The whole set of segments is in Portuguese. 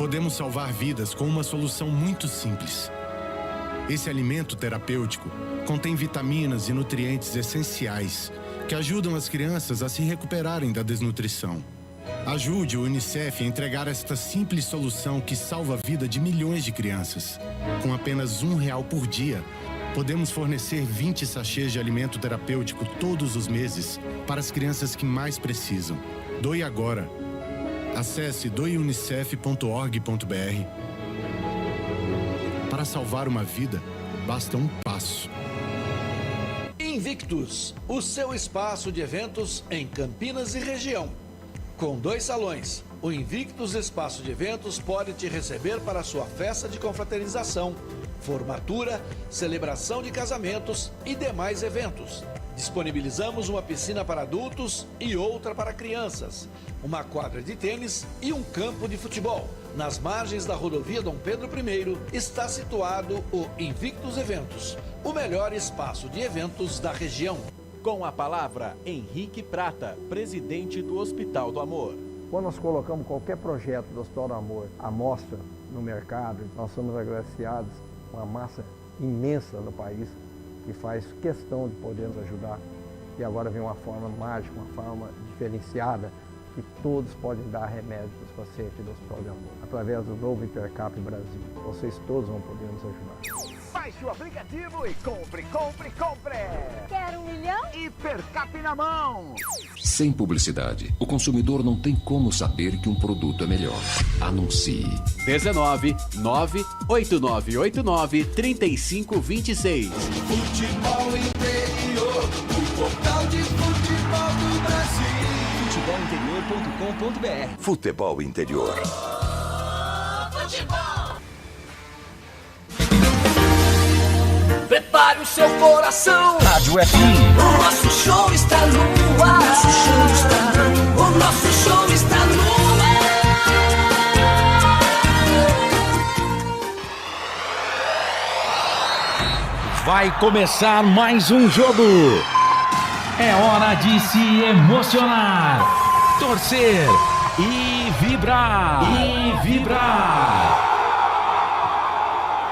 podemos salvar vidas com uma solução muito simples. Esse alimento terapêutico contém vitaminas e nutrientes essenciais que ajudam as crianças a se recuperarem da desnutrição. Ajude o UNICEF a entregar esta simples solução que salva a vida de milhões de crianças. Com apenas R$1 por dia, podemos fornecer 20 sachês de alimento terapêutico todos os meses para as crianças que mais precisam. Doe agora. Acesse doeunicef.org.br. Para salvar uma vida, basta um passo. Invictus, o seu espaço de eventos em Campinas e região. Com 2 salões, o Invictus Espaço de Eventos pode te receber para a sua festa de confraternização, formatura, celebração de casamentos e demais eventos. Disponibilizamos uma piscina para adultos e outra para crianças, uma quadra de tênis e um campo de futebol. Nas margens da rodovia Dom Pedro I está situado o Invictus Eventos, o melhor espaço de eventos da região. Com a palavra, Henrique Prata, presidente do Hospital do Amor. Quando nós colocamos qualquer projeto do Hospital do Amor à mostra no mercado, nós somos agraciados com uma massa imensa no país que faz questão de poder nos ajudar. E agora vem uma forma mágica, uma forma diferenciada, que todos podem dar remédio para os pacientes do Hospital de Amor. Através do novo Hipercap Brasil, vocês todos vão poder nos ajudar. Baixe o aplicativo e compre, compre, compre! Quer 1 milhão? Hipercap na mão! Sem publicidade, o consumidor não tem como saber que um produto é melhor. Anuncie. 19 98989 3526. Futebol Interior, o portal de futebol do Brasil. Futebolinterior.com.br. Futebol Interior. Futebol. Prepare o seu coração. Rádio FM. O nosso show está no ar. O nosso show está no ar. Vai começar mais um jogo. É hora de se emocionar, torcer e vibrar.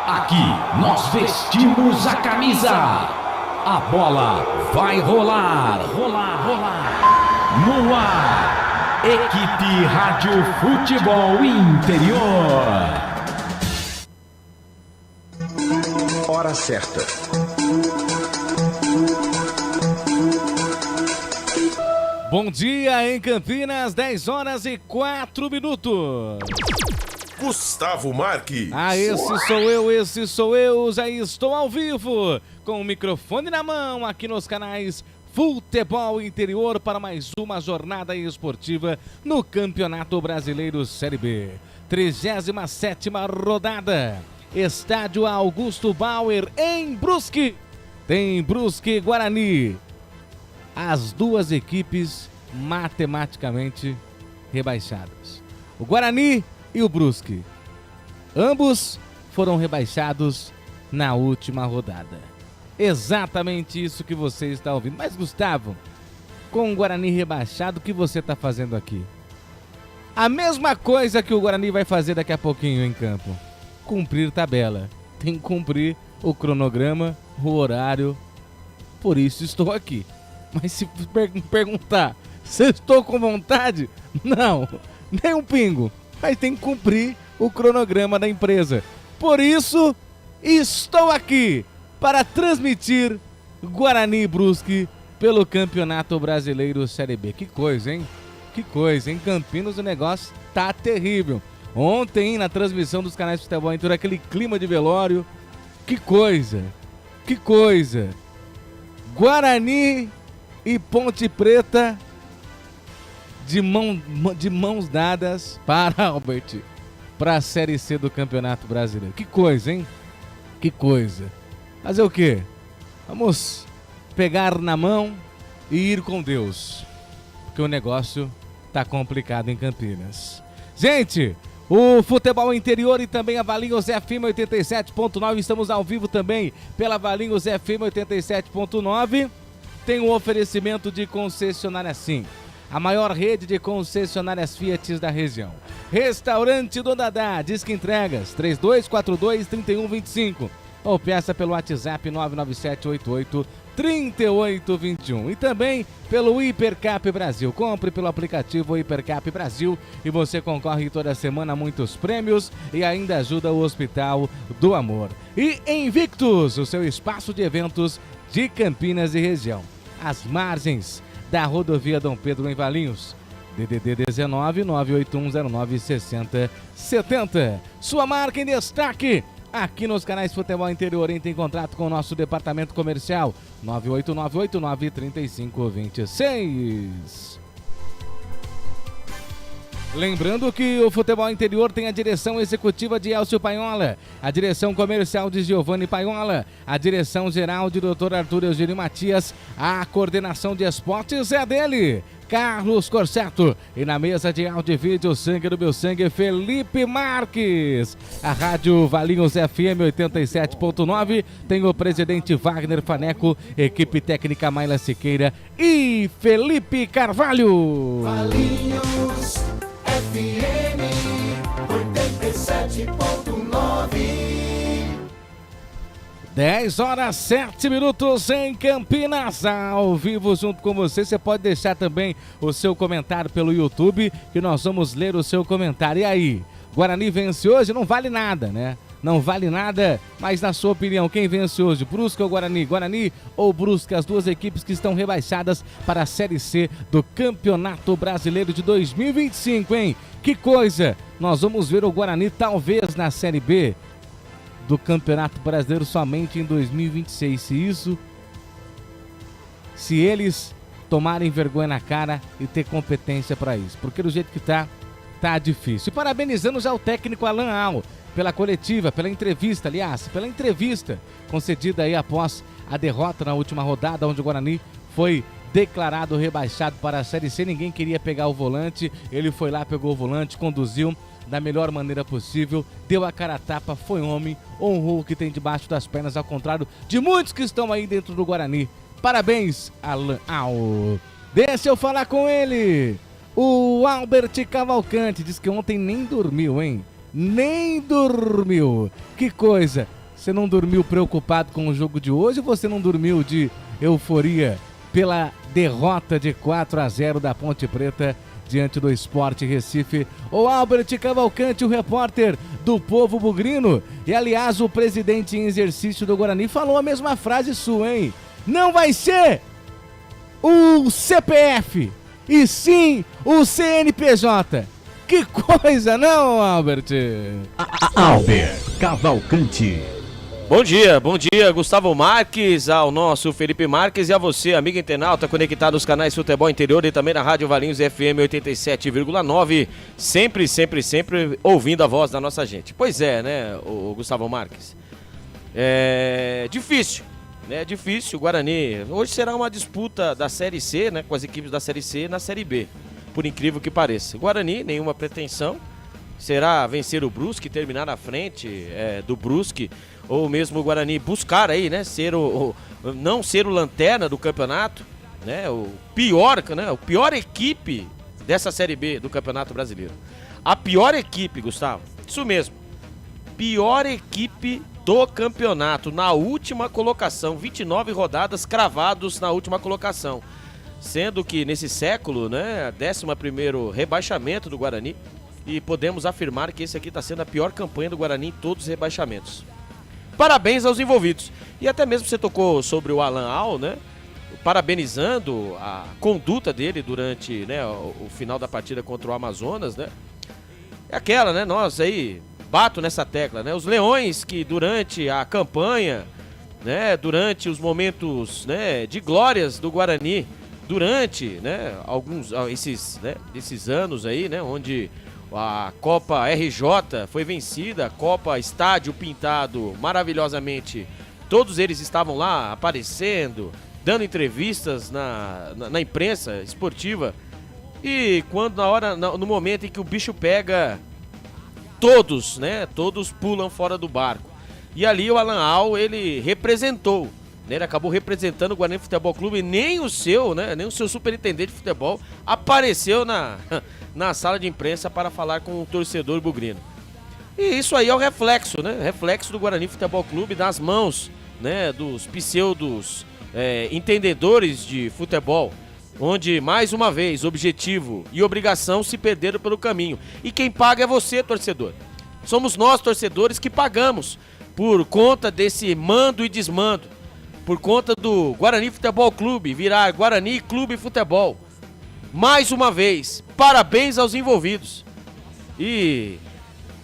Aqui nós vestimos a camisa. A bola vai rolar. No ar, equipe Rádio Futebol Interior. Hora certa. Bom dia em Campinas, 10h04. Gustavo Marques. Esse sou eu, já estou ao vivo, com o microfone na mão, aqui nos canais Futebol Interior para mais uma jornada esportiva no Campeonato Brasileiro Série B. 37ª rodada, Estádio Augusto Bauer em Brusque. Tem Brusque e Guarani. As duas equipes matematicamente rebaixadas. O Guarani e o Brusque. Ambos foram rebaixados na última rodada. Exatamente isso que você está ouvindo. Mas, Gustavo, com o Guarani rebaixado, o que você está fazendo aqui? A mesma coisa que o Guarani vai fazer daqui a pouquinho em campo. Cumprir tabela. Tem que cumprir o cronograma, o horário. Por isso estou aqui. Mas se me perguntar se eu estou com vontade, não, nem um pingo. Mas tem que cumprir o cronograma da empresa. Por isso, estou aqui para transmitir Guarani e Brusque pelo Campeonato Brasileiro Série B. Que coisa, hein? Que coisa, em Campinas o negócio tá terrível. Ontem, na transmissão dos canais de futebol, entrou aquele clima de velório. Que coisa, que coisa. Guarani e Ponte Preta de mãos dadas para Albert, para a Série C do Campeonato Brasileiro. Que coisa, hein? Que coisa. Fazer o quê? Vamos pegar na mão e ir com Deus, porque o negócio tá complicado em Campinas. Gente, o Futebol Interior e também a Valinhos FM 87.9, estamos ao vivo também pela Valinhos FM 87.9. Tem um oferecimento de concessionária Sim. a maior rede de concessionárias Fiat da região. Restaurante do Dadá, Disque Entregas, 3242-3125. Ou peça pelo WhatsApp 99788-3821. E também pelo Hipercap Brasil. Compre pelo aplicativo Hipercap Brasil e você concorre toda semana a muitos prêmios e ainda ajuda o Hospital do Amor. E Invictus, o seu espaço de eventos de Campinas e região. Às margens da rodovia Dom Pedro em Valinhos. DDD 19 98109 6070. Sua marca em destaque aqui nos canais Futebol Interior. Entre em contato com o nosso departamento comercial 989893526. Lembrando que o Futebol Interior tem a direção executiva de Elcio Paiola, a direção comercial de Giovanni Paiola, a direção geral de Dr. Arthur Eugênio Matias, a coordenação de esportes é dele, Carlos Corsetto, e na mesa de áudio e vídeo, sangue do meu sangue, Felipe Marques. A Rádio Valinhos FM 87.9 tem o presidente Wagner Faneco, equipe técnica Maila Siqueira e Felipe Carvalho. Valinhos FM 87.9. 10 horas 7 minutos em Campinas, ao vivo junto com você. Você pode deixar também o seu comentário pelo YouTube, que nós vamos ler o seu comentário. E aí, Guarani vence hoje? Não vale nada, né? Não vale nada, mas na sua opinião, quem vence hoje? Brusque ou Guarani? Guarani ou Brusque? As duas equipes que estão rebaixadas para a Série C do Campeonato Brasileiro de 2025, hein? Que coisa! Nós vamos ver o Guarani talvez na Série B do Campeonato Brasileiro somente em 2026. Se eles tomarem vergonha na cara e ter competência para isso. Porque do jeito que tá difícil. E parabenizando já o técnico Alan Al pela coletiva, pela entrevista concedida aí após a derrota na última rodada, onde o Guarani foi declarado rebaixado para a Série C. Ninguém queria pegar o volante, ele foi lá, pegou o volante, conduziu da melhor maneira possível, deu a cara a tapa, foi homem, honrou o que tem debaixo das pernas, ao contrário de muitos que estão aí dentro do Guarani. Parabéns, Alan Al. Deixa eu falar com ele, o Albert Cavalcante. Diz que ontem nem dormiu, hein? Nem dormiu. Que coisa. Você não dormiu preocupado com o jogo de hoje ou você não dormiu de euforia pela derrota de 4-0 da Ponte Preta diante do Sport Recife? O Albert Cavalcante, o repórter do Povo Bugrino. E aliás, o presidente em exercício do Guarani falou a mesma frase sua, hein? Não vai ser o CPF, e sim o CNPJ. Que coisa, não, Albert? Albert Cavalcante. Bom dia, Gustavo Marques, ao nosso Felipe Marques e a você, amigo internauta, conectado aos canais Futebol Interior e também na Rádio Valinhos FM 87,9, sempre ouvindo a voz da nossa gente. Pois é, né, o Gustavo Marques? É difícil, né, difícil. O Guarani, hoje será uma disputa da Série C, né, com as equipes da Série C na Série B, por incrível que pareça. O Guarani, nenhuma pretensão, será vencer o Brusque, terminar na frente do Brusque, ou mesmo o Guarani buscar aí, né, não ser o lanterna do campeonato, né, o pior equipe dessa Série B do Campeonato Brasileiro. A pior equipe, Gustavo, isso mesmo, pior equipe do campeonato, na última colocação, 29 rodadas cravados na última colocação, sendo que nesse século, né, 11º rebaixamento do Guarani, e podemos afirmar que esse aqui está sendo a pior campanha do Guarani em todos os rebaixamentos. Parabéns aos envolvidos. E até mesmo você tocou sobre o Alan Al, né? Parabenizando a conduta dele durante, né, o final da partida contra o Amazonas, né? É aquela, né? Nós aí bato nessa tecla, né? Os leões que durante a campanha, né, durante os momentos, né, de glórias do Guarani, durante, né, esses anos aí, né, onde a Copa RJ foi vencida, a Copa Estádio pintado maravilhosamente. Todos eles estavam lá aparecendo, dando entrevistas na imprensa esportiva. E quando no momento em que o bicho pega, todos pulam fora do barco. E ali o Alan Al, ele representou né? Ele acabou representando o Guarani Futebol Clube, nem o seu superintendente de futebol apareceu na sala de imprensa para falar com o torcedor bugrino. E isso aí é o reflexo, né? Reflexo do Guarani Futebol Clube nas mãos, né, dos pseudos entendedores de futebol, onde, mais uma vez, objetivo e obrigação se perderam pelo caminho. E quem paga é você, torcedor. Somos nós, torcedores, que pagamos por conta desse mando e desmando, por conta do Guarani Futebol Clube virar Guarani Clube Futebol. Mais uma vez, parabéns aos envolvidos. E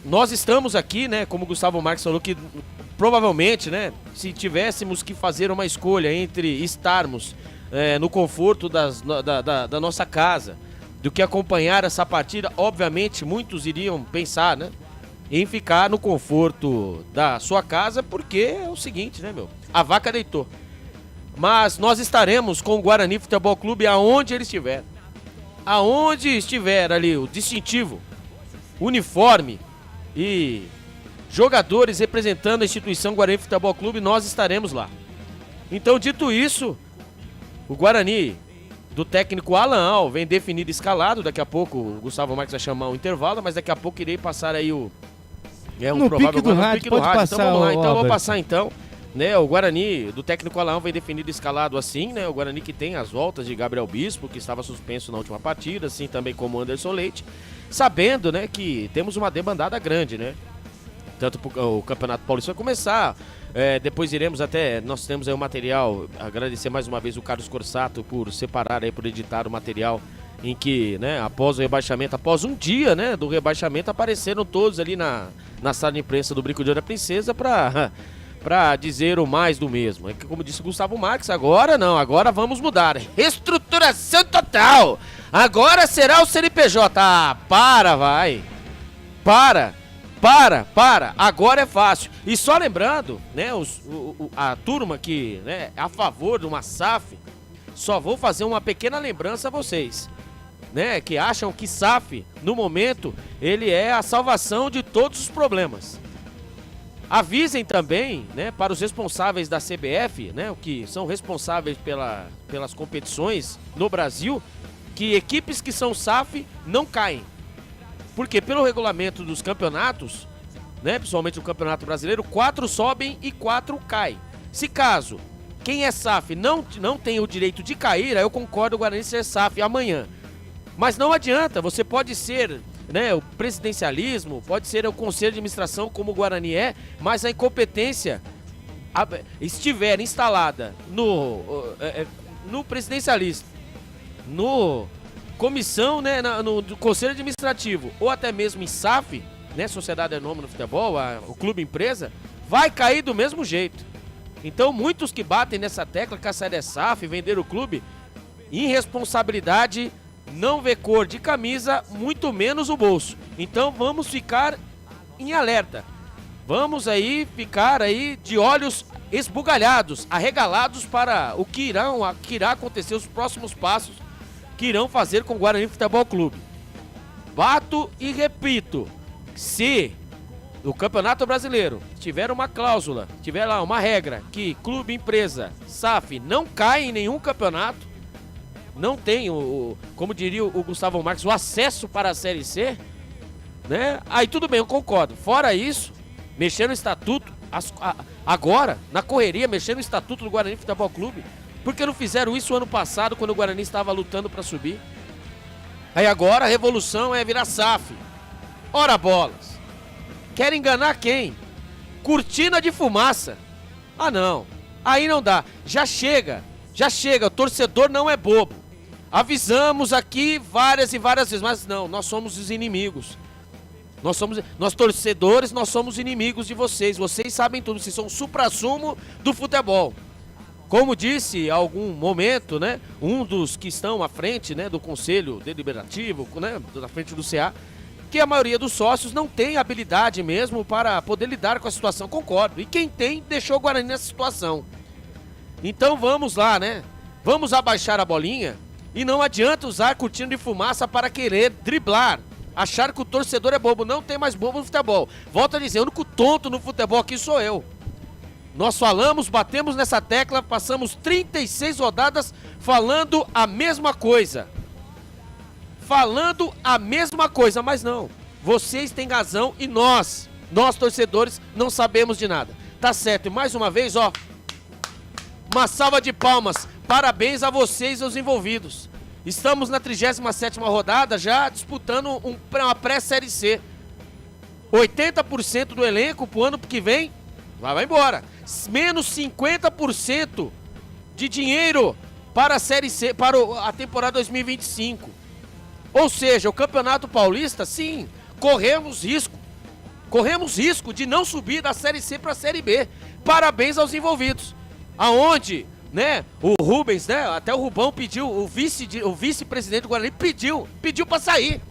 nós estamos aqui, né, como o Gustavo Marques falou, que provavelmente, né, se tivéssemos que fazer uma escolha entre estarmos no conforto da nossa casa, do que acompanhar essa partida, obviamente muitos iriam pensar, né, em ficar no conforto da sua casa, porque é o seguinte, né, a vaca deitou. Mas nós estaremos com o Guarani Futebol Clube aonde ele estiver. Aonde estiver ali o distintivo, uniforme e jogadores representando a instituição Guarani Futebol Clube, nós estaremos lá. Então, dito isso, o Guarani do técnico Alan Al vem definido escalado. Daqui a pouco o Gustavo Marques vai chamar um intervalo, mas daqui a pouco irei passar aí um no provável pique do rádio, pode passar. Então vamos lá, então eu vou passar então. Né, o Guarani do técnico Alan vem definido escalado assim, né? O Guarani que tem as voltas de Gabriel Bispo, que estava suspenso na última partida, assim também como Anderson Leite, sabendo, né, que temos uma debandada grande, né? Tanto o Campeonato Paulista vai começar, depois iremos até, nós temos aí o material, agradecer mais uma vez o Carlos Corsato por separar aí, por editar o material em que, né, após o rebaixamento, após um dia, né, do rebaixamento, apareceram todos ali na sala de imprensa do Brinco de Ouro da Princesa para dizer o mais do mesmo. É que, como disse o Gustavo Marques, agora não, agora vamos mudar. Reestruturação total! Agora será o CNPJ. Ah, vai! Para! Agora é fácil. E só lembrando, né, a turma que, né, é a favor de uma SAF, só vou fazer uma pequena lembrança a vocês, né, que acham que SAF, no momento, ele é a salvação de todos os problemas. Avisem também, né, para os responsáveis da CBF, né, que são responsáveis pelas competições no Brasil, que equipes que são SAF não caem. Porque pelo regulamento dos campeonatos, né, principalmente no Campeonato Brasileiro, 4 sobem e 4 caem. Se caso quem é SAF não tem o direito de cair, aí eu concordo o Guarani ser SAF amanhã. Mas não adianta, você pode ser, né, o presidencialismo, pode ser o conselho de administração como o Guarani é, mas a incompetência estiver instalada no presidencialismo, no comissão, né, no conselho administrativo, ou até mesmo em SAF, né, Sociedade Anônima no Futebol, o clube empresa, vai cair do mesmo jeito. Então muitos que batem nessa tecla que a saída é SAF, vender o clube, irresponsabilidade não vê cor de camisa, muito menos o bolso. Então vamos ficar em alerta. Vamos aí ficar aí de olhos esbugalhados, arregalados para o que irá acontecer, os próximos passos que irão fazer com o Guarani Futebol Clube. Bato e repito, se o Campeonato Brasileiro tiver uma cláusula, tiver lá uma regra que clube, empresa, SAF não cai em nenhum campeonato, não tem, como diria o Gustavo Marques, o acesso para a Série C, né? Aí tudo bem, eu concordo. Fora isso, mexer no estatuto, agora, na correria, mexer no estatuto do Guarani Futebol Clube, porque não fizeram isso ano passado, quando o Guarani estava lutando para subir. Aí agora a revolução é virar SAF. Ora bolas. Quer enganar quem? Cortina de fumaça. Ah não, aí não dá. Já chega, o torcedor não é bobo. Avisamos aqui várias e várias vezes, mas não, nós somos os inimigos. Nós torcedores, nós somos inimigos de vocês. Vocês sabem tudo, vocês são o suprassumo do futebol. Como disse há algum momento, né, um dos que estão à frente, né, do Conselho Deliberativo, né, da frente do CA, que a maioria dos sócios não tem habilidade mesmo para poder lidar com a situação, concordo. E quem tem, deixou o Guarani nessa situação. Então vamos lá, né, vamos abaixar a bolinha e não adianta usar cortina de fumaça para querer driblar, achar que o torcedor é bobo. Não tem mais bobo no futebol. Volto a dizer, o único tonto no futebol aqui sou eu. Nós falamos, batemos nessa tecla, passamos 36 rodadas falando a mesma coisa. Falando a mesma coisa, mas não. Vocês têm razão e nós torcedores, não sabemos de nada. Tá certo, e mais uma vez, ó, uma salva de palmas. Parabéns a vocês, os envolvidos. Estamos na 37ª rodada, já disputando uma pré-série C. 80% do elenco pro ano que vem vai embora. Menos 50% de dinheiro para a Série C, para a temporada 2025. Ou seja, o Campeonato Paulista, sim, corremos risco de não subir da Série C para a Série B. Parabéns aos envolvidos. Aonde, né, o Rubens, né, até o Rubão pediu, o vice-presidente do Guarani pediu para sair.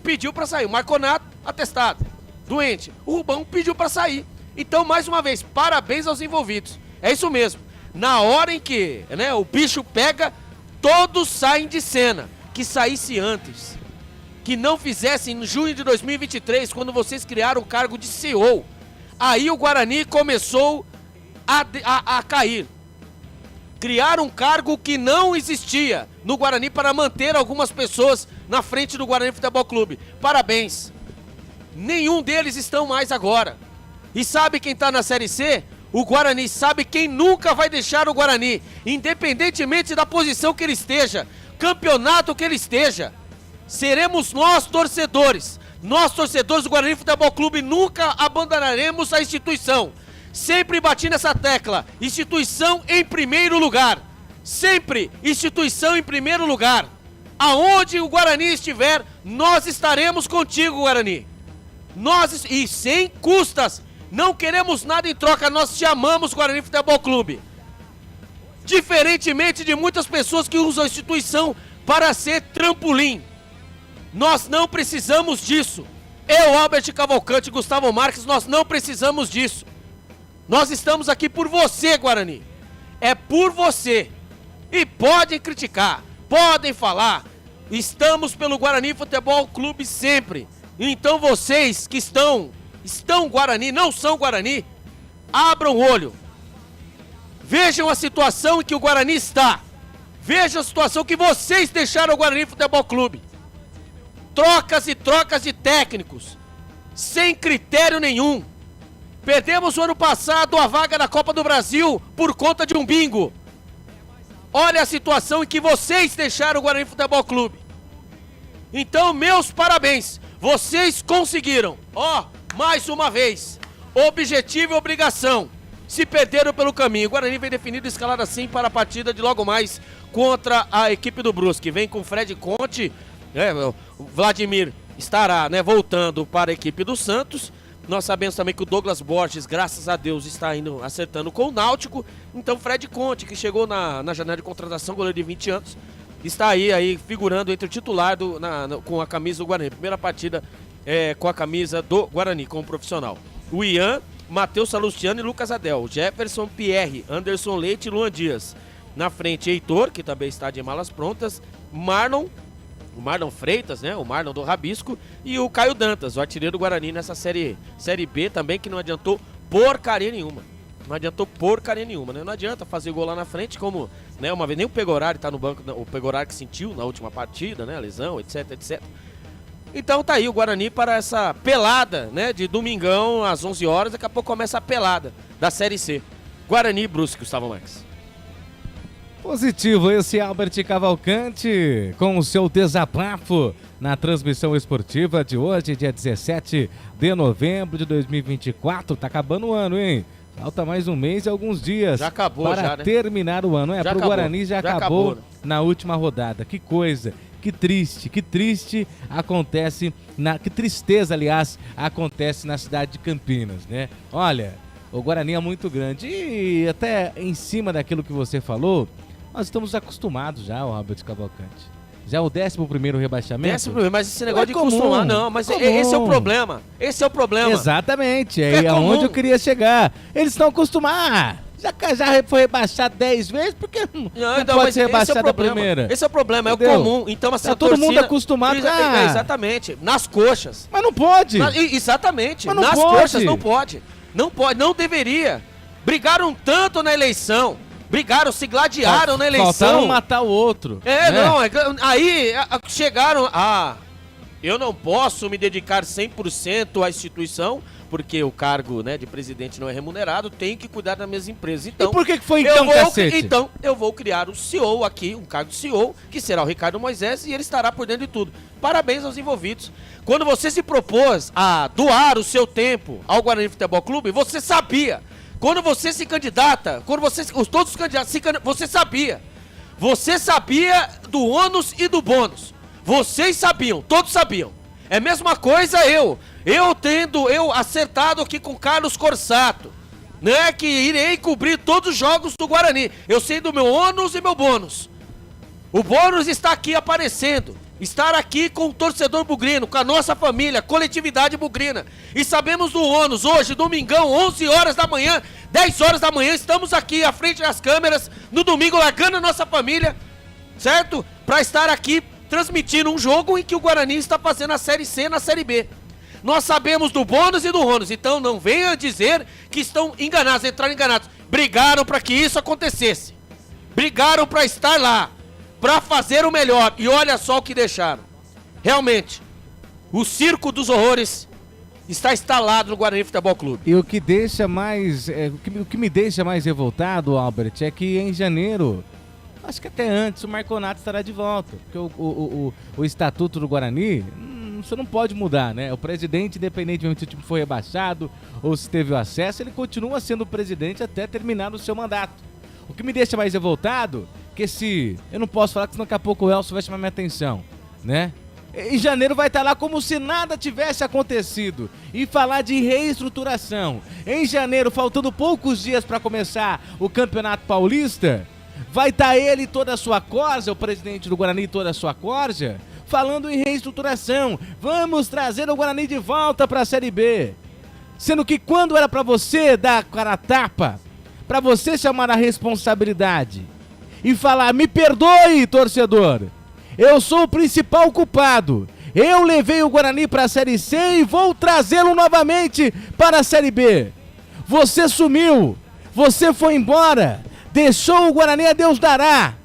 Pediu para sair. O Marconato, atestado, doente. O Rubão pediu para sair. Então, mais uma vez, parabéns aos envolvidos. É isso mesmo. Na hora em que, né, o bicho pega, todos saem de cena. Que saísse antes. Que não fizessem em junho de 2023, quando vocês criaram o cargo de CEO. Aí o Guarani começou a cair. Criaram um cargo que não existia no Guarani para manter algumas pessoas na frente do Guarani Futebol Clube. Parabéns. Nenhum deles estão mais agora. E sabe quem está na Série C? O Guarani. Sabe quem nunca vai deixar o Guarani, independentemente da posição que ele esteja, campeonato que ele esteja. Seremos nós, torcedores. Nós, torcedores do Guarani Futebol Clube, nunca abandonaremos a instituição. Sempre bati nessa tecla. Instituição em primeiro lugar. Sempre instituição em primeiro lugar. Aonde o Guarani estiver, nós estaremos contigo, Guarani. Nós, e sem custas. Não queremos nada em troca, nós te amamos, Guarani Futebol Clube. Diferentemente de muitas pessoas que usam a instituição para ser trampolim. Nós não precisamos disso. Eu, Albert Cavalcante e Gustavo Marques, nós não precisamos disso. Nós estamos aqui por você, Guarani. É por você. E podem criticar, podem falar. Estamos pelo Guarani Futebol Clube sempre. Então vocês que estão Guarani, não são Guarani, abram o olho. Vejam a situação em que o Guarani está. Vejam a situação que vocês deixaram o Guarani Futebol Clube. Trocas e trocas de técnicos, sem critério nenhum. Perdemos o ano passado a vaga da Copa do Brasil por conta de um bingo. Olha a situação em que vocês deixaram o Guarani Futebol Clube. Então, meus parabéns. Vocês conseguiram. Mais uma vez. Objetivo e obrigação. Se perderam pelo caminho. O Guarani vem definido escalado assim para a partida de logo mais contra a equipe do Brusque. Vem com Fred Conte. O Vladimir estará, né, voltando para a equipe do Santos. Nós sabemos também que o Douglas Borges, graças a Deus, está indo acertando com o Náutico. Então Fred Conte, que chegou na janela de contratação, goleiro de 20 anos, está aí figurando entre o titular com a camisa do Guarani. Primeira partida com a camisa do Guarani, como profissional. O Ian, Matheus Salustiano e Lucas Adel. Jefferson, Pierre, Anderson Leite e Luan Dias. Na frente, Heitor, que também está de malas prontas. O Marlon Freitas, né? O Marlon do Rabisco. E o Caio Dantas, o artilheiro do Guarani nessa série B também, que não adiantou porcaria nenhuma. Não adiantou porcaria nenhuma, né? Não adianta fazer gol lá na frente, como, né, uma vez nem o Pegorari tá no banco, o Pegorari que sentiu na última partida, né? A lesão, etc, etc. Então tá aí o Guarani para essa pelada, né? De domingão às 11 horas, daqui a pouco começa a pelada da Série C. Guarani e Brusque, Gustavo Marques. Positivo esse Albert Cavalcante com o seu desabafo na transmissão esportiva de hoje, dia 17 de novembro de 2024. Tá acabando o ano, hein? Falta mais um mês e alguns dias já acabou, para né? terminar o ano. Pro Guarani já acabou, né? Na última rodada. Que coisa, que triste acontece, que tristeza, aliás, acontece na cidade de Campinas, né? Olha, o Guarani é muito grande e até em cima daquilo que você falou, nós estamos acostumados já, o Albert Cavalcante. Já o 11º rebaixamento? 11º, mas esse negócio de acostumar, não, mas esse é o problema. Esse é o problema. Exatamente, é aonde eu queria chegar. Eles estão acostumados. Já foi rebaixado 10 vezes, porque não pode ser rebaixado a primeira. Esse é o problema, entendeu? É o comum. Então, assim, tá todo mundo acostumado. Exatamente, nas coxas. Mas não pode. Exatamente, mas não nas pode. Coxas não pode. Não pode, não deveria. Brigaram tanto na eleição. Brigaram, se gladiaram na eleição. Faltaram matar o outro. Aí chegaram... eu não posso me dedicar 100% à instituição, porque o cargo, né, de presidente não é remunerado, tenho que cuidar das minhas empresas. Então, e por que foi então, cacete? Então, eu vou criar o CEO aqui, um cargo de CEO, que será o Ricardo Moisés, e ele estará por dentro de tudo. Parabéns aos envolvidos. Quando você se propôs a doar o seu tempo ao Guarani Futebol Clube, você sabia. Quando você se candidata, todos os candidatos você sabia. Você sabia do ônus e do bônus. Vocês sabiam, todos sabiam. É a mesma coisa eu acertado aqui com Carlos Corsato, né, que irei cobrir todos os jogos do Guarani. Eu sei do meu ônus e meu bônus. O bônus está aqui aparecendo. Estar aqui com o torcedor bugrino, com a nossa família, coletividade bugrina. E sabemos do ônus. Hoje, domingão, 11 horas da manhã, 10 horas da manhã, estamos aqui à frente das câmeras, no domingo, largando a nossa família, certo? Para estar aqui transmitindo um jogo em que o Guarani está fazendo a Série C na Série B. Nós sabemos do bônus e do ônus, então não venha dizer que estão enganados, entraram enganados. Brigaram para que isso acontecesse. Brigaram para estar lá, para fazer o melhor. E olha só o que deixaram. Realmente, o circo dos horrores está instalado no Guarani Futebol Clube. E o que deixa mais, o que me deixa mais revoltado, Albert, é que em janeiro, acho que até antes, o Marconato estará de volta. Porque o estatuto do Guarani, você não pode mudar, né? O presidente, independentemente se o time foi rebaixado ou se teve o acesso, ele continua sendo o presidente até terminar o seu mandato. O que me deixa mais revoltado, que eu não posso falar que senão daqui a pouco o Elcio vai chamar minha atenção, né? Em janeiro vai estar lá como se nada tivesse acontecido e falar de reestruturação. Em janeiro, faltando poucos dias para começar o Campeonato Paulista, vai estar ele e toda a sua corja, o presidente do Guarani e toda a sua corja, falando em reestruturação. Vamos trazer o Guarani de volta para a Série B. Sendo que quando era para você dar a cara a tapa, para você chamar a responsabilidade e falar, me perdoe, torcedor, eu sou o principal culpado, eu levei o Guarani para a Série C e vou trazê-lo novamente para a Série B. Você sumiu, você foi embora, deixou o Guarani a Deus dará.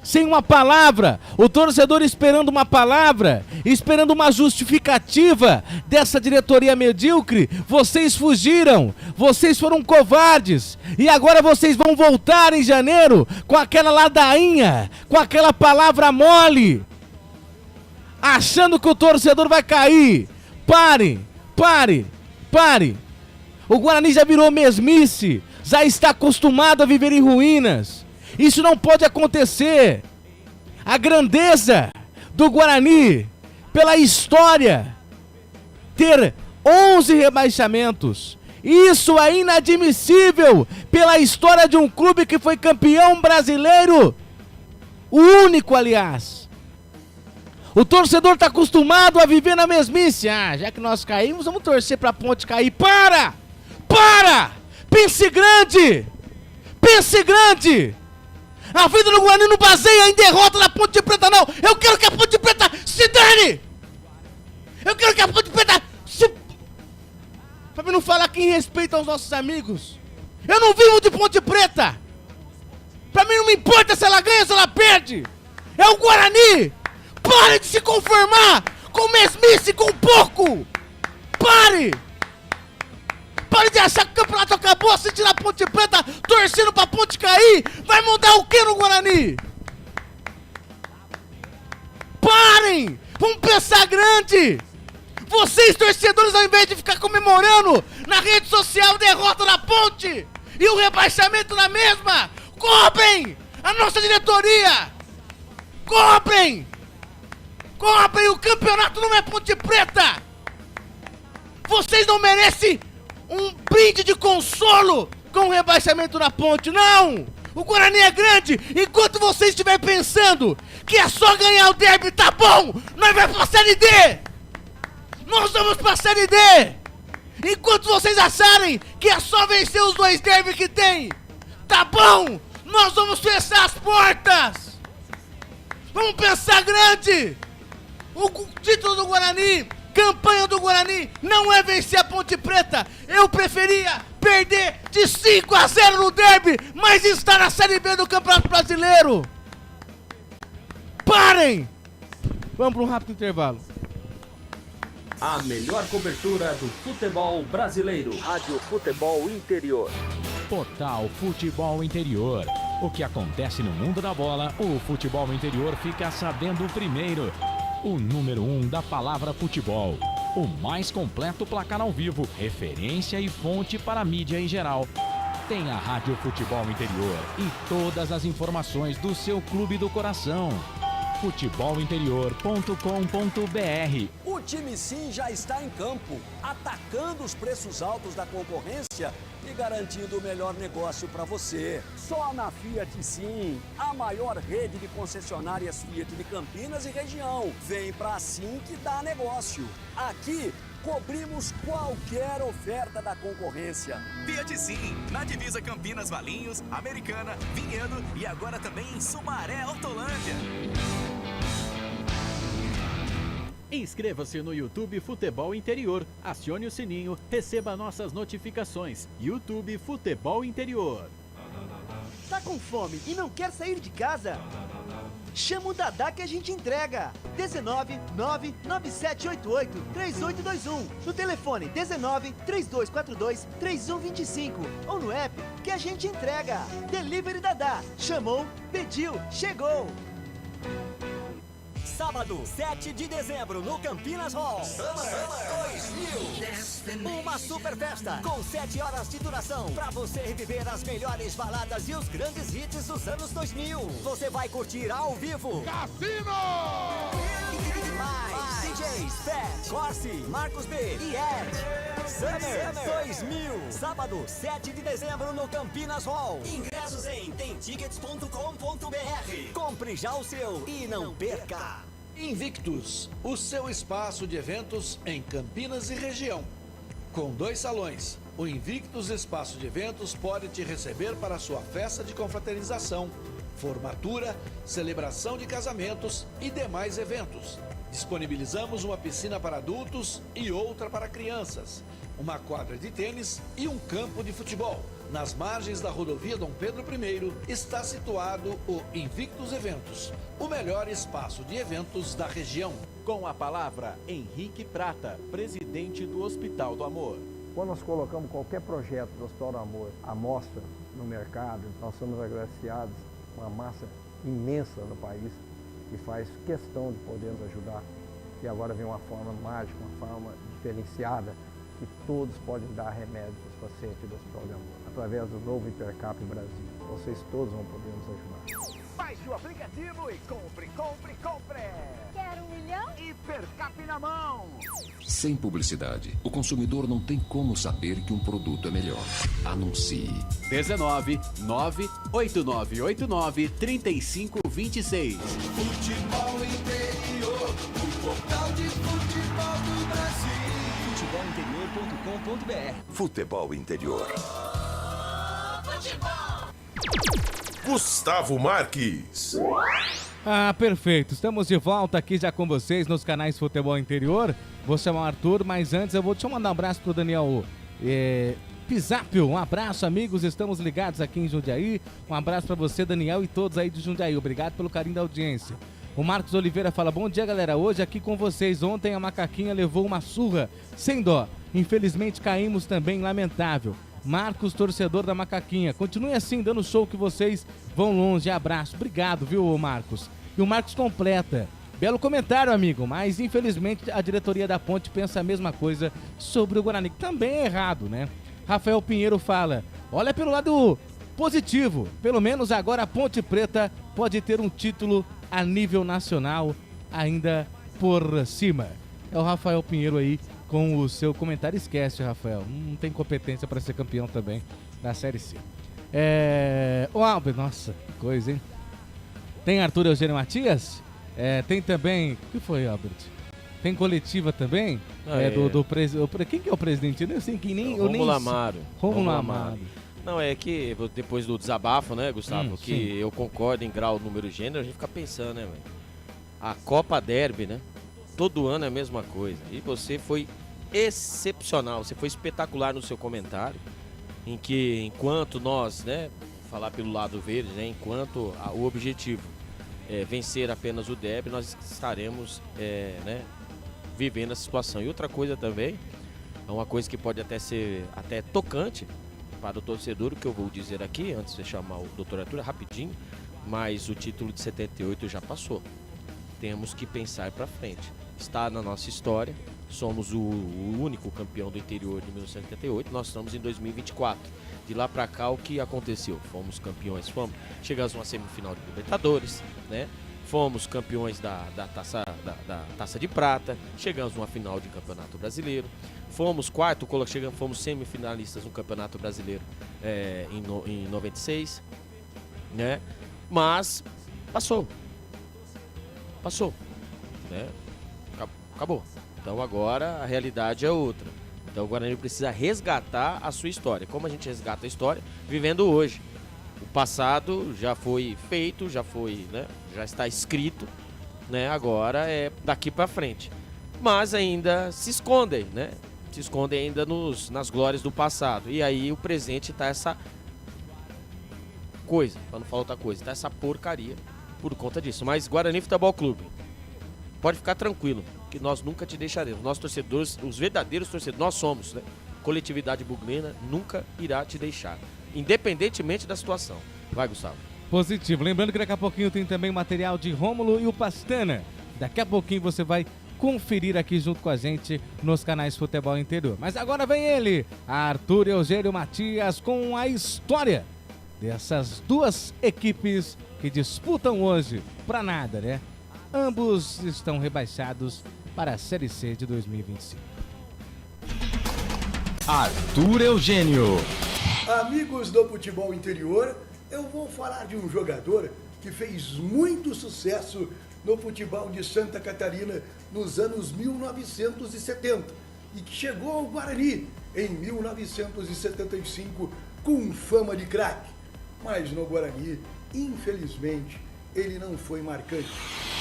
Sem uma palavra, o torcedor esperando uma palavra, esperando uma justificativa dessa diretoria medíocre, vocês fugiram, vocês foram covardes, e agora vocês vão voltar em janeiro com aquela ladainha, com aquela palavra mole, achando que o torcedor vai cair. Pare, o Guarani já virou mesmice, já está acostumado a viver em ruínas. Isso não pode acontecer. A grandeza do Guarani, pela história, ter 11 rebaixamentos. Isso é inadmissível pela história de um clube que foi campeão brasileiro. O único, aliás. O torcedor está acostumado a viver na mesmice. Já que nós caímos, vamos torcer para a Ponte cair. Para! Pense grande! A vida do Guarani não baseia em derrota da Ponte Preta, não. Eu quero que a Ponte Preta se dane. Eu quero que a Ponte Preta se... Pra mim não falar que em respeito aos nossos amigos. Eu não vivo de Ponte Preta. Pra mim não me importa se ela ganha ou se ela perde. É o Guarani. Pare de se conformar com mesmice, com pouco. Pare de achar que o campeonato acabou, assistindo a Ponte Preta, torcendo pra Ponte cair. Vai mudar o que no Guarani? Parem! Vamos pensar grande! Vocês, torcedores, ao invés de ficar comemorando na rede social a derrota da Ponte e o rebaixamento da mesma, cobrem a nossa diretoria! Cobrem! O campeonato não é Ponte Preta! Vocês não merecem um brinde de consolo com o rebaixamento da Ponte, não! O Guarani é grande, enquanto você estiver pensando que é só ganhar o derby, tá bom! Nós vamos pra Série D! Nós vamos pra Série D! Enquanto vocês acharem que é só vencer os 2 derbys que tem, tá bom! Nós vamos fechar as portas! Vamos pensar grande! O título do Guarani Campanha do Guarani não é vencer a Ponte Preta. Eu preferia perder de 5-0 no derby, mas estar na Série B do Campeonato Brasileiro. Parem! Vamos para um rápido intervalo. A melhor cobertura do futebol brasileiro. Rádio Futebol Interior. Total Futebol Interior. O que acontece no mundo da bola, o futebol interior fica sabendo primeiro. O número 1 da palavra futebol. O mais completo placar ao vivo, referência e fonte para a mídia em geral. Tem a Rádio Futebol Interior e todas as informações do seu clube do coração. futebolinterior.com.br. O time Sim já está em campo, atacando os preços altos da concorrência e garantindo o melhor negócio para você. Só na Fiat Sim, a maior rede de concessionárias Fiat de Campinas e região. Vem pra Sim que dá negócio. Aqui cobrimos qualquer oferta da concorrência. Fiat Sim, na divisa Campinas, Valinhos, Americana, Vinhedo e agora também em Sumaré, Hortolândia. Inscreva-se no YouTube Futebol Interior, acione o sininho, receba nossas notificações. YouTube Futebol Interior. Tá com fome e não quer sair de casa? Chama o Dadá que a gente entrega. 19 99788 3821. No telefone 19 3242 3125. Ou no app que a gente entrega. Delivery Dadá. Chamou, pediu, chegou. Sábado, 7 de dezembro, no Campinas Hall. Summer 2000. Uma super festa com 7 horas de duração pra você reviver as melhores baladas e os grandes hits dos anos 2000. Você vai curtir ao vivo Cassino! Mais DJs Fat, Corsi, Marcos B e Ed. Summer 2000. Sábado, 7 de dezembro, no Campinas Hall. Ingressos em temtickets.com.br. Compre já o seu e não perca. Invictus, o seu espaço de eventos em Campinas e região. Com 2 salões, o Invictus Espaço de Eventos pode te receber para a sua festa de confraternização, formatura, celebração de casamentos e demais eventos. Disponibilizamos uma piscina para adultos e outra para crianças, uma quadra de tênis e um campo de futebol. Nas margens da rodovia Dom Pedro I está situado o Invictus Eventos, o melhor espaço de eventos da região. Com a palavra, Henrique Prata, presidente do Hospital do Amor. Quando nós colocamos qualquer projeto do Hospital do Amor à mostra no mercado, nós somos agraciados com uma massa imensa no país que faz questão de poder nos ajudar. E agora vem uma forma mágica, uma forma diferenciada, que todos podem dar remédio para os pacientes do Hospital do Amor. Através do novo Hipercap Brasil. Vocês todos vão poder nos ajudar. Baixe o aplicativo e compre, compre, compre! Quer 1 milhão? Hipercap na mão! Sem publicidade, o consumidor não tem como saber que um produto é melhor. Anuncie. 19 98989 3526. Futebol Interior, o portal de futebol do Brasil. futebolinterior.com.br. Futebol Interior. Gustavo Marques. Ah, perfeito. Estamos de volta aqui já com vocês nos canais Futebol Interior. Vou chamar o Arthur, mas antes eu vou te mandar um abraço pro Daniel Pisápio. Um abraço, amigos. Estamos ligados aqui em Jundiaí. Um abraço para você, Daniel, e todos aí de Jundiaí. Obrigado pelo carinho da audiência. O Marcos Oliveira fala: bom dia, galera. Hoje aqui com vocês. Ontem a Macaquinha levou uma surra sem dó. Infelizmente caímos também, lamentável. Marcos, torcedor da Macaquinha. Continue assim, dando show que vocês vão longe. Abraço. Obrigado, viu, Marcos? E o Marcos completa: belo comentário, amigo, mas infelizmente a diretoria da Ponte pensa a mesma coisa sobre o Guarani. Também é errado, né? Rafael Pinheiro fala: olha pelo lado positivo. Pelo menos agora a Ponte Preta pode ter um título a nível nacional ainda por cima. É o Rafael Pinheiro aí com o seu comentário. Esquece, Rafael, não tem competência para ser campeão também da Série C. O Albert, nossa, que coisa, hein? Tem Arthur Eugênio Matias? Tem também... O que foi, Albert? Tem coletiva também? Quem que é o presidente? Eu nem sei quem nem... Rômulo Amaro. Rômulo Amaro. Não, é que depois do desabafo, né, Gustavo, que sim. eu concordo em grau, número e gênero, a gente fica pensando, né, velho? A Copa Derby, né? todo ano é a mesma coisa. E você foi excepcional, você foi espetacular no seu comentário, em que enquanto nós, né, falar pelo lado verde, né, enquanto o objetivo é vencer apenas o derby, nós estaremos né, vivendo essa situação. E outra coisa também, é uma coisa que pode até ser até tocante para o torcedor, o que eu vou dizer aqui, antes de chamar o doutor Arthur, rapidinho, mas o título de 78 já passou. Temos que pensar para frente. Está na nossa história, somos o único campeão do interior de 1978, nós estamos em 2024. De lá para cá, o que aconteceu? Fomos campeões, chegamos a uma semifinal de Libertadores, né? Fomos campeões da taça de prata, chegamos a uma final de Campeonato Brasileiro, fomos fomos semifinalistas no Campeonato Brasileiro em 96, né? Mas passou, né? Acabou. Então agora a realidade é outra. Então o Guarani precisa resgatar a sua história. Como a gente resgata a história? Vivendo hoje. O passado já foi feito, já foi, né? Já está escrito, né? Agora é daqui para frente. Mas ainda se escondem, né? Se escondem ainda nas glórias do passado. E aí o presente tá essa coisa, para não falar outra coisa, tá essa porcaria por conta disso. Mas Guarani Futebol Clube, pode ficar tranquilo, que nós nunca te deixaremos. Nós torcedores, os verdadeiros torcedores, nós somos, né? Coletividade bugrina nunca irá te deixar, independentemente da situação. Vai, Gustavo. Positivo. Lembrando que daqui a pouquinho tem também material de Rômulo e o Pastana. Daqui a pouquinho você vai conferir aqui junto com a gente nos canais Futebol Interior. Mas agora vem ele, Arthur Eugênio Matias, com a história dessas duas equipes que disputam hoje pra nada, né? Ambos estão rebaixados para a Série C de 2025. Arthur Eugênio. Amigos do Futebol Interior, eu vou falar de um jogador que fez muito sucesso no futebol de Santa Catarina nos anos 1970 e que chegou ao Guarani em 1975 com fama de craque. Mas no Guarani, infelizmente, ele não foi marcante.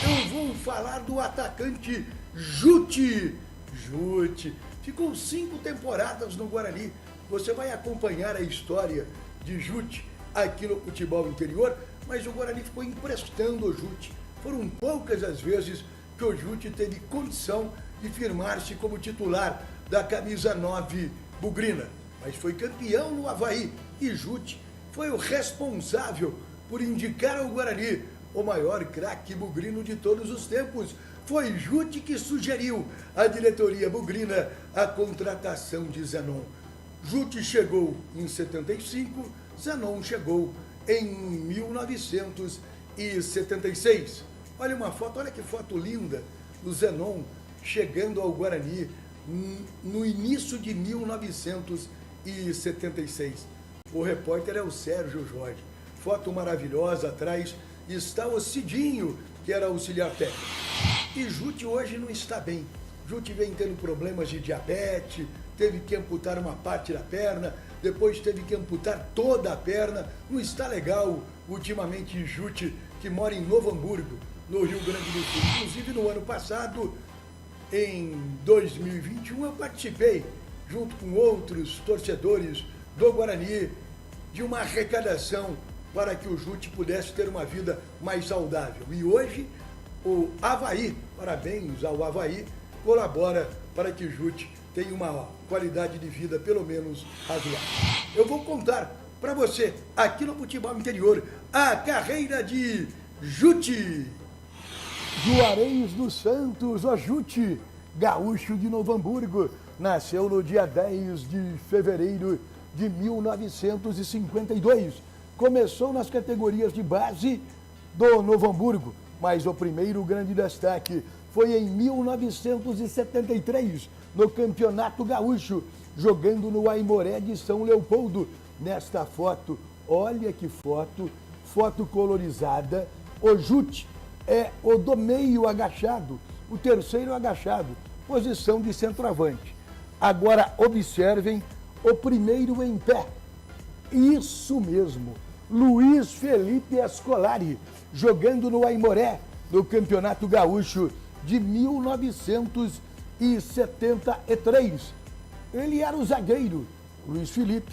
Eu vou falar do atacante Juti. Juti ficou 5 temporadas no Guarani. Você vai acompanhar a história de Juti aqui no Futebol Interior, mas o Guarani ficou emprestando o Juti. Foram poucas as vezes que o Juti teve condição de firmar-se como titular da camisa 9 bugrina, mas foi campeão no Avaí e Juti foi o responsável por indicar ao Guarani o maior craque bugrino de todos os tempos. Foi Juti que sugeriu à diretoria bugrina a contratação de Zenon. Juti chegou em 75, Zenon chegou em 1976. Olha uma foto, olha que foto linda do Zenon chegando ao Guarani no início de 1976. O repórter é o Sérgio Jorge. Foto maravilhosa, atrás está o Cidinho, que era auxiliar técnico. E Juti hoje não está bem. Juti vem tendo problemas de diabetes, teve que amputar uma parte da perna, depois teve que amputar toda a perna. Não está legal ultimamente Juti, que mora em Novo Hamburgo, no Rio Grande do Sul. Inclusive no ano passado, em 2021, eu participei, junto com outros torcedores do Guarani, de uma arrecadação para que o Juti pudesse ter uma vida mais saudável. E hoje, o Avaí, parabéns ao Avaí, colabora para que o Juti tenha uma qualidade de vida pelo menos razoável. Eu vou contar para você, aqui no Futebol Interior, a carreira de Juti. Juarez dos Santos, o Juti, gaúcho de Novo Hamburgo, nasceu no dia 10 de fevereiro de 1952. Começou nas categorias de base do Novo Hamburgo, mas o primeiro grande destaque foi em 1973, no Campeonato Gaúcho, jogando no Aimoré de São Leopoldo. Nesta foto, olha que foto colorizada, o Juti é o do meio agachado, o terceiro agachado, posição de centroavante. Agora observem o primeiro em pé. Isso mesmo, Luiz Felipe Escolari, jogando no Aimoré, no Campeonato Gaúcho de 1973. Ele era o zagueiro, Luiz Felipe.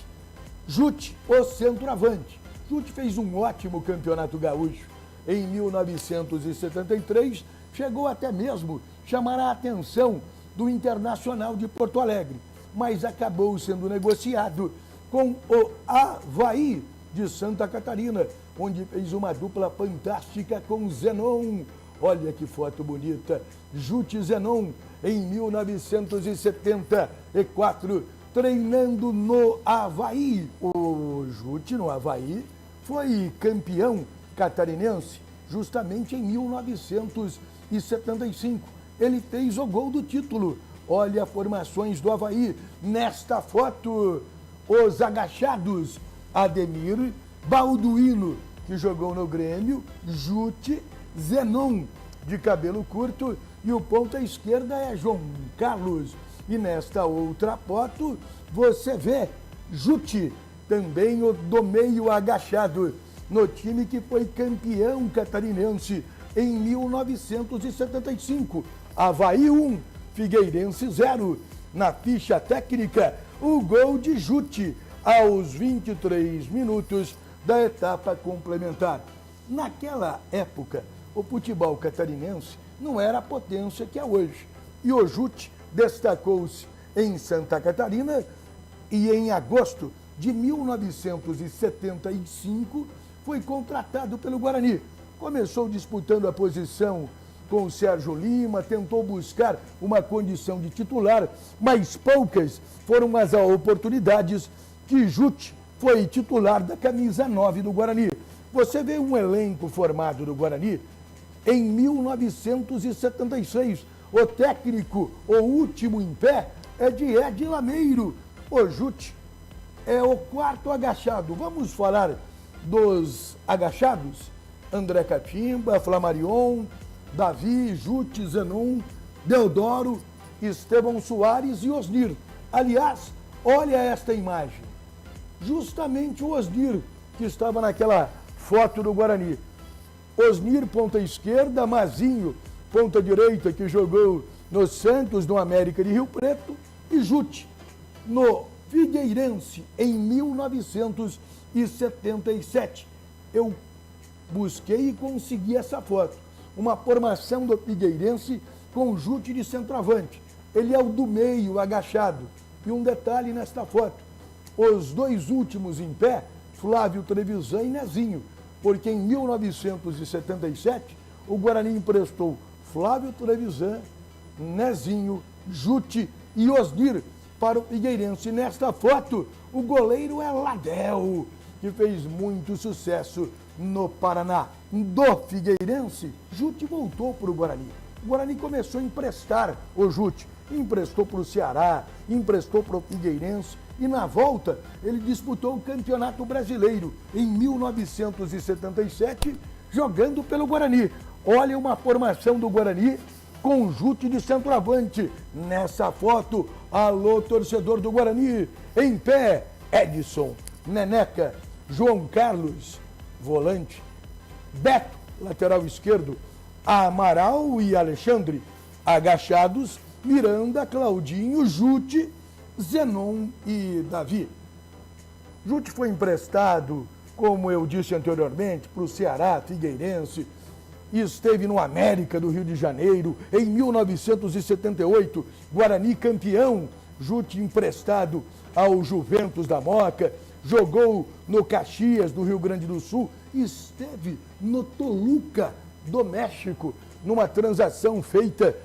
Jute, o centroavante. Jute fez um ótimo campeonato gaúcho. Em 1973, chegou até mesmo chamar a atenção do Internacional de Porto Alegre, mas acabou sendo negociado com o Avaí de Santa Catarina, onde fez uma dupla fantástica com Zenon. Olha que foto bonita. Jute Zenon, em 1974, treinando no Avaí. O Jute, no Avaí, foi campeão catarinense justamente em 1975. Ele fez o gol do título. Olha as formações do Avaí. Nesta foto, os agachados: Ademir, Balduino, que jogou no Grêmio, Jute, Zenon, de cabelo curto, e o ponta esquerda é João Carlos. E nesta outra foto, você vê Jute, também o do meio agachado, no time que foi campeão catarinense em 1975. Avaí 1, Figueirense 0. Na ficha técnica, o gol de Jute aos 23 minutos da etapa complementar. Naquela época, o futebol catarinense não era a potência que é hoje. E o Jute destacou-se em Santa Catarina e em agosto de 1975 foi contratado pelo Guarani. Começou disputando a posição com o Sérgio Lima, tentou buscar uma condição de titular, mas poucas foram as oportunidades que Jute foi titular da camisa 9 do Guarani. Você vê um elenco formado do Guarani em 1976. O técnico, o último em pé, é de Ed Lameiro. O Jute é o quarto agachado. Vamos falar dos agachados? André Catimba, Flamarion, Davi, Jute, Zenon, Deodoro, Estevão Soares e Osnir. Aliás, olha esta imagem. Justamente o Osnir, que estava naquela foto do Guarani. Osnir, ponta esquerda, Mazinho, ponta direita, que jogou no Santos, no América de Rio Preto, e Jute, no Figueirense, em 1977. Eu busquei e consegui essa foto. Uma formação do Figueirense com Jute de centroavante. Ele é o do meio, agachado. E um detalhe nesta foto: os dois últimos em pé, Flávio Trevisan e Nezinho, porque em 1977 o Guarani emprestou Flávio Trevisan, Nezinho, Jute e Osnir para o Figueirense. Nesta foto, o goleiro é Ladel, que fez muito sucesso no Paraná. Do Figueirense, Jute voltou para o Guarani. O Guarani começou a emprestar o Jute. Emprestou para o Ceará, emprestou para o Figueirense, e na volta ele disputou o Campeonato Brasileiro em 1977, jogando pelo Guarani. Olha uma formação do Guarani com Jute de centroavante. Nessa foto, alô torcedor do Guarani, em pé, Edson, Neneca, João Carlos, volante, Beto, lateral esquerdo, Amaral e Alexandre, agachados, Miranda, Claudinho, Jute, Zenon e Davi. Jute foi emprestado, como eu disse anteriormente, para o Ceará, Figueirense, e esteve no América do Rio de Janeiro. Em 1978, Guarani campeão, Jute emprestado ao Juventus da Moca, jogou no Caxias do Rio Grande do Sul, e esteve no Toluca do México, numa transação feita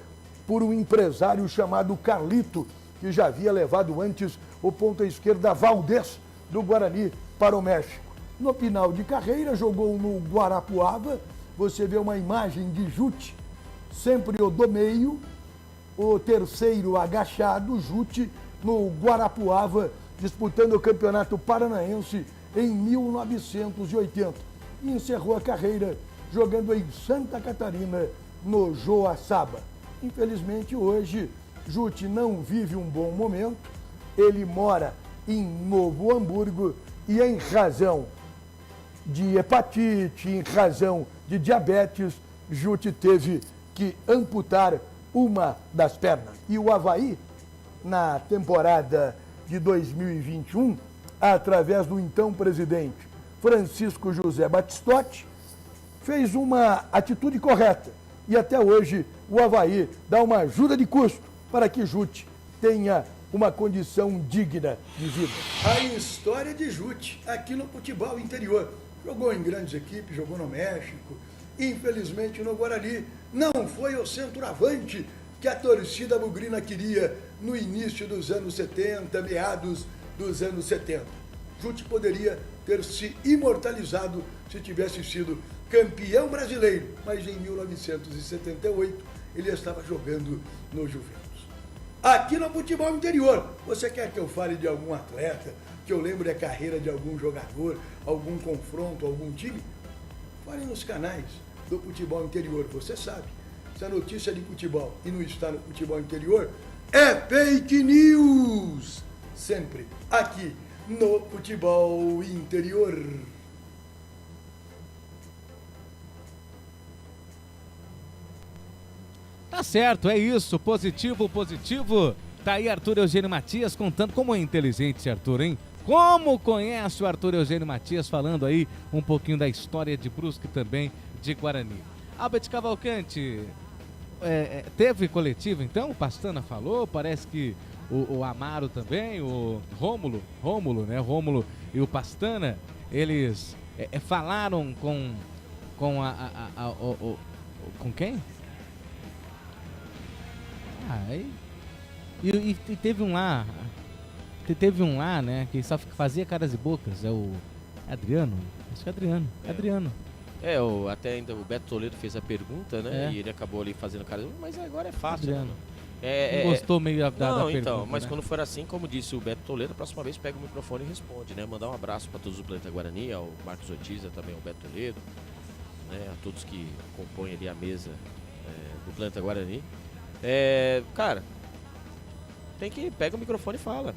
por um empresário chamado Carlito, que já havia levado antes o ponta esquerda Valdez do Guarani para o México. No final de carreira, jogou no Guarapuava. Você vê uma imagem de Jute, sempre o do meio, o terceiro agachado, Jute, no Guarapuava, disputando o Campeonato Paranaense em 1980. E encerrou a carreira jogando em Santa Catarina, no Joaçaba. Infelizmente, hoje, Jute não vive um bom momento. Ele mora em Novo Hamburgo e, em razão de hepatite, em razão de diabetes, Jute teve que amputar uma das pernas. E o Avaí, na temporada de 2021, através do então presidente Francisco José Batistotti, fez uma atitude correta. E até hoje o Avaí dá uma ajuda de custo para que Jute tenha uma condição digna de vida. A história de Jute aqui no futebol interior. Jogou em grandes equipes, jogou no México. Infelizmente no Guarani não foi o centroavante que a torcida bugrina queria no início dos anos 70, meados dos anos 70. Jute poderia ter se imortalizado se tivesse sido campeão brasileiro, mas em 1978 ele estava jogando no Juventus. Aqui no futebol interior, você quer que eu fale de algum atleta, que eu lembre a carreira de algum jogador, algum confronto, algum time? Fale nos canais do futebol interior, você sabe. Se a notícia é de futebol e não está no futebol interior, é fake news! Sempre aqui no futebol interior. Tá certo, é isso. Positivo, positivo. Tá aí Arthur Eugênio Matias contando como é inteligente esse Arthur, hein? Como conhece o Arthur Eugênio Matias, falando aí um pouquinho da história de Brusque também, de Guarani. Albert Cavalcante, teve coletivo então? O Pastana falou, parece que o Amaro também, o Rômulo, né? Rômulo e o Pastana, eles falaram com quem? E teve um lá, né, que só fazia caras e bocas, é o Adriano, acho que é Adriano. Até ainda o Beto Toledo fez a pergunta, né, e ele acabou ali fazendo caras, mas agora é fácil, Adriano. Né? Não gostou meio da pergunta, então, mas né? quando for assim, como disse o Beto Toledo, a próxima vez pega o microfone e responde, né, mandar um abraço para todos do Planeta Guarani, ao Marcos Otiza, também ao Beto Toledo, né, a todos que compõem ali a mesa do Planeta Guarani. Cara, pega o microfone e fala.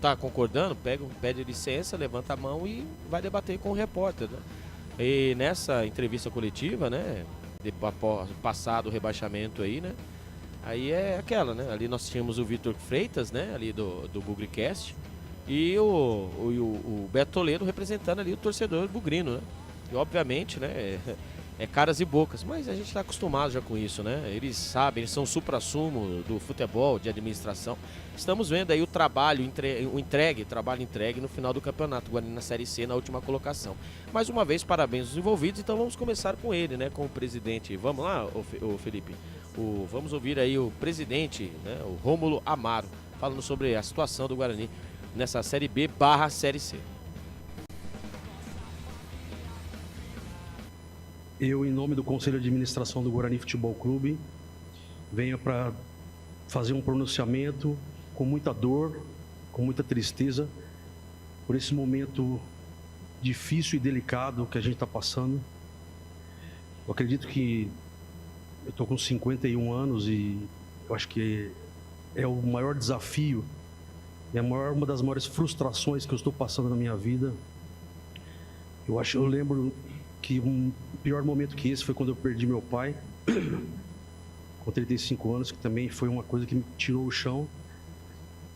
Tá concordando? Pede licença, levanta a mão e vai debater com o repórter, né? E nessa entrevista coletiva, né, passado o rebaixamento aí, né, aí é aquela, né, ali nós tínhamos o Vitor Freitas, né, ali do Bugricast, e o Beto Toledo representando ali o torcedor bugrino, né, e obviamente, né, é caras e bocas, mas a gente está acostumado já com isso, né? Eles sabem, eles são o supra-sumo do futebol, de administração. Estamos vendo aí o trabalho entregue no final do campeonato, Guarani na Série C, na última colocação. Mais uma vez, parabéns aos envolvidos, então vamos começar com ele, né? Com o presidente. Vamos lá, ô Felipe? Vamos ouvir aí o presidente, né? O Rômulo Amaro, falando sobre a situação do Guarani nessa Série B/Série C. Eu, em nome do Conselho de Administração do Guarani Futebol Clube, venho para fazer um pronunciamento com muita dor, com muita tristeza, por esse momento difícil e delicado que a gente está passando. Eu acredito que eu estou com 51 anos e eu acho que é o maior desafio, uma das maiores frustrações que eu estou passando na minha vida. Eu lembro que um pior momento que esse foi quando eu perdi meu pai, com 35 anos, que também foi uma coisa que me tirou o chão.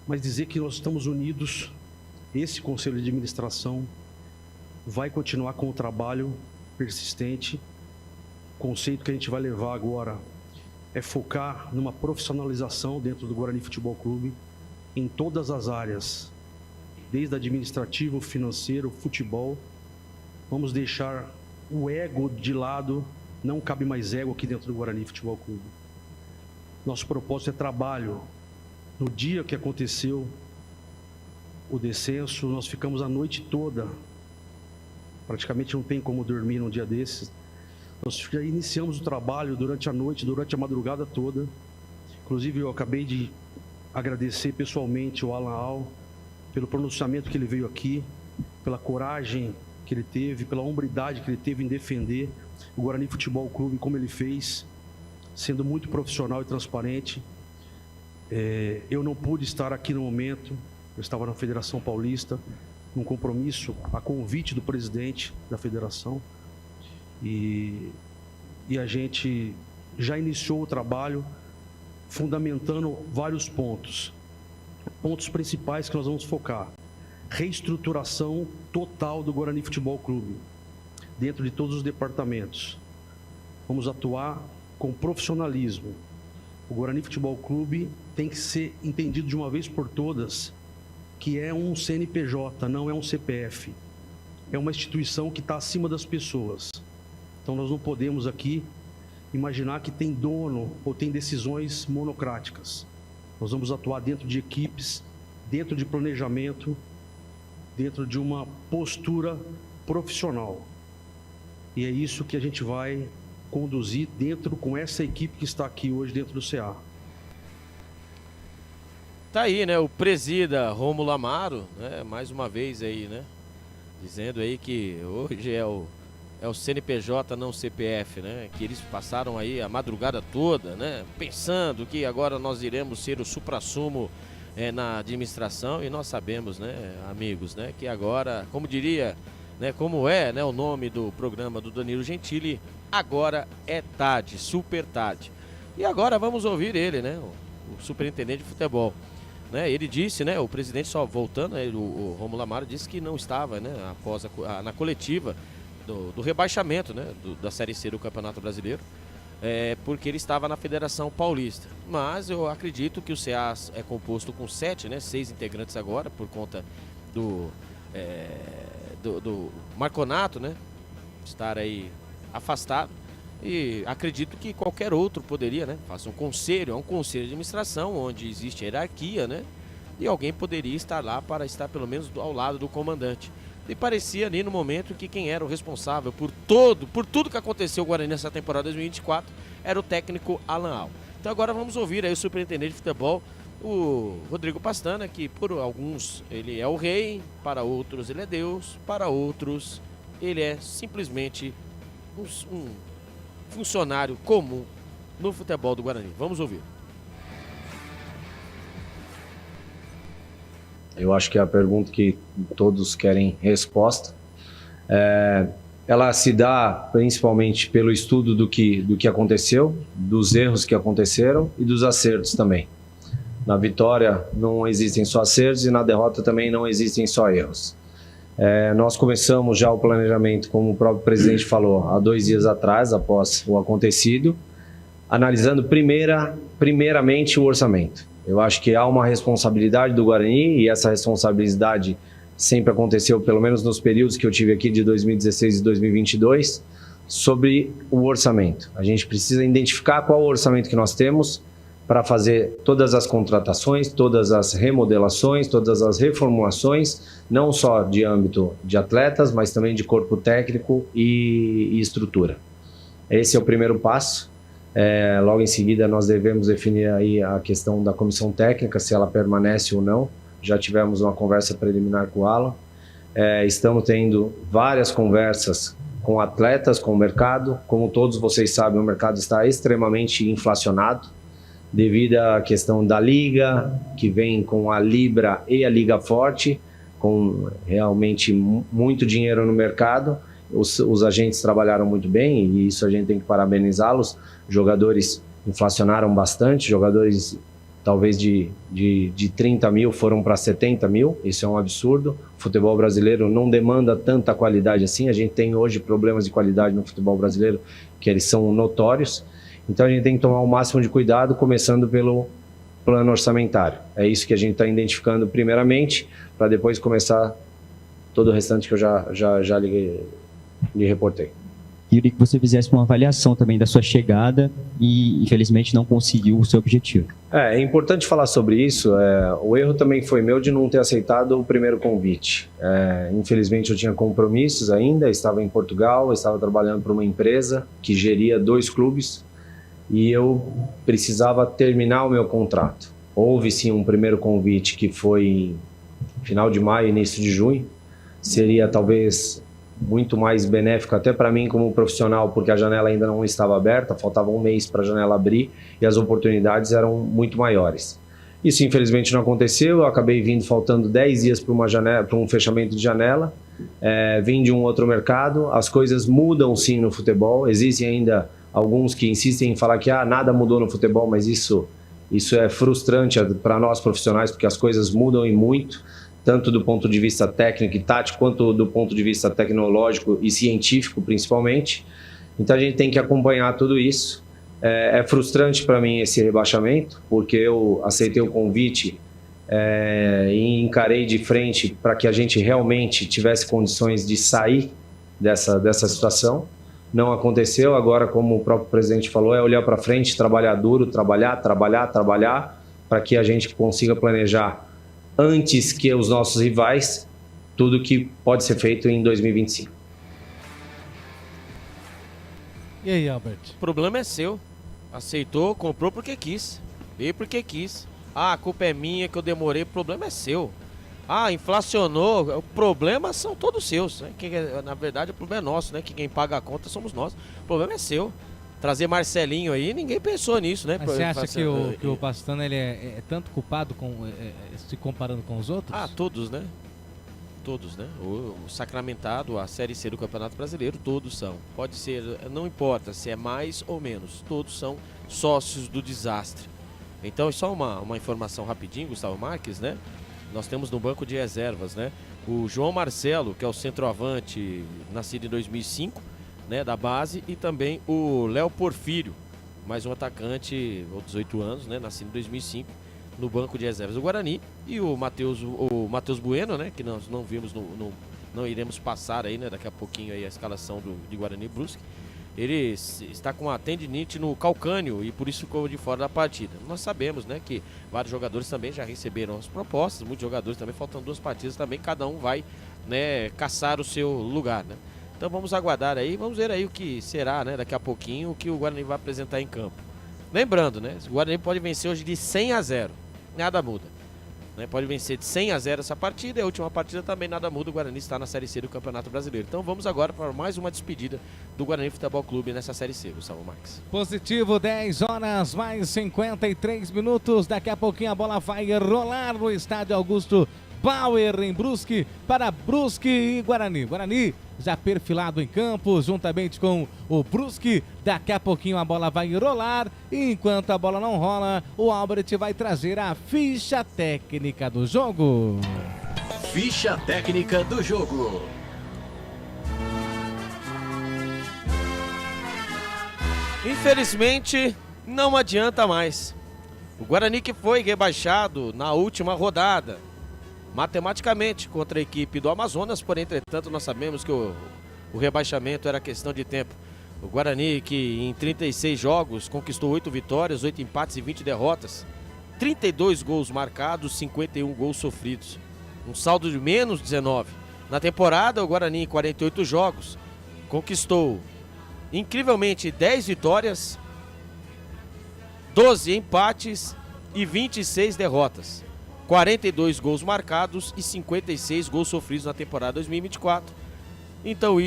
Mas dizer que nós estamos unidos, esse Conselho de Administração vai continuar com o trabalho persistente. O conceito que a gente vai levar agora é focar numa profissionalização dentro do Guarani Futebol Clube, em todas as áreas, desde administrativo, financeiro, futebol. Vamos deixar o ego de lado, não cabe mais ego aqui dentro do Guarani Futebol Clube. Nosso propósito é trabalho. No dia que aconteceu o descenso, nós ficamos a noite toda, praticamente não tem como dormir num dia desses. Nós já iniciamos o trabalho durante a noite, durante a madrugada toda. Inclusive eu acabei de agradecer pessoalmente ao Alan Al pelo pronunciamento que ele veio aqui, pela coragem que ele teve, pela hombridade que ele teve em defender o Guarani Futebol Clube como ele fez, sendo muito profissional e transparente. Eu não pude estar aqui no momento, eu estava na Federação Paulista, num compromisso a convite do presidente da federação, e a gente já iniciou o trabalho fundamentando vários pontos. Pontos principais que nós vamos focar: reestruturação total do Guarani Futebol Clube, dentro de todos os departamentos. Vamos atuar com profissionalismo. O Guarani Futebol Clube tem que ser entendido de uma vez por todas que é um CNPJ, não é um CPF. É uma instituição que está acima das pessoas. Então nós não podemos aqui imaginar que tem dono ou tem decisões monocráticas. Nós vamos atuar dentro de equipes, dentro de planejamento, dentro de uma postura profissional. E é isso que a gente vai conduzir dentro com essa equipe que está aqui hoje dentro do CA. Tá aí, né, o presida Rômulo Amaro, né, mais uma vez aí, né, dizendo aí que hoje é o CNPJ, não CPF, né, que eles passaram aí a madrugada toda, né, pensando que agora nós iremos ser o suprassumo na administração, e nós sabemos, né, amigos, né, que agora, como diria, né, como é, né, o nome do programa do Danilo Gentili, agora é tarde, super tarde. E agora vamos ouvir ele, né, o superintendente de futebol. Né, ele disse, né, o presidente, só voltando, o Rômulo Amaro disse que não estava, né, após na coletiva do rebaixamento, né, da Série C do Campeonato Brasileiro, porque ele estava na Federação Paulista. Mas eu acredito que o CA é composto com 7, né, 6 integrantes agora, por conta do Marconato, né, estar aí afastado. E acredito que qualquer outro poderia, né? Faça um conselho, é um conselho de administração onde existe hierarquia, né? E alguém poderia estar lá para estar pelo menos ao lado do comandante. E parecia ali no momento que quem era o responsável por tudo que aconteceu com o Guarani nessa temporada 2024 era o técnico Alan Al. Então agora vamos ouvir aí o superintendente de futebol, o Rodrigo Pastana, que por alguns ele é o rei, para outros ele é Deus, para outros ele é simplesmente um funcionário comum no futebol do Guarani. Vamos ouvir. Eu acho que é a pergunta que todos querem resposta. Ela se dá principalmente pelo estudo do que aconteceu, dos erros que aconteceram e dos acertos também. Na vitória não existem só acertos e na derrota também não existem só erros. Nós começamos já o planejamento, como o próprio presidente falou, há 2 dias atrás, após o acontecido, analisando primeiramente o orçamento. Eu acho que há uma responsabilidade do Guarani, e essa responsabilidade sempre aconteceu, pelo menos nos períodos que eu tive aqui de 2016 e 2022, sobre o orçamento. A gente precisa identificar qual o orçamento que nós temos para fazer todas as contratações, todas as remodelações, todas as reformulações, não só de âmbito de atletas, mas também de corpo técnico e estrutura. Esse é o primeiro passo. Logo em seguida nós devemos definir aí a questão da comissão técnica, se ela permanece ou não. Já tivemos uma conversa preliminar com o Alan. Estamos tendo várias conversas com atletas, com o mercado. Como todos vocês sabem, o mercado está extremamente inflacionado, devido à questão da Liga, que vem com a Libra e a Liga Forte, com realmente muito dinheiro no mercado. Os agentes trabalharam muito bem e isso a gente tem que parabenizá-los. Jogadores inflacionaram bastante, jogadores talvez de 30 mil foram para 70 mil, isso é um absurdo. O futebol brasileiro não demanda tanta qualidade assim, a gente tem hoje problemas de qualidade no futebol brasileiro que eles são notórios. Então a gente tem que tomar o máximo de cuidado, começando pelo plano orçamentário. É isso que a gente está identificando primeiramente, para depois começar todo o restante que eu já lhe reportei. Queria que você fizesse uma avaliação também da sua chegada e, infelizmente, não conseguiu o seu objetivo. É importante falar sobre isso. O erro também foi meu de não ter aceitado o primeiro convite. Infelizmente, eu tinha compromissos ainda, estava em Portugal, estava trabalhando para uma empresa que geria 2 clubes, e eu precisava terminar o meu contrato. Houve sim um primeiro convite que foi final de maio, início de junho. Seria talvez muito mais benéfico até para mim como profissional, porque a janela ainda não estava aberta, faltava 1 mês para a janela abrir e as oportunidades eram muito maiores. Isso infelizmente não aconteceu, eu acabei vindo faltando 10 dias para um fechamento de janela, vim de um outro mercado. As coisas mudam sim no futebol, existem ainda alguns que insistem em falar que nada mudou no futebol, mas isso é frustrante para nós profissionais, porque as coisas mudam e muito, tanto do ponto de vista técnico e tático, quanto do ponto de vista tecnológico e científico, principalmente. Então a gente tem que acompanhar tudo isso. É frustrante para mim esse rebaixamento, porque eu aceitei o convite e encarei de frente para que a gente realmente tivesse condições de sair dessa situação. Não aconteceu. Agora, como o próprio presidente falou, é olhar para frente, trabalhar duro, trabalhar, para que a gente consiga planejar antes que os nossos rivais tudo que pode ser feito em 2025. E aí, Albert? O problema é seu. Aceitou, comprou porque quis. Veio porque quis. A culpa é minha que eu demorei. O problema é seu. Inflacionou. O problema são todos seus. Né? Na verdade, o problema é nosso, né? Que quem paga a conta somos nós. O problema é seu. Trazer Marcelinho aí, ninguém pensou nisso, né? Mas você acha que o Pastana ele é tanto culpado se comparando com os outros? Todos, né? Todos, né? O sacramentado, a Série C do Campeonato Brasileiro, todos são. Pode ser, não importa se é mais ou menos, todos são sócios do desastre. Então, só uma informação rapidinho, Gustavo Marques, né? Nós temos no banco de reservas, né? O João Marcelo, que é o centroavante, nascido em 2005, né? Da base, e também o Léo Porfírio, mais um atacante, 18 anos, né? Nascido em 2005. No banco de reservas do Guarani, e o Matheus Bueno, né, que nós não vimos, não iremos passar aí, né, daqui a pouquinho aí a escalação de Guarani Brusque. Ele está com uma tendinite no calcânio e por isso ficou de fora da partida. Nós sabemos, né, que vários jogadores também já receberam as propostas, muitos jogadores também, faltando 2 partidas também, cada um vai, né, caçar o seu lugar, né. Então vamos aguardar aí, vamos ver aí o que será, né, daqui a pouquinho, o que o Guarani vai apresentar em campo. Lembrando, né, o Guarani pode vencer hoje de 100-0. Nada muda, né? Pode vencer de 100-0 essa partida, e a última partida também nada muda. O Guarani está na Série C do Campeonato Brasileiro. Então vamos agora para mais uma despedida do Guarani Futebol Clube nessa Série C, Gustavo Marques. Positivo, 10 horas mais 53 minutos. Daqui a pouquinho a bola vai rolar no estádio Augusto Bauer em Brusque, para Brusque e Guarani. Guarani já perfilado em campo, juntamente com o Brusque. Daqui a pouquinho a bola vai rolar. E enquanto a bola não rola, o Albert vai trazer a ficha técnica do jogo. Ficha técnica do jogo. Infelizmente, não adianta mais. O Guarani que foi rebaixado na última rodada, matematicamente, contra a equipe do Amazonas, porém, entretanto, nós sabemos que o rebaixamento era questão de tempo. O Guarani, que em 36 jogos conquistou 8 vitórias, 8 empates e 20 derrotas, 32 gols marcados, 51 gols sofridos, um saldo de menos 19. Na temporada, o Guarani, em 48 jogos, conquistou, incrivelmente, 10 vitórias, 12 empates e 26 derrotas. 42 gols marcados e 56 gols sofridos na temporada 2024. Então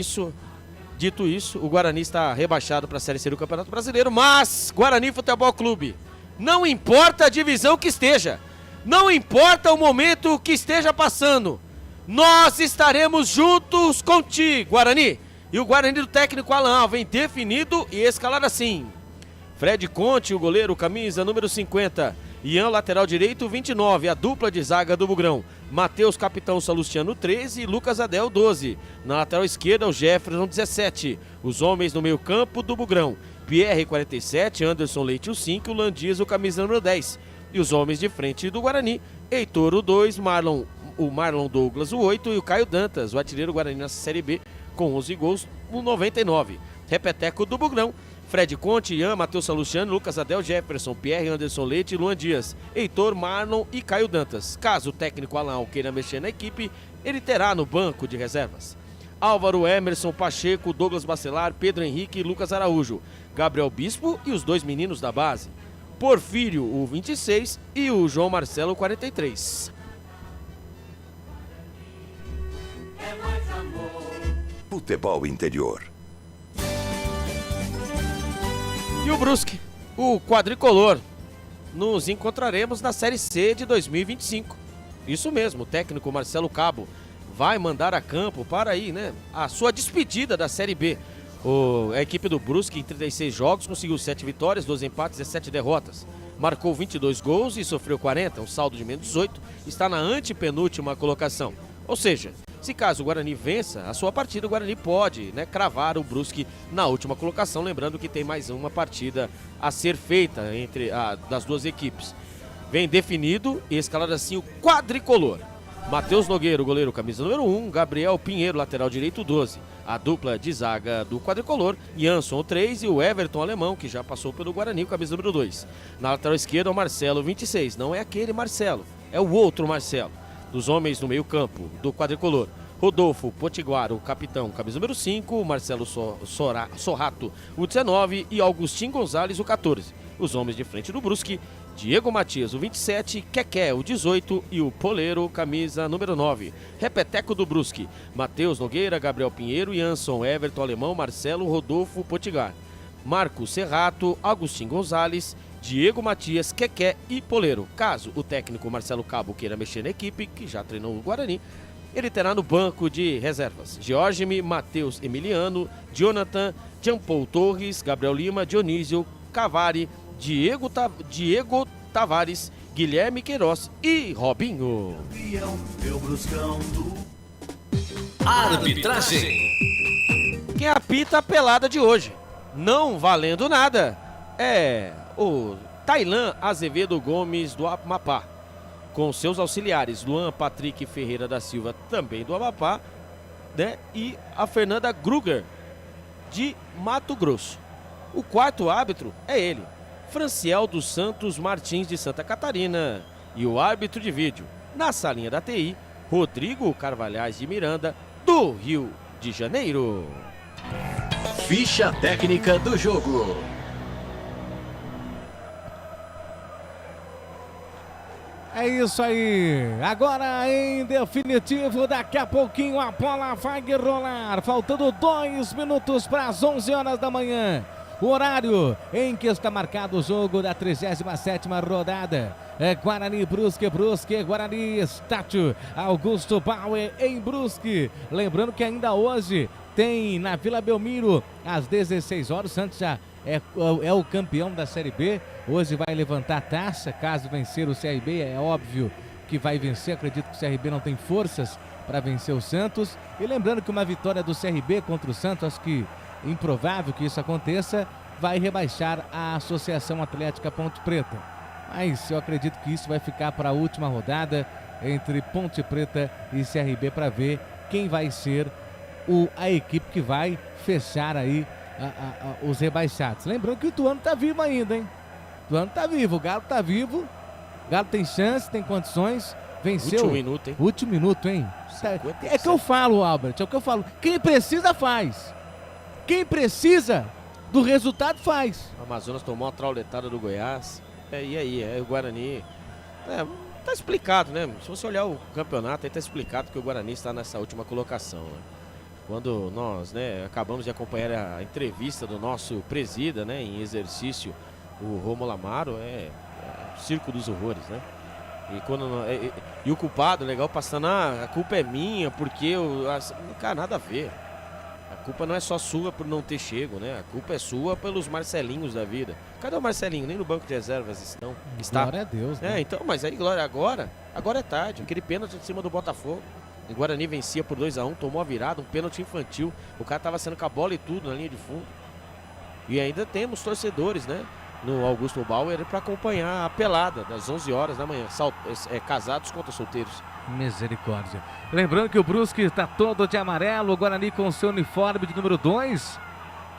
dito isso, o Guarani está rebaixado para a Série C do Campeonato Brasileiro, mas Guarani Futebol Clube, não importa a divisão que esteja, não importa o momento que esteja passando, nós estaremos juntos contigo, Guarani. E o Guarani do técnico Alan Alves, definido e escalado assim: Fred Conte, o goleiro, camisa número 50, Ian, lateral direito, 29, a dupla de zaga do Bugrão, Matheus, capitão Salustiano, 13 e Lucas Adel, 12. Na lateral esquerda, o Jefferson, 17. Os homens no meio campo do Bugrão, Pierre, 47, Anderson Leite, o 5, o Landias, o camisa número 10. E os homens de frente do Guarani, Heitor, o 2, o Marlon Douglas, o 8 e o Caio Dantas, o artilheiro Guarani na Série B, com 11 gols, o 99. Repeteco do Bugrão, Fred Conte, Ian, Matheus Salustiano, Lucas Adel, Jefferson, Pierre, Anderson Leite, Luan Dias, Heitor, Marlon e Caio Dantas. Caso o técnico Alan queira mexer na equipe, ele terá no banco de reservas Álvaro, Emerson, Pacheco, Douglas Bacelar, Pedro Henrique e Lucas Araújo, Gabriel Bispo e os 2 meninos da base, Porfírio, o 26 e o João Marcelo, o 43. Futebol Interior. E o Brusque, o quadricolor, nos encontraremos na Série C de 2025. Isso mesmo, o técnico Marcelo Cabo vai mandar a campo para aí, né, a sua despedida da Série B. A equipe do Brusque, em 36 jogos, conseguiu 7 vitórias, 2 empates e 7 derrotas. Marcou 22 gols e sofreu 40, um saldo de menos 18, está na antepenúltima colocação. Ou seja, se caso o Guarani vença a sua partida, o Guarani pode, né, cravar o Brusque na última colocação, lembrando que tem mais uma partida a ser feita entre das duas equipes. Vem definido e escalado assim o quadricolor. Matheus Nogueira, goleiro, camisa número 1, Gabriel Pinheiro, lateral direito, 12. A dupla de zaga do quadricolor, Jansson, o 3, e o Everton Alemão, que já passou pelo Guarani, camisa número 2. Na lateral esquerda, o Marcelo, 26. Não é aquele Marcelo, é o outro Marcelo. Dos homens no meio campo, do quadricolor, Rodolfo Potiguar, o capitão, camisa número 5, Marcelo Sorrato, o 19, e Augustinho Gonzalez, o 14. Os homens de frente do Brusque, Diego Matias, o 27, Keké, o 18 e o Poleiro, camisa número 9. Repeteco do Brusque, Matheus Nogueira, Gabriel Pinheiro, Jansson, Everton Alemão, Marcelo, Rodolfo Potiguar, Marcos Serrato, Agostinho Gonzalez, Diego Matias, Keké e Poleiro. Caso o técnico Marcelo Cabo queira mexer na equipe, que já treinou o Guarani, ele terá no banco de reservas Georgime, Matheus Emiliano, Jonathan, Jean-Paul Torres, Gabriel Lima, Dionísio, Cavari, Diego Tavares, Guilherme Queiroz e Robinho. Arbitragem. Quem apita a pelada de hoje, não valendo nada, é o Tailan Azevedo Gomes do Amapá, com seus auxiliares Luan Patrick Ferreira da Silva, também do Amapá, né? E a Fernanda Gruger, de Mato Grosso. O quarto árbitro é ele, Franciel dos Santos Martins, de Santa Catarina. E o árbitro de vídeo, na salinha da TI, Rodrigo Carvalhais de Miranda, do Rio de Janeiro. Ficha técnica do jogo. É isso aí, agora em definitivo, daqui a pouquinho a bola vai rolar, faltando 2 minutos para as 11 horas da manhã. O horário em que está marcado o jogo da 37ª rodada. É Guarani, Brusque, Guarani, Estácio, Augusto Bauer em Brusque. Lembrando que ainda hoje tem na Vila Belmiro, às 16 horas, o Santos já é o campeão da Série B. Hoje vai levantar a taça, caso vencer o CRB, é óbvio que vai vencer. Acredito que o CRB não tem forças para vencer o Santos. E lembrando que uma vitória do CRB contra o Santos, acho que improvável que isso aconteça, vai rebaixar a Associação Atlética Ponte Preta. Mas eu acredito que isso vai ficar para a última rodada entre Ponte Preta e CRB para ver quem vai ser a equipe que vai fechar aí os rebaixados. Lembrando que o Ituano tá vivo ainda, hein? O Ituano tá vivo, o Galo tá vivo. O Galo tem chance, tem condições. Venceu. Último minuto, hein? Último minuto, hein? 57. É que eu falo, Albert, é o que eu falo. Quem precisa faz. Quem precisa do resultado faz. O Amazonas tomou uma trauletada do Goiás. E aí, o Guarani... tá explicado, né? Se você olhar o campeonato, aí tá explicado que o Guarani está nessa última colocação, né? Quando nós, né, acabamos de acompanhar a entrevista do nosso presida, né, em exercício, o Rômulo Amaro, circo dos horrores, né? E o culpado, legal, passando, a culpa é minha, porque cara, nada a ver. A culpa não é só sua por não ter chego, né? A culpa é sua pelos Marcelinhos da vida. Cadê o Marcelinho? Nem no banco de reservas está. Glória a Deus, né? Então, mas aí, Glória, agora é tarde. Aquele pênalti em cima do Botafogo. O Guarani vencia por 2-1, tomou a virada, um pênalti infantil. O cara tava saindo com a bola e tudo na linha de fundo. E ainda temos torcedores, né? No Augusto Bauer para acompanhar a pelada das 11 horas da manhã. Casados contra solteiros. Misericórdia. Lembrando que o Brusque está todo de amarelo. O Guarani com seu uniforme de número 2.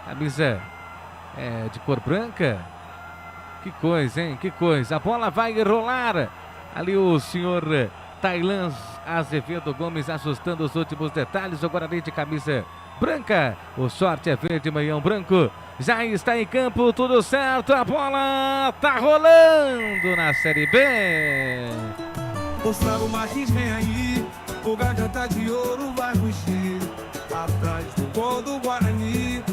Camisa de cor branca. Que coisa, hein? Que coisa. A bola vai rolar. Ali o senhor Tailan Azevedo Gomes ajustando os últimos detalhes. O Guarani de camisa branca. O short é verde, meião branco. Já está em campo, tudo certo. A bola tá rolando na Série B. Gustavo Martins vem aí. O garganta de ouro vai mexer. Atrás do gol do Guarani.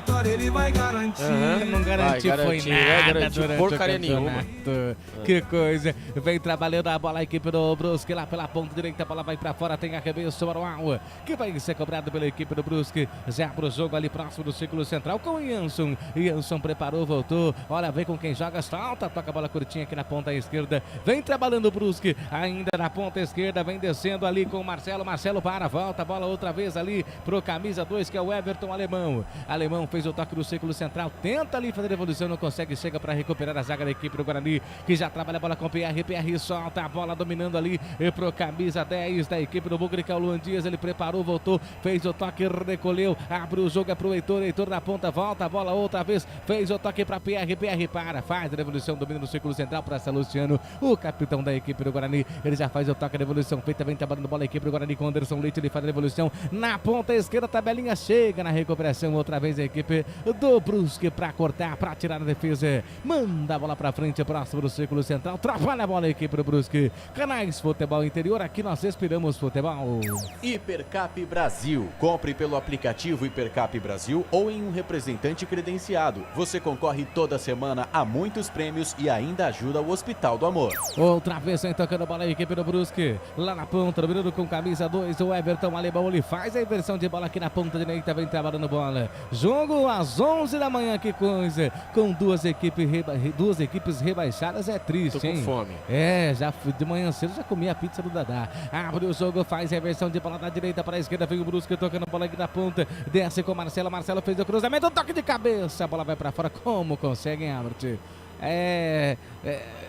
vitória ele vai garantir. Não garantiu, foi nada garantiu durante porcaria o campeonato. Que coisa. Vem trabalhando a bola a equipe do Brusque lá pela ponta direita. A bola vai pra fora, tem arremesso manual que vai ser cobrado pela equipe do Brusque. Já pro jogo ali próximo do círculo central com o Jansson. Jansson preparou, voltou. Olha, vem com quem joga, salta, toca a bola curtinha aqui na ponta esquerda. Vem trabalhando o Brusque, ainda na ponta esquerda, vem descendo ali com o Marcelo. Marcelo para, volta a bola outra vez ali pro camisa 2, que é o Everton Alemão. Alemão fez o toque no círculo central, tenta ali fazer a evolução, não consegue, chega para recuperar a zaga da equipe do Guarani, que já trabalha a bola com o PR. PR solta a bola dominando ali pro camisa 10 da equipe do Bugre, que é o Luan Dias. Ele preparou, voltou, fez o toque, recolheu, abre o jogo, é pro Heitor. Heitor na ponta, volta a bola outra vez, fez o toque para PR. PR para, faz a devolução, domina no círculo central para Salustiano, o capitão da equipe do Guarani. Ele já faz o toque, a devolução feita, vem trabalhando bola a equipe do Guarani com Anderson Leite. Ele faz a devolução na ponta esquerda, tabelinha chega na recuperação, outra vez a equipe do Brusque para cortar, para tirar a defesa, manda a bola para frente, próximo do círculo central, trabalha a bola a equipe do Brusque. Canais Futebol Interior, aqui nós respiramos futebol. Hipercap Brasil. Compre pelo aplicativo Hipercap Brasil ou em um representante credenciado. Você concorre toda semana a muitos prêmios e ainda ajuda o Hospital do Amor. Outra vez vem tocando bola a equipe do Brusque, lá na ponta, dominando com camisa 2, o Everton Alemão. Ele faz a inversão de bola aqui na ponta direita, vem trabalhando bola. Jogo às 11 da manhã, que coisa, com duas equipes rebaixadas, é triste, tô com hein? fome. É, já de manhã cedo já comi a pizza do Dadá. Abre o jogo, faz a inversão de bola da direita para a esquerda, vem o Brusque tocando bola aqui na ponta, desce com o Marcelo. Marcelo fez o cruzamento, toque de cabeça, a bola vai para fora. Como conseguem, Albert?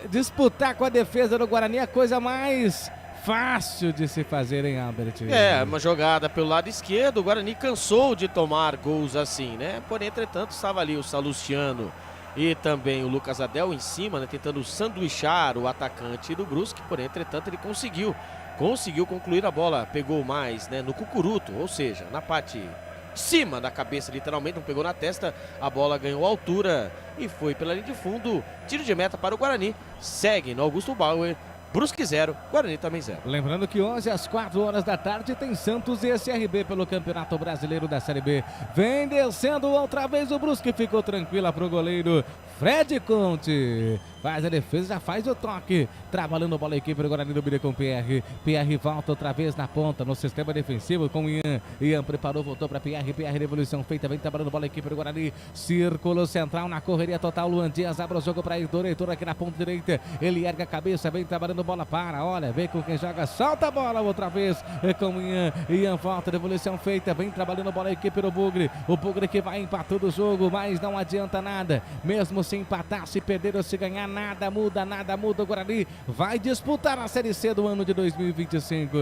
Disputar com a defesa do Guarani é a coisa mais fácil de se fazer, hein, Albert? Uma jogada pelo lado esquerdo, o Guarani cansou de tomar gols assim, né? Porém, entretanto, estava ali o Salustiano e também o Lucas Adel em cima, né? Tentando sanduichar o atacante do Brusque, porém, entretanto, ele conseguiu concluir a bola, pegou mais, né, no cucuruto, ou seja, na parte cima da cabeça, literalmente, não pegou na testa, a bola ganhou altura e foi pela linha de fundo, tiro de meta para o Guarani, segue no Augusto Bauer, Brusque 0, Guarani também 0. Lembrando que hoje às 4 horas da tarde tem Santos e SRB pelo Campeonato Brasileiro da Série B. Vem descendo outra vez o Brusque, ficou tranquila pro goleiro Fred Conte. Faz a defesa, já faz o toque. Trabalhando a bola a equipe do Guarani do Bira com PR. PR volta outra vez na ponta, no sistema defensivo com o Ian. Ian preparou, voltou para PR. PR, devolução feita, vem trabalhando a bola a equipe do Guarani. Círculo central na correria total. Luan Dias abre o jogo para Heitor. Heitor aqui na ponta direita. Ele erga a cabeça, vem trabalhando bola para. Olha, vem com quem joga, solta a bola outra vez com o Ian. Ian volta, devolução feita, vem trabalhando a bola a equipe do Bugre. O Bugre que vai empatando o jogo, mas não adianta nada. Mesmo se empatar, se perder ou se ganhar, nada muda. O Guarani vai disputar a Série C do ano de 2025.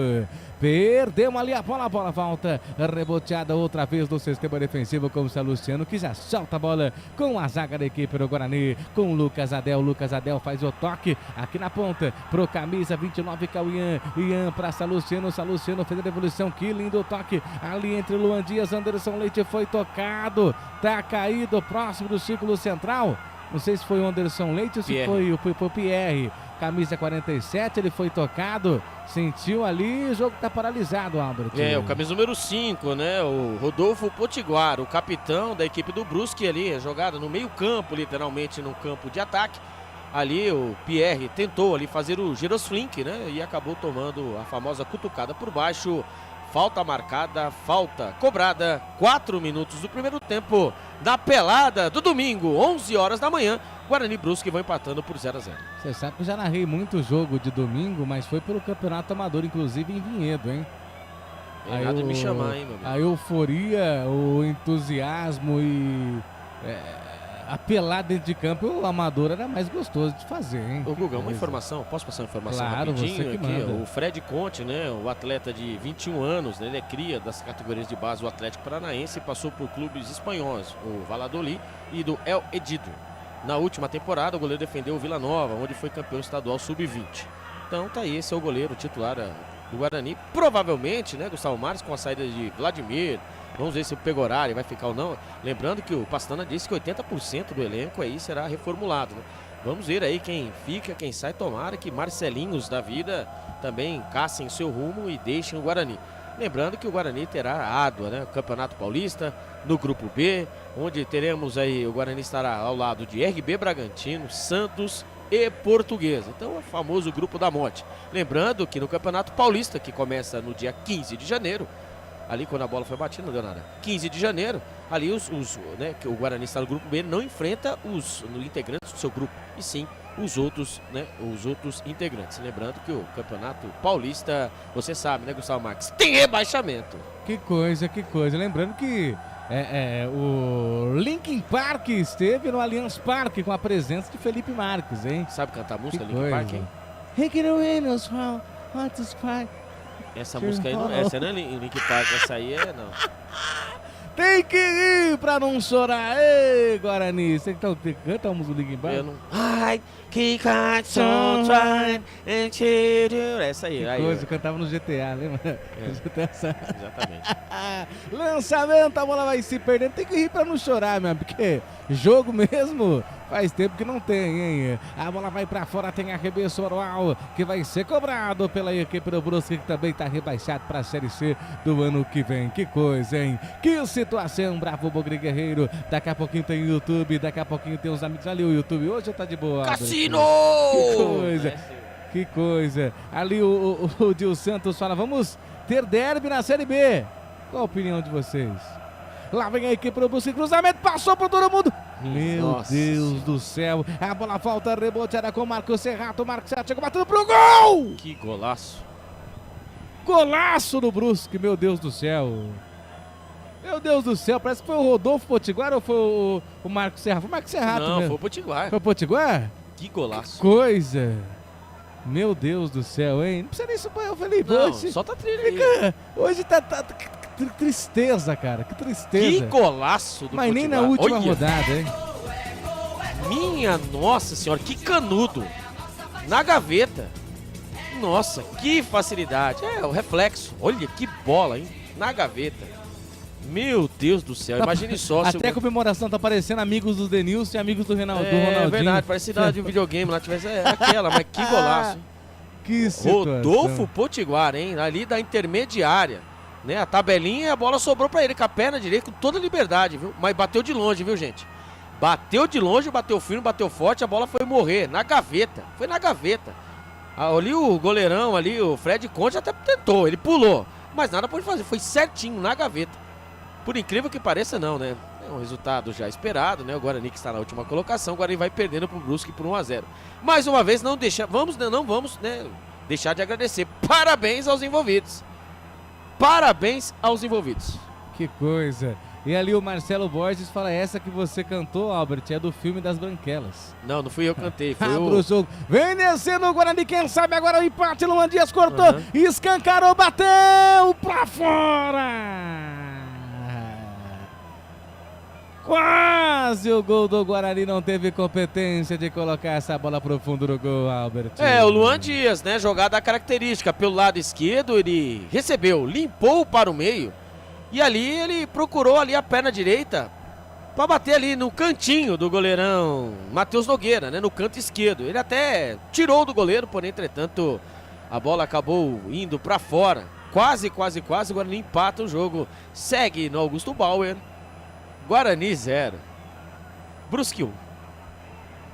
Perdeu ali a bola volta, reboteada outra vez no sistema defensivo com o Salustiano, que já solta a bola com a zaga da equipe do Guarani, com o Lucas Adel. Lucas Adel faz o toque aqui na ponta pro camisa 29, que é o Ian. Ian para Salustiano, Salustiano fez a devolução, que lindo toque ali entre Luan Dias. Anderson Leite foi tocado, tá caído próximo do círculo central. Não sei se foi o Anderson Leite ou se foi o Pierre. Camisa 47, ele foi tocado, sentiu ali, o jogo tá paralisado, Albert. O camisa número 5, né? O Rodolfo Potiguar, o capitão da equipe do Brusque ali, jogada no meio campo, literalmente no campo de ataque. Ali o Pierre tentou ali fazer o girosflink, né? E acabou tomando a famosa cutucada por baixo. Falta marcada, falta cobrada, 4 minutos do primeiro tempo, da pelada do domingo, 11 horas da manhã, Guarani e Brusque vão empatando por 0-0. Você sabe que eu já narrei muito jogo de domingo, mas foi pelo Campeonato Amador, inclusive em Vinhedo, hein? Errado de me chamar, hein, meu amigo? A euforia, o entusiasmo e a pelada dentro de campo, o amador era mais gostoso de fazer, hein? Ô, Guga, uma informação, posso passar uma informação claro, rapidinho? Você que manda. Aqui, o Fred Conte, né, o atleta de 21 anos, né, ele é cria das categorias de base do Atlético Paranaense e passou por clubes espanhóis, o Valladolid e do El Edido. Na última temporada, o goleiro defendeu o Vila Nova, onde foi campeão estadual sub-20. Então tá aí, esse é o goleiro titular do Guarani. Provavelmente, né, Gustavo Marques, com a saída de Vladimir. Vamos ver se o Pegorari vai ficar ou não. Lembrando que o Pastana disse que 80% do elenco aí será reformulado, né? Vamos ver aí quem fica, quem sai. Tomara que Marcelinhos da vida também caçem seu rumo e deixem o Guarani. Lembrando que o Guarani terá árdua, né? O Campeonato Paulista no Grupo B, onde teremos aí, o Guarani estará ao lado de RB Bragantino, Santos e Portuguesa. Então, é o famoso Grupo da Morte. Lembrando que no Campeonato Paulista, que começa no dia 15 de janeiro, ali quando a bola foi batida, não deu nada. 15 de janeiro, ali né, que o Guarani está no Grupo B, não enfrenta os integrantes do seu grupo, e sim os outros integrantes. Lembrando que o Campeonato Paulista, você sabe, né, Gustavo Marques, tem rebaixamento. Que coisa. Lembrando que o Linkin Park esteve no Allianz Parque com a presença de Felipe Marques, hein? Sabe cantar a música Linkin Park, hein? Essa música aí não é, essa não é Linkin Park, essa aí é não. Tem que ir pra não chorar. Ei, Guarani, você canta a música do Linkin Park? Eu não... I keep on trying and cheer you. Essa aí. Que coisa, eu cantava no GTA, lembra? Exatamente. Lançamento, a bola vai se perdendo. Tem que rir pra não chorar, meu, porque jogo mesmo faz tempo que não tem, hein? A bola vai pra fora, tem arremesso oral que vai ser cobrado pela equipe do Brusque, que também tá rebaixado pra Série C do ano que vem. Que coisa, hein? Que situação, bravo Bogre Guerreiro. Daqui a pouquinho tem YouTube, daqui a pouquinho tem os amigos ali. O YouTube hoje tá de boa. Cassino! Que coisa! Que coisa. Ali o Dil Santos fala, vamos ter derby na Série B. Qual a opinião de vocês? Lá vem a equipe do Brusque, cruzamento, passou por todo mundo. Meu Deus do céu. A bola volta, rebote era com o Marcos Serrato. O Marcos Serrato chegou batendo pro gol. Que golaço. Golaço do Brusque, meu Deus do céu. Meu Deus do céu, parece que foi o Rodolfo Potiguar ou foi o Marcos Serrato? Foi o Marcos Serrato Não, mesmo. foi o Potiguar. Foi o Potiguar? Que golaço. Que coisa. Meu Deus do céu, hein? Não precisa nem suponhar, Felipe. Não, hoje, solta a trilha aí. Hoje tá que tristeza, cara. Que tristeza. Que golaço do Mas Potiguar. nem na última Olha. rodada, hein? Minha nossa senhora, que canudo. Na gaveta. Nossa, que facilidade. É, o reflexo. Olha que bola, hein? Na gaveta. Meu Deus do céu, imagine só. Até a comemoração tá parecendo amigos do Denilson e amigos do Ronaldinho. É verdade, parece cidade de um videogame lá. Tivesse aquela, mas que golaço. Hein? Que situação. Rodolfo Potiguar, hein? Ali da intermediária. Né? A tabelinha e a bola sobrou pra ele com a perna direita, com toda a liberdade, viu? Mas bateu de longe, viu, gente? Bateu de longe, bateu firme, bateu forte, a bola foi morrer. Na gaveta. Foi na gaveta. Ali o goleirão, ali, o Fred Conte até tentou, ele pulou. Mas nada pôde fazer, foi certinho, na gaveta. Por incrível que pareça, não, né? É um resultado já esperado, né? O Guarani que está na última colocação, o Guarani vai perdendo pro Brusque por 1-0. Mais uma vez, não vamos deixar de agradecer. Parabéns aos envolvidos. Parabéns aos envolvidos. Que coisa. E ali o Marcelo Borges fala, essa que você cantou, Albert, é do filme das Branquelas. Não fui eu que cantei, foi pro jogo. Vem descendo o Guarani, quem sabe agora o empate, Luan Dias cortou, escancarou, bateu pra fora. Quase o gol do Guarani, não teve competência de colocar essa bola pro fundo do gol, Albert. É, o Luan Dias, né, jogada característica, pelo lado esquerdo, ele recebeu, limpou para o meio, e ali ele procurou ali a perna direita para bater ali no cantinho do goleirão Matheus Nogueira, né, no canto esquerdo. Ele até tirou do goleiro, porém, entretanto, a bola acabou indo para fora. Quase, o Guarani empata o jogo, segue no Augusto Bauer. Guarani 0, Brusque 1.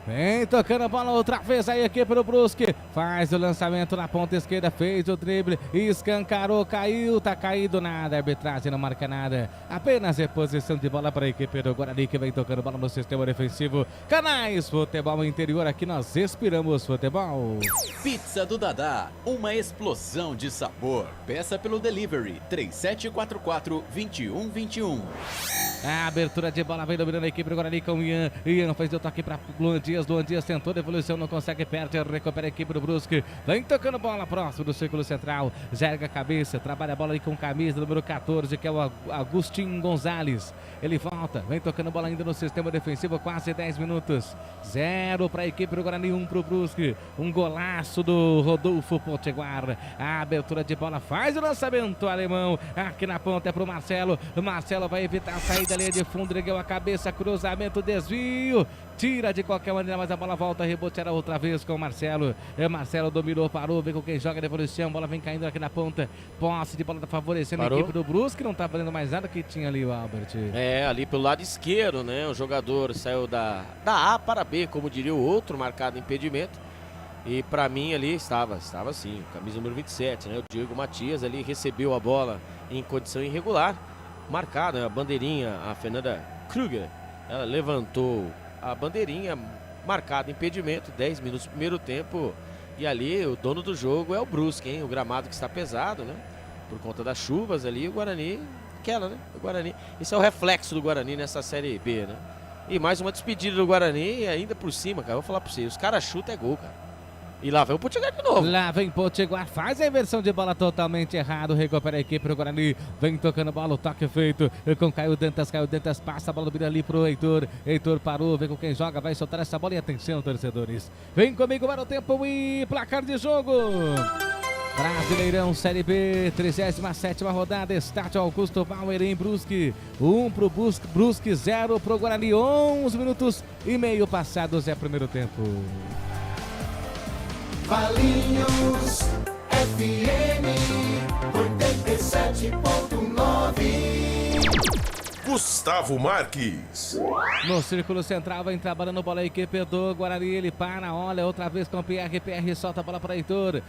Vem tocando a bola outra vez aí aqui pro Brusque. Faz o lançamento na ponta esquerda, fez o drible, escancarou, caiu, tá caído nada. A arbitragem não marca nada. Apenas reposição de bola para a equipe do Guarani que vem tocando bola no sistema defensivo. Canais Futebol Interior, aqui nós respiramos futebol. Pizza do Dadá, uma explosão de sabor. Peça pelo delivery 3744-2121. A abertura de bola vem dominando a equipe do Guarani com o Ian. Ian fez o toque para Luan Dias. Luan Dias tentou devolução, não consegue, perde, recupera a equipe do Brusque. Vem tocando bola próximo do círculo central. Jerga a cabeça, trabalha a bola ali com camisa número 14, que é o Agustin Gonzalez. Ele volta, vem tocando bola ainda no sistema defensivo, quase 10 minutos. 0 para a equipe do Guarani, 1 para o Brusque. Um golaço do Rodolfo Potiguar. A abertura de bola faz o lançamento alemão. Aqui na ponta é para o Marcelo. O Marcelo vai evitar a saída da linha de fundo, ergueu a cabeça, cruzamento, desvio. Tira de qualquer maneira, mas a bola volta, reboteará outra vez com o Marcelo. Marcelo dominou, parou, vem com quem joga, devolução, bola vem caindo aqui na ponta. Posse de bola tá favorecendo a equipe do Brusque, não tá valendo mais nada que tinha ali o Albert. Ali pelo lado esquerdo, né? O jogador saiu da A para B, como diria o outro, marcado impedimento. E pra mim ali estava sim, camisa número 27, né? O Diego Matias ali recebeu a bola em condição irregular. Marcada, a bandeirinha, a Fernanda Kruger, ela levantou a bandeirinha, marcado impedimento, 10 minutos do primeiro tempo. E ali o dono do jogo é o Brusque, hein? O gramado que está pesado, né? Por conta das chuvas ali, o Guarani, o Guarani. Isso é o reflexo do Guarani nessa Série B, né? E mais uma despedida do Guarani e ainda por cima, cara, vou falar pra você, os caras chutam é gol, cara. E lá vem o Potiguar de novo. Lá vem Potiguar, faz a inversão de bola totalmente errado, recupera a equipe do Guarani, vem tocando bola, o toque feito com Caio Dantas, passa a bola, vira ali pro Heitor parou, vem com quem joga, vai soltar essa bola e atenção, torcedores. Vem comigo para o tempo e placar de jogo. Brasileirão Série B, 37ª rodada, estádio Augusto Bauer em Brusque. 1 pro Brusque, 0 pro Guarani, 11 minutos e meio passados, é primeiro tempo. Valinhos FM 87.9. Gustavo Marques. No círculo central vem trabalhando bola a equipe do Guarani, ele para, olha outra vez com o PR solta a bola para Heitor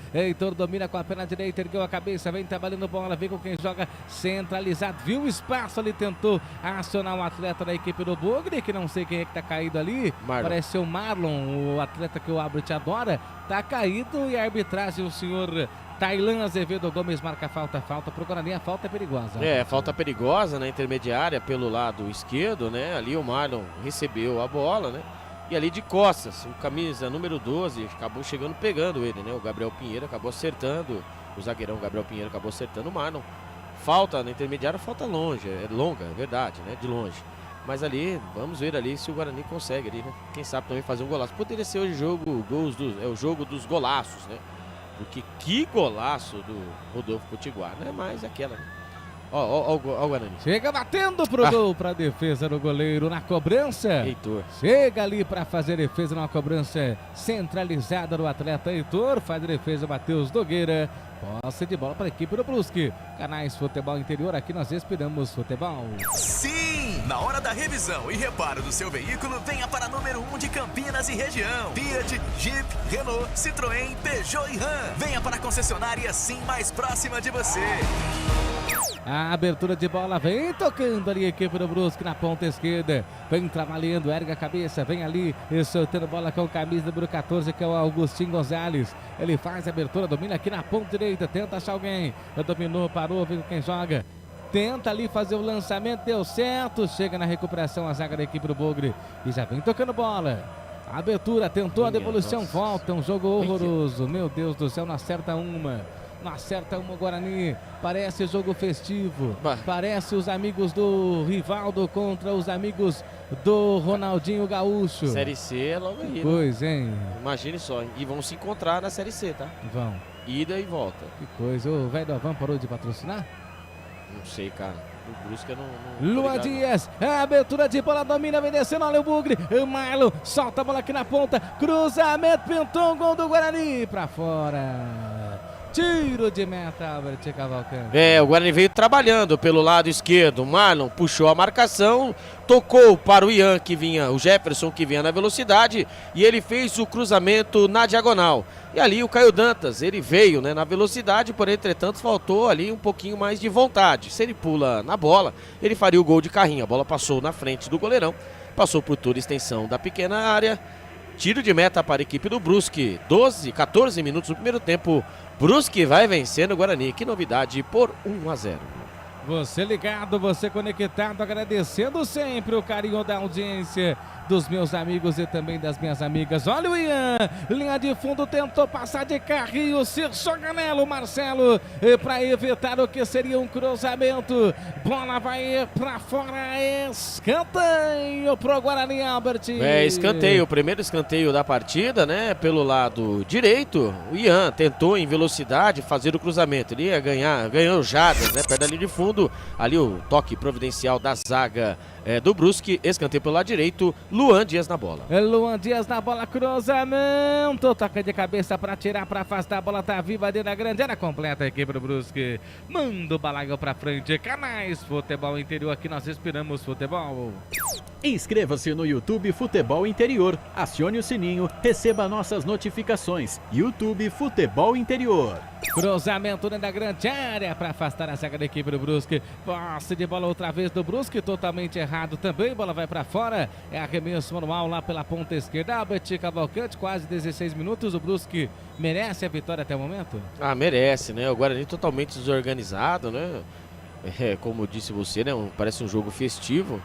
domina com a perna direita, ergueu a cabeça, vem trabalhando bola, vem com quem joga centralizado, viu o espaço ali, tentou acionar um atleta da equipe do Bugre, que não sei quem é que tá caído ali, parece ser o Marlon, o atleta que o Albert adora, tá caído e a arbitragem, o senhor Tailan Azevedo Gomes marca falta pro Guarani, a falta é perigosa. Falta perigosa na intermediária pelo lado esquerdo, né? Ali o Marlon recebeu a bola, né? E ali de costas, o camisa número 12 acabou chegando pegando ele, né? O Gabriel Pinheiro acabou acertando, o zagueirão Gabriel Pinheiro acabou acertando o Marlon. Falta na intermediária, falta longe, é longa, é verdade, né? De longe. Mas ali, vamos ver ali se o Guarani consegue ali, né? Quem sabe também fazer um golaço. Poderia ser hoje o jogo dos golaços, né? Porque que golaço do Rodolfo Potiguar, né? Mas aquela, né? Ó o Guarani. Chega batendo pro gol, pra defesa do goleiro na cobrança. Heitor. Chega ali pra fazer defesa numa cobrança centralizada do atleta Heitor. Faz a defesa Matheus Nogueira. Posse de bola para a equipe do Brusque. Canais Futebol Interior, aqui nós respiramos futebol. Sim! Na hora da revisão e reparo do seu veículo, venha para a número 1 de Campinas e região. Fiat, Jeep, Renault, Citroën, Peugeot e Ram. Venha para a concessionária assim mais próxima de você. A abertura de bola vem tocando ali a equipe do Brusque na ponta esquerda. Vem trabalhando, erga a cabeça, vem ali soltando bola com camisa número 14, que é o Augustinho Gonzalez. Ele faz a abertura, domina aqui na ponta direita, tenta achar alguém. Dominou, parou, vem quem joga. Tenta ali fazer o lançamento, deu certo. Chega na recuperação a zaga da equipe do Bugre e já vem tocando bola. A abertura, tentou a devolução, volta. Um jogo horroroso. Meu Deus do céu, não acerta uma. Não acerta uma o Guarani, parece jogo festivo, parece os amigos do Rivaldo contra os amigos do Ronaldinho Gaúcho. Série C é logo aí, pois, hein? Imagine só, e vão se encontrar na Série C, tá? Vão. Ida e volta. Que coisa, o velho Avan parou de patrocinar? Não sei, cara. O Brusque não Lua Dias, a abertura de bola, domina, vem descendo, olha o Bugre, o Marlon, solta a bola aqui na ponta, cruzamento, pintou, gol do Guarani, pra fora. Tiro de meta, Albert Cavalcante. O Guarani veio trabalhando pelo lado esquerdo. O Marlon puxou a marcação, tocou para o Ian, o Jefferson, que vinha na velocidade, e ele fez o cruzamento na diagonal. E ali o Caio Dantas, ele veio, né, na velocidade, porém, entretanto, faltou ali um pouquinho mais de vontade. Se ele pula na bola, ele faria o gol de carrinho. A bola passou na frente do goleirão, passou por toda a extensão da pequena área. Tiro de meta para a equipe do Brusque. 14 minutos no primeiro tempo. Brusque vai vencendo o Guarani. Que novidade, por 1-0. Você ligado, você conectado, agradecendo sempre o carinho da audiência dos meus amigos e também das minhas amigas. Olha o Ian, linha de fundo, tentou passar de carrinho, se Soganello, Marcelo, para evitar o que seria um cruzamento. Bola vai para fora, escanteio pro Guarani, Albert. Escanteio, o primeiro escanteio da partida, né? Pelo lado direito, o Ian tentou em velocidade fazer o cruzamento. Ele ia ganhou jardas, né? Perto da linha de fundo, ali o toque providencial da zaga do Brusque, escanteio pelo lado direito, Luan Dias na bola. Luan Dias na bola, cruzamento, toca de cabeça para tirar, para afastar, a bola tá viva dentro da grande área, completa aqui pro Brusque, manda o balaio pra frente, Canais Futebol Interior, aqui nós respiramos futebol. Inscreva-se no YouTube Futebol Interior, acione o sininho, receba nossas notificações. YouTube Futebol Interior. Cruzamento dentro da grande área para afastar a zaga da equipe do Brusque. Posse de bola outra vez do Brusque, totalmente errado também. Bola vai para fora. É arremesso manual lá pela ponta esquerda. Albert Cavalcante, quase 16 minutos. O Brusque merece a vitória até o momento? Merece, né? O Guarani totalmente desorganizado, né? Como disse você, né? Parece um jogo festivo.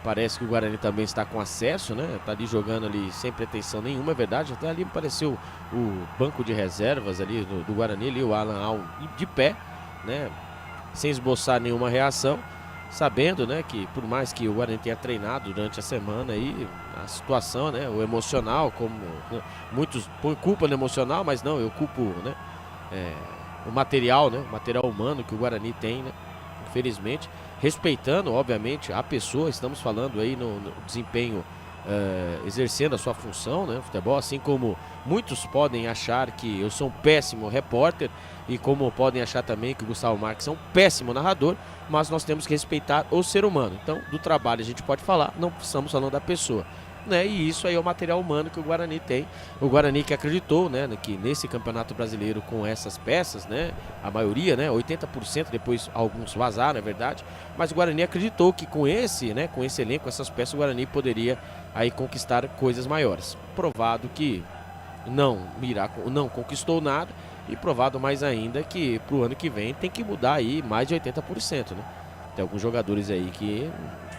Parece que o Guarani também está com acesso, né? Tá ali jogando ali sem pretensão nenhuma, é verdade. Até ali apareceu o banco de reservas ali do Guarani, ali o Alan Al de pé, né? Sem esboçar nenhuma reação, sabendo, né, que por mais que o Guarani tenha treinado durante a semana aí, a situação, né, o emocional, como muitos põem culpa no emocional, mas não, eu culpo, né, o material, né, o material humano que o Guarani tem, né? Infelizmente, respeitando, obviamente, a pessoa, estamos falando aí no desempenho, exercendo a sua função, né, futebol, assim como muitos podem achar que eu sou um péssimo repórter e como podem achar também que o Gustavo Marques é um péssimo narrador, mas nós temos que respeitar o ser humano. Então, do trabalho a gente pode falar, não estamos falando da pessoa. Né, e isso aí é o material humano que o Guarani tem. O Guarani que acreditou, né, que nesse Campeonato Brasileiro com essas peças, né, a maioria, né, 80%, depois alguns vazaram, é verdade, mas o Guarani acreditou que com esse, né, com esse elenco, essas peças, o Guarani poderia aí conquistar coisas maiores. Provado que não conquistou nada e provado mais ainda que pro ano que vem tem que mudar aí mais de 80%, né? Tem alguns jogadores aí que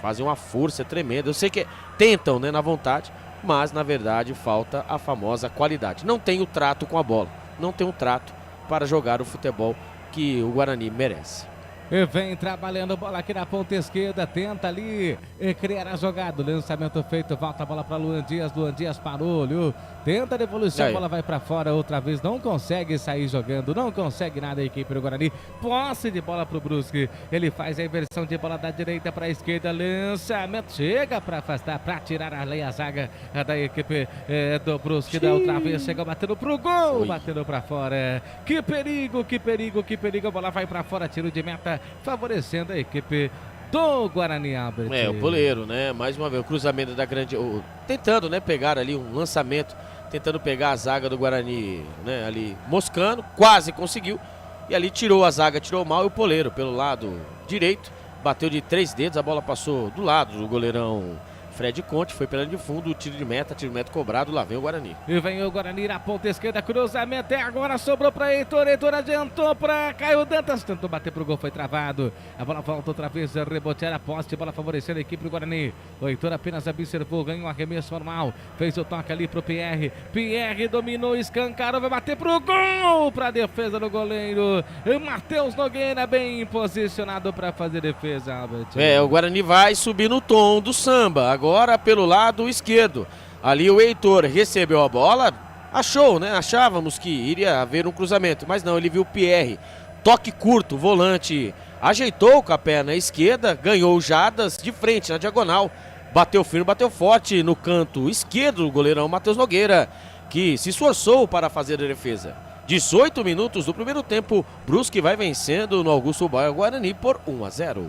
fazem uma força tremenda. Eu sei que tentam, né, na vontade, mas na verdade falta a famosa qualidade. Não tem o trato com a bola, não tem o trato para jogar o futebol que o Guarani merece. E vem trabalhando bola aqui na ponta esquerda, tenta ali criar a jogada, o lançamento feito, volta a bola para Luan Dias parou, tenta a devolução, a bola vai para fora outra vez, não consegue sair jogando, não consegue nada a equipe do Guarani, posse de bola pro Brusque, ele faz a inversão de bola da direita para a esquerda, lançamento, chega para afastar, para tirar a zaga da equipe do Brusque, da outra vez, chega batendo pro gol, batendo para fora, que perigo, a bola vai para fora, tiro de meta, favorecendo a equipe do Guarani, Albert. O Poleiro, né? Mais uma vez, o cruzamento da grande... tentando, né, pegar ali um lançamento, tentando pegar a zaga do Guarani, né, ali moscando, quase conseguiu. E ali tirou a zaga, tirou mal, e o Poleiro pelo lado direito, bateu de 3 dedos, a bola passou do lado do goleirão Fred Conte, foi pela linha de fundo, tiro de meta cobrado, lá vem o Guarani. E vem o Guarani na ponta esquerda, cruzamento, agora sobrou para Heitor adiantou para Caio Dantas, tentou bater pro gol, foi travado, a bola volta outra vez, rebotear a poste, bola favorecendo a equipe do Guarani, o Heitor apenas observou, ganhou um arremesso normal, fez o toque ali pro Pierre dominou, escancarou, vai bater pro gol, para defesa do goleiro, Matheus Nogueira bem posicionado para fazer defesa, Albert. O Guarani vai subir no tom do samba, agora pelo lado esquerdo. Ali o Heitor recebeu a bola, achou, né? Achávamos que iria haver um cruzamento, mas não, ele viu o Pierre. Toque curto, volante, ajeitou com a perna esquerda, ganhou jadas de frente na diagonal, bateu firme, bateu forte no canto esquerdo, o goleirão Matheus Nogueira, que se esforçou para fazer a defesa. 18 minutos do primeiro tempo, Brusque vai vencendo no Augusto Boia Guarani por 1-0.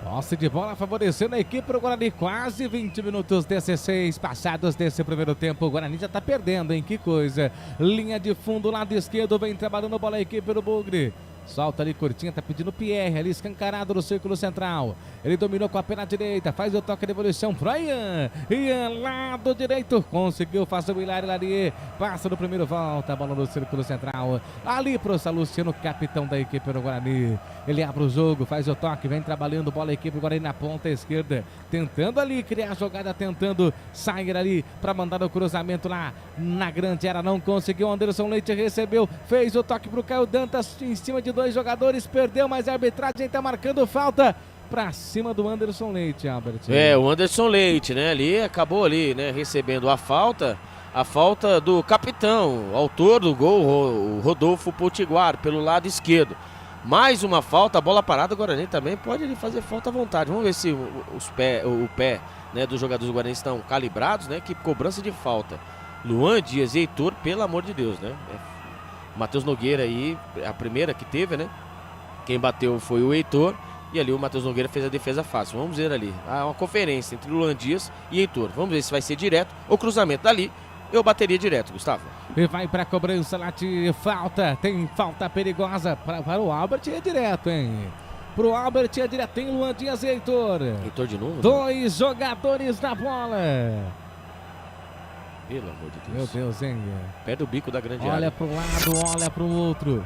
Posse de bola favorecendo a equipe do Guarani, quase 20 minutos, 16 passados desse primeiro tempo. O Guarani já tá perdendo, hein? Que coisa. Linha de fundo, lado esquerdo, vem trabalhando bola a equipe do Bugre. Solta ali, curtinha, tá pedindo o Pierre, ali escancarado no círculo central. Ele dominou com a perna direita, faz o toque de evolução pro Ian. Ian, lado direito, conseguiu fazer o Hilário Larier. Passa no primeiro, volta a bola no círculo central. Ali pro Salustiano, capitão da equipe do Guarani. Ele abre o jogo, faz o toque, vem trabalhando, bola a equipe do Guarani na ponta esquerda. Tentando ali criar a jogada, tentando sair ali para mandar o cruzamento lá na grande área. Não conseguiu, Anderson Leite recebeu, fez o toque pro Caio Dantas em cima de 2 jogadores, perdeu, mas a arbitragem tá marcando falta pra cima do Anderson Leite, Albert. O Anderson Leite, né, ali acabou ali, né, recebendo a falta do capitão, autor do gol, o Rodolfo Potiguar, pelo lado esquerdo. Mais uma falta, a bola parada, o Guarani também pode ali fazer falta à vontade. Vamos ver se o pé, né, dos jogadores do Guarani estão calibrados, né, que cobrança de falta. Luan Dias e Heitor, pelo amor de Deus, né. Matheus Nogueira aí, a primeira que teve, né? Quem bateu foi o Heitor. E ali o Matheus Nogueira fez a defesa fácil. Vamos ver ali. Uma conferência entre o Luan Dias e Heitor. Vamos ver se vai ser direto ou cruzamento. Dali eu bateria direto, Gustavo. E vai pra cobrança lá de falta. Tem falta perigosa para o Albert e é direto, hein? Pro Albert é direto. Tem Luan Dias e Heitor. Heitor de novo? 2 jogadores na bola. Pelo amor de Meu Deus. Deus, hein? Pé do bico da grande área. Olha pro lado, olha pro outro.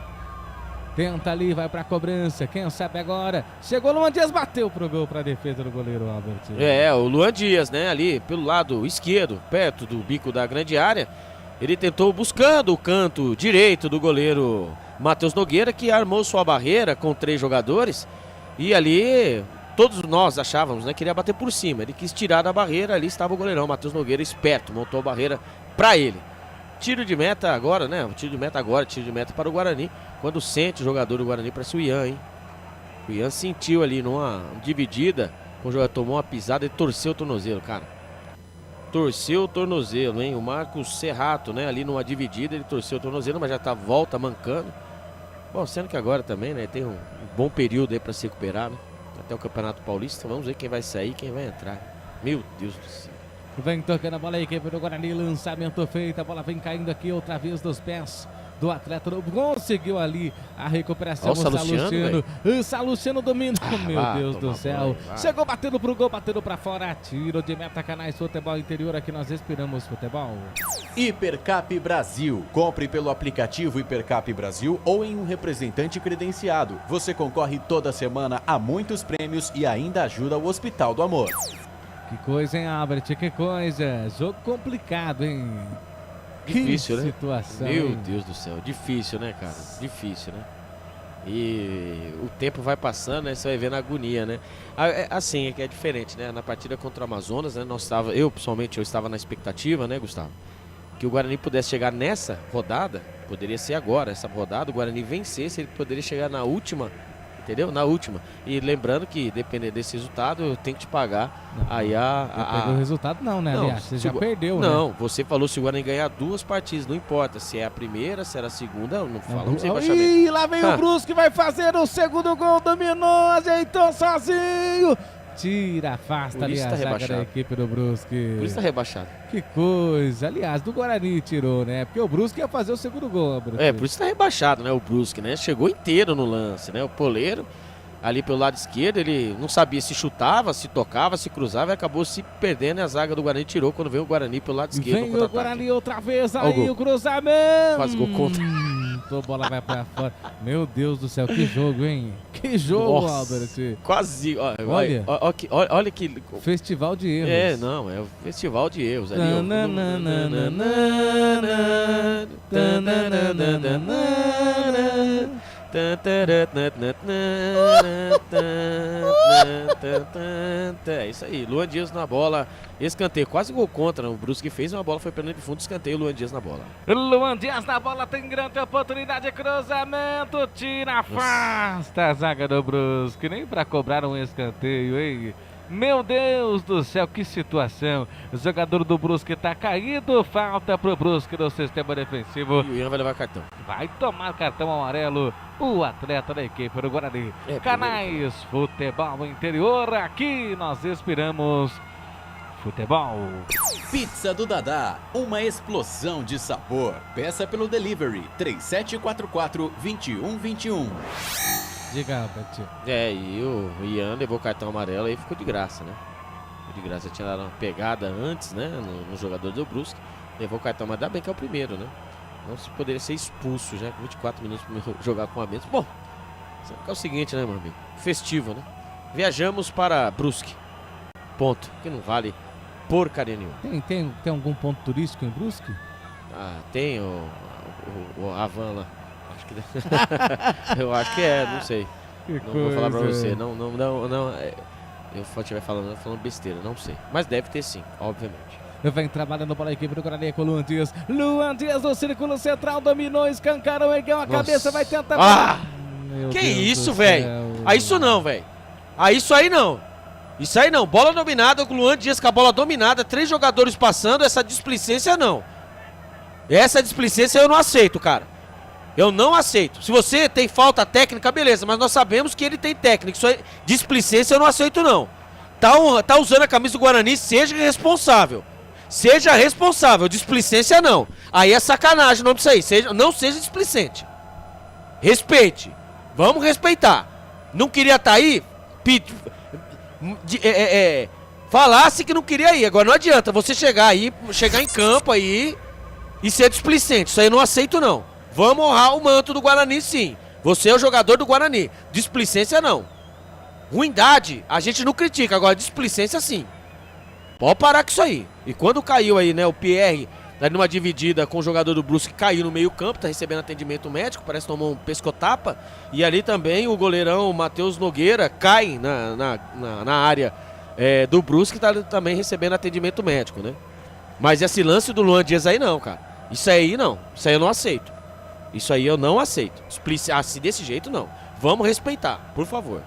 Tenta ali, vai pra cobrança. Quem sabe agora? Chegou o Luan Dias, bateu pro gol, pra defesa do goleiro Albert. O Luan Dias, né? Ali pelo lado esquerdo, perto do bico da grande área. Ele tentou buscando o canto direito do goleiro Matheus Nogueira, que armou sua barreira com 3 jogadores. E ali todos nós achávamos, né? Queria bater por cima. Ele quis tirar da barreira, ali estava o goleirão Matheus Nogueira, esperto, montou a barreira pra ele. Tiro de meta agora, né? Tiro de meta para o Guarani. Quando sente o jogador do Guarani, parece o Ian, hein? O Ian sentiu ali numa dividida, o jogador tomou uma pisada e torceu o tornozelo, cara. Torceu o tornozelo, hein? O Marcos Serrato, né? Ali numa dividida, ele torceu o tornozelo, mas já tá volta mancando. Bom, sendo que agora também, né? Tem um bom período aí para se recuperar, né? Até o Campeonato Paulista. Vamos ver quem vai sair e quem vai entrar. Meu Deus do céu. Vem tocando a bola aí, equipe do Guarani, lançamento feito, a bola vem caindo aqui outra vez dos pés do atleta, conseguiu ali a recuperação. O Salustiano. O Salustiano domina, meu Deus do céu. Chegou batendo pro gol, batendo pra fora, tiro de meta, Canais Futebol Interior, aqui nós respiramos futebol. Hipercap Brasil. Compre pelo aplicativo Hipercap Brasil ou em um representante credenciado. Você concorre toda semana a muitos prêmios e ainda ajuda o Hospital do Amor. Que coisa, hein, Albert? Que coisa. Jogo complicado, hein? Difícil, que né? Situação, Meu hein? Deus do céu. Difícil, né, cara? Difícil, né? E o tempo vai passando, né? Você vai vendo a agonia, né? Assim, é diferente, né? Na partida contra o Amazonas, né? Eu, pessoalmente, eu estava na expectativa, né, Gustavo? Que o Guarani pudesse chegar nessa rodada, poderia ser agora, essa rodada, o Guarani vencesse, ele poderia chegar na última, entendeu? Na última. E lembrando que, dependendo desse resultado, eu tenho que te pagar aí Perdeu o resultado não, né? Aliás, você já perdeu, não, né? você falou se o Guarani ganhar 2 partidas, não importa se é a primeira, se era a segunda, não falamos em rebaixamento. Ih, lá vem o Brusque, vai fazer o segundo gol, dominou, ajeitou sozinho. Tira, afasta ali a zaga da equipe do Brusque. Por isso tá rebaixado. Que coisa. Aliás, do Guarani tirou, né? Porque o Brusque ia fazer o segundo gol. Por isso tá rebaixado, né? O Brusque, né? Chegou inteiro no lance, né? O Poleiro, ali pelo lado esquerdo, ele não sabia se chutava, se tocava, se cruzava e acabou se perdendo. E a zaga do Guarani tirou quando veio o Guarani pelo lado esquerdo. Vem o Guarani outra vez, aí o cruzamento. Quase gol contra. A bola vai pra fora. Meu Deus do céu, que jogo, hein? Que jogo, Nossa, Albert. Quase. Olha que. Festival de erros. É o festival de erros ali. É isso aí, Luan Dias na bola, escanteio, quase gol contra, o Brusque fez uma bola, foi pela linha de fundo, escanteio, Luan Dias na bola. Luan Dias na bola, tem grande oportunidade, cruzamento, tira, afasta a zaga do Brusque, nem pra cobrar um escanteio, hein? Meu Deus do céu, que situação. O jogador do Brusque tá caído. Falta pro Brusque no sistema defensivo. E o Ian vai levar cartão. Vai tomar cartão amarelo o atleta da equipe do Guarani. Canais Futebol Interior. Aqui nós respiramos futebol. Pizza do Dadá, uma explosão de sabor. Peça pelo delivery 3744-2121. Diga, Albert. E o Ian levou o cartão amarelo aí, ficou de graça, né? Ficou de graça, tinha dado uma pegada antes, né? No jogador do Brusque. Levou o cartão amarelo, ainda bem que é o primeiro, né? Não se poderia ser expulso já, com 24 minutos para jogar com a menos. Bom, é o seguinte, né, meu amigo? Festivo, né? Viajamos para Brusque. Ponto. Que não vale porcaria nenhuma. Tem algum ponto turístico em Brusque? Tem a van lá. Acho que... Eu acho que não sei. Não vou falar pra você. Não. Eu estiver falando besteira, não sei. Mas deve ter sim, obviamente. Vem trabalhando para a equipe do Guarani com o Luan Dias. Luan Dias no círculo central, dominou, escancarou, ergueu a cabeça, vai tentar... Que isso, velho? Isso não, velho. Isso aí não. Isso aí não. Bola dominada, o Luan Dias com a bola dominada, 3 jogadores passando, essa displicência não. Essa displicência eu não aceito, cara. Eu não aceito. Se você tem falta técnica, beleza, mas nós sabemos que ele tem técnica. Isso aí, displicência eu não aceito, não. Tá usando a camisa do Guarani, seja responsável. Seja responsável, displicência não. Aí é sacanagem o nome disso aí. Não seja displicente. Respeite. Vamos respeitar. Não queria estar aí? Falasse que não queria ir. Agora não adianta você chegar em campo aí e ser displicente. Isso aí eu não aceito não. Vamos honrar o manto do Guarani sim. Você é o jogador do Guarani. Displicência não. Ruindade a gente não critica. Agora displicência sim. Pode parar com isso aí. E quando caiu aí, né, o Pierre, numa dividida com o jogador do Brusque, caiu no meio campo, tá recebendo atendimento médico, parece que tomou um pescotapa. E ali também o goleirão Matheus Nogueira cai na área do Brusque, tá também recebendo atendimento médico, né? Mas esse lance do Luan Dias aí não, cara. Isso aí não. Isso aí eu não aceito. Isso aí eu não aceito. Assim, desse jeito não. Vamos respeitar, por favor.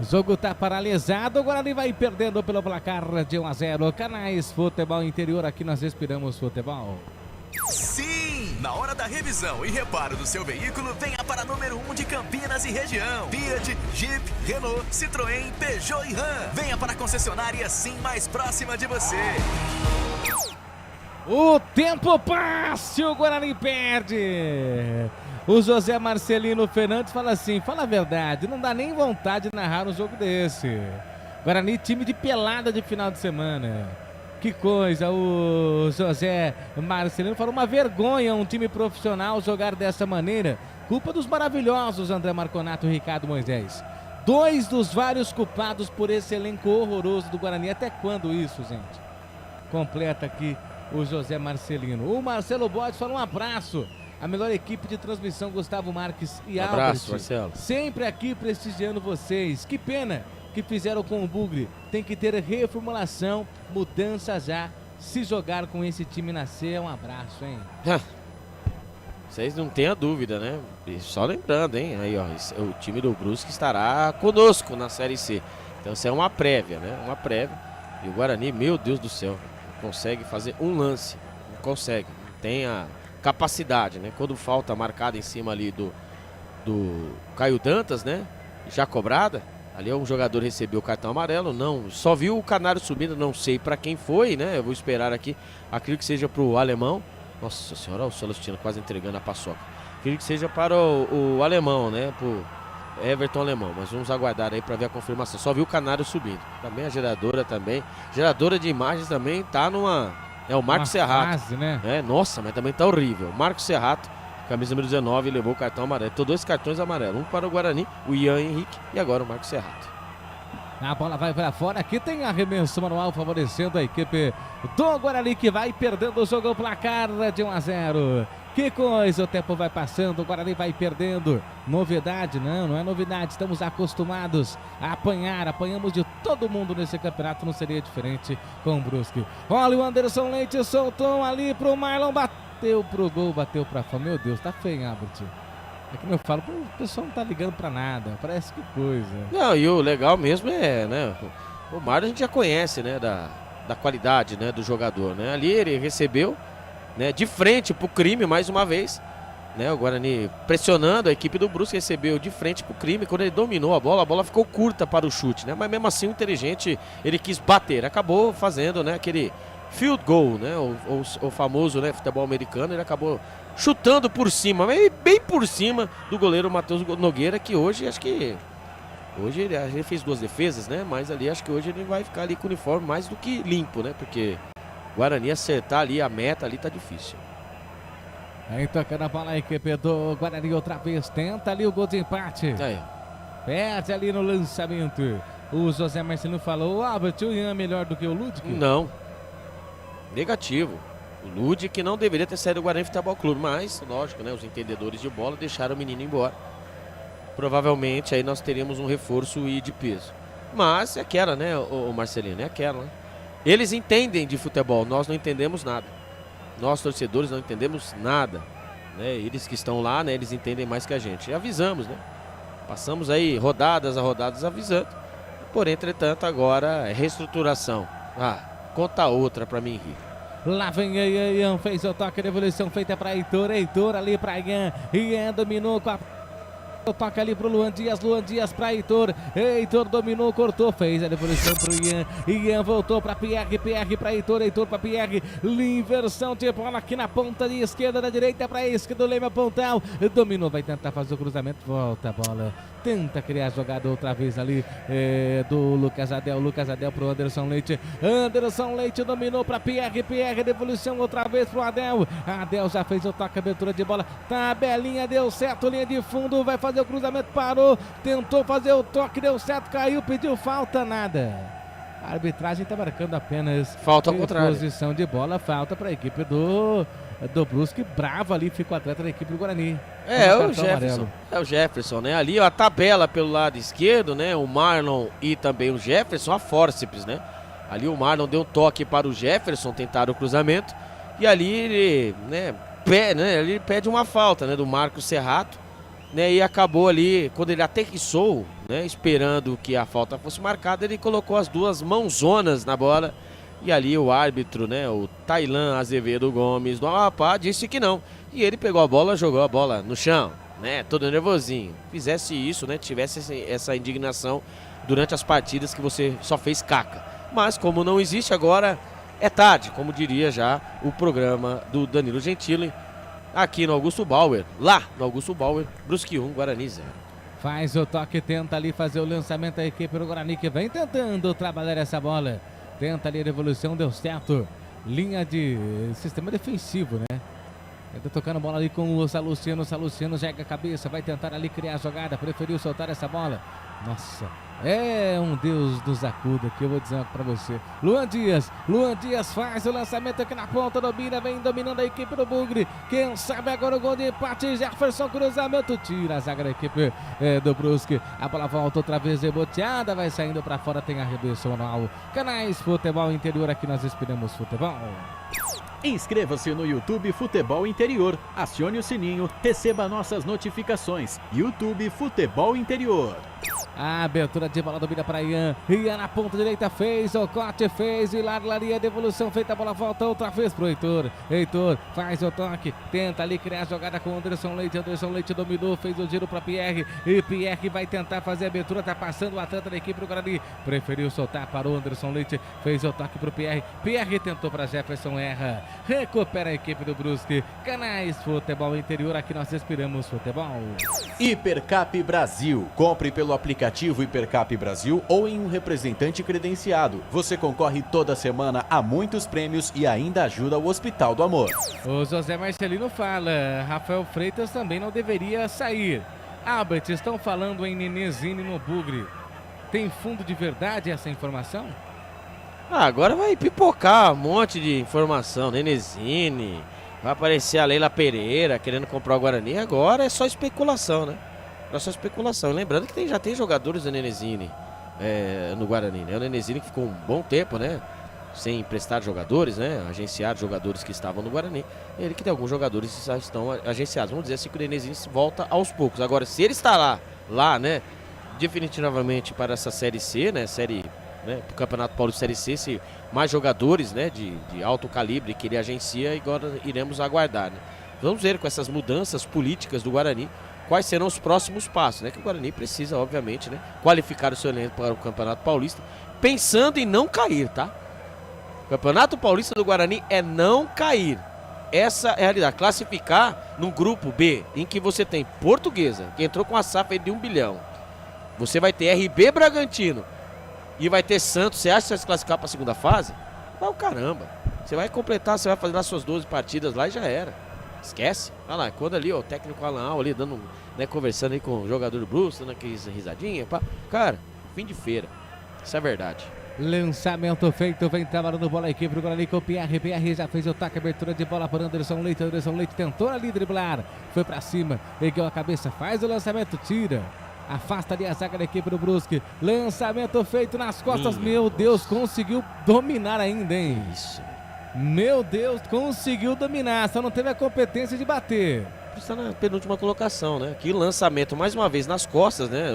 O jogo tá paralisado, o Guarani vai perdendo pelo placar de 1-0. Canais Futebol Interior, aqui nós respiramos futebol. Sim! Na hora da revisão e reparo do seu veículo, venha para número 1 de Campinas e região. Fiat, Jeep, Renault, Citroën, Peugeot e Ram. Venha para a concessionária Sim mais próxima de você. O tempo passa e o Guarani perde. O José Marcelino Fernandes fala assim, fala a verdade, não dá nem vontade de narrar um jogo desse. Guarani, time de pelada de final de semana. Que coisa, o José Marcelino falou, uma vergonha um time profissional jogar dessa maneira. Culpa dos maravilhosos André Marconato e Ricardo Moisés. 2 dos vários culpados por esse elenco horroroso do Guarani. Até quando isso, gente? Completa aqui o José Marcelino. O Marcelo Borges fala um abraço. A melhor equipe de transmissão, Gustavo Marques e Albert. Abraço, Marcelo. Sempre aqui prestigiando vocês. Que pena que fizeram com o Bugre. Tem que ter reformulação, mudança já. Se jogar com esse time nascer, um abraço, hein? Vocês não tenham dúvida, né? E só lembrando, hein? Aí, ó, o time do Brusque estará conosco na Série C. Então isso é uma prévia, né? Uma prévia. E o Guarani, meu Deus do céu, não consegue fazer um lance. Não consegue. Não tem a capacidade, né? Quando falta marcada em cima ali do Caio Dantas, né? Já cobrada. Ali um jogador recebeu o cartão amarelo, não, só viu o Canário subindo, não sei para quem foi, né? Eu vou esperar aqui, acredito que seja pro alemão. Nossa senhora, o Celestino quase entregando a paçoca. Acredito que seja para o alemão, né? Pro Everton Alemão, mas vamos aguardar aí para ver a confirmação. Só viu o Canário subindo. Também a geradora de imagens também tá numa... É o Marcos Serrato. Fase, né? Nossa, mas também tá horrível. Marcos Serrato, camisa número 19, levou o cartão amarelo. Então 2 cartões amarelos. Um para o Guarani, o Ian Henrique e agora o Marcos Serrato. A bola vai para fora. Aqui tem arremesso manual favorecendo a equipe do Guarani que vai perdendo o jogo. O placar de 1-0. Que coisa, o tempo vai passando, o Guarani vai perdendo. Novidade? Não é novidade. Estamos acostumados a apanhar. Apanhamos de todo mundo nesse campeonato. Não seria diferente com o Brusque. Olha o Anderson Leite, soltou ali pro Marlon. Bateu pro gol, bateu pra fora. Meu Deus, tá feio, Albert. É que eu falo, o pessoal não tá ligando pra nada. Parece que coisa. Não, e o legal mesmo é, né? O Marlon a gente já conhece, né? Da qualidade, né? Do jogador, né? Ali ele recebeu, né, de frente pro crime mais uma vez, né? O Guarani pressionando, a equipe do Brusque recebeu de frente pro Crime. Quando ele dominou a bola ficou curta para o chute, né? Mas mesmo assim o inteligente, ele quis bater, acabou fazendo, né, aquele field goal, né? O famoso, né, futebol americano. Ele acabou chutando por cima, bem por cima do goleiro Matheus Nogueira, que hoje acho que hoje ele fez 2 defesas, né? Mas ali acho que hoje ele vai ficar ali com o uniforme mais do que limpo, né? Porque Guarani acertar ali a meta ali tá difícil. Aí tocando a bola a equipe do Guarani outra vez. Tenta ali o gol de empate. Perde ali no lançamento. O José Marcelino falou: o Albert, o Ian é melhor do que o Ludwig? Não. Negativo. O Ludwig não deveria ter saído do Guarani Futebol Clube. Mas, lógico, né? Os entendedores de bola deixaram o menino embora. Provavelmente aí nós teríamos um reforço e de peso. Mas é aquela, né, o Marcelino? É aquela, né? Eles entendem de futebol, nós não entendemos nada. Nós, torcedores, não entendemos nada, né? Eles que estão lá, né, eles entendem mais que a gente. E avisamos, né? Passamos aí rodadas a rodadas avisando. Porém, entretanto, agora é reestruturação. Conta outra pra mim rir. Lá vem Ian, fez o toque de evolução feita para Heitor ali para Ian. Ian dominou com a... Toca ali pro Luan Dias pra Heitor dominou, cortou, fez a devolução pro Ian. Ian voltou pra Pierre pra Heitor pra Pierre. Inversão de bola aqui na ponta de esquerda, da direita pra esquerda, o Lema Pontal. Dominou, vai tentar fazer o cruzamento, volta a bola. Tenta criar a jogada outra vez ali do Lucas Adel pro Anderson Leite. Anderson Leite dominou pra Pierre, devolução outra vez pro Adel. Adel já fez o toque, abertura de bola. Tabelinha, deu certo, linha de fundo, vai fazer o cruzamento, parou, tentou fazer o toque, deu certo, caiu, pediu falta, nada. A arbitragem tá marcando apenas falta ao contrário. Posição de bola, falta pra equipe do Brusque, bravo ali, fica o atleta da equipe do Guarani. O Jefferson. É o Jefferson, né? Ali a tabela pelo lado esquerdo, né? O Marlon e também o Jefferson, a fórceps, né? Ali o Marlon deu um toque para o Jefferson tentar o cruzamento. E ali ele, né? Ele pede uma falta, né? Do Marcos Serrato, né? E acabou ali, quando ele aterrissou, né? Esperando que a falta fosse marcada, ele colocou as 2 mãozonas na bola. E ali o árbitro, né, o Tailan Azevedo Gomes, disse que não. E ele pegou a bola, jogou a bola no chão, né, todo nervosinho. Fizesse isso, né, tivesse essa indignação durante as partidas que você só fez caca. Mas como não existe agora, é tarde, como diria já o programa do Danilo Gentili, aqui no Augusto Bauer, lá no Augusto Bauer, Brusque 1, Guarani 0. Faz o toque, tenta ali fazer o lançamento da equipe do Guarani, que vem tentando trabalhar essa bola. Tenta ali a devolução, deu certo. Linha de sistema defensivo, né? Tenta tocando bola ali com o Salustiano. Salustiano joga a cabeça, vai tentar ali criar a jogada. Preferiu soltar essa bola. Nossa, é um Deus dos acuda que eu vou dizer pra você. Luan Dias faz o lançamento aqui na ponta, domina, vem dominando a equipe do Bugre. Quem sabe agora o gol de empate, Jefferson, cruzamento, tira a zaga da equipe do Brusque. A bola volta outra vez reboteada, vai saindo pra fora, tem arremesso manual. Canais Futebol Interior, aqui nós esperamos futebol. Inscreva-se no YouTube Futebol Interior, acione o sininho, receba nossas notificações. YouTube Futebol Interior. A abertura de bola domina para Ian. Ian na ponta direita fez o corte, fez e largaria a devolução feita, a bola volta outra vez pro Heitor. Heitor faz o toque, tenta ali criar a jogada com o Anderson Leite. Anderson Leite dominou, fez o giro para Pierre. E Pierre vai tentar fazer a abertura, tá passando o atleta da equipe do Guarani. Preferiu soltar para o Anderson Leite, fez o toque pro Pierre. Pierre tentou para Jefferson, erra. Recupera a equipe do Brusque. Canais Futebol Interior, aqui nós esperamos futebol. Hipercap Brasil. Compre pelo aplicativo Hipercap Brasil ou em um representante credenciado. Você concorre toda semana a muitos prêmios e ainda ajuda o Hospital do Amor. O José Marcelino fala, Rafael Freitas também não deveria sair. Albert, estão falando em Nenezini no Bugre. Tem fundo de verdade essa informação? Agora vai pipocar um monte de informação. Nenezini, vai aparecer a Leila Pereira querendo comprar o Guarani. Agora é só especulação, né? É só especulação. Lembrando que já tem jogadores do Nenezini no Guarani, né? O Nenezini que ficou um bom tempo, né? Sem emprestar jogadores, né? Agenciar jogadores que estavam no Guarani. Ele que tem alguns jogadores que já estão agenciados. Vamos dizer assim que o Nenezini volta aos poucos. Agora, se ele está lá, né? Definitivamente para essa Série C, né? Né, pro Campeonato Paulista Série C, se mais jogadores, né, de alto calibre que ele agencia, agora iremos aguardar, né? Vamos ver com essas mudanças políticas do Guarani quais serão os próximos passos, né? Que o Guarani precisa, obviamente, né? Qualificar o seu elenco para o Campeonato Paulista, pensando em não cair, tá? O Campeonato Paulista do Guarani é não cair. Essa é a realidade. Classificar no grupo B, em que você tem Portuguesa, que entrou com a safra de 1 bilhão. Você vai ter RB Bragantino e vai ter Santos. Você acha que você vai se classificar para a segunda fase? Não, caramba. Você vai completar, você vai fazer as suas 12 partidas lá e já era. Esquece. Olha lá, quando ali, ó, o técnico Alan ali dando, né, conversando aí com o jogador do Bruce, dando aqueles risadinha, pá. Cara, fim de feira. Isso é verdade. Lançamento feito, vem trabalhando bola a equipe do Guarani com o PR. PR já fez o toque, abertura de bola para Anderson Leite. Anderson Leite tentou ali driblar, foi para cima, ergueu a cabeça, faz o lançamento, tira. Afasta ali a zaga da equipe do Brusque. Lançamento feito nas costas. Meu Deus, conseguiu dominar ainda, hein? Isso. Meu Deus, conseguiu dominar, só não teve a competência de bater. Está na penúltima colocação, né? Que lançamento, mais uma vez, nas costas, né?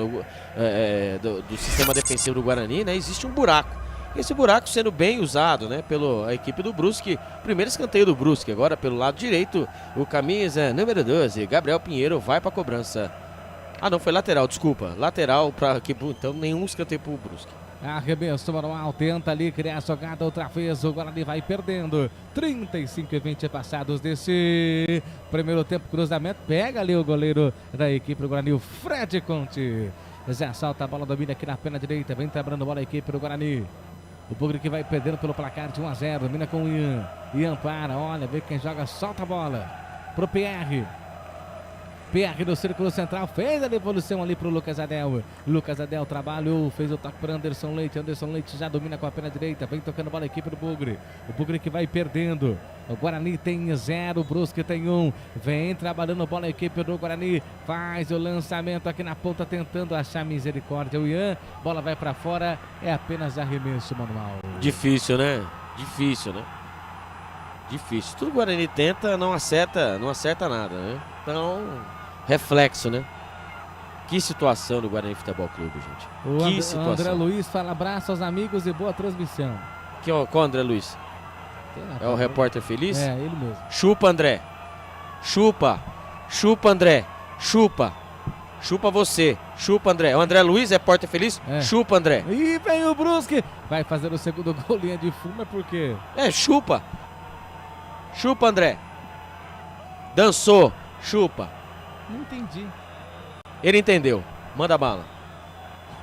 Do sistema defensivo do Guarani, né? Existe um buraco. Esse buraco sendo bem usado, né? Pela equipe do Brusque. Primeiro escanteio do Brusque. Agora pelo lado direito, o camisa número 12, Gabriel Pinheiro, vai para a cobrança. Ah, não, foi lateral, desculpa. Lateral para equipe, então nenhum escanteio para o Brusque. Arremesso manual, tenta ali criar a jogada outra vez, o Guarani vai perdendo. 35 e 20 passados desse primeiro tempo, cruzamento, pega ali o goleiro da equipe do Guarani, o Fred Conte. Já salta a bola, domina aqui na perna direita, vem trabalhando a bola a equipe do Guarani. O Bugre que vai perdendo pelo placar de 1-0, domina com o Ian. Ian para, olha, vê quem joga, solta a bola pro PR. PR no círculo central, fez a devolução ali pro Lucas Adel. Lucas Adel trabalhou, fez o toque para Anderson Leite. Anderson Leite já domina com a perna direita, vem tocando bola a equipe do Bugre. O Bugre que vai perdendo. O Guarani tem 0, o Brusque tem 1. Vem trabalhando bola a equipe do Guarani. Faz o lançamento aqui na ponta, tentando achar misericórdia. O Ian, bola vai para fora, é apenas arremesso manual. Difícil, né? Difícil, né? Difícil. Tudo o Guarani tenta, não acerta nada, né? Então, reflexo, né? Que situação do Guarani Futebol Clube, gente. Que situação. André Luiz fala abraço aos amigos e boa transmissão. Qual André Luiz? É o repórter feliz? É, ele mesmo. Chupa, André. Chupa. Chupa, André. Chupa. Chupa você. Chupa, André. O André Luiz, repórter feliz? É. Chupa, André. E vem o Brusque. Vai fazer o segundo gol, linha de fumo, é por quê? É, chupa. Chupa, André. Dançou. Chupa. Não entendi. Ele entendeu. Manda bala.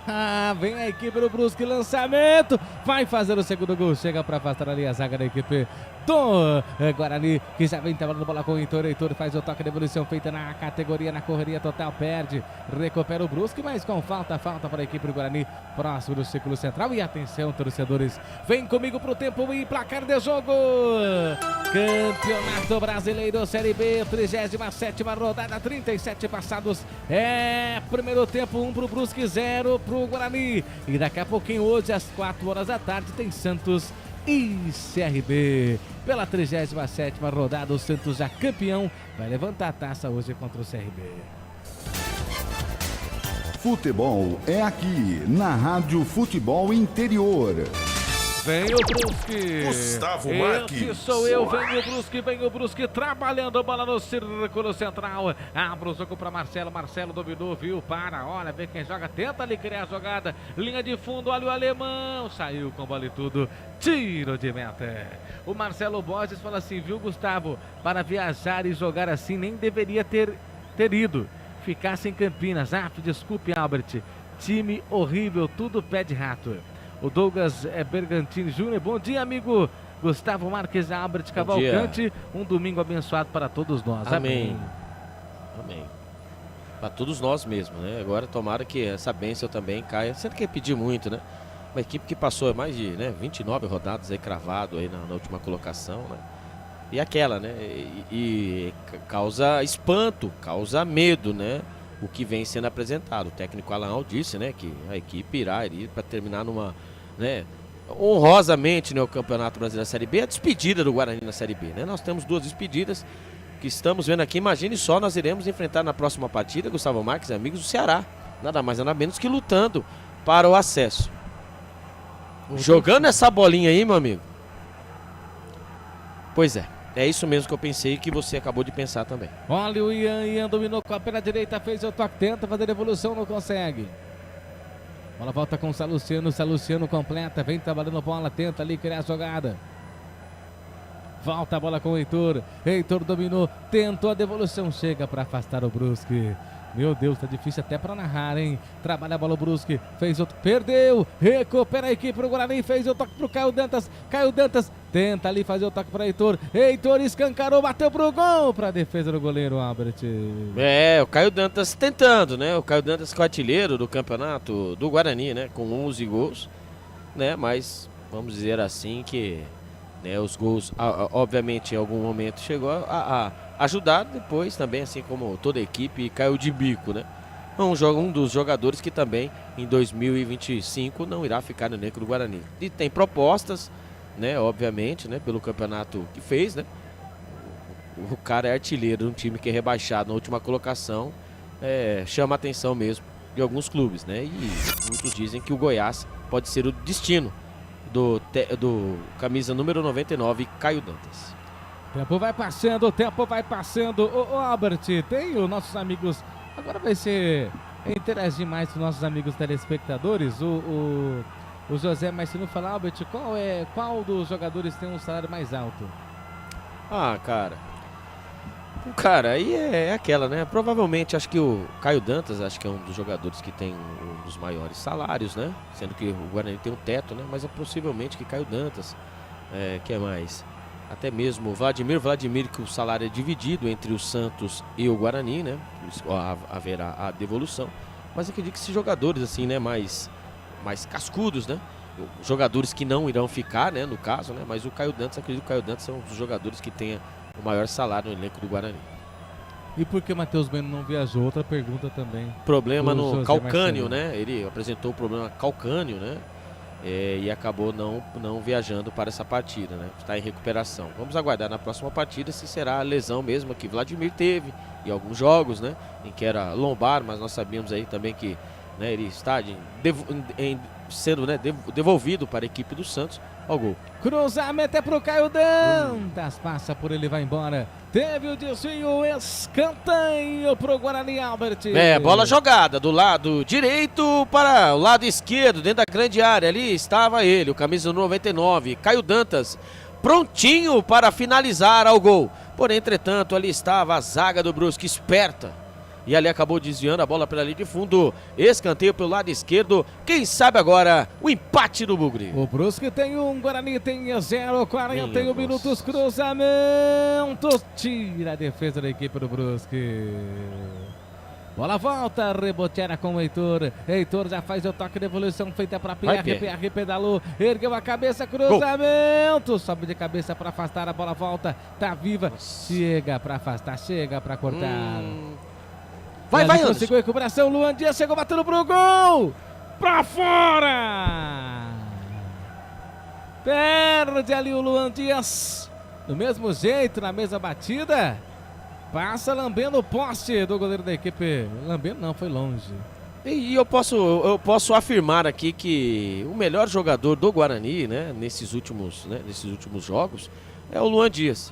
Ah, vem a equipe do Brusque, lançamento, vai fazer o segundo gol, chega para afastar ali a zaga da equipe do Guarani, que já vem trabalhando bola com o Heitor. Heitor faz o toque de evolução feita na categoria, na correria total, perde, recupera o Brusque, mas com falta para a equipe do Guarani, próximo do círculo central. E atenção, torcedores, vem comigo pro tempo e placar de jogo. Campeonato Brasileiro Série B, 37ª rodada, 37 passados, primeiro tempo, 1 pro Brusque, 0 pro Guarani. E daqui a pouquinho, hoje às 4 horas da tarde, tem Santos e CRB. Pela 37ª rodada, o Santos já campeão, vai levantar a taça hoje contra o CRB. Futebol é aqui, na Rádio Futebol Interior. Vem o Brusque. Gustavo Marques. Esse sou eu, vem o Brusque trabalhando a bola no círculo central. Abre o jogo para Marcelo. Marcelo dominou, viu? Olha, vê quem joga. Tenta ali criar a jogada. Linha de fundo, olha o alemão. Saiu com bola e tudo. Tiro de meta. O Marcelo Borges fala assim, viu, Gustavo? Para viajar e jogar assim, nem deveria ter ido. Ficasse em Campinas. Desculpe, Albert. Time horrível, tudo pé de rato. O Douglas Bergantini Júnior. Bom dia, amigo Gustavo Marques, Albert Cavalcante. Um domingo abençoado para todos nós. Amém. Amém. Para todos nós mesmo, né? Agora tomara que essa bênção também caia. Você não quer pedir muito, né? Uma equipe que passou mais de 29 rodadas aí cravado aí na última colocação, né? E aquela, né? E causa espanto, causa medo, né? O que vem sendo apresentado. O técnico Alan disse, né, que a equipe irá ir para terminar numa, né, honrosamente, né, o Campeonato Brasileiro da Série B, a despedida do Guarani na Série B, né? Nós temos 2 despedidas que estamos vendo aqui. Imagine só, nós iremos enfrentar na próxima partida, Gustavo Marques e amigos, do Ceará. Nada mais, nada menos que lutando para o acesso. Jogando essa bolinha aí, meu amigo. Pois é. É isso mesmo que eu pensei, que você acabou de pensar também. Olha o Ian dominou com a perna direita, fez o toque, tenta fazer devolução, não consegue. Bola volta com o Saluciano completa, vem trabalhando bola, tenta ali criar a jogada. Volta a bola com o Heitor dominou, tentou a devolução, chega para afastar o Brusque. Meu Deus, tá difícil até para narrar, hein? Trabalha a bola o Brusque, fez outro, perdeu, recupera a equipe pro Guarani, fez o toque pro Caio Dantas, tenta ali fazer o toque para Heitor escancarou, bateu pro gol, pra defesa do goleiro Albert. O Caio Dantas tentando, né? O Caio Dantas que é o artilheiro do campeonato do Guarani, né? Com 11 gols, né? Mas vamos dizer assim que, né, os gols, obviamente, em algum momento chegou a ajudar, depois também, assim como toda a equipe, caiu de bico, né? Um dos jogadores que também em 2025 não irá ficar no elenco do Guarani. E tem propostas, né, obviamente, né, pelo campeonato que fez, né? O cara é artilheiro de um time que é rebaixado na última colocação, chama a atenção mesmo de alguns clubes, né? E muitos dizem que o Goiás pode ser o destino do camisa número 99, Caio Dantas. O tempo vai passando. Ô Albert, tem os nossos amigos. Agora vai ser interagir mais com os nossos amigos telespectadores. O José Marcelo fala, Albert, qual dos jogadores tem um salário mais alto? Cara, aí é aquela, né? Provavelmente, acho que o Caio Dantas, acho que é um dos jogadores que tem um dos maiores salários, né? Sendo que o Guarani tem um teto, né? Mas é possivelmente que Caio Dantas, que é mais? Até mesmo o Vladimir, que o salário é dividido entre o Santos e o Guarani, né? Haverá a devolução. Mas eu acredito que esses jogadores, assim, né? Mais cascudos, né? Jogadores que não irão ficar, né? No caso, né? Mas o Caio Dantas, acredito que o Caio Dantas é um dos jogadores que tenha o maior salário no elenco do Guarani. E por que Matheus Bueno não viajou? Outra pergunta também. Problema no calcânio, né? Ele apresentou o problema calcânio, né? E acabou não viajando para essa partida, né? Está em recuperação. Vamos aguardar na próxima partida se será a lesão mesmo que Vladimir teve em alguns jogos, né? Em que era lombar, mas nós sabíamos aí também que, né, ele está sendo, né, devolvido para a equipe do Santos ao gol. Cruzamento é pro Caio Dantas, passa por ele, vai embora. Teve o desvio, escanteio pro Guarani, Albert. Bola jogada do lado direito para o lado esquerdo, dentro da grande área. Ali estava ele, o camisa 99, Caio Dantas, prontinho para finalizar ao gol. Porém, entretanto, ali estava a zaga do Brusque, esperta. E ali acabou desviando a bola pela linha de fundo. Escanteio pelo lado esquerdo. Quem sabe agora o empate do Bugre. O Brusque tem 1, Guarani tem 0, 41 minutos, cruzamento. Tira a defesa da equipe do Brusque. Bola volta, reboteada com o Heitor. Heitor já faz o toque de evolução feita para PR pedalou, ergueu a cabeça, cruzamento. Gol. Sobe de cabeça para afastar, a bola volta, tá viva. Nossa. Chega para afastar, chega para cortar. Vai, conseguiu a recuperação, Luan Dias chegou batendo pro gol! Pra fora! Perde ali o Luan Dias. Do mesmo jeito, na mesma batida. Passa lambendo o poste do goleiro da equipe. Lambendo não, foi longe. E eu posso afirmar aqui que o melhor jogador do Guarani, né, nesses últimos jogos, é o Luan Dias.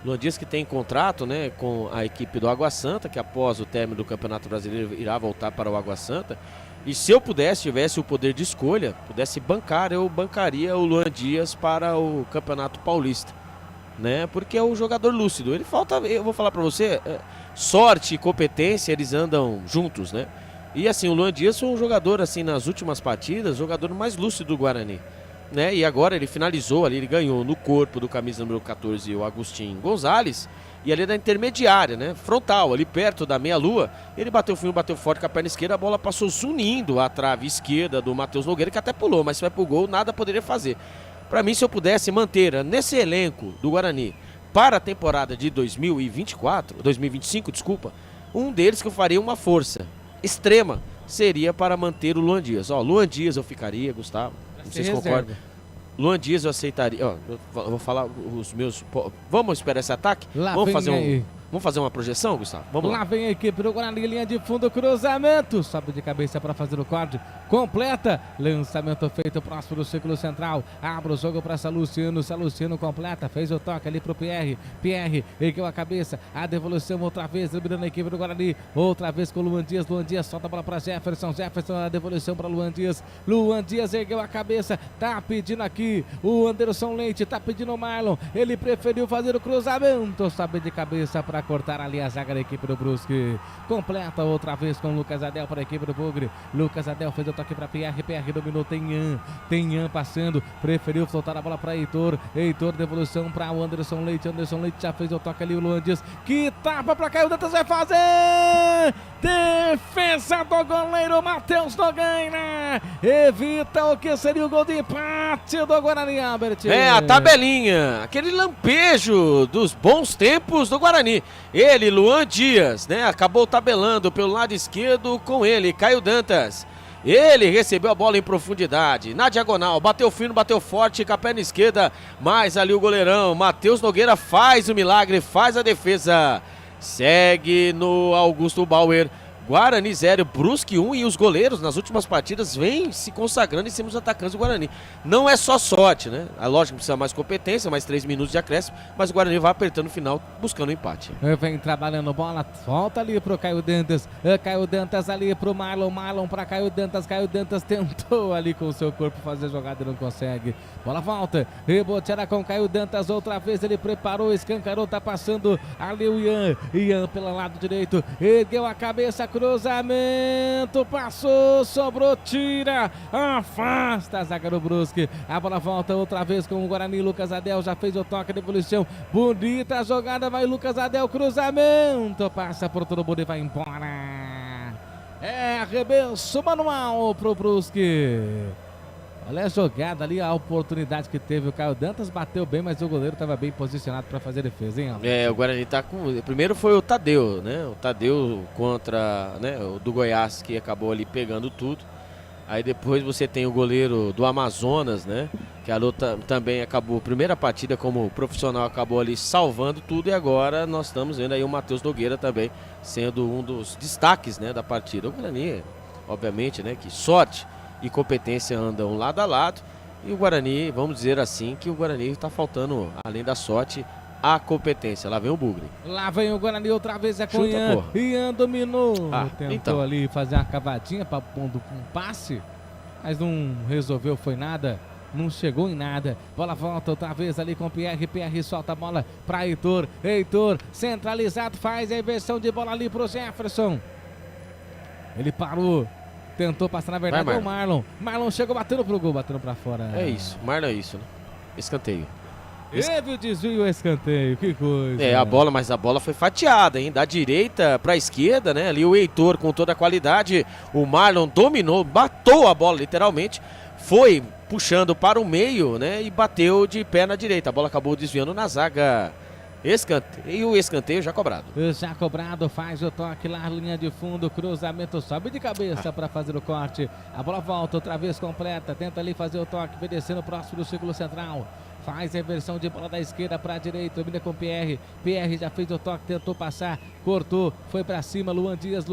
Luan Dias, que tem contrato, né, com a equipe do Água Santa, que após o término do Campeonato Brasileiro irá voltar para o Água Santa. E se eu tivesse o poder de escolha, pudesse bancar, eu bancaria o Luan Dias para o Campeonato Paulista, né? Porque é um jogador lúcido. Ele falta, eu vou falar para você, sorte e competência, eles andam juntos, né? E assim, o Luan Dias foi um jogador, assim, nas últimas partidas, jogador mais lúcido do Guarani, né? E agora ele finalizou ali, ele ganhou no corpo do camisa número 14, o Agustin Gonzalez, e ali na intermediária, né? Frontal, ali perto da meia-lua, ele bateu firme, bateu forte com a perna esquerda, a bola passou zunindo a trave esquerda do Matheus Nogueira, que até pulou, mas se vai pro gol, nada poderia fazer. Para mim, se eu pudesse manter nesse elenco do Guarani para a temporada de 2025, um deles que eu faria uma força extrema seria para manter o Luan Dias. Luan Dias eu ficaria, Gustavo. Vocês concordam? Luan Dias eu aceitaria. Eu vou falar os meus. Vamos esperar esse ataque? Lá vamos fazer Vamos fazer uma projeção, Gustavo? Vamos lá. Lá vem a equipe do Guarani, linha de fundo, cruzamento. Sobe de cabeça para fazer o corte. Completa. Lançamento feito próximo do círculo central. Abre o jogo para Salustiano. Salustiano completa. Fez o toque ali pro Pierre. Pierre ergueu a cabeça. A devolução outra vez, eliminando a equipe do Guarani. Outra vez com o Luan Dias. Luan Dias solta a bola para Jefferson. Jefferson, a devolução para Luan Dias. Luan Dias ergueu a cabeça. Tá pedindo aqui o Anderson Leite. Tá pedindo o Marlon. Ele preferiu fazer o cruzamento. Sobe de cabeça para cortar ali a zaga da equipe do Brusque. Completa outra vez com o Lucas Adel para a equipe do Bugre. Lucas Adel fez o toque para Pierre. Pierre dominou. Tenhan passando. Preferiu soltar a bola para Heitor. Heitor, devolução para o Anderson Leite. Anderson Leite já fez o toque ali. O Luan Dias que tapa para Caio Dantas. Vai fazer defesa do goleiro Matheus Nogueira. Evita o que seria o gol de empate do Guarani, Albert. É, a tabelinha. Aquele lampejo dos bons tempos do Guarani. Ele, Luan Dias, né? Acabou tabelando pelo lado esquerdo com ele, Caio Dantas. Ele recebeu a bola em profundidade, na diagonal, bateu fino, bateu forte com a perna esquerda, mas ali o goleirão, Matheus Nogueira faz o milagre, faz a defesa. Segue no Augusto Bauer. Guarani 0, Brusque 1 e os goleiros nas últimas partidas vêm se consagrando em cima dos atacantes do Guarani. Não é só sorte, né? A lógica precisa mais competência, mais 3 minutos de acréscimo, mas o Guarani vai apertando no final, buscando o empate. Vem trabalhando bola, volta ali pro Caio Dantas. Caio Dantas ali pro Marlon. Marlon pra Caio Dantas. Caio Dantas tentou ali com o seu corpo fazer jogada e não consegue. Bola volta, rebote era com Caio Dantas. Outra vez ele preparou, escancarou, tá passando ali o Ian. Ian pelo lado direito, ergueu a cabeça, cruzamento, passou, sobrou, tira, afasta a zaga do Brusque. A bola volta outra vez com o Guarani. Lucas Adel já fez o toque de evolução. Bonita a jogada, vai Lucas Adel, cruzamento, passa por todo mundo e vai embora. É arremesso manual pro Brusque. Olha a jogada ali, a oportunidade que teve o Caio Dantas, bateu bem, mas o goleiro estava bem posicionado para fazer defesa, hein, Alves? É, o Guarani tá com... Primeiro foi o Tadeu, né? O Tadeu contra, né, o do Goiás, que acabou ali pegando tudo. Aí depois você tem o goleiro do Amazonas, né? Que a luta também acabou, primeira partida como profissional, acabou ali salvando tudo. E agora nós estamos vendo aí o Matheus Nogueira também sendo um dos destaques, né, da partida. O Guarani, obviamente, né, que sorte e competência andam lado a lado, e o Guarani, vamos dizer assim, que o Guarani está faltando, além da sorte, a competência. Lá vem o Bugre. Lá vem o Guarani outra vez, é com Ian. Ian dominou, tentou então ali fazer uma cavadinha para um passe, mas não resolveu, foi nada, não chegou em nada. Bola volta outra vez ali com o Pierre. Pierre solta a bola para Heitor. Heitor centralizado, faz a inversão de bola ali pro Jefferson. Ele parou. Tentou passar, na verdade, é o Marlon. Marlon chegou batendo pro gol, batendo pra fora. É isso, Marlon é isso, né? Escanteio. Teve o desvio, escanteio, que coisa. É, mas a bola foi fatiada, hein? Da direita pra esquerda, né? Ali o Heitor com toda a qualidade. O Marlon dominou, matou a bola literalmente. Foi puxando para o meio, né? E bateu de pé na direita. A bola acabou desviando na zaga. Escanteio, o escanteio já cobrado. Já cobrado, faz o toque lá, linha de fundo, cruzamento, sobe de cabeça para fazer o corte. A bola volta outra vez completa, tenta ali fazer o toque, obedecendo próximo do círculo central. Faz a inversão de bola da esquerda para a direita, domina com Pierre. Pierre já fez o toque, tentou passar, cortou, foi para cima. Luan Dias,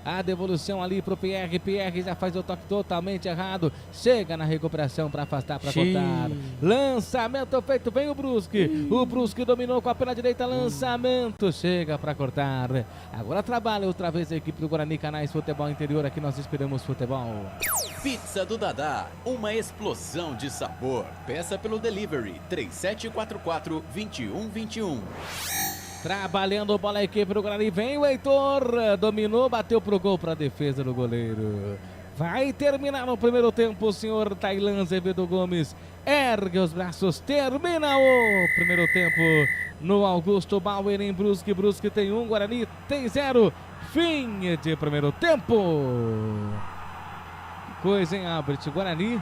a devolução ali pro Pierre. Pierre já faz o toque totalmente errado. Chega na recuperação para afastar, para cortar. Lançamento feito, vem o Brusque. O Brusque dominou com a perna direita, lançamento. Chega para cortar. Agora trabalha outra vez a equipe do Guarani, Canais Futebol Interior. Aqui nós esperamos futebol. Pizza do Dadá, uma explosão de sabor. Peça pelo delivery 3744-2121. Trabalhando bola a equipe do Guarani, vem o Heitor, dominou, bateu pro gol, para defesa do goleiro. Vai terminar no primeiro tempo, o senhor Tailan Azevedo Gomes ergue os braços, termina o primeiro tempo no Augusto Bauer em Brusque. Brusque tem 1, Guarani tem 0, fim de primeiro tempo. Que coisa, hein, Albert? Guarani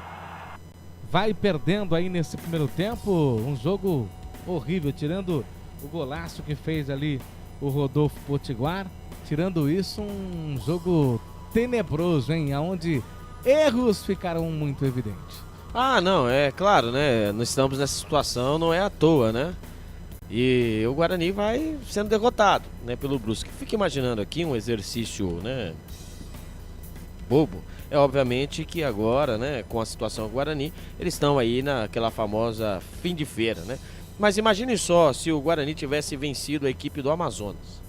vai perdendo aí nesse primeiro tempo, um jogo horrível, tirando o golaço que fez ali o Rodolfo Potiguar, tirando isso, um jogo tenebroso, hein, onde erros ficaram muito evidentes. Ah, não, é claro, né, nós estamos nessa situação, não é à toa, né, E o Guarani vai sendo derrotado, né, pelo Brusque. Fica imaginando aqui um exercício, né, bobo. É obviamente que agora, né, com a situação do Guarani, eles estão aí naquela famosa fim de feira, né? Mas imagine só se o Guarani tivesse vencido a equipe do Amazonas.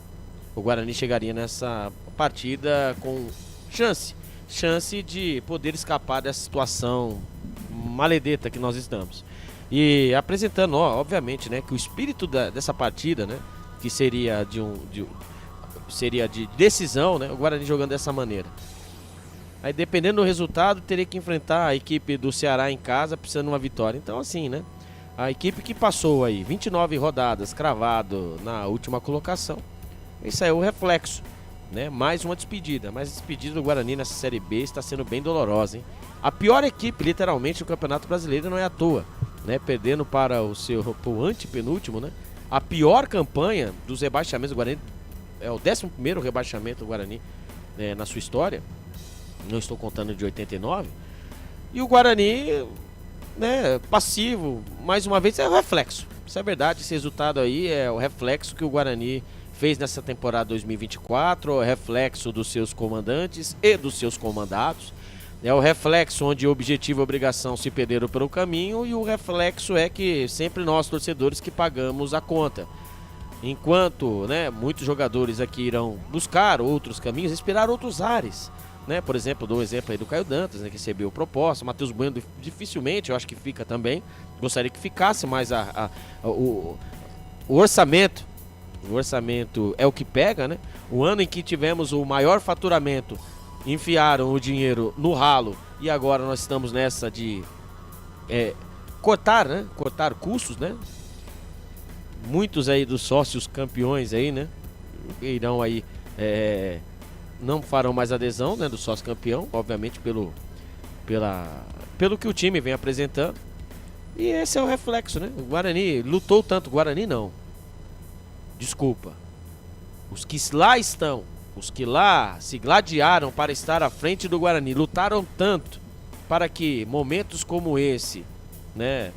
O Guarani chegaria nessa partida com chance de poder escapar dessa situação maledeta que nós estamos. E apresentando, obviamente, né, que o espírito dessa partida, né, que seria seria de decisão, né, o Guarani jogando dessa maneira. Aí, dependendo do resultado, teria que enfrentar a equipe do Ceará em casa, precisando de uma vitória. Então, assim, né, a equipe que passou aí 29 rodadas cravado na última colocação, isso aí é o reflexo, né, mais uma despedida. Mas a despedida do Guarani nessa Série B está sendo bem dolorosa, hein? A pior equipe, literalmente, do Campeonato Brasileiro não é à toa, né, perdendo para o antepenúltimo, né? A pior campanha dos rebaixamentos do Guarani, é o 11º rebaixamento do Guarani, né, na sua história. Não estou contando de 89. E o Guarani, né, passivo, mais uma vez, é o reflexo. Isso é verdade, esse resultado aí é o reflexo que o Guarani fez nessa temporada 2024, é o reflexo dos seus comandantes e dos seus comandados. É o reflexo onde o objetivo e a obrigação se perderam pelo caminho, e o reflexo é que sempre nós, torcedores, que pagamos a conta. Enquanto, né, muitos jogadores aqui irão buscar outros caminhos, respirar outros ares, né? Por exemplo, dou um exemplo aí do Caio Dantas, né, que recebeu proposta. Matheus Bueno dificilmente, eu acho que fica também. Gostaria que ficasse, mas o orçamento é o que pega, né? O ano em que tivemos o maior faturamento, enfiaram o dinheiro no ralo, e agora nós estamos nessa de cortar custos, né? Muitos aí dos sócios campeões aí, né, irão aí, não farão mais adesão, né, do sócio campeão, obviamente pelo que o time vem apresentando. E esse é o reflexo, né? O Guarani lutou tanto, Guarani não. Desculpa. Os que lá estão, os que lá se gladiaram para estar à frente do Guarani, lutaram tanto para que momentos como esse, né,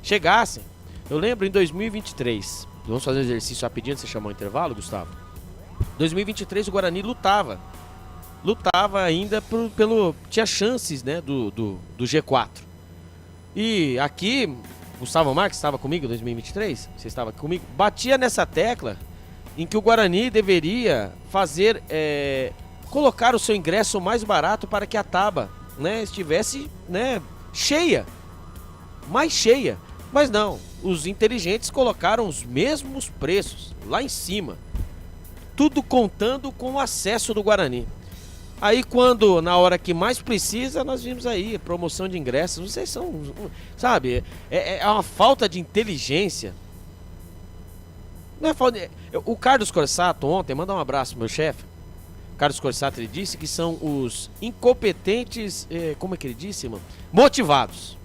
chegassem. Eu lembro em 2023, vamos fazer um exercício rapidinho, você chamou o intervalo, Gustavo? 2023 o Guarani lutava ainda tinha chances, né, do G4. E aqui, Gustavo Marques estava comigo em 2023, você estava aqui comigo, batia nessa tecla em que o Guarani deveria fazer, colocar o seu ingresso mais barato para que a tábua, né, estivesse, né, cheia, mais cheia. Mas não, os inteligentes colocaram os mesmos preços lá em cima, tudo contando com o acesso do Guarani. Aí quando, na hora que mais precisa, nós vimos aí promoção de ingressos. Vocês são, sabe, é uma falta de inteligência. Não é falta de... O Carlos Corsato ontem, manda um abraço pro meu chefe. Carlos Corsato, ele disse que são os incompetentes, como é que ele disse, mano? Motivados.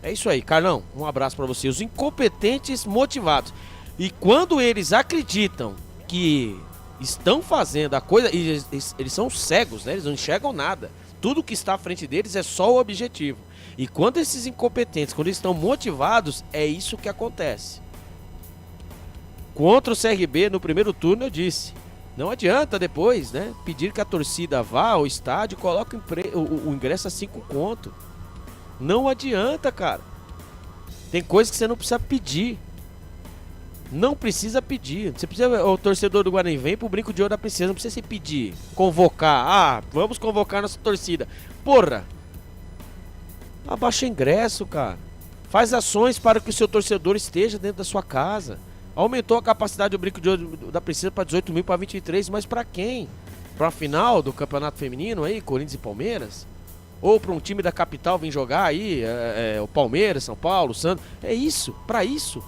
É isso aí, Carlão, um abraço pra você. Os incompetentes motivados. E quando eles acreditam que estão fazendo a coisa, eles são cegos, né? Eles não enxergam nada. Tudo que está à frente deles é só o objetivo. E quando esses incompetentes, quando eles estão motivados, é isso que acontece. Contra o CRB no primeiro turno eu disse, não adianta depois, né, pedir que a torcida vá ao estádio e coloque o ingresso a 5 conto. Não adianta, cara. Tem coisas que você não precisa pedir. Não precisa pedir. Você precisa, o torcedor do Guarani vem pro Brinco de Ouro da Princesa, não precisa se pedir, convocar. Vamos convocar nossa torcida. Porra! Abaixa o ingresso, cara. Faz ações para que o seu torcedor esteja dentro da sua casa. Aumentou a capacidade do Brinco de Ouro da Princesa para 18 mil, para 23, mas para quem? Para a final do Campeonato Feminino aí, Corinthians e Palmeiras? Ou para um time da capital vir jogar aí, o Palmeiras, São Paulo, Santos? É isso, para isso.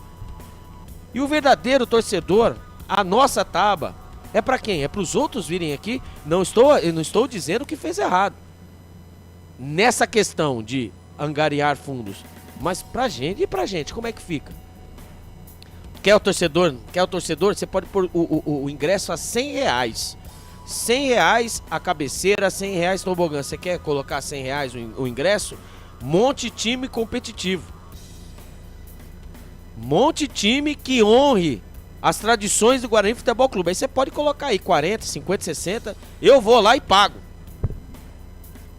E o verdadeiro torcedor, a nossa tábua, é para quem? É para os outros virem aqui? Eu não estou dizendo que fez errado nessa questão de angariar fundos, mas pra gente, como é que fica? Quer o torcedor, você pode pôr o ingresso a R$100. R$100 a cabeceira, R$100 tobogã. Você quer colocar R$100 o ingresso? Monte time competitivo. Monte time que honre as tradições do Guarani Futebol Clube. Aí você pode colocar aí 40, 50, 60. Eu vou lá e pago.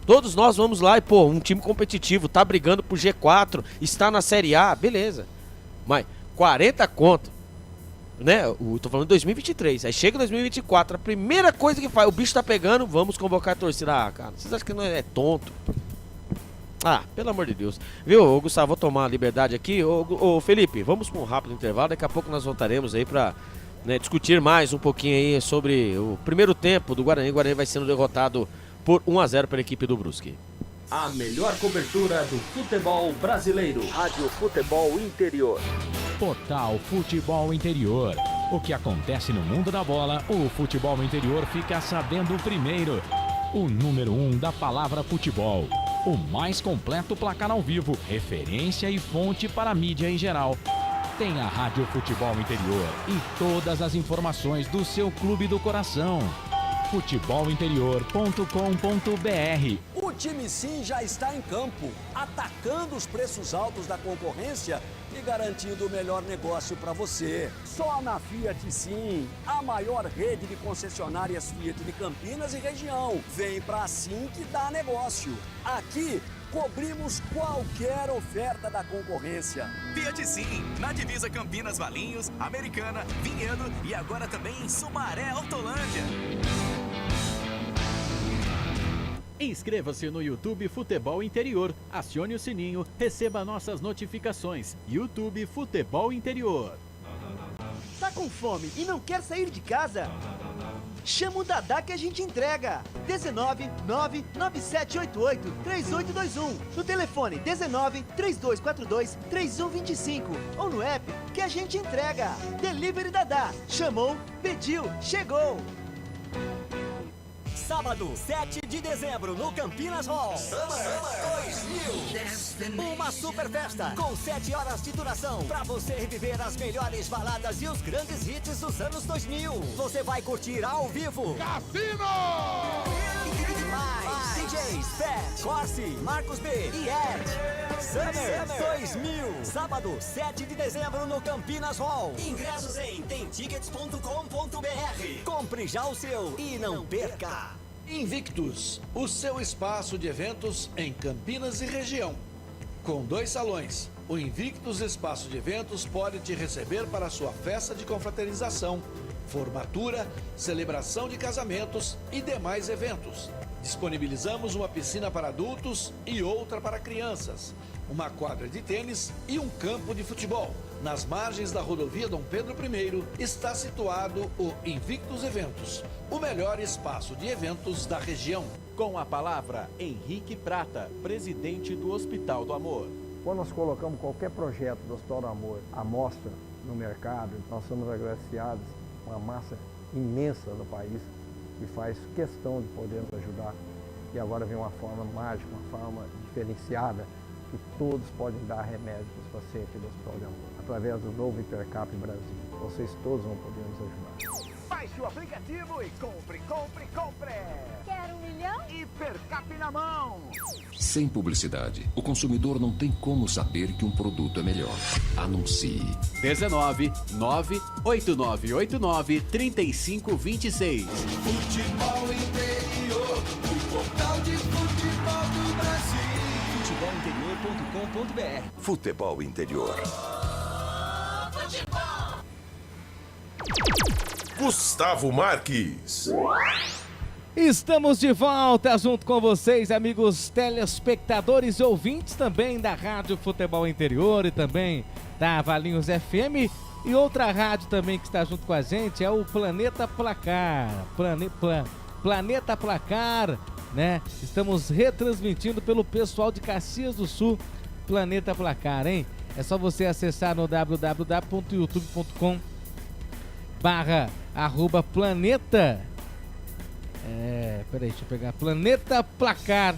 Todos nós vamos lá e, pô, um time competitivo, tá brigando pro G4, está na Série A, beleza. Mas 40 conto, né? Tô falando de 2023. Aí chega 2024, a primeira coisa que faz, o bicho tá pegando, vamos convocar a torcida. Ah, cara, vocês acham que não é tonto? Ah, pelo amor de Deus. Viu, Gustavo, vou tomar a liberdade aqui. Ô, Felipe, vamos para um rápido intervalo. Daqui a pouco nós voltaremos aí para, né, discutir mais um pouquinho aí sobre o primeiro tempo do Guarani. O Guarani vai sendo derrotado por 1-0 pela equipe do Brusque. A melhor cobertura do futebol brasileiro. Rádio Futebol Interior. Portal Futebol Interior. O que acontece no mundo da bola, o futebol interior fica sabendo primeiro. O número 1 da palavra futebol. O mais completo placar ao vivo, referência e fonte para a mídia em geral. Tem a Rádio Futebol Interior e todas as informações do seu clube do coração. futebolinterior.com.br. O time Sim já está em campo, atacando os preços altos da concorrência e garantindo o melhor negócio para você. Só na Fiat Sim, a maior rede de concessionárias Fiat de Campinas e região. Vem pra Sim que dá negócio. Aqui cobrimos qualquer oferta da concorrência. Fiat Sim, na divisa Campinas, Valinhos, Americana, Vinhedo e agora também em Sumaré, Hortolândia. Inscreva-se no YouTube Futebol Interior, acione o sininho, receba nossas notificações. YouTube Futebol Interior. Tá com fome e não quer sair de casa? Chama o Dadá que a gente entrega. 19 99788 3821. No telefone 19 3242 3125. Ou no app que a gente entrega. Delivery Dadá. Chamou, pediu, chegou. Sábado, 7 de dezembro, no Campinas Hall. Summer 2000. Uma super festa com 7 horas de duração pra você reviver as melhores baladas e os grandes hits dos anos 2000. Você vai curtir ao vivo Cassino! Mais DJs, Fat, Corsi, Marcos B e Ed. Summer 2000. Sábado, 7 de dezembro, no Campinas Hall. Ingressos em temtickets.com.br. Compre já o seu e não perca. Invictus, o seu espaço de eventos em Campinas e região. Com 2 salões, o Invictus Espaço de Eventos pode te receber para a sua festa de confraternização, formatura, celebração de casamentos e demais eventos. Disponibilizamos uma piscina para adultos e outra para crianças, uma quadra de tênis e um campo de futebol. Nas margens da rodovia Dom Pedro I está situado o Invictus Eventos, o melhor espaço de eventos da região. Com a palavra, Henrique Prata, presidente do Hospital do Amor. Quando nós colocamos qualquer projeto do Hospital do Amor à mostra no mercado, nós somos agraciados com uma massa imensa do país que faz questão de poder nos ajudar. E agora vem uma forma mágica, uma forma diferenciada, que todos podem dar remédio para os pacientes do Hospital de Amor. Através do novo Hipercap Brasil. Vocês todos vão poder nos ajudar. Baixe o aplicativo e compre, compre, compre! Quer 1 milhão? Hipercap na mão! Sem publicidade, o consumidor não tem como saber que um produto é melhor. Anuncie. 19 98989 3526. Futebol Interior, o portal de futebol do Brasil. futebolinterior.com.br. Futebol Interior. Gustavo Marques. Estamos de volta junto com vocês, amigos telespectadores e ouvintes também da Rádio Futebol Interior e também da Valinhos FM. E outra rádio também que está junto com a gente é o Planeta Placar. Planeta Placar, né? Estamos retransmitindo pelo pessoal de Caxias do Sul, Planeta Placar, hein? É só você acessar no www.youtube.com/planeta. Peraí, deixa eu pegar. Planeta Placar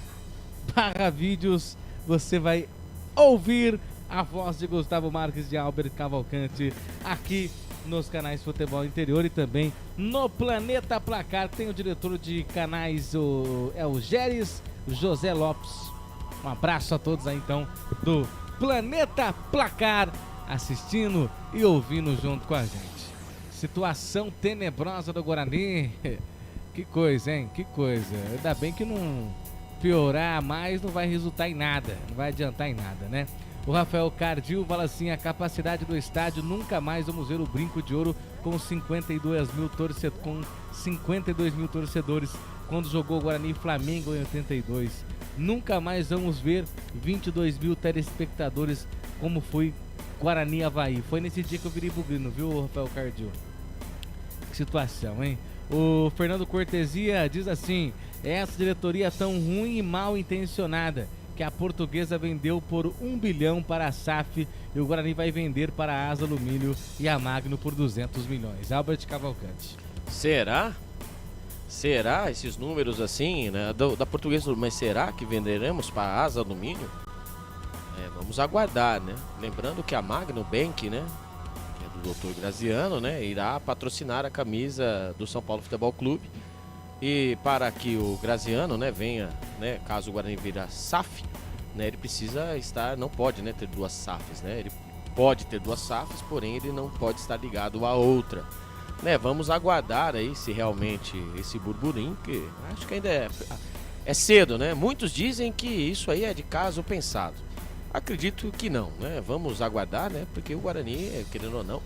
/vídeos. Você vai ouvir a voz de Gustavo Marques e de Albert Cavalcante aqui nos canais Futebol Interior e também no Planeta Placar. Tem o diretor de canais, o Géris José Lopes. Um abraço a todos aí então do Planeta Placar assistindo e ouvindo junto com a gente. Situação tenebrosa do Guarani. Que coisa, hein? Que coisa. Ainda bem que não piorar mais não vai resultar em nada, não vai adiantar em nada, né? O Rafael Cardil fala assim: a capacidade do estádio, nunca mais vamos ver o Brinco de Ouro com 52 mil torcedores quando jogou Guarani e Flamengo em 82. Nunca mais vamos ver 22 mil telespectadores como foi Guarani e Avaí. Foi nesse dia que eu virei bugrino, viu, Rafael Cardil? Que situação, hein? O Fernando Cortesia diz assim: essa diretoria tão ruim e mal intencionada que a Portuguesa vendeu por 1 bilhão para a SAF e o Guarani vai vender para a Asa Alumínio e a Magno por 200 milhões. Albert Cavalcante. Será? Será esses números assim, né, da Portuguesa? Mas será que venderemos para a Asa Alumínio? Vamos aguardar, né? Lembrando que a Magno Bank, né, que é do Dr. Graziano, né, irá patrocinar a camisa do São Paulo Futebol Clube. E para que o Graziano, né, venha, né, caso o Guarani vira SAF, né, ele precisa estar, não pode, né, ter duas SAFs, né? Ele pode ter duas SAFs, porém ele não pode estar ligado a outra, né? Vamos aguardar aí se realmente esse burburinho, que acho que ainda é cedo, né? Muitos dizem que isso aí é de caso pensado. Acredito que não, né? Vamos aguardar, né? Porque o Guarani, querendo ou não,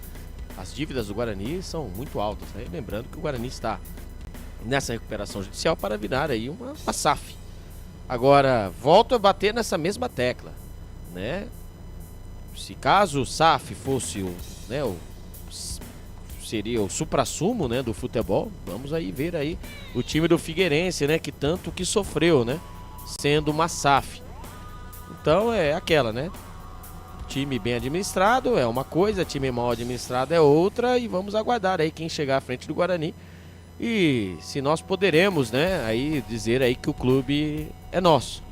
as dívidas do Guarani são muito altas, né? Lembrando que o Guarani está nessa recuperação judicial para virar aí uma SAF. Agora, volto a bater nessa mesma tecla, né? Se caso o SAF fosse seria o suprassumo, né, do futebol, vamos aí ver aí o time do Figueirense, né, que tanto que sofreu, né, sendo uma SAF. Então é aquela, né? Time bem administrado é uma coisa, time mal administrado é outra, e vamos aguardar aí quem chegar à frente do Guarani. E se nós poderemos, né, aí dizer aí que o clube é nosso,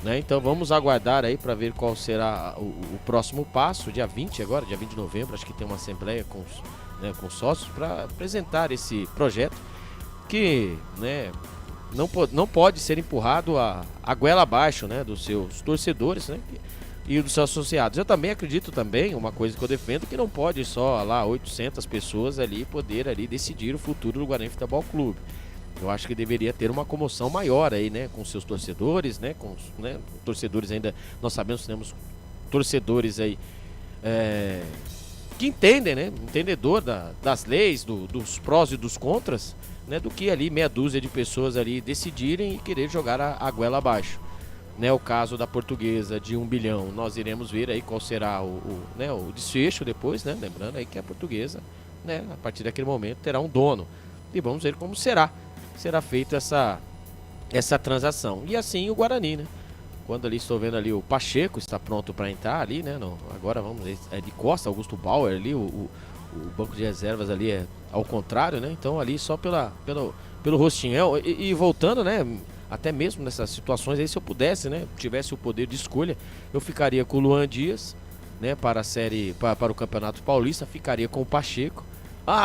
né? Então vamos aguardar aí para ver qual será o próximo passo, dia 20 agora, dia 20 de novembro, acho que tem uma assembleia com os sócios para apresentar esse projeto que, né, não pode ser empurrado a goela abaixo, né, dos seus torcedores, né, e dos seus associados. Eu também acredito também, uma coisa que eu defendo, que não pode só lá 800 pessoas ali poder ali decidir o futuro do Guarani Futebol Clube. Eu acho que deveria ter uma comoção maior aí, né, com seus torcedores, né, com torcedores ainda, nós sabemos que temos torcedores aí que entendem, né, entendedor das leis, dos prós e dos contras, né, do que ali meia dúzia de pessoas ali decidirem e querer jogar a goela abaixo. Né, o caso da Portuguesa de 1 bilhão, nós iremos ver aí qual será o desfecho depois, né? Lembrando aí que a Portuguesa, né, a partir daquele momento terá um dono, e vamos ver como será feita essa transação. E assim o Guarani, né? Quando ali estou vendo ali o Pacheco está pronto para entrar ali, né? Agora vamos ver, é de Costa, Augusto Bauer ali, o banco de reservas ali é ao contrário, né? Então ali só pelo rostinho. E voltando, né? Até mesmo nessas situações aí, se eu pudesse, né, tivesse o poder de escolha, eu ficaria com o Luan Dias, né, para o Campeonato Paulista, ficaria com o Pacheco.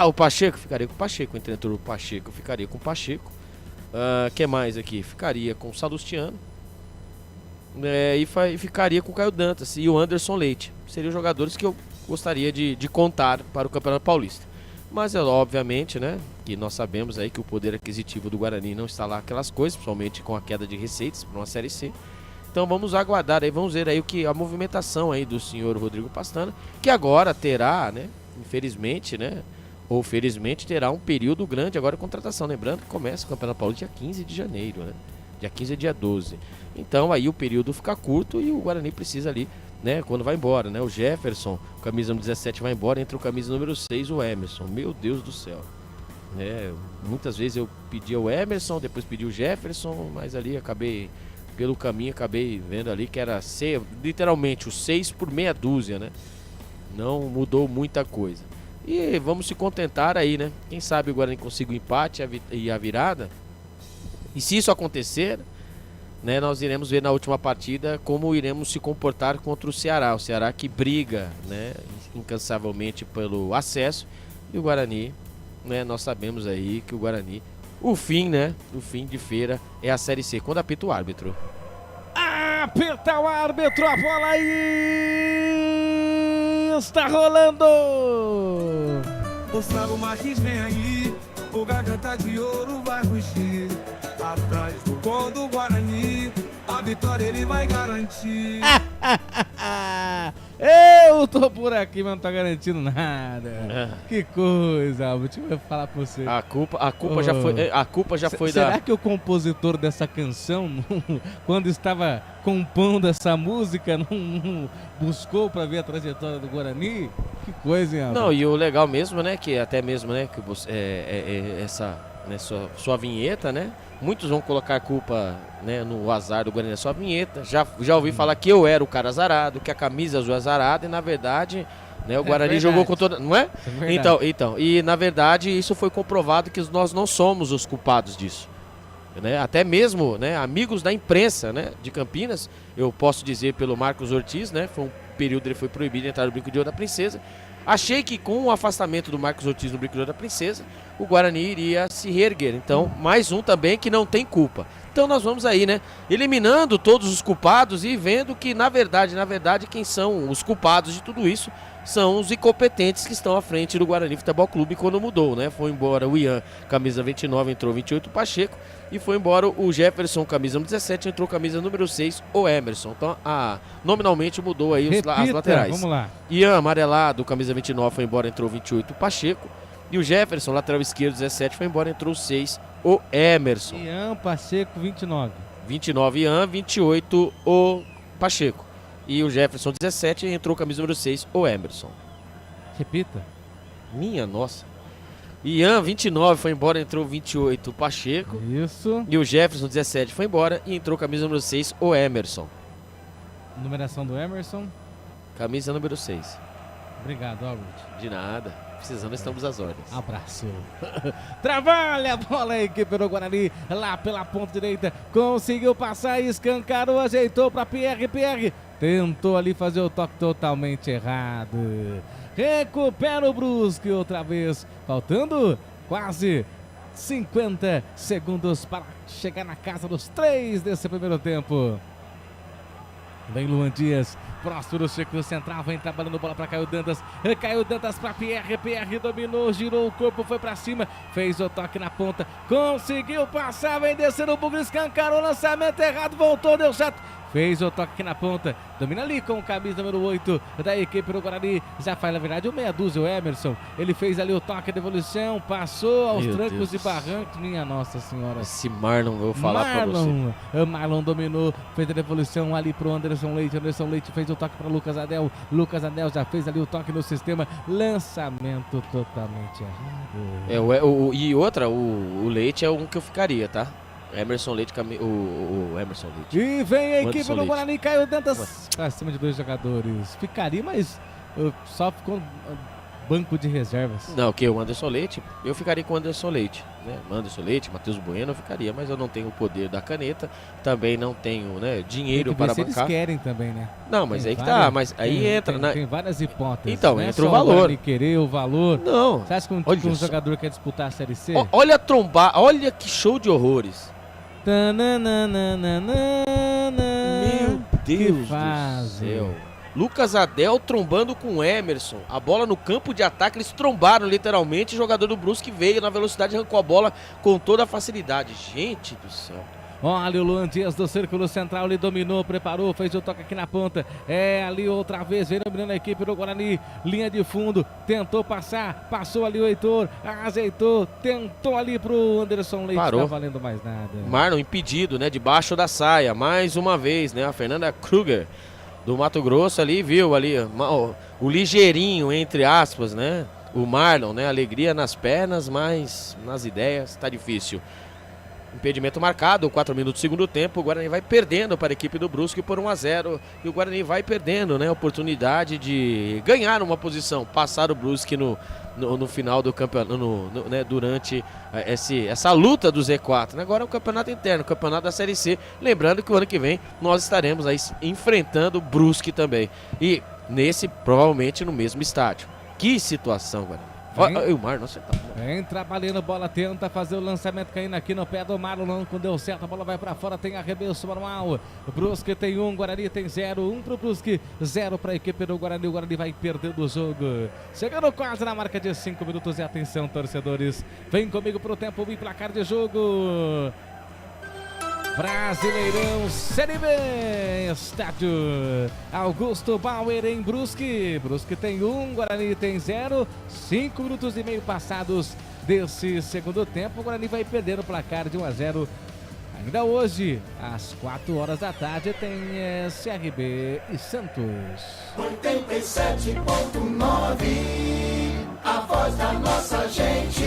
O Pacheco, ficaria com o Pacheco, o treinador Pacheco, ficaria com o Pacheco. Que mais aqui? Ficaria com o Salustiano, e ficaria com o Caio Dantas e o Anderson Leite. Seriam jogadores que eu gostaria de contar para o Campeonato Paulista. Mas obviamente, né, que nós sabemos aí que o poder aquisitivo do Guarani não está lá aquelas coisas, principalmente com a queda de receitas para uma Série C. Então vamos aguardar aí, vamos ver aí a movimentação aí do senhor Rodrigo Pastana, que agora terá, né, infelizmente, né, ou felizmente terá um período grande agora de contratação. Lembrando que começa o Campeonato Paulista dia 15 de janeiro, né, dia 15 a dia 12. Então aí o período fica curto e o Guarani precisa ali, né, quando vai embora, né, o Jefferson, camisa número 17 vai embora, entra o camisa número 6, o Emerson. Meu Deus do céu. Muitas vezes eu pedi o Emerson, depois pedi o Jefferson, mas ali pelo caminho, vendo ali que era literalmente o 6 por meia dúzia, né? Não mudou muita coisa. E vamos se contentar aí, né? Quem sabe o Guarani consiga o empate e a virada. E se isso acontecer, né, nós iremos ver na última partida como iremos se comportar contra o Ceará. O Ceará que briga, né, incansavelmente pelo acesso, e o Guarani, né, nós sabemos aí que o Guarani, o fim de feira é a Série C. Quando apita o árbitro. Apita o árbitro, a bola aí está rolando! Gustavo Marques vem aí, o garganta de ouro vai rugir. Atrás do gol do Guarani, a vitória ele vai garantir. Eu tô por aqui, mas não tô garantindo nada. Que coisa, Albert. Eu vou falar pra você. A culpa já foi Será que o compositor dessa canção, quando estava compondo essa música, não buscou pra ver a trajetória do Guarani? Que coisa, hein, Albert? Não, e o legal mesmo, né, que até mesmo, né, que você, essa, né, sua vinheta, né, muitos vão colocar a culpa, né, no azar do Guarani, sua vinheta. Já ouvi falar que eu era o cara azarado, que a camisa azul é azarada, e na verdade, né, o Guarani jogou com toda... Não é? Então, e na verdade isso foi comprovado que nós não somos os culpados disso. Né? Até mesmo, né, amigos da imprensa, né, de Campinas, eu posso dizer pelo Marcos Ortiz, né, foi um período ele foi proibido de entrar no Brinco de Ouro da Princesa. Achei que com o afastamento do Marcos Ortiz no Brinco de Ouro da Princesa, o Guarani iria se reerguer. Então, mais um também que não tem culpa. Então nós vamos aí, né, eliminando todos os culpados e vendo que, na verdade, quem são os culpados de tudo isso são os incompetentes que estão à frente do Guarani Futebol Clube quando mudou, né? Foi embora o Ian, camisa 29, entrou 28, o Pacheco, e foi embora o Jefferson, camisa 17, entrou camisa número 6, o Emerson. Então, nominalmente mudou aí as laterais. Vamos lá. Ian, amarelado, camisa 29, foi embora, entrou 28, o Pacheco. E o Jefferson, lateral esquerdo, 17, foi embora, entrou 6, o Emerson. Ian, Pacheco, 29. 29, Ian, 28, o Pacheco. E o Jefferson, 17, entrou camisa número 6, o Emerson. Repita. Minha nossa. Ian, 29, foi embora, entrou 28, o Pacheco. Isso. E o Jefferson, 17, foi embora e entrou camisa número 6, o Emerson. Numeração do Emerson. Camisa número 6. Obrigado, Albert. De nada. Precisando, estamos às ordens. Abraço. Trabalha a bola a equipe do Guarani, lá pela ponta direita, conseguiu passar, escancarou, ajeitou para Pierre, tentou ali fazer o toque totalmente errado. Recupera o Brusque outra vez, faltando quase 50 segundos para chegar na casa dos 3 desse primeiro tempo. Vem Luan Dias, próximo do círculo central, vem trabalhando bola para Caio Dantas para Pierre, dominou, girou o corpo, foi para cima, fez o toque na ponta, conseguiu passar, vem descendo o bugre, escancarou, lançamento errado, voltou, deu certo, fez o toque aqui na ponta, domina ali com o camisa número 8 da equipe do Guarani, já faz na verdade o meia dúzia, o Emerson, ele fez ali o toque de devolução, passou aos trancos e barrancos, minha nossa senhora. Esse Marlon, eu vou falar pra você. Marlon dominou, fez a devolução ali pro Anderson Leite fez o toque para Lucas Adel já fez ali o toque no sistema, lançamento totalmente errado. E outra, o Leite é um que eu ficaria, tá? Emerson Leite, o Emerson Leite. E vem a equipe do Guarani, Caio Dantas acima de 2 jogadores. Ficaria, mas só ficou banco de reservas. Não, o Anderson Leite, eu ficaria com o Anderson Leite, né? Anderson Leite, Matheus Bueno, eu ficaria, mas eu não tenho o poder da caneta, também não tenho, né, dinheiro para bancar. Eles querem também, né? Não, mas aí que tá, mas aí entra... Tem várias hipóteses. Então, entra o valor. Querer o valor. Não. Você acha que um jogador quer disputar a Série C? Olha a trombar, olha que show de horrores. Meu Deus do céu. Lucas Adel trombando com o Emerson. A bola no campo de ataque, eles trombaram literalmente. O jogador do Brusque veio na velocidade, arrancou a bola com toda a facilidade. Gente do céu. Olha o Luan Dias do círculo central, ele dominou, preparou, fez o toque aqui na ponta. É ali outra vez, vem dominando a equipe do Guarani. Linha de fundo, tentou passar, passou ali o Heitor, ajeitou, tentou ali pro Anderson Leite. Parou. Não tá valendo mais nada. Marlon impedido, né? Debaixo da saia, mais uma vez, né? A Fernanda Kruger do Mato Grosso ali, viu ali o ligeirinho, entre aspas, né? O Marlon, né? Alegria nas pernas, mas nas ideias tá difícil. Impedimento marcado, 4 minutos do segundo tempo, o Guarani vai perdendo para a equipe do Brusque por 1-0 e o Guarani vai perdendo, né, a oportunidade de ganhar uma posição, passar o Brusque no final do campeonato, né, durante essa luta do Z4. Agora é o campeonato interno, o campeonato da Série C, lembrando que o ano que vem nós estaremos aí enfrentando o Brusque também e provavelmente no mesmo estádio. Que situação, Guarani. O Mar, nossa, tá bom. Vem trabalhando, bola tenta fazer o lançamento caindo aqui no pé do Marlon, não deu certo, a bola vai pra fora, tem arremesso manual. O Brusque tem 1, Guarani tem 0, 1 pro Brusque, 0 pra equipe do Guarani. O Guarani vai perdendo o jogo. Chegando quase na marca de 5 minutos e atenção, torcedores. Vem comigo pro tempo e placar de jogo. Brasileirão Série B, estádio Augusto Bauer em Brusque. Brusque tem 1, Guarani tem 0. 5 minutos e meio passados desse segundo tempo. O Guarani vai perder o placar de 1-0. Ainda hoje, às 4 horas da tarde, tem CRB e Santos. 87.9, a voz da nossa gente.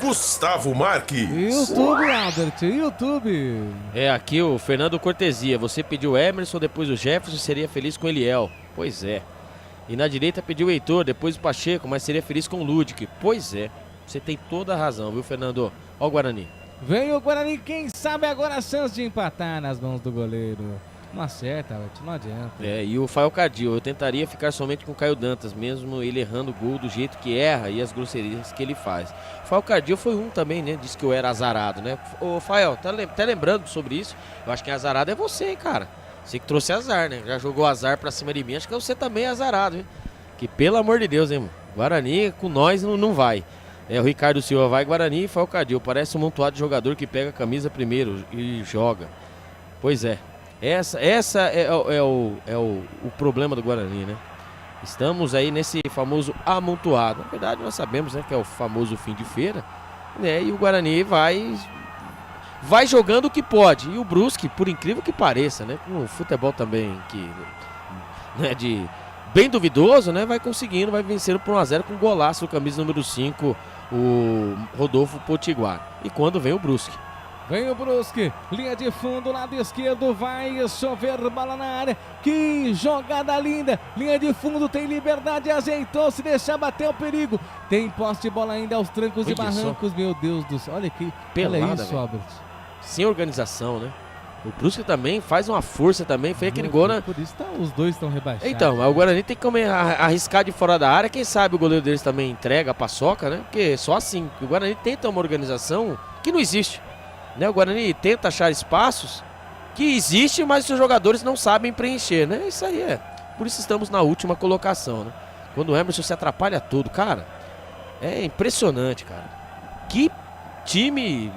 Gustavo Marques. YouTube, Albert, YouTube. Aqui o Fernando Cortesia. Você pediu Emerson, depois o Jefferson, seria feliz com Eliel. Pois é. E na direita pediu o Heitor, depois o Pacheco, mas seria feliz com o Ludic. Pois é. Você tem toda a razão, viu, Fernando? Ó o Guarani. Vem o Guarani, quem sabe agora a chance de empatar nas mãos do goleiro. Não acerta, Albert, não adianta. E o Fael Cardio, eu tentaria ficar somente com o Caio Dantas, mesmo ele errando o gol do jeito que erra e as grosserias que ele faz. O Fael Cardio foi um também, né? Disse que eu era azarado, né? Ô, Fael, tá lembrando sobre isso? Eu acho que azarado é você, hein, cara? Você que trouxe azar, né? Já jogou azar pra cima de mim, acho que você também é azarado, hein? Que pelo amor de Deus, hein, mano? Guarani com nós não vai. O Ricardo Silva vai, Guarani e Fael Cardio. Parece um montuado de jogador que pega a camisa primeiro e joga. Pois é. Essa é o problema do Guarani, né? Estamos aí nesse famoso amontoado. Na verdade, nós sabemos, né, que é o famoso fim de feira, né? E o Guarani vai jogando o que pode. E o Brusque, por incrível que pareça, né, com o futebol também que, né, de bem duvidoso, né, vai conseguindo, vai vencendo por 1-0 com golaço, camisa número 5, o Rodolfo Potiguar. E quando vem o Brusque? Vem o Brusque, linha de fundo, lado esquerdo, vai chover bola na área, que jogada linda, linha de fundo, tem liberdade, ajeitou, se deixar bater o perigo, tem posse de bola ainda aos trancos e barrancos, meu Deus do céu, olha aqui, pelada, olha isso, Albert. Sem organização, né? O Brusque também faz uma força também, fez aquele gol, né? Por isso os dois estão rebaixados. Então, o Guarani tem que arriscar de fora da área, quem sabe o goleiro deles também entrega a paçoca, né? Porque só assim, o Guarani tenta uma organização que não existe. Né, o Guarani tenta achar espaços que existem, mas os jogadores não sabem preencher, né? Isso aí é. Por isso estamos na última colocação, né? Quando o Emerson se atrapalha tudo, cara, é impressionante, cara. Que time,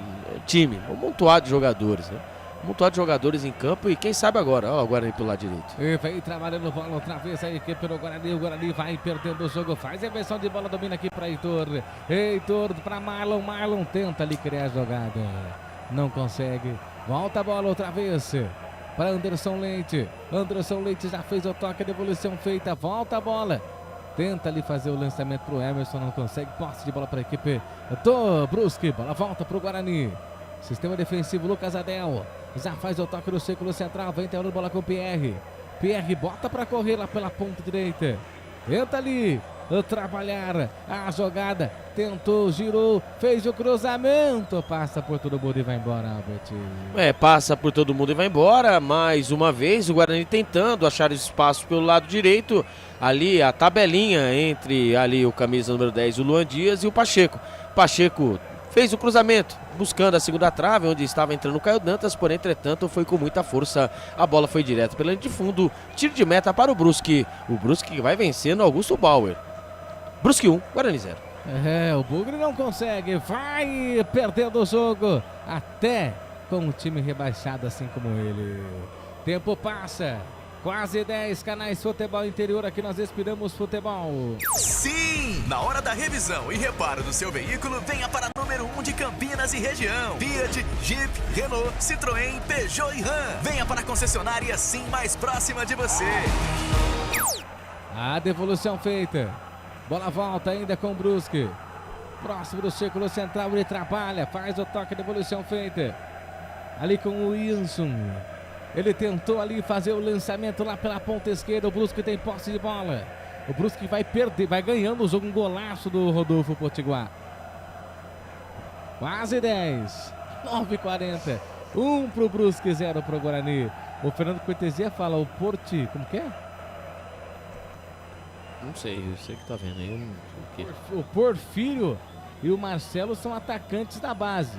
um montoado de jogadores, né? Um montoado de jogadores em campo e quem sabe agora, ó, o Guarani pelo lado direito. E vem trabalhando bola outra vez a equipe do Guarani. O Guarani vai perdendo o jogo, faz a inversão de bola, domina aqui para Heitor. Heitor para Marlon, Marlon tenta ali criar a jogada. Não consegue, volta a bola outra vez para Anderson Leite. Anderson Leite já fez o toque, a devolução feita, volta a bola. Tenta ali fazer o lançamento para o Emerson, não consegue, posse de bola para a equipe do Brusque. Bola volta para o Guarani. Sistema defensivo, Lucas Adel. Já faz o toque no círculo central, vem tendo bola com o Pierre. Pierre bota para correr lá pela ponta direita. Tenta ali trabalhar a jogada, tentou, girou, fez o cruzamento, passa por todo mundo e vai embora, Albert. Passa por todo mundo e vai embora, mais uma vez o Guarani tentando achar espaço pelo lado direito, ali a tabelinha entre ali o camisa número 10, o Luan Dias e o Pacheco. Pacheco fez o cruzamento, buscando a segunda trave, onde estava entrando o Caio Dantas, porém, entretanto, foi com muita força, a bola foi direto pela linha de fundo, tiro de meta para o Brusque que vai vencendo Augusto Bauer. Brusque 1, Guarani 0. O Bugre não consegue, vai perdendo o jogo, até com o time rebaixado assim como ele. Tempo passa, quase 10 canais Futebol Interior, aqui nós expiramos futebol. Sim! Na hora da revisão e reparo do seu veículo, venha para número 1 de Campinas e região. Fiat, Jeep, Renault, Citroën, Peugeot e Ram. Venha para a concessionária Sim mais próxima de você. A devolução feita. Bola volta ainda com o Brusque. Próximo do círculo central, ele trabalha, faz o toque, devolução feita. Ali com o Wilson. Ele tentou ali fazer o lançamento lá pela ponta esquerda. O Brusque tem posse de bola. O Brusque vai perder, vai ganhando o jogo. Um golaço do Rodolfo Potiguar. Quase 10. 9h40. 1 pro Brusque, 0 pro Guarani. O Fernando Cortesia fala, o Porti, como que é? Não sei, eu sei que tá vendo aí. O Porfírio e o Marcelo são atacantes da base.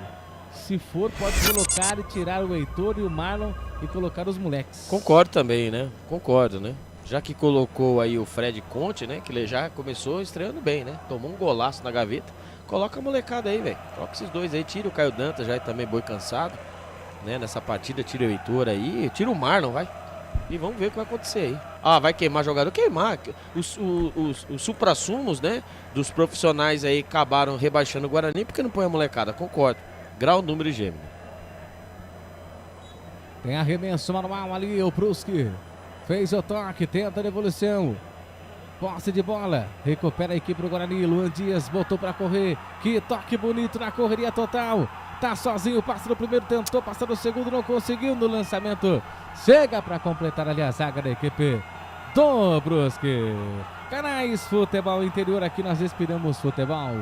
Se for, pode colocar e tirar o Heitor e o Marlon e colocar os moleques. Concordo também, né? Concordo, né? Já que colocou aí o Fred Conte, né? Que ele já começou estreando bem, né? Tomou um golaço na gaveta. Coloca a molecada aí, velho. Coloca esses dois aí. Tira o Caio Dantas, já também boi cansado, né? Nessa partida, tira o Heitor aí. Tira o Marlon, vai. E vamos ver o que vai acontecer aí. Ah, vai queimar jogador? Queimar. Os supra-sumos, né? Dos profissionais aí acabaram rebaixando o Guarani porque não põe a molecada. Concordo. Grau, número e gêmeo. Tem arremesso manual ali, o Brusque. Fez o toque, tenta a devolução. Posse de bola. Recupera a equipe do Guarani. Luan Dias botou pra correr. Que toque bonito na correria total. Tá sozinho, passa no primeiro, tentou passar no segundo, não conseguiu no lançamento. Chega para completar ali a zaga da equipe do Brusque. Canais Futebol Interior, aqui nós respiramos futebol.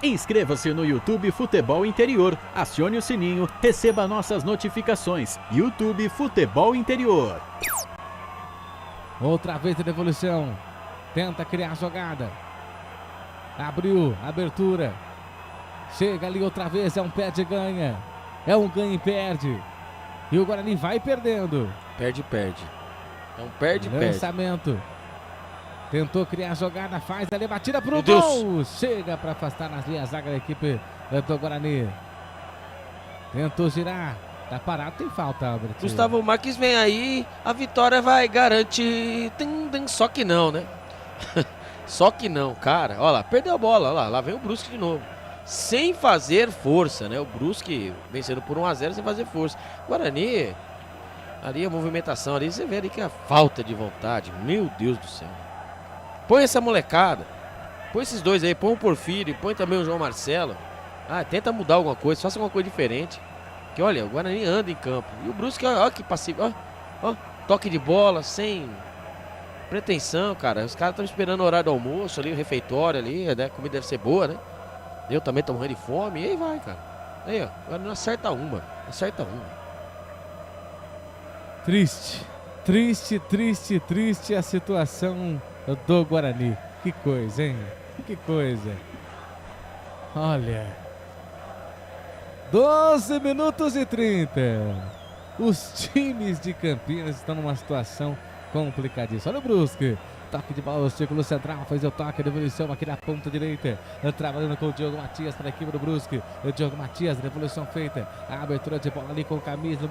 Inscreva-se no YouTube Futebol Interior, acione o sininho, receba nossas notificações. YouTube Futebol Interior. Outra vez a devolução. Tenta criar a jogada. Abriu, abertura. Chega ali outra vez, é um perde e ganha. É um ganha e perde. E o Guarani vai perdendo. Perde. É um perde. Lançamento. Tentou criar a jogada, faz ali, batida pro gol. Chega para afastar nas linhas zaga da equipe do Guarani. Tentou girar. Tá parado, tem falta, Albert. Gustavo Marques vem aí, a vitória vai garantir. Só que não, né? Só que não, cara. Olha lá, perdeu a bola, olha lá vem o Brusque de novo. Sem fazer força, né? O Brusque vencendo por 1-0 sem fazer força. Guarani, ali a movimentação ali, você vê ali que é a falta de vontade. Meu Deus do céu. Põe essa molecada. Põe esses dois aí, põe o Porfírio, põe também o João Marcelo. Ah, tenta mudar alguma coisa, faça alguma coisa diferente. Que olha, o Guarani anda em campo. E o Brusque, ó que passivo, ó, toque de bola, sem pretensão, cara. Os caras estão esperando o horário do almoço ali, o refeitório ali, né? A comida deve ser boa, né? Eu também tô morrendo de fome, e aí vai, cara. Aí, ó, agora não acerta uma. Triste a situação do Guarani. Que coisa, hein? Que coisa. Olha. 12 minutos e 30. Os times de Campinas estão numa situação complicadíssima. Olha o Brusque. Toque de bola, o círculo central, fez o toque, a devolução aqui na ponta direita, trabalhando com o Diogo Matias para a equipe do Brusque. O Diogo Matias, devolução feita, a abertura de bola ali com camisa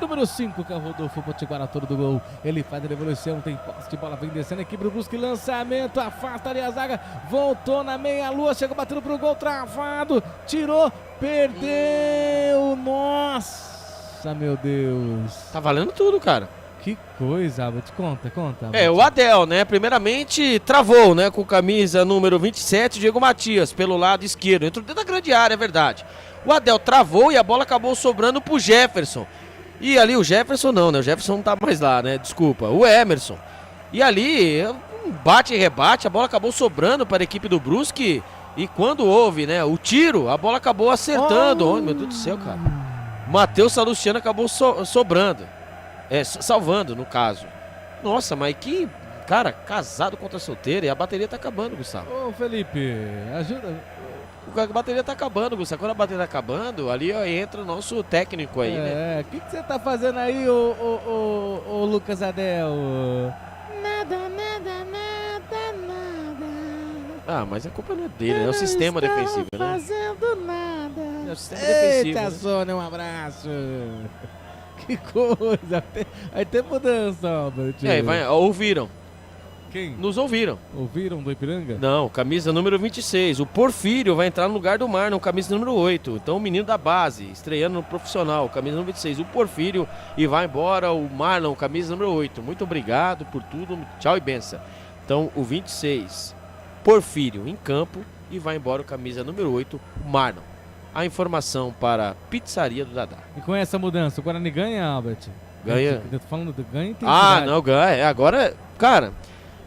número 5, que é o Rodolfo Potiguara, todo do gol. Ele faz a devolução, tem posse de bola, vem descendo a equipe do Brusque, lançamento, afasta ali a zaga, voltou na meia-lua, chegou batendo pro gol, travado, tirou, perdeu, nossa, meu Deus. Tá valendo tudo, cara. Que coisa, Albert. Conta. Albert. O Adel, né? Primeiramente, travou, né? Com camisa número 27, Diego Matias, pelo lado esquerdo. Entrou dentro da grande área, é verdade. O Adel travou e a bola acabou sobrando pro Jefferson. E ali o Jefferson não, né? O Jefferson não tá mais lá, né? Desculpa. O Emerson. E ali, um bate e rebate, a bola acabou sobrando para a equipe do Brusque. E quando houve, né? O tiro, a bola acabou acertando. Oh, meu Deus do céu, cara. Matheus Salustiano acabou sobrando. Salvando, no caso. Nossa, mas que... Cara, casado contra solteiro e a bateria tá acabando, Gustavo. Ô, Felipe, ajuda. A bateria tá acabando, Gustavo. Quando a bateria tá acabando, ali ó, entra o nosso técnico aí, né? O que você tá fazendo aí, ô Lucas Adel? Nada. Ah, mas a culpa não é dele, é o sistema defensivo, né? Não fazendo nada. É o sistema defensivo. Eita, Sônia, um abraço. Que coisa. Aí tem mudança, Albert. Ouviram. Quem? Nos ouviram. Ouviram do Ipiranga? Não, camisa número 26. O Porfírio vai entrar no lugar do Marlon, camisa número 8. Então o menino da base, estreando no profissional, camisa número 26. O Porfírio e vai embora o Marlon, camisa número 8. Muito obrigado por tudo. Tchau e benção. Então o 26, Porfírio em campo e vai embora o camisa número 8, Marlon. A informação para a pizzaria do Dadá. E com essa mudança, o Guarani ganha, Albert? Ganha. Eu tô falando do ganha intensidade. Ah, não, ganha. Agora, cara,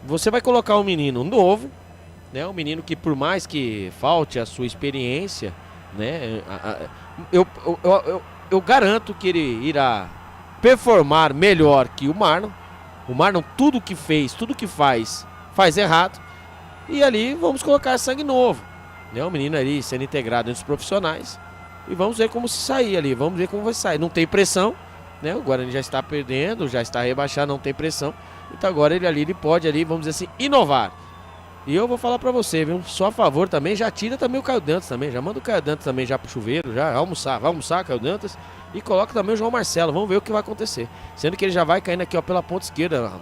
você vai colocar um menino novo, né? Um menino que por mais que falte a sua experiência, né? Eu garanto que ele irá performar melhor que o Marlon. O Marlon, tudo que fez, tudo que faz, faz errado. E ali vamos colocar sangue novo, né? O menino ali sendo integrado entre os profissionais. E vamos ver como se sair ali, vamos ver como vai sair. Não tem pressão, né? O Guarani já está perdendo, já está rebaixado, não tem pressão. Então agora ele pode ali, vamos dizer assim, inovar. E eu vou falar pra você, viu? Só a favor também, já tira também o Caio Dantas também, já manda o Caio Dantas também já pro chuveiro, já vai almoçar Caio Dantas e coloca também o João Marcelo, vamos ver o que vai acontecer. Sendo que ele já vai caindo aqui, ó, pela ponta esquerda,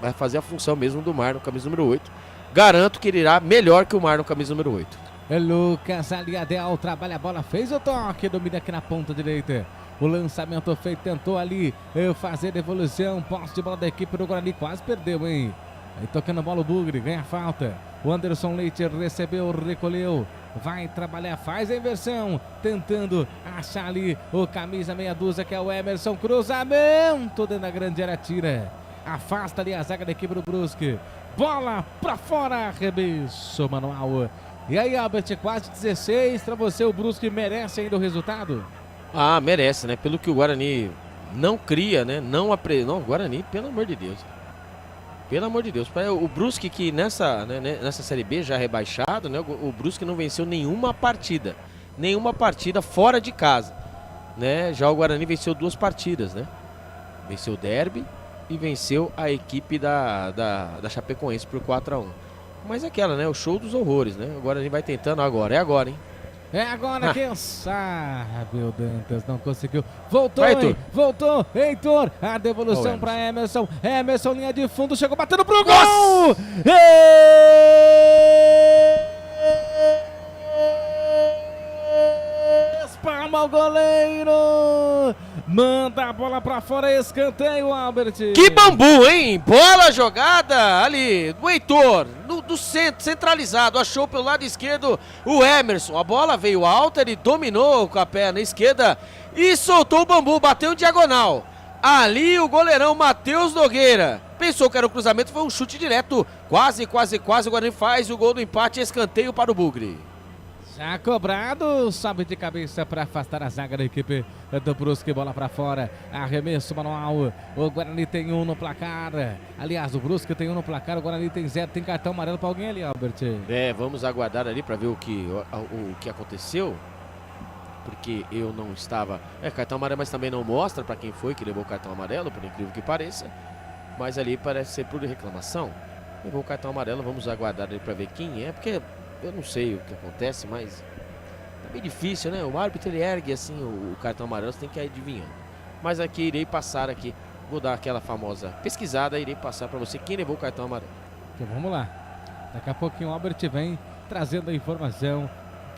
vai fazer a função mesmo do Mar no camisa número 8. Garanto que ele irá melhor que o Mar no camisa número 8. Lucas Aliadel trabalha a bola, fez o toque, domina aqui na ponta direita. O lançamento feito, tentou ali fazer devolução, posse de bola da equipe do Guarani, quase perdeu, hein? Aí tocando a bola o Bugre, ganha a falta. O Anderson Leite recebeu, recolheu. Vai trabalhar, faz a inversão. Tentando achar ali o camisa meia dúzia que é o Emerson. Cruzamento dentro da grande área, tira. Afasta ali a zaga da equipe do Brusque. Bola pra fora, arremesso manual. E aí, Albert, quase 16 pra você. O Brusque merece ainda o resultado? Ah, merece, né? Pelo que o Guarani não cria, né? Não, o Guarani, pelo amor de Deus. Pelo amor de Deus, o Brusque que nessa Série B já rebaixado, né? O Brusque não venceu nenhuma partida fora de casa, né? Já o Guarani venceu 2 partidas, né? Venceu o Derby e venceu a equipe da Chapecoense por 4-1. Mas é aquela, né? O show dos horrores, né? O Guarani vai tentando agora, é agora, hein? É agora, quem sabe o Dantas não conseguiu. Voltou, vai, hein? Voltou, Heitor. A devolução para Emerson. Emerson, linha de fundo, chegou batendo pro gol! Espalma o goleiro. Manda a bola pra fora, escanteio, Albert. Que bambu, hein? Bola jogada ali do Heitor, do centro, centralizado. Achou pelo lado esquerdo o Emerson. A bola veio alta, ele dominou com a perna esquerda e soltou o bambu, bateu em diagonal. Ali o goleirão Matheus Nogueira pensou que era o cruzamento, foi um chute direto. Quase. O Guarani faz o gol do empate, escanteio para o Bugre. Já cobrado, sobe de cabeça para afastar a zaga da equipe do Brusque, bola para fora, arremesso manual, o Guarani tem 1 no placar, aliás, o Brusque tem 1 no placar, o Guarani tem 0, tem cartão amarelo para alguém ali, Albert. Vamos aguardar ali para ver o que aconteceu, porque eu não estava, cartão amarelo, mas também não mostra para quem foi que levou o cartão amarelo, por incrível que pareça, mas ali parece ser por reclamação, levou o cartão amarelo, vamos aguardar ali para ver quem é, porque eu não sei o que acontece, mas é bem difícil, né? O árbitro ele ergue assim o cartão amarelo, você tem que ir adivinhando. Mas aqui irei passar aqui, vou dar aquela famosa pesquisada, irei passar para você quem levou o cartão amarelo. Então vamos lá. Daqui a pouquinho o Albert vem trazendo a informação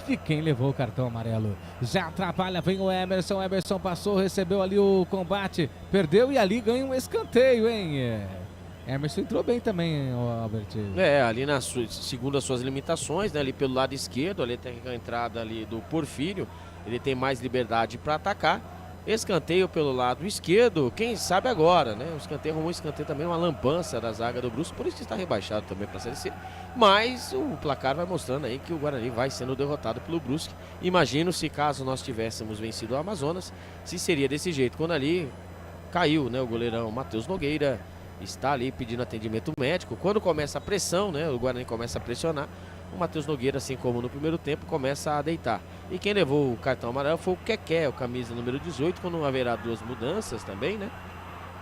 de quem levou o cartão amarelo. Já atrapalha, vem o Emerson. O Emerson passou, recebeu ali o combate, perdeu e ali ganha um escanteio, hein? Emerson entrou bem também, Albert. Ali segundo as suas limitações, né? Ali pelo lado esquerdo, ali tem a entrada ali do Porfírio, ele tem mais liberdade para atacar. Escanteio pelo lado esquerdo, quem sabe agora, né? O escanteio arrumou escanteio também, uma lambança da zaga do Brusque, por isso que está rebaixado também para a Série C. Mas o placar vai mostrando aí que o Guarani vai sendo derrotado pelo Brusque. Imagino se caso nós tivéssemos vencido o Amazonas, se seria desse jeito. Quando ali caiu, né? O goleirão Matheus Nogueira está ali pedindo atendimento médico. Quando começa a pressão, né? O Guarani começa a pressionar. O Matheus Nogueira, assim como no primeiro tempo, começa a deitar. E quem levou o cartão amarelo foi o Keké, o camisa número 18, quando haverá 2 mudanças também, né?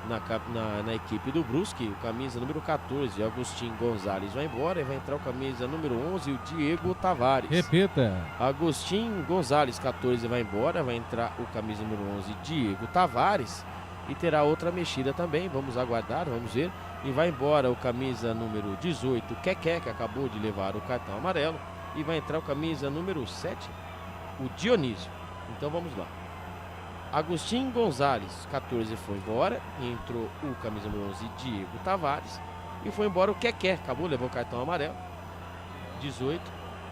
Na equipe do Brusque, o camisa número 14, Agostinho Gonzalez vai embora e vai entrar o camisa número 11, o Diego Tavares. Repita. Agostinho Gonzalez, 14, vai embora, vai entrar o camisa número 11, Diego Tavares. E terá outra mexida também, vamos aguardar, vamos ver. E vai embora o camisa número 18, Keké, que acabou de levar o cartão amarelo. E vai entrar o camisa número 7, o Dionísio. Então vamos lá. Agostinho Gonzalez, 14, foi embora. E entrou o camisa número 11, Diego Tavares. E foi embora o Keké, acabou de levar o cartão amarelo, 18.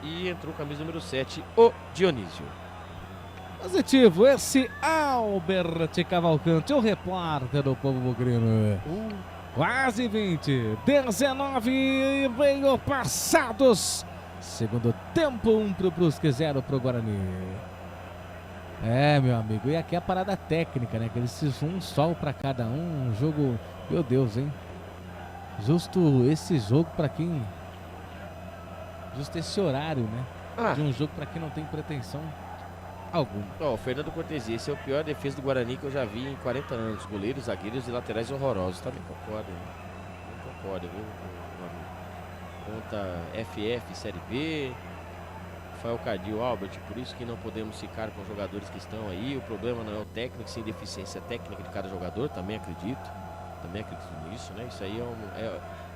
E entrou o camisa número 7, o Dionísio. Positivo, esse Albert Cavalcante, o repórter do Povo Bugrino. Quase 20, 19 veio passados. Segundo tempo, 1 pro Brusque, 0 pro Guarani. Meu amigo, e aqui é a parada técnica, né? Que eles um sol pra cada um jogo, meu Deus, hein? Justo esse jogo para quem... Justo esse horário, né? De um jogo para quem não tem pretensão alguma. O Fernando Cortesi, esse é o pior defesa do Guarani que eu já vi em 40 anos. Goleiros, zagueiros e laterais horrorosos. Também concordo, né? Concordo, viu? Conta FF, Série B. Rafael Cardil, Albert, por isso que não podemos ficar com os jogadores que estão aí. O problema não é o técnico, sim, deficiência técnica de cada jogador. Também acredito nisso, né? Isso aí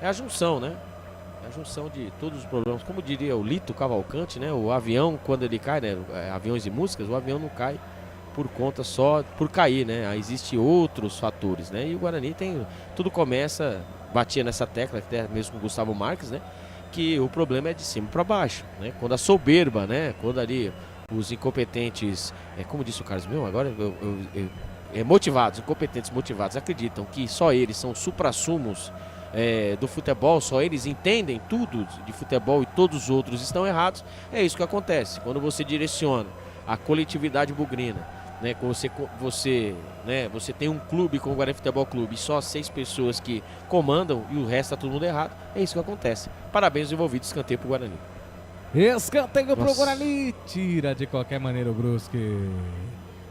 é a junção, né? É a junção de todos os problemas. Como diria o Lito Cavalcante, né? O avião, quando ele cai, né? Aviões e músicas, o avião não cai por conta só por cair, né? Existem outros fatores, né? E o Guarani tudo começa, batia nessa tecla, até mesmo com o Gustavo Marques, né? Que o problema é de cima para baixo, né? Quando a soberba, né? Quando ali os incompetentes, como disse o Carlos meu, agora motivados, incompetentes motivados, acreditam que só eles são suprassumos do futebol, só eles entendem tudo de futebol e todos os outros estão errados. É isso que acontece quando você direciona a coletividade bugrina, né? Você tem um clube como o Guarani Futebol Clube e só 6 pessoas que comandam e o resto tá todo mundo errado. É isso que acontece. Parabéns aos envolvidos, escanteio pro Guarani. Escanteio pro Guarani, tira de qualquer maneira o Brusque.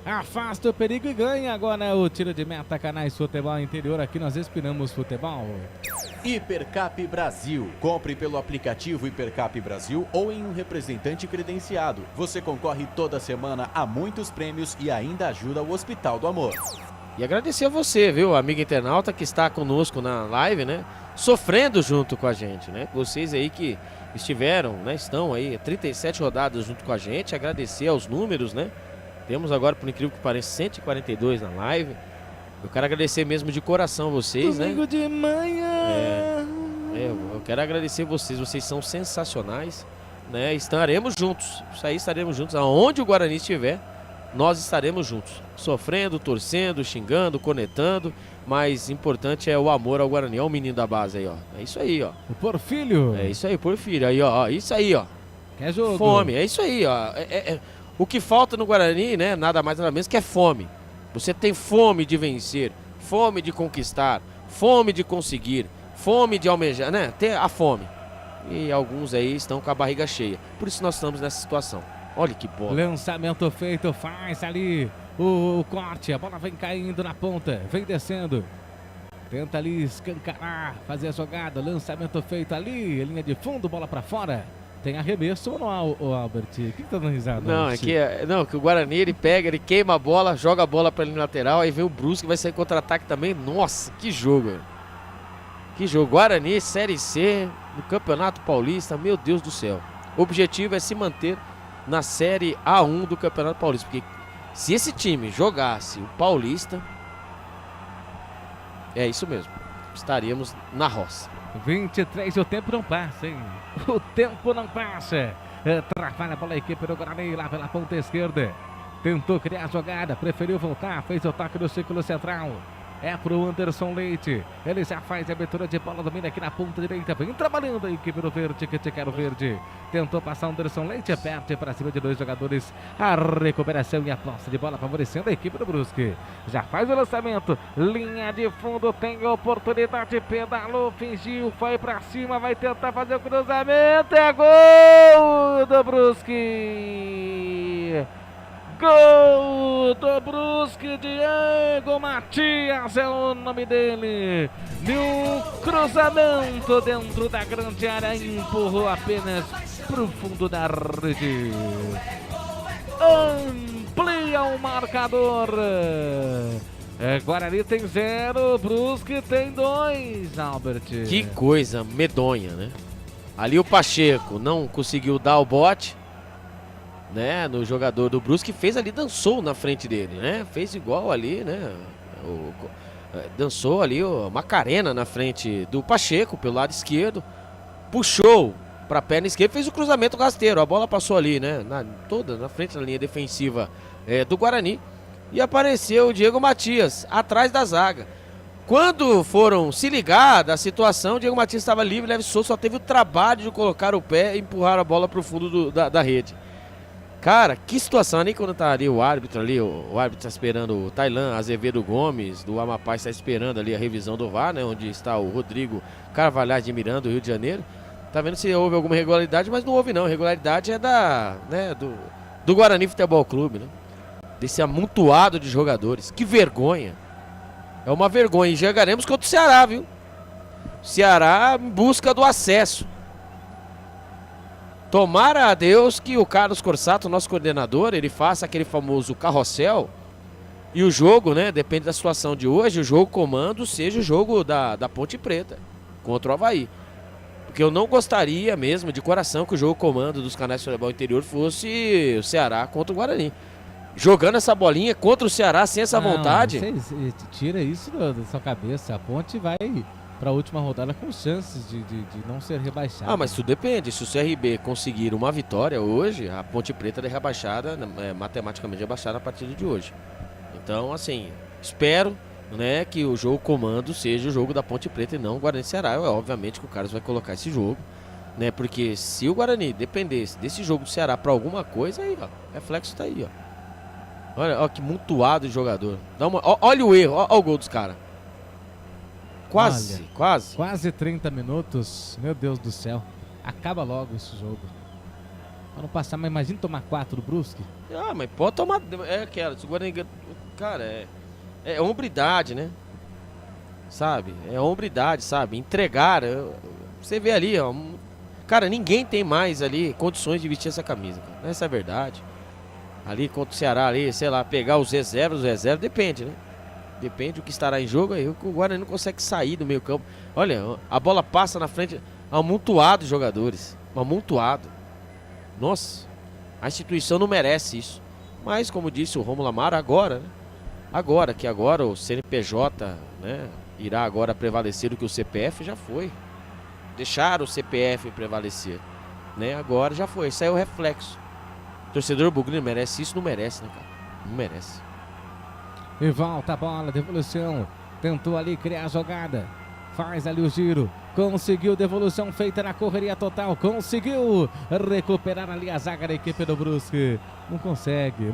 Afasta o perigo e ganha agora o tiro de meta. Canais Futebol Interior, aqui nós respiramos futebol. Hipercap Brasil. Compre pelo aplicativo Hipercap Brasil ou em um representante credenciado. Você concorre toda semana a muitos prêmios e ainda ajuda o Hospital do Amor. E agradecer a você, viu, amiga internauta que está conosco na live, né? Sofrendo junto com a gente, né? Vocês aí que estiveram, né? Estão aí 37 rodadas junto com a gente. Agradecer aos números, né? Temos agora, por incrível que pareça, 142 na live. Eu quero agradecer mesmo de coração vocês, Domingo, né? De manhã. Eu quero agradecer vocês são sensacionais, né? Estaremos juntos, isso aí, estaremos juntos. Aonde o Guarani estiver, nós estaremos juntos. Sofrendo, torcendo, xingando, conectando, mas importante é o amor ao Guarani. Olha o menino da base aí, ó. É isso aí, ó. O Porfílio. É isso aí, Porfílio. Aí, ó. Isso aí, ó. Quer jogo. Fome, é isso aí, ó. O que falta no Guarani, né, nada mais nada menos que é fome. Você tem fome de vencer, fome de conquistar, fome de conseguir, fome de almejar, né? Tem a fome. E alguns aí estão com a barriga cheia. Por isso nós estamos nessa situação. Olha que bola. Lançamento feito, faz ali o corte, a bola vem caindo na ponta, vem descendo. Tenta ali escancarar, fazer a jogada, lançamento feito ali, linha de fundo, bola pra fora. Tem arremesso ou não, Albert? O que tá dando risada? Não, que o Guarani ele pega, ele queima a bola, joga a bola pra linha lateral, aí vem o Brusque, vai sair contra-ataque também. Nossa, que jogo! Que jogo! Guarani, Série C, no Campeonato Paulista, meu Deus do céu. O objetivo é se manter na Série A1 do Campeonato Paulista, porque se esse time jogasse o Paulista, é isso mesmo, estaríamos na roça. 23, o tempo não passa, hein? O tempo não passa. Trabalha a bola a equipe do Guarani lá pela ponta esquerda. Tentou criar a jogada, preferiu voltar, fez o toque do círculo central. É pro Anderson Leite. Ele já faz a abertura de bola, domina aqui na ponta direita. Vem trabalhando a equipe do Verde, que te quer o Verde. Tentou passar o Anderson Leite, perde para cima de 2 jogadores. A recuperação e a posse de bola favorecendo a equipe do Brusque. Já faz o lançamento. Linha de fundo, tem oportunidade. Pedalou, fingiu, foi para cima, vai tentar fazer o cruzamento. É gol do Brusque. Gol do Brusque, Diego Matias é o nome dele. Deu cruzamento dentro da grande área, empurrou apenas para o fundo da rede. Amplia o marcador. Guarani tem 0, Brusque tem 2, Albert. Que coisa medonha, né? Ali o Pacheco não conseguiu dar o bote, né, no jogador do Brusque, fez ali, dançou na frente dele, né, fez igual ali, né, dançou ali o Macarena na frente do Pacheco, pelo lado esquerdo, puxou para a perna esquerda, fez o cruzamento rasteiro, a bola passou ali, né, toda na frente da linha defensiva do Guarani, e apareceu o Diego Matias, atrás da zaga. Quando foram se ligar da situação, o Diego Matias estava livre, leve solto, só teve o trabalho de colocar o pé e empurrar a bola para o fundo da rede. Cara, que situação, nem quando tá ali o árbitro tá esperando o Tailan Azevedo Gomes, do Amapá, está esperando ali a revisão do VAR, né, onde está o Rodrigo Carvalhais de Miranda, do Rio de Janeiro. Tá vendo se houve alguma irregularidade, mas não houve não, a irregularidade é do Guarani Futebol Clube, né, desse amontoado de jogadores. Que vergonha, é uma vergonha, e jogaremos contra o Ceará, viu? Ceará em busca do acesso. Tomara a Deus que o Carlos Corsato, nosso coordenador, ele faça aquele famoso carrossel e o jogo, né, depende da situação de hoje, o jogo comando seja o jogo da Ponte Preta contra o Avaí. Porque eu não gostaria mesmo, de coração, que o jogo comando dos canais de futebol interior fosse o Ceará contra o Guarani. Jogando essa bolinha contra o Ceará sem essa vontade. Você tira isso da sua cabeça, a Ponte vai para a última rodada com chances de não ser rebaixada. Ah, mas tudo depende. Se o CRB conseguir uma vitória hoje, a Ponte Preta é rebaixada, matematicamente rebaixada a partir de hoje. Então, assim, espero, né, que o jogo comando seja o jogo da Ponte Preta e não o Guarani Ceará. Obviamente que o Carlos vai colocar esse jogo, né, porque se o Guarani dependesse desse jogo do Ceará para alguma coisa, aí, ó, reflexo tá aí, ó. Olha, ó, que montuado de jogador. Olha o erro, olha o gol dos caras. Quase 30 minutos, meu Deus do céu. Acaba logo esse jogo. Pra não passar, mas imagina tomar 4 do Brusque. Ah, mas pode tomar. É aquela, se o Guarani. Cara, é hombridade, né? Sabe? É hombridade, sabe? Entregar. Você vê ali, ó. Cara, ninguém tem mais ali condições de vestir essa camisa, cara. Essa é a verdade. Ali contra o Ceará, ali, sei lá, pegar os reservas, depende, né? Depende do que estará em jogo, aí o Guarani não consegue sair do meio campo. Olha, a bola passa na frente, amontoado de jogadores. Amontoado. Nossa, a instituição não merece isso. Mas, como disse o Rômulo Amaro, agora, né? Agora o CNPJ, né, irá agora prevalecer do que o CPF, já foi. Deixar o CPF prevalecer, né? Agora já foi, isso aí é o reflexo. O torcedor bugrino merece isso? Não merece, né, cara? Não merece. E volta a bola, devolução. Tentou ali criar a jogada. Faz ali o giro. Conseguiu devolução feita na correria total. Conseguiu recuperar ali a zaga da equipe do Brusque. Não consegue.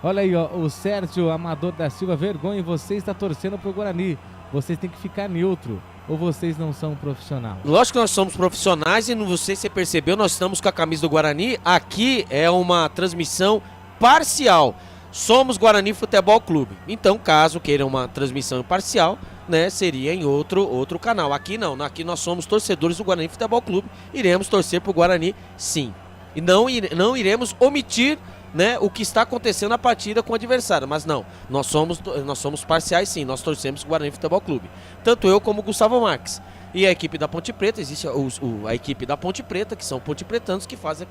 Olha aí, ó, o Sérgio Amador da Silva. Vergonha, você está torcendo pro Guarani. Vocês têm que ficar neutro. Ou vocês não são profissionais? Lógico que nós somos profissionais e não sei se você percebeu, nós estamos com a camisa do Guarani. Aqui é uma transmissão parcial. Somos Guarani Futebol Clube. Então, caso queiram uma transmissão parcial, né, seria em outro canal. Aqui não, aqui nós somos torcedores do Guarani Futebol Clube. Iremos torcer pro Guarani, sim. E não iremos omitir, né, o que está acontecendo na partida com o adversário. Mas não, nós somos parciais, sim. Nós torcemos pro Guarani Futebol Clube. Tanto eu como o Gustavo Marques. E a equipe da Ponte Preta, existe a equipe da Ponte Preta, que são pontepretanos que fazem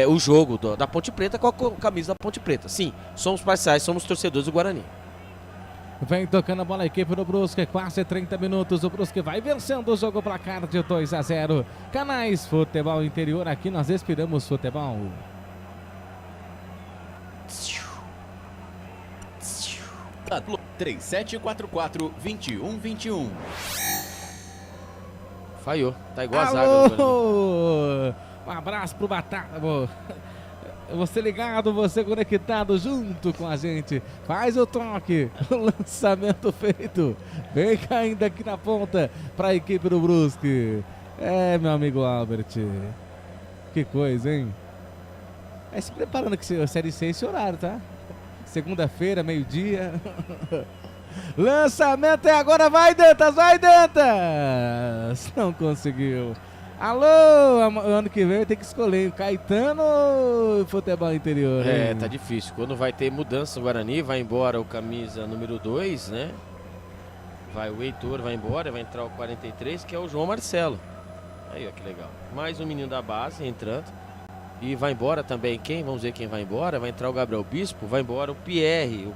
o jogo da Ponte Preta com a camisa da Ponte Preta. Sim, somos parciais, somos torcedores do Guarani. Vem tocando a bola a equipe do Brusque, quase 30 minutos. O Brusque vai vencendo o jogo, placar de 2-0. Canais Futebol Interior, aqui nós respiramos futebol. Atlo 3744-2121. Falhou, tá igual a zaga. Um abraço pro Batata, amor. Você ligado, você conectado junto com a gente. Faz o toque, o lançamento feito. Vem caindo aqui na ponta pra equipe do Brusque. É, meu amigo Albert. Que coisa, hein? É se preparando que a Série C é esse horário, tá? Segunda-feira, meio-dia. Lançamento é agora, vai Dantas! Não conseguiu. Alô, ano que vem tem que escolher Caetano ou Futebol Interior? É, tá difícil. Quando vai ter mudança no Guarani, vai embora o camisa número 2, né? O Heitor vai embora, vai entrar o 43, que é o João Marcelo. Aí, ó, que legal. Mais um menino da base entrando. E vai embora também quem? Vamos ver quem vai embora. Vai entrar o Gabriel Bispo, vai embora o Pierre, o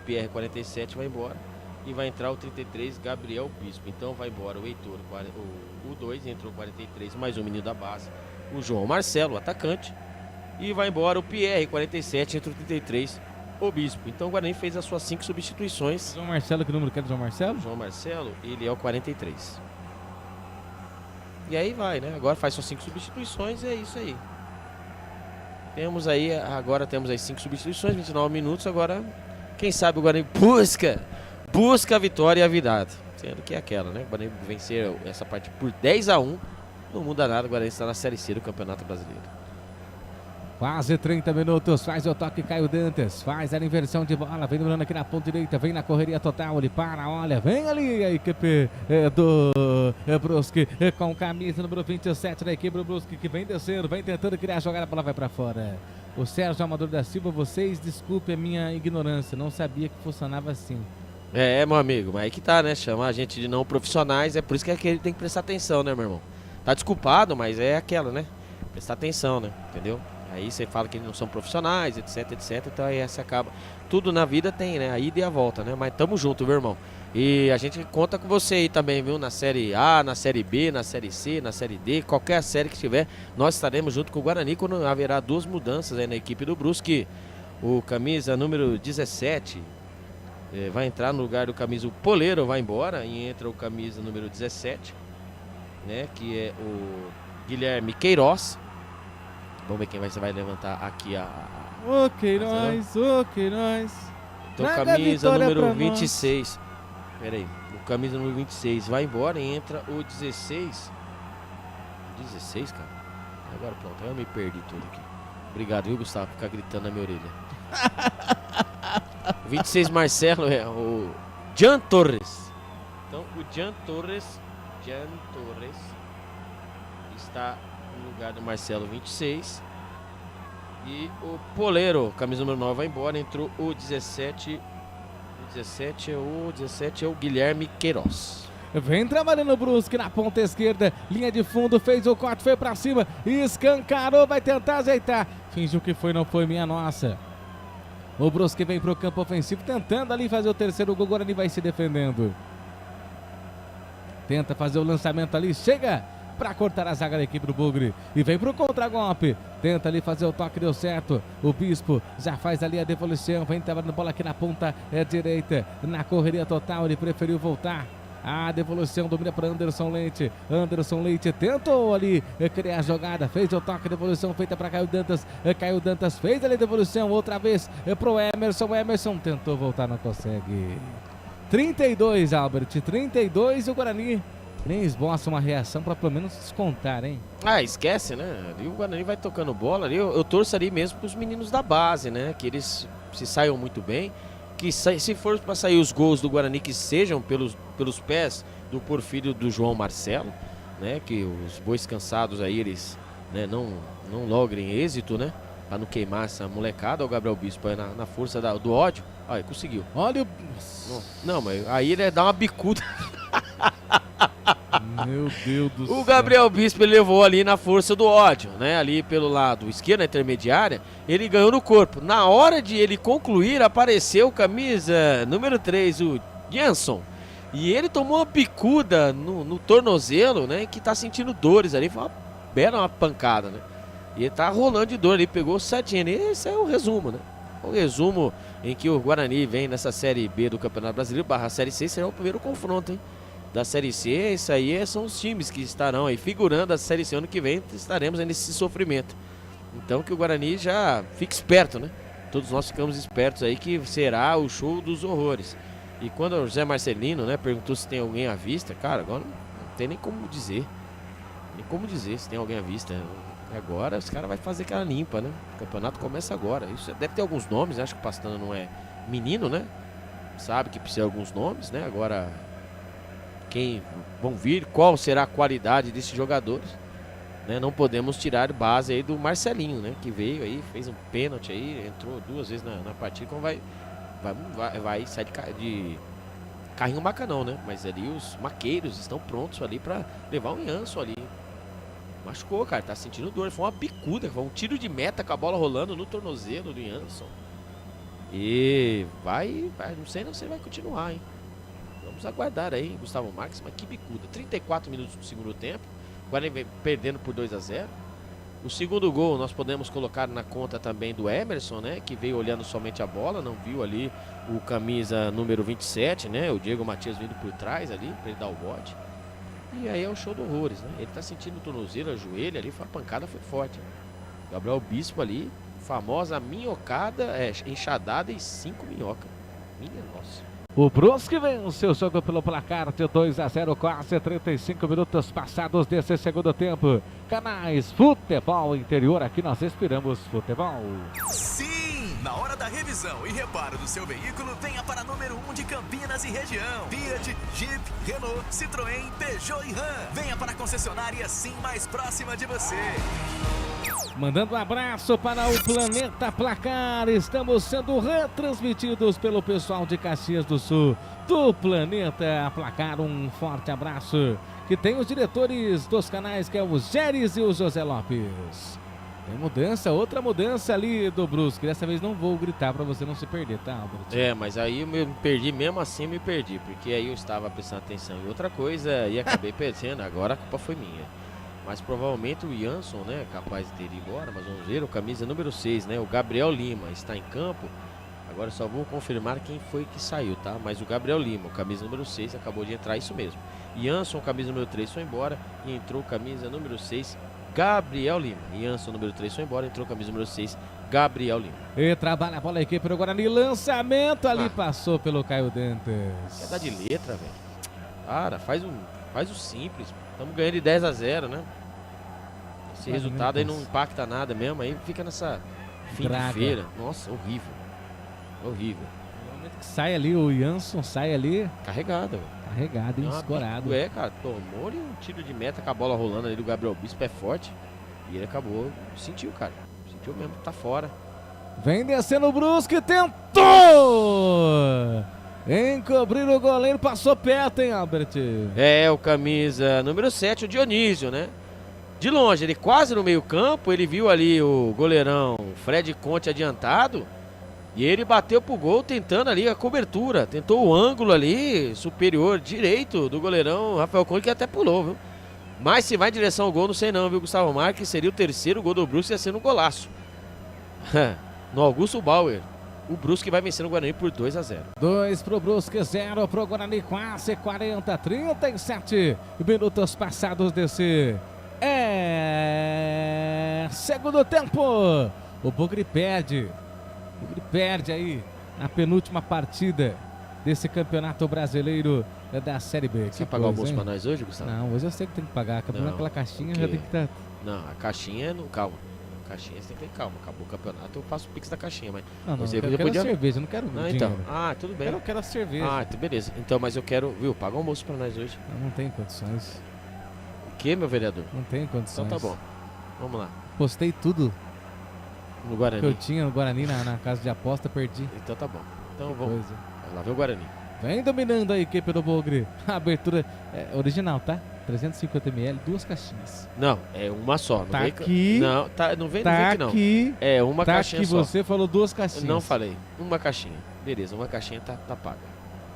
Pierre 47 vai embora. E vai entrar o 33, Gabriel Bispo. Então vai embora o Heitor, o 2, entrou o 43, mais um menino da base. O João Marcelo, o atacante. E vai embora o Pierre 47, entrou o 33, o Bispo. Então o Guarani fez as suas 5 substituições. João Marcelo, que número que é do João Marcelo? João Marcelo, ele é o 43. E aí vai, né? Agora faz suas 5 substituições e é isso aí. Temos aí 5 substituições, 29 minutos, agora quem sabe o Guarani busca a vitória e a virada. Sendo que é aquela, né? O Guarani vencer essa partida por 10-1, não muda nada, o Guarani está na Série C do Campeonato Brasileiro. Quase 30 minutos, faz o toque Caio Dantas, faz a inversão de bola, vem dominando aqui na ponta direita, vem na correria total, ele para, olha, vem ali a equipe do Brusque com camisa número 27 da equipe do Brusque, que vem descendo, vem tentando criar a jogada, a bola vai para fora. O Sérgio Amador da Silva, vocês desculpem a minha ignorância, não sabia que funcionava assim. Meu amigo, mas aí que tá, né? Chamar a gente de não profissionais, é por isso que ele tem que prestar atenção, né, meu irmão? Tá desculpado, mas é aquela, né? Prestar atenção, né? Entendeu? Aí você fala que eles não são profissionais, etc, etc. Então aí você acaba. Tudo na vida tem, né? A ida e a volta, né? Mas tamo junto, meu irmão. E a gente conta com você aí também, viu? Na Série A, na Série B, na Série C, na Série D, qualquer série que tiver, nós estaremos junto com o Guarani quando haverá 2 mudanças aí na equipe do Brusque. O camisa número 17 vai entrar no lugar do camisa, o Poleiro vai embora e entra o camisa número 17, né? Que é o Guilherme Queiroz. Vamos ver quem vai levantar aqui O Queiroz. Então camisa número 26. Pera aí. O camisa número 26 vai embora e entra o 16. 16, cara? Agora pronto, eu me perdi tudo aqui. Obrigado, viu, Gustavo, por ficar gritando na minha orelha. O 26 Marcelo é o Jean Torres. Então o Jean Torres está no lugar do Marcelo 26. E o Poleiro, camisa número 9, vai embora. Entrou o 17. O 17 é o Guilherme Queiroz. Vem trabalhando o Brusque na ponta esquerda. Linha de fundo, fez o corte, foi pra cima. Escancarou, vai tentar ajeitar. Fingiu que foi, não foi, minha nossa. O Brusque vem pro campo ofensivo, tentando ali fazer o terceiro gol. O Guarani vai se defendendo. Tenta fazer o lançamento ali, chega para cortar a zaga da equipe do Bugre e vem pro contragolpe, tenta ali fazer o toque, deu certo, o Bispo já faz ali a devolução, vem trabalhando bola aqui na ponta direita, na correria total, ele preferiu voltar, a devolução domina para Anderson Leite tentou ali criar a jogada, fez o toque, devolução feita para Caio Dantas fez ali a devolução, outra vez pro Emerson tentou voltar, não consegue. 32, Albert, 32, o Guarani nem esboça uma reação para pelo menos descontar, hein? Esquece, né? Ali o Guarani vai tocando bola ali. Eu torço ali mesmo pros meninos da base, né? Que eles se saiam muito bem. Que se for para sair os gols do Guarani, que sejam pelos pés do Porfírio do João Marcelo, né? Que os bois cansados aí, eles, né, não logrem êxito, né? Para não queimar essa molecada. O Gabriel Bispo aí na força do ódio. Olha, conseguiu. Olha o... Não, mas aí ele dá uma bicuda. Meu Deus do céu. O Gabriel Bispo ele levou ali na força do ódio, né? Ali pelo lado esquerdo, na intermediária, ele ganhou no corpo. Na hora de ele concluir, apareceu camisa número 3, o Jansson. E ele tomou uma bicuda no tornozelo, né? Que tá sentindo dores ali. Foi uma bela pancada, né? E ele tá rolando de dor ali, pegou certinho. Esse é o resumo, né? O resumo em que o Guarani vem nessa Série B do Campeonato Brasileiro / Série C, será o primeiro confronto, hein? Da Série C, isso aí são os times que estarão aí figurando a Série C ano que vem, estaremos aí nesse sofrimento. Então que o Guarani já fique esperto, né? Todos nós ficamos espertos aí que será o show dos horrores. E quando o José Marcelino, né, perguntou se tem alguém à vista, cara, agora não tem nem como dizer. Nem como dizer se tem alguém à vista. Agora os caras vão fazer aquela limpa, né? O campeonato começa agora. Isso deve ter alguns nomes, acho que o Pastana não é menino, né? Sabe que precisa de alguns nomes, né? Agora, quem vão vir, qual será a qualidade desses jogadores, né? Não podemos tirar base aí do Marcelinho, né? Que veio aí, fez um pênalti aí, entrou 2 vezes na partida, como vai sair de carrinho macanão, né? Mas ali os maqueiros estão prontos ali para levar um Jansson ali. Machucou, cara, tá sentindo dor. Foi uma bicuda, foi um tiro de meta com a bola rolando no tornozelo do Jansson. E vai, não sei se vai continuar, hein? Vamos aguardar aí, Gustavo Marques, mas que bicuda. 34 minutos do segundo tempo, o Guarani vem perdendo por 2-0. O segundo gol nós podemos colocar na conta também do Emerson, né? Que veio olhando somente a bola, não viu ali o camisa número 27, né? O Diego Matias vindo por trás ali, pra ele dar o bote. E aí é o show do horrores, né? Ele tá sentindo o tornozelo, a joelho ali, foi a pancada, foi forte. Gabriel Bispo ali Famosa minhocada, enxadada e 5 minhocas. Minha nossa. O Brusque venceu o jogo pelo placar de 2-0, quase 35 minutos passados desse segundo tempo. Canais Futebol Interior, aqui nós inspiramos futebol. Sim! Na hora da revisão e reparo do seu veículo, venha para número 1 de Campinas e região. Fiat, Jeep, Renault, Citroën, Peugeot e Ram. Venha para a concessionária Sim mais próxima de você. Mandando um abraço para o Planeta Placar. Estamos sendo retransmitidos pelo pessoal de Caxias do Sul, do Planeta Placar. Um forte abraço. Que tem os diretores dos canais, que é o Géris e o José Lopes. Tem mudança, outra mudança ali do Brusque. Dessa vez não vou gritar para você não se perder, tá, Albert? Mas aí eu me perdi, mesmo assim me perdi, porque aí eu estava prestando atenção em outra coisa e acabei perdendo. Agora a culpa foi minha. Mas provavelmente o Jansson, né, capaz de ter ido embora, mas vamos ver, o camisa número 6, né, o Gabriel Lima está em campo. Agora só vou confirmar quem foi que saiu, tá? Mas o Gabriel Lima, o camisa número 6, acabou de entrar, isso mesmo. Jansson, camisa número 3, foi embora e entrou camisa número 6, Gabriel Lima. Jansson, número 3, foi embora, entrou camisa número 6, Gabriel Lima. E trabalha a bola a equipe do Guarani, lançamento ali, passou pelo Caio Dantas. Quer dar de letra, velho? Cara, faz o simples. Estamos ganhando de 10-0, né? Esse resultado aí não impacta nada mesmo, aí fica nessa fim de feira. Nossa, horrível. Horrível. No momento que sai ali, o Jansson sai ali. Carregado, velho. Carregado e escorado. Cara, tomou ali um tiro de meta com a bola rolando ali do Gabriel Bispo, é forte. E ele acabou, sentiu, cara. Sentiu mesmo que tá fora. Vem descendo o Brusque, tentou! Encobrir o goleiro, passou perto, hein, Albert? O camisa número 7, o Dionísio, né? De longe, ele quase no meio campo, ele viu ali o goleirão Fred Conte adiantado e ele bateu pro gol tentando ali a cobertura, tentou o ângulo ali superior direito do goleirão Rafael Conte, que até pulou, viu? Mas se vai em direção ao gol, não sei não, viu, Gustavo Marques? Seria o terceiro gol do Brusque, ia ser no golaço. No Augusto Bauer. O Brusque vai vencer o Guarani por 2-0. 2 pro Brusque, 0 pro Guarani, quase 40, 37 minutos passados desse segundo tempo. O Bugre perde. O Bugre perde aí na penúltima partida desse campeonato brasileiro da Série B. Você vai pagar o almoço pra nós hoje, Gustavo? Não, hoje eu sei que tem que pagar. Acabou aquela caixinha, já tem que estar... Não, a caixinha, calma. Caixinha você tem que ter calma, acabou o campeonato, eu faço o pix da caixinha, mas... Não, eu quero cerveja, não quero dinheiro. Então, tudo bem. Eu quero a cerveja. Então, beleza. Então, mas eu quero, viu, paga o almoço pra nós hoje. Não tem condições. O que, meu vereador? Não tem condições. Então tá bom, vamos lá. Postei tudo. No Guarani? Que eu tinha no Guarani, na casa de aposta, perdi. Então tá bom. Então vamos lá ver o Guarani. Vem dominando a equipe do Bugre. A abertura original, tá? 350 ml, 2 caixinhas. Não, é uma só. Não tá vem aqui. Não, não vem aqui não. Aqui, é uma caixinha aqui só. Você falou 2 caixinhas. Não falei. Uma caixinha. Beleza, uma caixinha tá paga.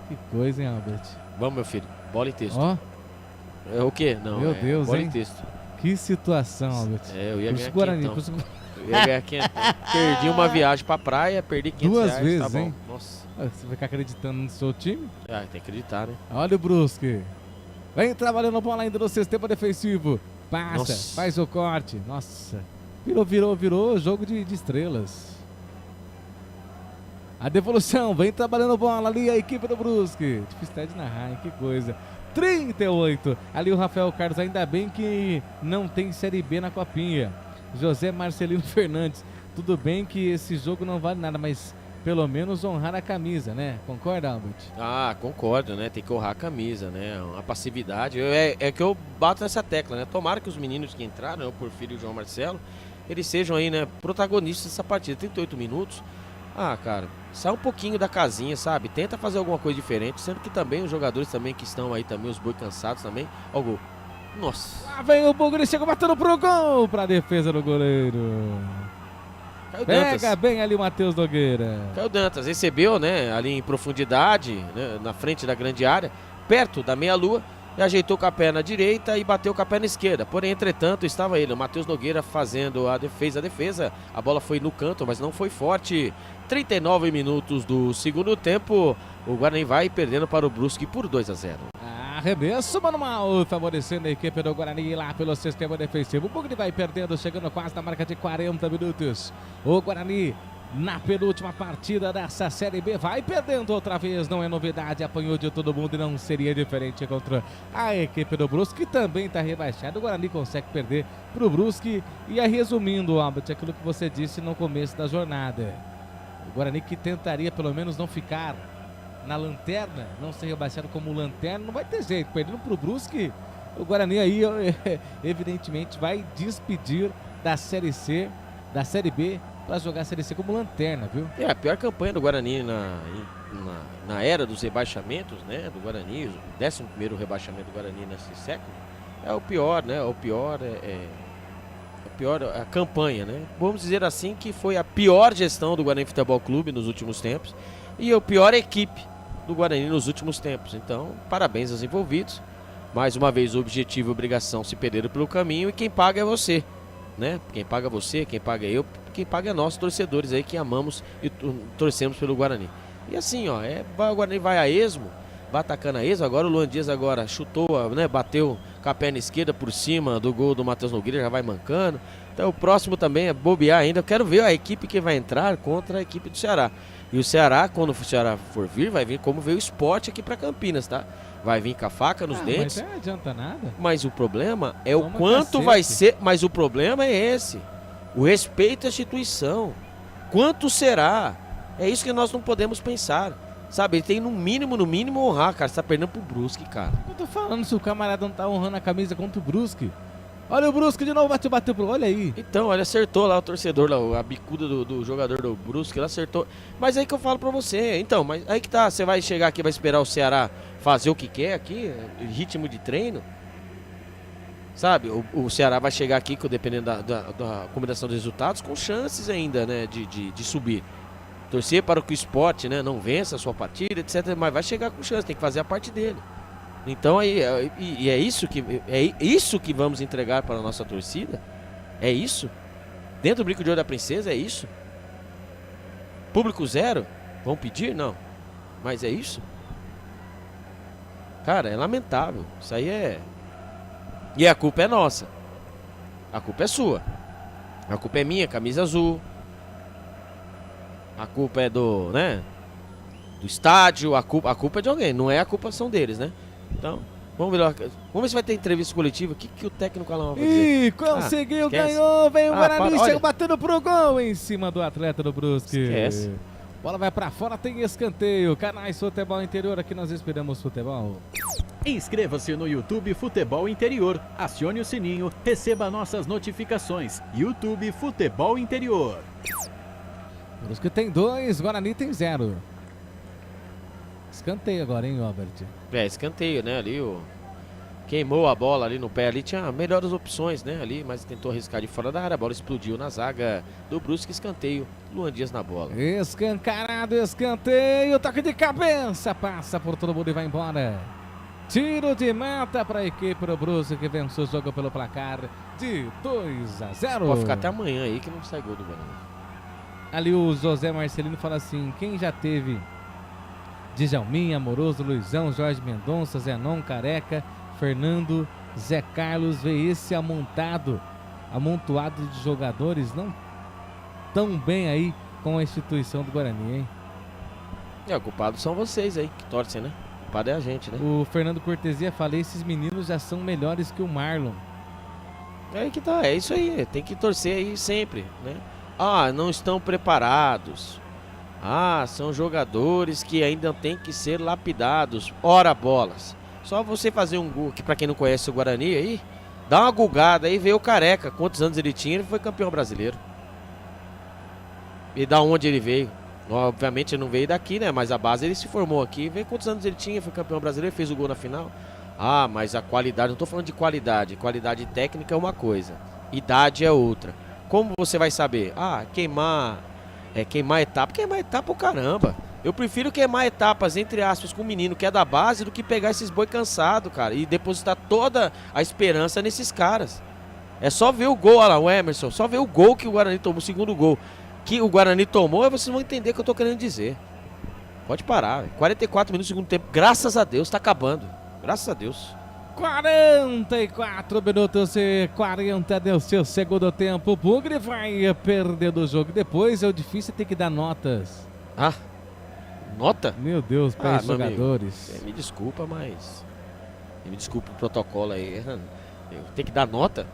Que coisa, hein, Albert? Vamos, meu filho. Bola e texto. Ó. É o quê? Não, meu Deus, bola hein? e texto. Que situação, Albert. Eu ia ganhar Guarani, então. Eu ia ganhar 500. Perdi uma viagem pra praia, perdi 500 2 reais, vezes, tá bom. hein? Nossa. Você vai ficar acreditando no seu time? Tem que acreditar, né? Olha o Brusque. Vem trabalhando a bola ainda no sistema defensivo. Passa, Nossa. faz o corte. Nossa. Virou jogo de estrelas. A devolução, vem trabalhando a bola ali a equipe do Brusque. Difícil até de narrar, hein? Que coisa. 38. Ali o Rafael Carlos, ainda bem que não tem Série B na Copinha. José Marcelino Fernandes. Tudo bem que esse jogo não vale nada, mas pelo menos honrar a camisa, né? Concorda, Albert? Concordo, né? Tem que honrar a camisa, né? A passividade. É que eu bato nessa tecla, né? Tomara que os meninos que entraram, o Porfírio e o João Marcelo, eles sejam aí, né, protagonistas dessa partida. 38 minutos. Cara, sai um pouquinho da casinha, sabe? Tenta fazer alguma coisa diferente, sendo que também os jogadores também que estão aí também, os boi cansados também. Ó o gol. Nossa. Lá vem o Bugre, chegou batendo pro gol, pra defesa do goleiro. Pega bem ali o Matheus Nogueira. Caio Dantas recebeu, né, ali em profundidade, né, na frente da grande área, perto da meia-lua, e ajeitou com a perna direita e bateu com a perna esquerda. Porém, entretanto, estava ele, o Matheus Nogueira, fazendo a defesa. A bola foi no canto, mas não foi forte. 39 minutos do segundo tempo, o Guarani vai perdendo para o Brusque por 2-0. Arremesso manual, favorecendo a equipe do Guarani lá pelo sistema defensivo. O Bugni vai perdendo, chegando quase na marca de 40 minutos. O Guarani, na penúltima partida dessa Série B, vai perdendo outra vez. Não é novidade, apanhou de todo mundo e não seria diferente contra a equipe do Brusque, que também está rebaixado. O Guarani consegue perder para o Brusque. E aí, resumindo, Albert, aquilo que você disse no começo da jornada. O Guarani que tentaria pelo menos não ficar na lanterna, não ser rebaixado como lanterna, não vai ter jeito. Perdendo pro Brusque, o Guarani aí evidentemente vai despedir da Série C, da Série B, para jogar a Série C como lanterna, viu? É a pior campanha do Guarani na era dos rebaixamentos, né? Do Guarani, o 11º rebaixamento do Guarani nesse século. É o pior, né? O pior a campanha, né? Vamos dizer assim que foi a pior gestão do Guarani Futebol Clube nos últimos tempos e a pior equipe do Guarani nos últimos tempos. Então, parabéns aos envolvidos. Mais uma vez, o objetivo e a obrigação se perderam pelo caminho e quem paga é você, né? Quem paga é você, quem paga é eu, quem paga é nós, torcedores aí que amamos e torcemos pelo Guarani. E assim, ó, o Guarani vai a esmo, vai atacando a esmo. Agora o Luan Dias agora chutou, né? Bateu com a perna esquerda por cima do gol do Matheus Nogueira, já vai mancando. Então o próximo também é bobear ainda. Eu quero ver a equipe que vai entrar contra a equipe do Ceará. E o Ceará, quando o Ceará for vir, vai vir como veio o Sport aqui para Campinas, tá? Vai vir com a faca nos dentes. Mas não adianta nada. Mas o problema é o quanto vai ser. Mas o problema é esse. O respeito à instituição. Quanto será? É isso que nós não podemos pensar. Sabe, ele tem no mínimo honrar, cara. Você tá perdendo pro Brusque, cara. Eu tô falando se o camarada não tá honrando a camisa contra o Brusque. Olha o Brusque de novo, bateu pro... Olha aí. Então, ele acertou lá o torcedor, lá, a bicuda do jogador do Brusque, ele acertou. Mas aí que eu falo pra você, então, mas aí que tá, você vai chegar aqui, vai esperar o Ceará fazer o que quer aqui, ritmo de treino. Sabe, o Ceará vai chegar aqui, dependendo da combinação dos resultados, com chances ainda, né, de subir. Torcer para que o Sport, né, não vença a sua partida, etc. Mas vai chegar com chance, tem que fazer a parte dele. Então aí, é isso que vamos entregar para a nossa torcida? É isso? Dentro do Brinco de Ouro da Princesa, é isso? Público zero? Vão pedir? Não. Mas é isso? Cara, é lamentável. Isso aí é... E a culpa é nossa. A culpa é sua. A culpa é minha, camisa azul. A culpa é do, né? Do estádio. A culpa é de alguém. Não é a culpa são deles, né? Então, vamos ver se vai ter entrevista coletiva. O que o técnico Alan vai dizer? Ih, conseguiu, ganhou, vem o Guarani, chega batendo pro gol em cima do atleta do Brusque. Esquece. Bola vai pra fora, tem escanteio. Canais Futebol Interior, aqui nós esperamos futebol. Inscreva-se no YouTube Futebol Interior, acione o sininho, receba nossas notificações. YouTube Futebol Interior. Brusque tem 2, Guarani tem 0. Escanteio agora, hein, Robert? É, escanteio, né? Ali queimou a bola ali no pé, ali tinha melhores opções, né? Ali, mas tentou arriscar de fora da área, a bola explodiu na zaga do Brusque, escanteio, Luan Dias na bola. Escancarado, escanteio, toque de cabeça, passa por todo mundo e vai embora. Tiro de meta para a equipe do Brusque, que venceu o jogo pelo placar de 2-0. Pode ficar até amanhã aí que não sai gol do Guarani. Ali o José Marcelino fala assim, quem já teve Djalminha, Amoroso, Luizão, Jorge Mendonça, Zenon, Careca, Fernando, Zé Carlos, vê esse amontoado de jogadores não tão bem aí com a instituição do Guarani, hein? O culpado são vocês aí que torcem, né? O culpado é a gente, né? O Fernando Cortesia fala, esses meninos já são melhores que o Marlon. É aí que tá, é isso aí, tem que torcer aí sempre, né? Ah, não estão preparados. Ah, são jogadores que ainda tem que ser lapidados. Ora bolas. Só você fazer um gol, que pra quem não conhece o Guarani aí, dá uma gulgada aí, vê o Careca. Quantos anos ele tinha, ele foi campeão brasileiro. E da onde ele veio? Obviamente ele não veio daqui, né? Mas a base ele se formou aqui. Vê quantos anos ele tinha, foi campeão brasileiro, fez o gol na final. Ah, mas a qualidade, não tô falando de qualidade. Qualidade técnica é uma coisa, idade é outra. Como você vai saber? Ah, queimar etapa. Queimar etapa, caramba. Eu prefiro queimar etapas, entre aspas, com o menino que é da base do que pegar esses boi cansado, cara, e depositar toda a esperança nesses caras. É só ver o gol, olha lá, o Emerson, só ver o gol que o Guarani tomou, o segundo gol que o Guarani tomou, e vocês vão entender o que eu tô querendo dizer. Pode parar, 44 minutos do segundo tempo, graças a Deus, tá acabando. Graças a Deus. 44 minutos e 40 do seu segundo tempo. O Bugre vai perdendo o jogo. Depois é o difícil ter que dar notas. Ah, nota? Meu Deus, para os meu jogadores. amigo, me desculpa, mas... Me desculpa o protocolo aí. Eu tenho que dar nota?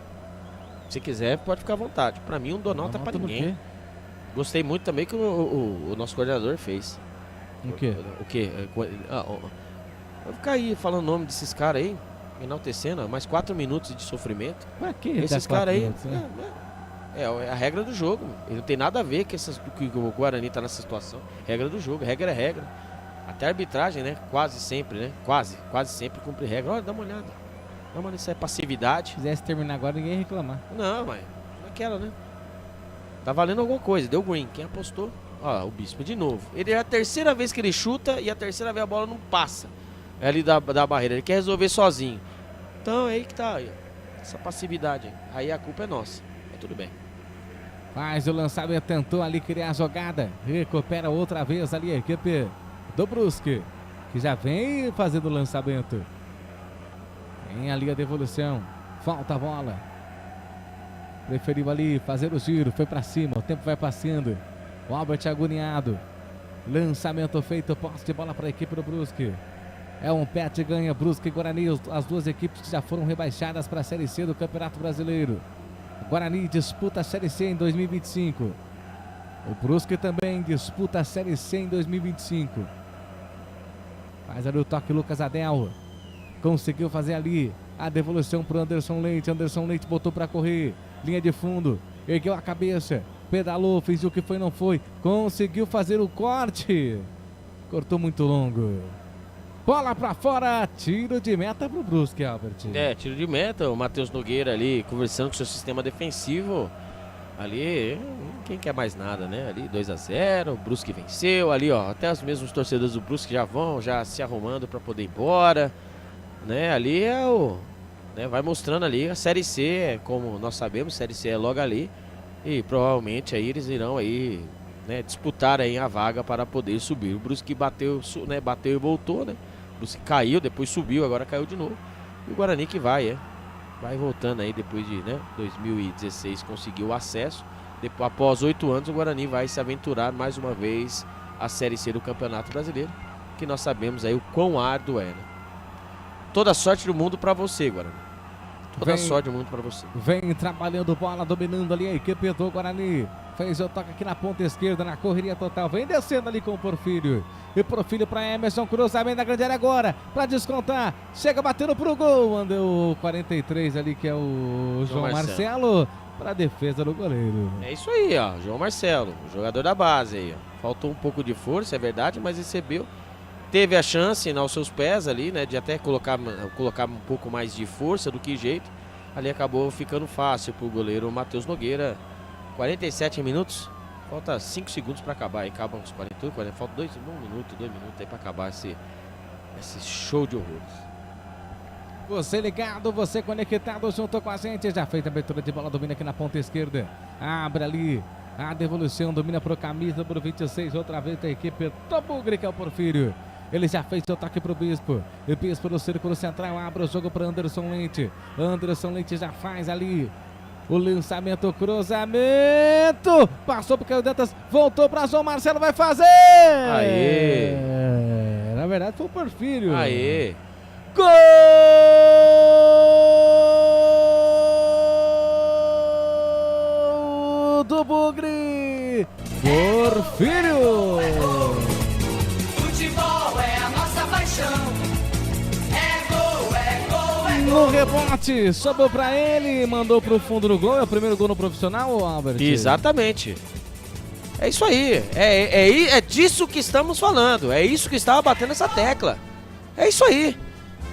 Se quiser, pode ficar à vontade. Pra mim, não dou nota pra ninguém. Gostei muito também que o nosso coordenador fez. O quê? O quê? Vai ficar aí falando o nome desses caras aí, enaltecendo, mais 4 minutos de sofrimento. Pra que esses caras aí? Minutos, né? É a regra do jogo. Ele não tem nada a ver com que o Guarani tá nessa situação. Regra do jogo, regra é regra. Até a arbitragem, né? Quase sempre, né? Quase sempre cumpre regra. Olha, dá uma olhada. Dá uma olhada, isso é passividade. Se quisesse terminar agora, ninguém ia reclamar. Não, mas naquela, né? Tá valendo alguma coisa, deu green. Quem apostou? Ó, o Bispo de novo. Ele é a terceira vez que ele chuta e a terceira vez a bola não passa. É ali da barreira. Ele quer resolver sozinho. Então é aí que tá. Aí, essa passividade. Aí a culpa é nossa. Mas tudo bem. Faz o lançamento, tentou ali criar a jogada. Recupera outra vez ali a equipe do Brusque, que já vem fazendo o lançamento. Tem ali a devolução. Falta a bola. Preferiu ali fazer o giro. Foi pra cima. O tempo vai passando. O Albert agoniado. Lançamento feito. Posse de bola para a equipe do Brusque. É um pet ganha Brusque e Guarani. As duas equipes que já foram rebaixadas para a Série C do Campeonato Brasileiro. O Guarani disputa a Série C em 2025. O Brusque também disputa a Série C em 2025. Faz ali o toque Lucas Adel. Conseguiu fazer ali a devolução para o Anderson Leite. Anderson Leite botou para correr. Linha de fundo. Ergueu a cabeça. Pedalou, fez o que foi, não foi. Conseguiu fazer o corte. Cortou muito longo. Bola pra fora. Tiro de meta pro Brusque, Albert. Tiro de meta. O Matheus Nogueira ali conversando com o seu sistema defensivo. Ali, quem quer mais nada, né? Ali 2-0, o Brusque venceu. Ali, ó, até os mesmos torcedores do Brusque já vão se arrumando para poder ir embora, né? Ali é o... Né, vai mostrando ali a Série C, como nós sabemos, Série C é logo ali. E provavelmente aí eles irão aí, né, disputar aí a vaga para poder subir. O Brusque bateu e voltou, né? O Brusque caiu, depois subiu, agora caiu de novo. E o Guarani que vai voltando aí depois de, 2016 conseguiu o acesso. Depois, após 8 anos, o Guarani vai se aventurar mais uma vez a Série C do Campeonato Brasileiro, que nós sabemos aí o quão árduo é, né? Toda a sorte do mundo para você, Guarani. Toda a sorte do mundo para você. Vem trabalhando bola, dominando ali a equipe do Guarani. Fez o toque aqui na ponta esquerda, na correria total. Vem descendo ali com o Porfírio. E Porfírio para Emerson, cruzamento da grande área agora, para descontar. Chega batendo pro gol. Andou o 43 ali, que é o João Marcelo, para a defesa do goleiro. É isso aí, ó. João Marcelo, jogador da base aí, ó. Faltou um pouco de força, é verdade, mas recebeu. Teve a chance aos seus pés ali, né, de até colocar um pouco mais de força do que jeito. Ali acabou ficando fácil pro goleiro Matheus Nogueira. 47 minutos, falta 5 segundos para acabar. Aí acabam os 40, falta 2 minutos aí para acabar esse show de horrores. Você ligado, você conectado junto com a gente. Já feita a abertura de bola, domina aqui na ponta esquerda. Abre ali a devolução, domina pro camisa número 26. Outra vez a equipe do Bugre, que é o Porfírio. Ele já fez o toque pro Bispo. E Bispo no círculo central, abre o jogo para Anderson Leite. Anderson Leite já faz ali o lançamento, cruzamento. Passou pro Caio Dantas, voltou para João Marcelo, vai fazer! Aê! Na verdade foi o Porfírio. Aê! Gol do Bugre! Porfírio! Futebol é a nossa paixão. É gol, é gol, é gol. No rebote, sobrou pra ele, mandou pro fundo do gol. É o primeiro gol no profissional, Albert? Exatamente. É isso aí. É disso que estamos falando. É isso que estava batendo essa tecla. É isso aí.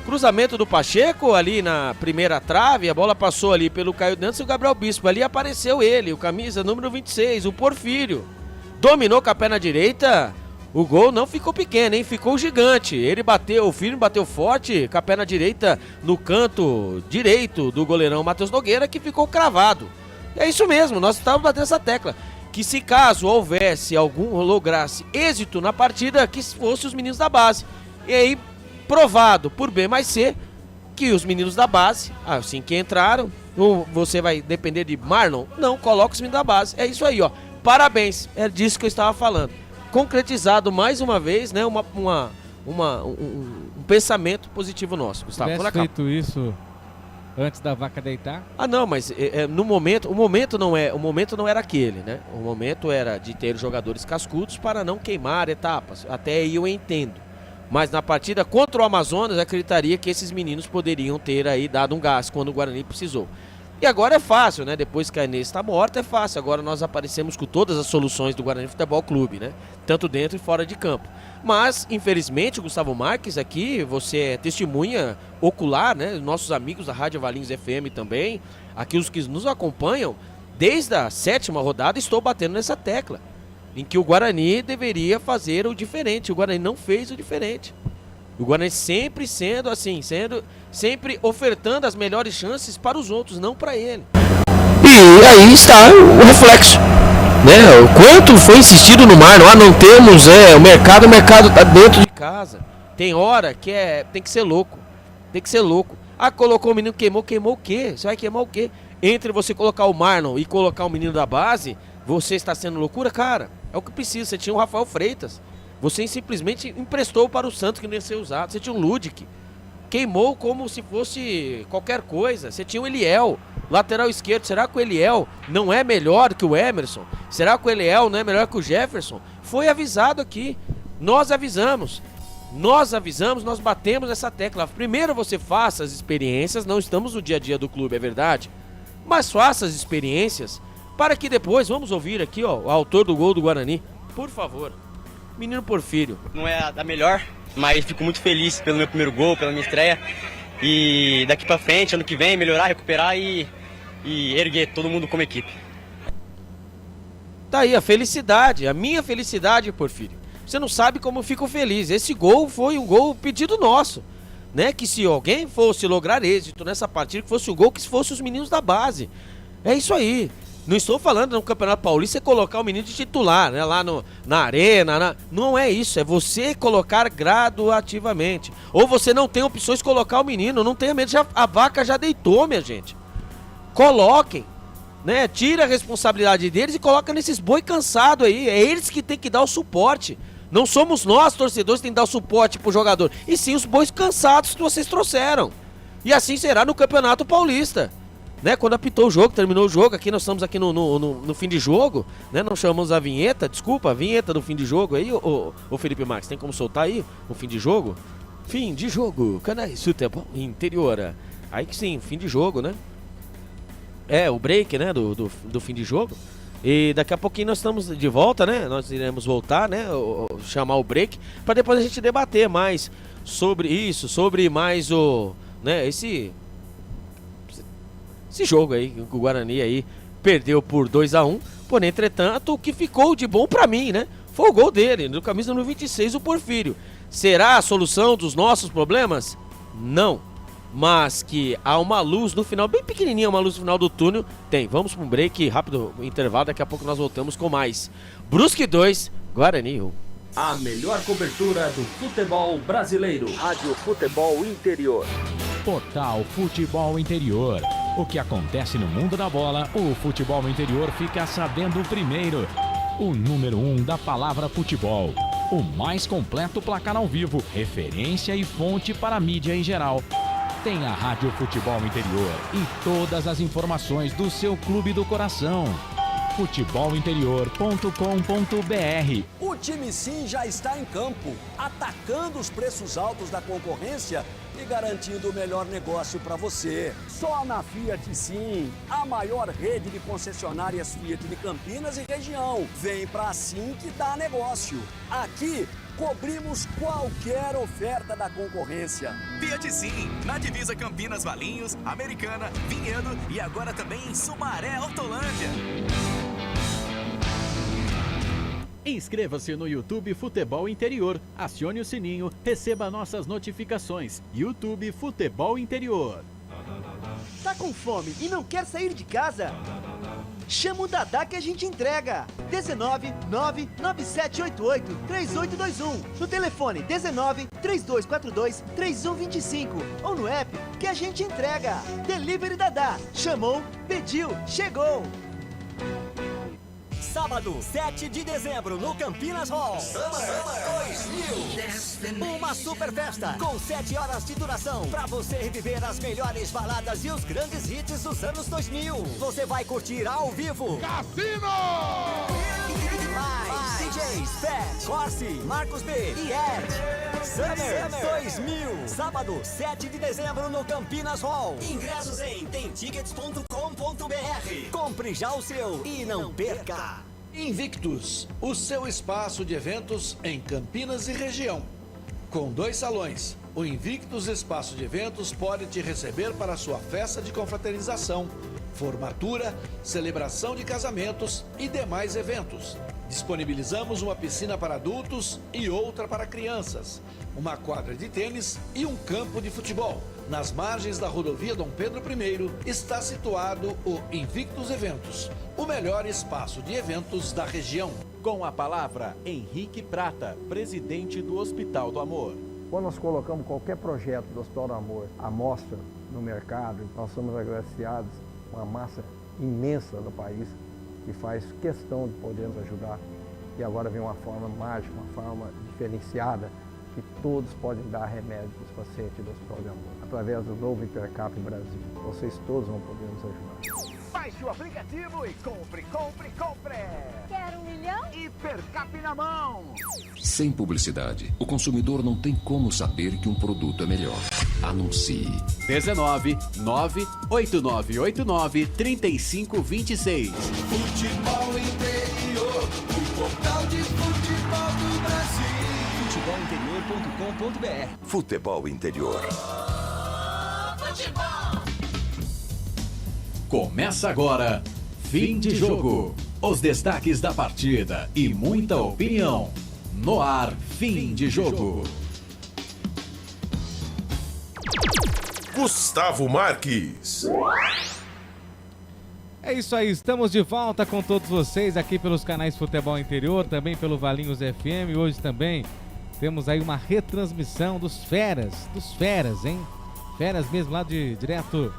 Cruzamento do Pacheco ali na primeira trave. A bola passou ali pelo Caio Dantas e o Gabriel Bispo. Ali apareceu ele, o camisa número 26, o Porfírio. Dominou com a perna direita. O gol não ficou pequeno, hein? Ficou gigante. Ele bateu, o Firmo bateu forte com a perna direita no canto direito do goleirão Matheus Nogueira, que ficou cravado. É isso mesmo, nós estávamos batendo essa tecla. Que se caso lograsse êxito na partida, que fosse os meninos da base. E aí provado por B mais C que os meninos da base, assim que entraram, você vai depender de Marlon? Não, coloca os meninos da base. É isso aí, ó. Parabéns, é disso que eu estava falando. Concretizado mais uma vez, né, um pensamento positivo nosso, Gustavo. Se tivesse feito isso antes da vaca deitar? Não, mas no momento, o momento não era aquele, né? O momento era de ter jogadores cascudos para não queimar etapas. Até aí eu entendo. Mas na partida contra o Amazonas, eu acreditaria que esses meninos poderiam ter aí dado um gás quando o Guarani precisou. E agora é fácil, né? Depois que a Inês está morta, é fácil. Agora nós aparecemos com todas as soluções do Guarani Futebol Clube, né? Tanto dentro e fora de campo. Mas, infelizmente, Gustavo Marques, aqui, você é testemunha ocular, né? Nossos amigos da Rádio Valinhos FM também, aqui os que nos acompanham, desde a 7ª rodada, estou batendo nessa tecla. Em que o Guarani deveria fazer o diferente. O Guarani não fez o diferente. O Guarani sempre sendo assim, sempre ofertando as melhores chances para os outros, não para ele. E aí está o reflexo, né? O quanto foi insistido no Marlon, não temos, o mercado está dentro de casa. Tem hora que tem que ser louco. Tem que ser louco. Colocou o menino, queimou o quê? Você vai queimar o quê? Entre você colocar o Marlon e colocar o menino da base, você está sendo loucura, cara. É o que precisa. Você tinha o Rafael Freitas. Você simplesmente emprestou para o Santos que não ia ser usado. Você tinha o Ludic. Queimou como se fosse qualquer coisa. Você tinha o Eliel, lateral esquerdo. Será que o Eliel não é melhor que o Emerson? Será que o Eliel não é melhor que o Jefferson? Foi avisado aqui. Nós avisamos, nós batemos essa tecla. Primeiro você faça as experiências. Não estamos no dia a dia do clube, é verdade. Mas faça as experiências para que depois, vamos ouvir aqui, ó, o autor do gol do Guarani. Por favor, menino Porfírio. Não é a melhor, mas fico muito feliz pelo meu primeiro gol, pela minha estreia. E daqui pra frente, ano que vem, melhorar, recuperar e erguer todo mundo como equipe. Tá aí a felicidade, a minha felicidade, Porfírio. Você não sabe como eu fico feliz. Esse gol foi um gol pedido nosso, né? Que se alguém fosse lograr êxito nessa partida, que fosse um gol, que fosse os meninos da base. É isso aí. Não estou falando no Campeonato Paulista colocar o menino de titular, né? Lá na arena. Não é isso. É você colocar graduativamente. Ou você não tem opções de colocar o menino. Não tenha medo. A vaca já deitou, minha gente. Coloquem. Né? Tira a responsabilidade deles e coloca nesses boi cansado aí. É eles que tem que dar o suporte. Não somos nós, torcedores, que tem que dar o suporte pro jogador. E sim os bois cansados que vocês trouxeram. E assim será no Campeonato Paulista. Né, quando apitou o jogo, terminou o jogo, aqui nós estamos aqui no fim de jogo, né, não chamamos a vinheta, desculpa, a vinheta do fim de jogo aí, o Felipe Marques, tem como soltar aí o fim de jogo? Fim de jogo, canais Futebol Interior, aí que sim, fim de jogo, né, o break, né, do fim de jogo, e daqui a pouquinho nós estamos de volta, né, nós iremos voltar, né, chamar o break, para depois a gente debater mais sobre isso, sobre mais esse jogo aí, o Guarani aí perdeu por 2-1, porém, entretanto, o que ficou de bom pra mim, né, foi o gol dele, no camisa número 26, o Porfírio. Será a solução dos nossos problemas? Não, mas que há uma luz no final, bem pequenininha, uma luz no final do túnel, tem. Vamos para um break, rápido intervalo, daqui a pouco nós voltamos com mais. Brusque 2, Guarani 1. A melhor cobertura do futebol brasileiro. Rádio Futebol Interior. Portal Futebol Interior. O que acontece no mundo da bola, o futebol interior fica sabendo primeiro. O número 1 da palavra futebol. O mais completo placar ao vivo, referência e fonte para a mídia em geral. Tem a Rádio Futebol Interior e todas as informações do seu clube do coração. futebolinterior.com.br. O time Sim já está em campo, atacando os preços altos da concorrência e garantindo o melhor negócio para você. Só na Fiat Sim, a maior rede de concessionárias Fiat de Campinas e região. Vem pra Sim que dá negócio. Aqui cobrimos qualquer oferta da concorrência. Fiat Sim, na divisa Campinas, Valinhos, Americana, Vinhedo e agora também em Sumaré, Hortolândia. Inscreva-se no YouTube Futebol Interior, acione o sininho, receba nossas notificações. YouTube Futebol Interior. Tá com fome e não quer sair de casa? Chama o Dadá que a gente entrega. 19997883821. No telefone 1932423125 ou no app que a gente entrega. Delivery Dadá. Chamou, pediu, chegou. Sábado, 7 de dezembro, no Campinas Hall. Summer 2000. Uma super festa com 7 horas de duração pra você reviver as melhores baladas e os grandes hits dos anos 2000. Você vai curtir ao vivo Cassino! DJs Pet, Corsi, Marcos B e Ed. Summer 2000. Sábado, 7 de dezembro, no Campinas Hall. Ingressos em temtickets.com.br. Compre já o seu e não perca. Invictus, o seu espaço de eventos em Campinas e região. Com 2 salões, o Invictus Espaço de Eventos pode te receber para sua festa de confraternização, formatura, celebração de casamentos e demais eventos. Disponibilizamos uma piscina para adultos e outra para crianças, uma quadra de tênis e um campo de futebol. Nas margens da rodovia Dom Pedro I está situado o Invictus Eventos, o melhor espaço de eventos da região. Com a palavra, Henrique Prata, presidente do Hospital do Amor. Quando nós colocamos qualquer projeto do Hospital do Amor à mostra no mercado, nós somos agraciados com uma massa imensa do país que faz questão de poder nos ajudar. E agora vem uma forma mágica, uma forma diferenciada, que todos podem dar remédio para os pacientes do Hospital do Amor, através do novo Hipercap Brasil. Vocês todos vão poder nos ajudar. Baixe o aplicativo e compre, compre, compre! Quer 1 milhão? Hipercap na mão! Sem publicidade, o consumidor não tem como saber que um produto é melhor. Anuncie. 19 98989 3526. Futebol Interior, o portal de futebol do Brasil. Futebolinterior.com.br. Futebol Interior. Começa agora, fim de jogo. Os destaques da partida e muita opinião. No ar, fim de jogo. Gustavo Marques. É isso aí, estamos de volta com todos vocês aqui pelos canais Futebol Interior, também pelo Valinhos FM. Hoje também temos aí uma retransmissão dos Feras, hein? Feras mesmo lá direto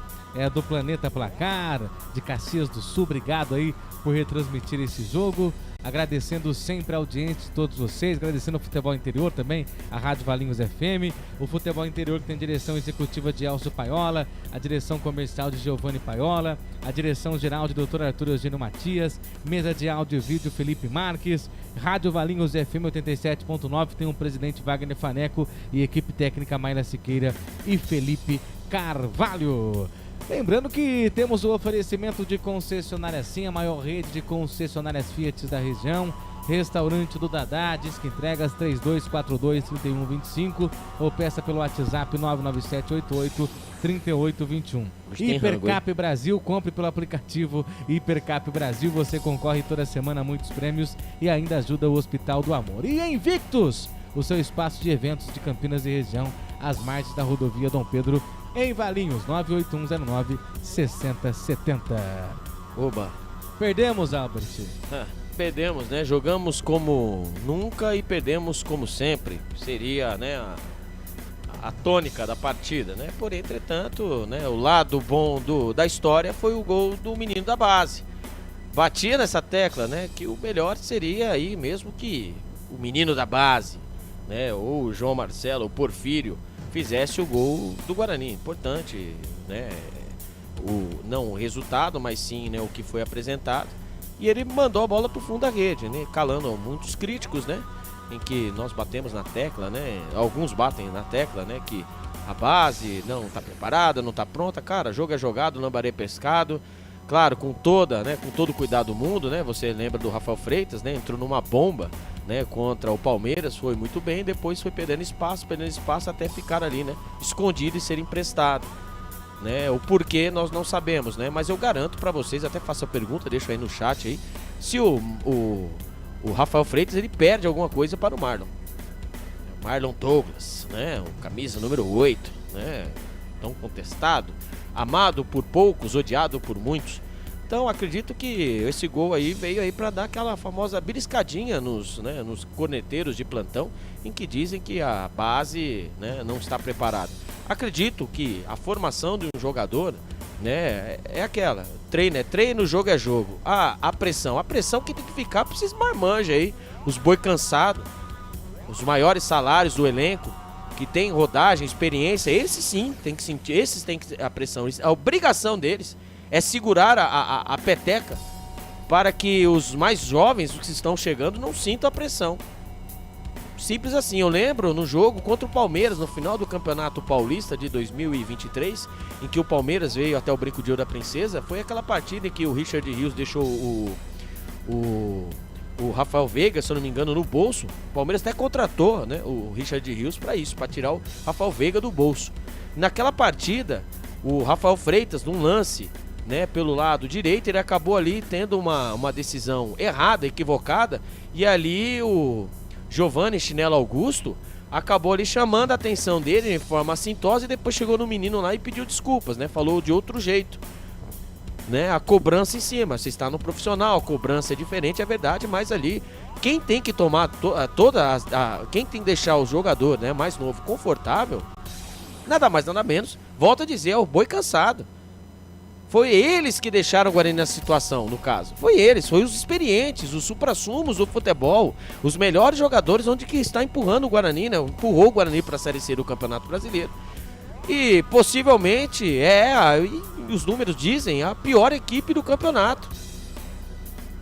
do Planeta Placar, de Caxias do Sul. Obrigado aí por retransmitir esse jogo. Agradecendo sempre a audiência de todos vocês, agradecendo o Futebol Interior também, a Rádio Valinhos FM, o Futebol Interior que tem direção executiva de Elcio Paiola, a direção comercial de Giovanni Paiola, a direção geral de Dr. Arthur Eugênio Matias, mesa de áudio e vídeo Felipe Marques, Rádio Valinhos FM 87.9, tem o presidente Wagner Faneco e equipe técnica Mayra Siqueira e Felipe Carvalho. Lembrando que temos o oferecimento de concessionária Sim, a maior rede de concessionárias Fiat da região. Restaurante do Dadá, disque entregas 3242-3125 ou peça pelo WhatsApp 99788-3821. Hipercap Brasil, compre pelo aplicativo Hipercap Brasil, você concorre toda semana a muitos prêmios e ainda ajuda o Hospital do Amor. E Invictus, o seu espaço de eventos de Campinas e região, às margens da rodovia Dom Pedro em Valinhos, 98109-6070. Oba. Perdemos, Albert. Perdemos, né? Jogamos como nunca e perdemos como sempre. Seria, né, a tônica da partida, né? Porém, entretanto, né, o lado bom da história foi o gol do menino da base. Batia nessa tecla, né, que o melhor seria aí mesmo que o menino da base, né, ou o João Marcelo, o Porfírio, fizesse o gol do Guarani. Importante, né, não o resultado, mas sim, né, o que foi apresentado. E ele mandou a bola pro fundo da rede, né, calando muitos críticos, né, em que nós batemos na tecla, né, alguns batem na tecla, né, que a base não tá preparada, não tá pronta. Cara, jogo é jogado, lambaré pescado. Claro, com todo o cuidado do mundo, né, você lembra do Rafael Freitas, né, entrou numa bomba, né, contra o Palmeiras, foi muito bem, depois foi perdendo espaço até ficar ali, né, escondido e ser emprestado, né, o porquê nós não sabemos, né, mas eu garanto para vocês, até faço a pergunta, deixo aí no chat aí, se o Rafael Freitas, ele perde alguma coisa para o Marlon Douglas, né, o camisa número 8, né, tão contestado, amado por poucos, odiado por muitos, Então acredito que esse gol aí veio aí para dar aquela famosa beliscadinha nos corneteiros de plantão, em que dizem que a base, né, não está preparada. Acredito que a formação de um jogador, né, é aquela, treino é treino, jogo é jogo. A pressão que tem que ficar para esses marmanjos aí, os boi cansados, os maiores salários do elenco, que tem rodagem, experiência, esses sim tem que sentir, esses tem que a pressão, a obrigação deles é segurar a peteca para que os mais jovens, os que estão chegando, não sintam a pressão. Simples assim. Eu lembro no jogo contra o Palmeiras, no final do Campeonato Paulista de 2023, em que o Palmeiras veio até o Brinco de Ouro da Princesa, foi aquela partida em que o Richard Rios deixou o Rafael Veiga, se eu não me engano, no bolso. O Palmeiras até contratou, né, o Richard Rios para isso, para tirar o Rafael Veiga do bolso. Naquela partida, o Rafael Freitas, num lance, né, pelo lado direito, ele acabou ali tendo uma decisão errada, equivocada, e ali o Giovanni Chinelo Augusto acabou ali chamando a atenção dele em forma assintosa e depois chegou no menino lá e pediu desculpas, né, falou de outro jeito, né, a cobrança em cima, você está no profissional, a cobrança é diferente, é verdade, mas ali quem tem que tomar quem tem que deixar o jogador, né, mais novo confortável, nada mais nada menos, volto a dizer, é o boi cansado. Foi eles que deixaram o Guarani nessa situação, no caso. Foi eles, foi os experientes, os suprassumos do futebol, os melhores jogadores onde que está empurrando o Guarani, né? Empurrou o Guarani para a Série C do Campeonato Brasileiro. E possivelmente e os números dizem, a pior equipe do campeonato.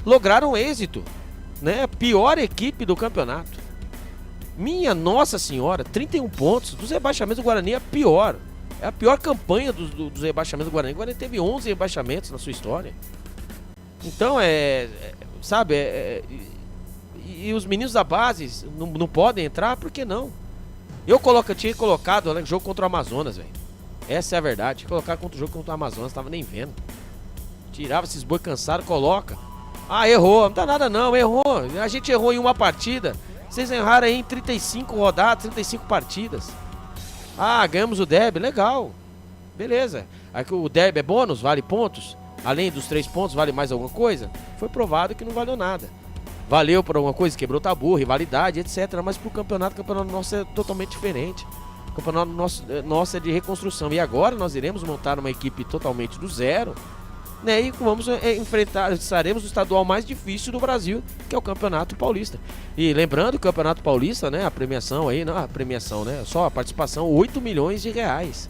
Lograram êxito, né? Pior equipe do campeonato. Minha Nossa Senhora, 31 pontos. Dos rebaixamentos do Guarani é pior. É a pior campanha dos rebaixamentos do Guarani. O Guarani teve 11 rebaixamentos na sua história. Então sabe, e os meninos da base não podem entrar, por que não? Eu tinha colocado, né, jogo contra o Amazonas, velho. Essa é a verdade. Tinha colocado contra o jogo contra o Amazonas, tava nem vendo. Tirava esses boi cansados, coloca. Ah, errou, não dá nada não, errou. A gente errou em uma partida. Vocês erraram aí em 35 rodadas, 35 partidas. Ah, ganhamos o derby, legal. Beleza. Aí que o derby é bônus, vale pontos. Além dos 3 pontos, vale mais alguma coisa? Foi provado que não valeu nada. Valeu por alguma coisa, quebrou tabu, rivalidade, etc. Mas pro campeonato, o campeonato nosso é totalmente diferente. O campeonato nosso é de reconstrução. E agora nós iremos montar uma equipe totalmente do zero, né? E vamos estaremos no estadual mais difícil do Brasil, que é o Campeonato Paulista. E lembrando, o Campeonato Paulista, né, a premiação aí, não a premiação, né, só a participação, 8 milhões de reais.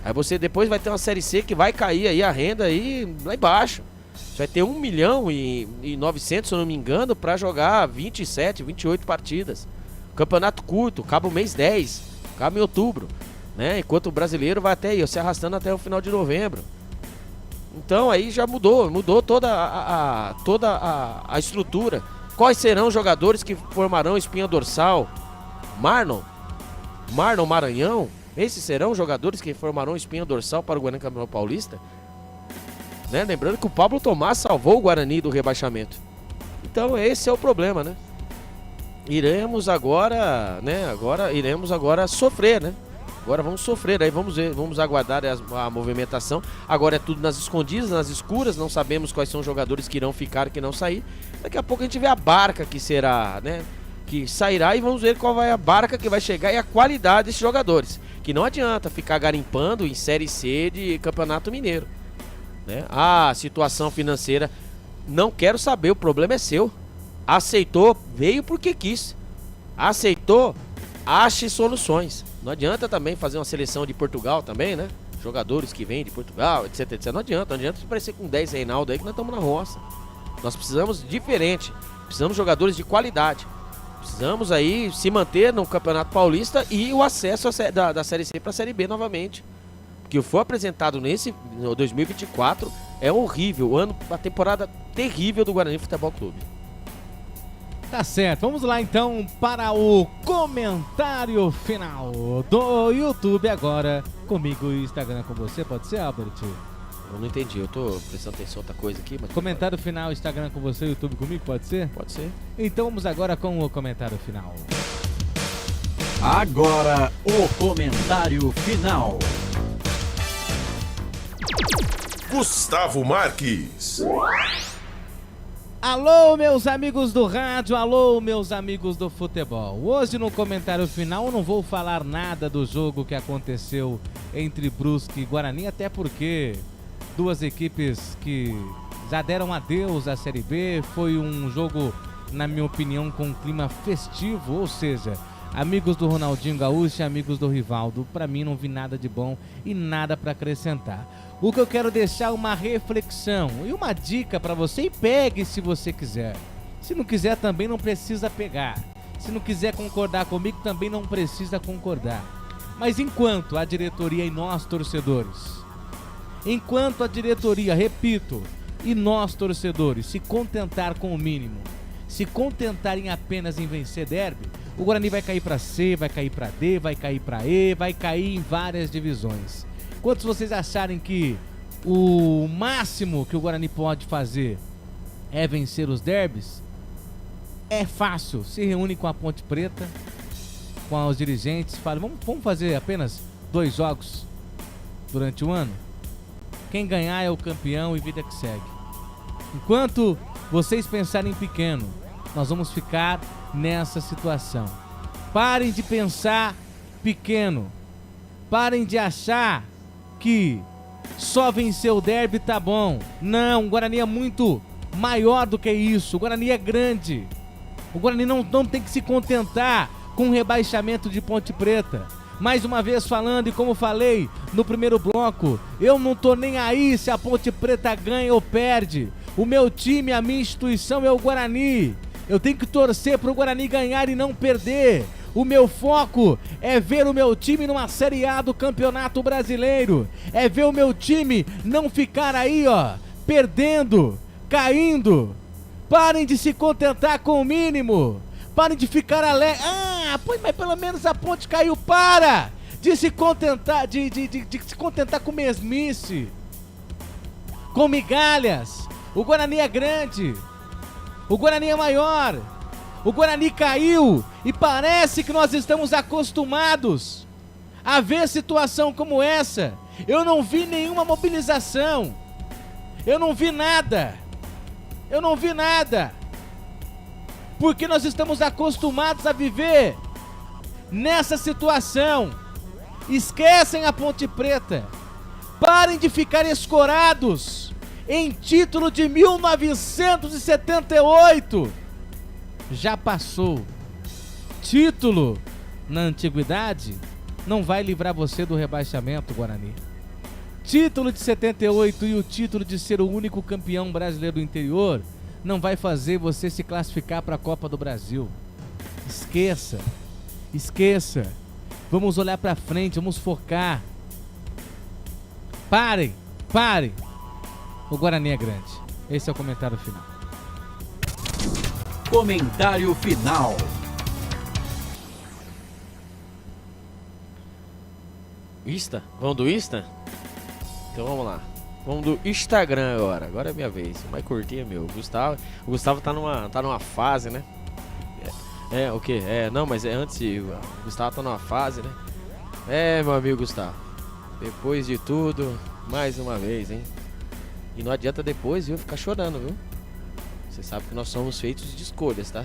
Aí você depois vai ter uma Série C que vai cair aí a renda aí lá embaixo. Você vai ter 1 milhão e 900, se eu não me engano, para jogar 27, 28 partidas. Campeonato curto, acaba o mês 10, acaba em outubro, né? Enquanto o brasileiro vai até aí, se arrastando até o final de novembro. Então aí já mudou toda a estrutura. Quais serão os jogadores que formarão espinha dorsal? Marlon Maranhão? Esses serão os jogadores que formarão espinha dorsal para o Guarani Campeonato Paulista? Né? Lembrando que o Pablo Tomás salvou o Guarani do rebaixamento. Então esse é o problema, né? Iremos agora sofrer, né? Agora vamos sofrer, aí vamos aguardar a movimentação. Agora é tudo nas escondidas, nas escuras, não sabemos quais são os jogadores que irão ficar, que não sair. Daqui a pouco a gente vê a barca que será, né, que sairá, e vamos ver qual vai a barca que vai chegar e a qualidade desses jogadores. Que não adianta ficar garimpando em Série C de Campeonato Mineiro, né? A situação financeira, não quero saber, o problema é seu. Aceitou, veio porque quis. Aceitou, ache soluções. Não adianta também fazer uma seleção de Portugal também, né? Jogadores que vêm de Portugal, etc, etc. Não adianta parecer com 10 Reinaldo aí que nós estamos na roça. Nós precisamos diferente. Precisamos de jogadores de qualidade. Precisamos aí se manter no Campeonato Paulista e o acesso da Série C para a Série B novamente. O que foi apresentado no 2024 é horrível. A temporada terrível do Guarani Futebol Clube. Tá certo, vamos lá então para o comentário final do YouTube agora, comigo e Instagram com você, pode ser, Albert? Eu não entendi, eu tô prestando atenção em outra coisa aqui, mas... Comentário final, Instagram com você, YouTube comigo, pode ser? Pode ser. Então vamos agora com o comentário final. Agora o comentário final. Gustavo Marques. Alô, meus amigos do rádio, alô, meus amigos do futebol. Hoje no comentário final eu não vou falar nada do jogo que aconteceu entre Brusque e Guarani, até porque duas equipes que já deram adeus à Série B. Foi um jogo, na minha opinião, com um clima festivo, ou seja, amigos do Ronaldinho Gaúcho e amigos do Rivaldo. Pra mim não vi nada de bom e nada pra acrescentar. O que eu quero deixar é uma reflexão e uma dica pra você, e pegue se você quiser. Se não quiser também não precisa pegar. Se não quiser concordar comigo também não precisa concordar. Mas enquanto a diretoria e nós torcedores, enquanto a diretoria, repito, e nós torcedores se contentar com o mínimo, se contentarem apenas em vencer derby, o Guarani vai cair pra C, vai cair pra D, vai cair pra E, vai cair em várias divisões. Quantos vocês acharem que o máximo que o Guarani pode fazer é vencer os derbys? É fácil, se reúne com a Ponte Preta, com os dirigentes, fala, vamos fazer apenas 2 jogos durante o ano? Quem ganhar é o campeão e vida que segue. Enquanto vocês pensarem pequeno, nós vamos ficar nessa situação. Parem de pensar pequeno. Parem de achar que só vencer o derby tá bom. Não, o Guarani é muito maior do que isso. O Guarani é grande. O Guarani não tem que se contentar com um rebaixamento de Ponte Preta. Mais uma vez falando, e como falei no primeiro bloco, eu não tô nem aí se a Ponte Preta ganha ou perde. O meu time, a minha instituição é o Guarani. Eu tenho que torcer pro Guarani ganhar e não perder. O meu foco é ver o meu time numa Série A do Campeonato Brasileiro. É ver o meu time não ficar aí, ó, perdendo, caindo. Parem de se contentar com o mínimo. Parem de ficar alegre. Mas pelo menos a Ponte caiu. Para de se contentar, de se contentar com mesmice, com migalhas. O Guarani é grande. O Guarani é maior. O Guarani caiu e parece que nós estamos acostumados a ver situação como essa. Eu não vi nenhuma mobilização. Eu não vi nada. Eu não vi nada. Porque nós estamos acostumados a viver nessa situação. Esquecem a Ponte Preta. Parem de ficar escorados em título de 1978. Já passou. Título na antiguidade não vai livrar você do rebaixamento, Guarani. Título de 78 e o título de ser o único campeão brasileiro do interior não vai fazer você se classificar para a Copa do Brasil. Esqueça. Esqueça. Vamos olhar para frente, vamos focar. Parem. O Guarani é grande. Esse é o comentário final. Comentário final. Insta? Vamos do Insta? Então vamos lá. Vamos do Instagram agora. Agora é minha vez. O mais curtinho é meu. O Gustavo tá numa fase, né? O quê? Não, mas antes. O Gustavo tá numa fase, né? Meu amigo Gustavo. Depois de tudo, mais uma vez, hein? E não adianta depois, viu? Ficar chorando, viu? Você sabe que nós somos feitos de escolhas, tá?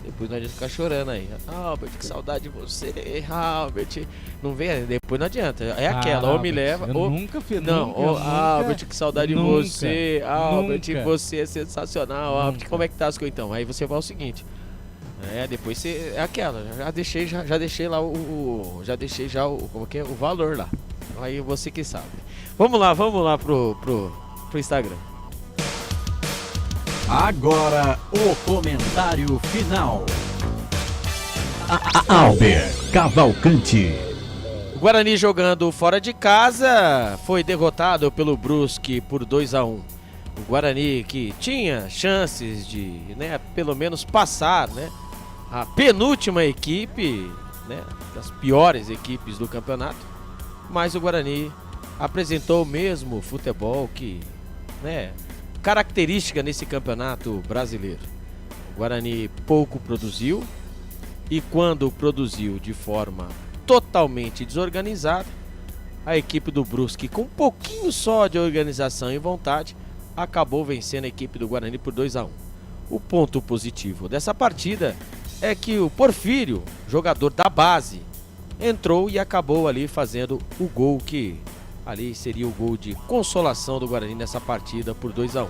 Depois não adianta ficar chorando aí. Albert, que saudade de você, Albert. Não vem, depois não adianta. É aquela, ou me leva, ou... Nunca fiz. Não, Albert, que saudade de você. Albert, você é sensacional. Albert, como é que tá as coisas então? Aí você vai ao seguinte. Depois você... É aquela, já deixei lá já deixei como que é? O valor lá. Aí você que sabe. Vamos lá pro Instagram. Agora o comentário final. Albert Cavalcante. O Guarani jogando fora de casa foi derrotado pelo Brusque por 2-1. O Guarani que tinha chances de, pelo menos passar, a penúltima equipe, das piores equipes do campeonato. Mas o Guarani apresentou o mesmo futebol que, característica nesse campeonato brasileiro. O Guarani pouco produziu e quando produziu de forma totalmente desorganizada, a equipe do Brusque, com um pouquinho só de organização e vontade, acabou vencendo a equipe do Guarani por 2-1. O ponto positivo dessa partida é que o Porfírio, jogador da base, entrou e acabou ali fazendo o gol que ali seria o gol de consolação do Guarani nessa partida por 2-1.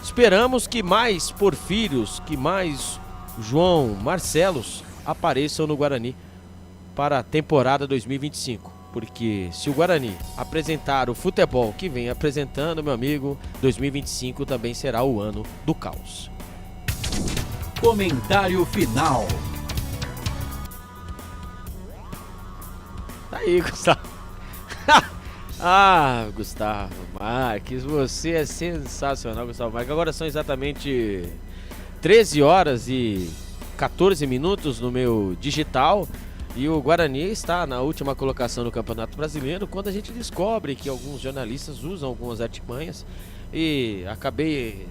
Esperamos que mais Porfírios, que mais João Marcelos apareçam no Guarani para a temporada 2025. Porque se o Guarani apresentar o futebol que vem apresentando, meu amigo, 2025 também será o ano do caos. Comentário final. Tá aí, Gustavo. Gustavo Marques, você é sensacional, Gustavo Marques. Agora são exatamente 13 horas e 14 minutos no meu digital. E o Guarani está na última colocação no Campeonato Brasileiro, quando a gente descobre que alguns jornalistas usam algumas artimanhas. E acabei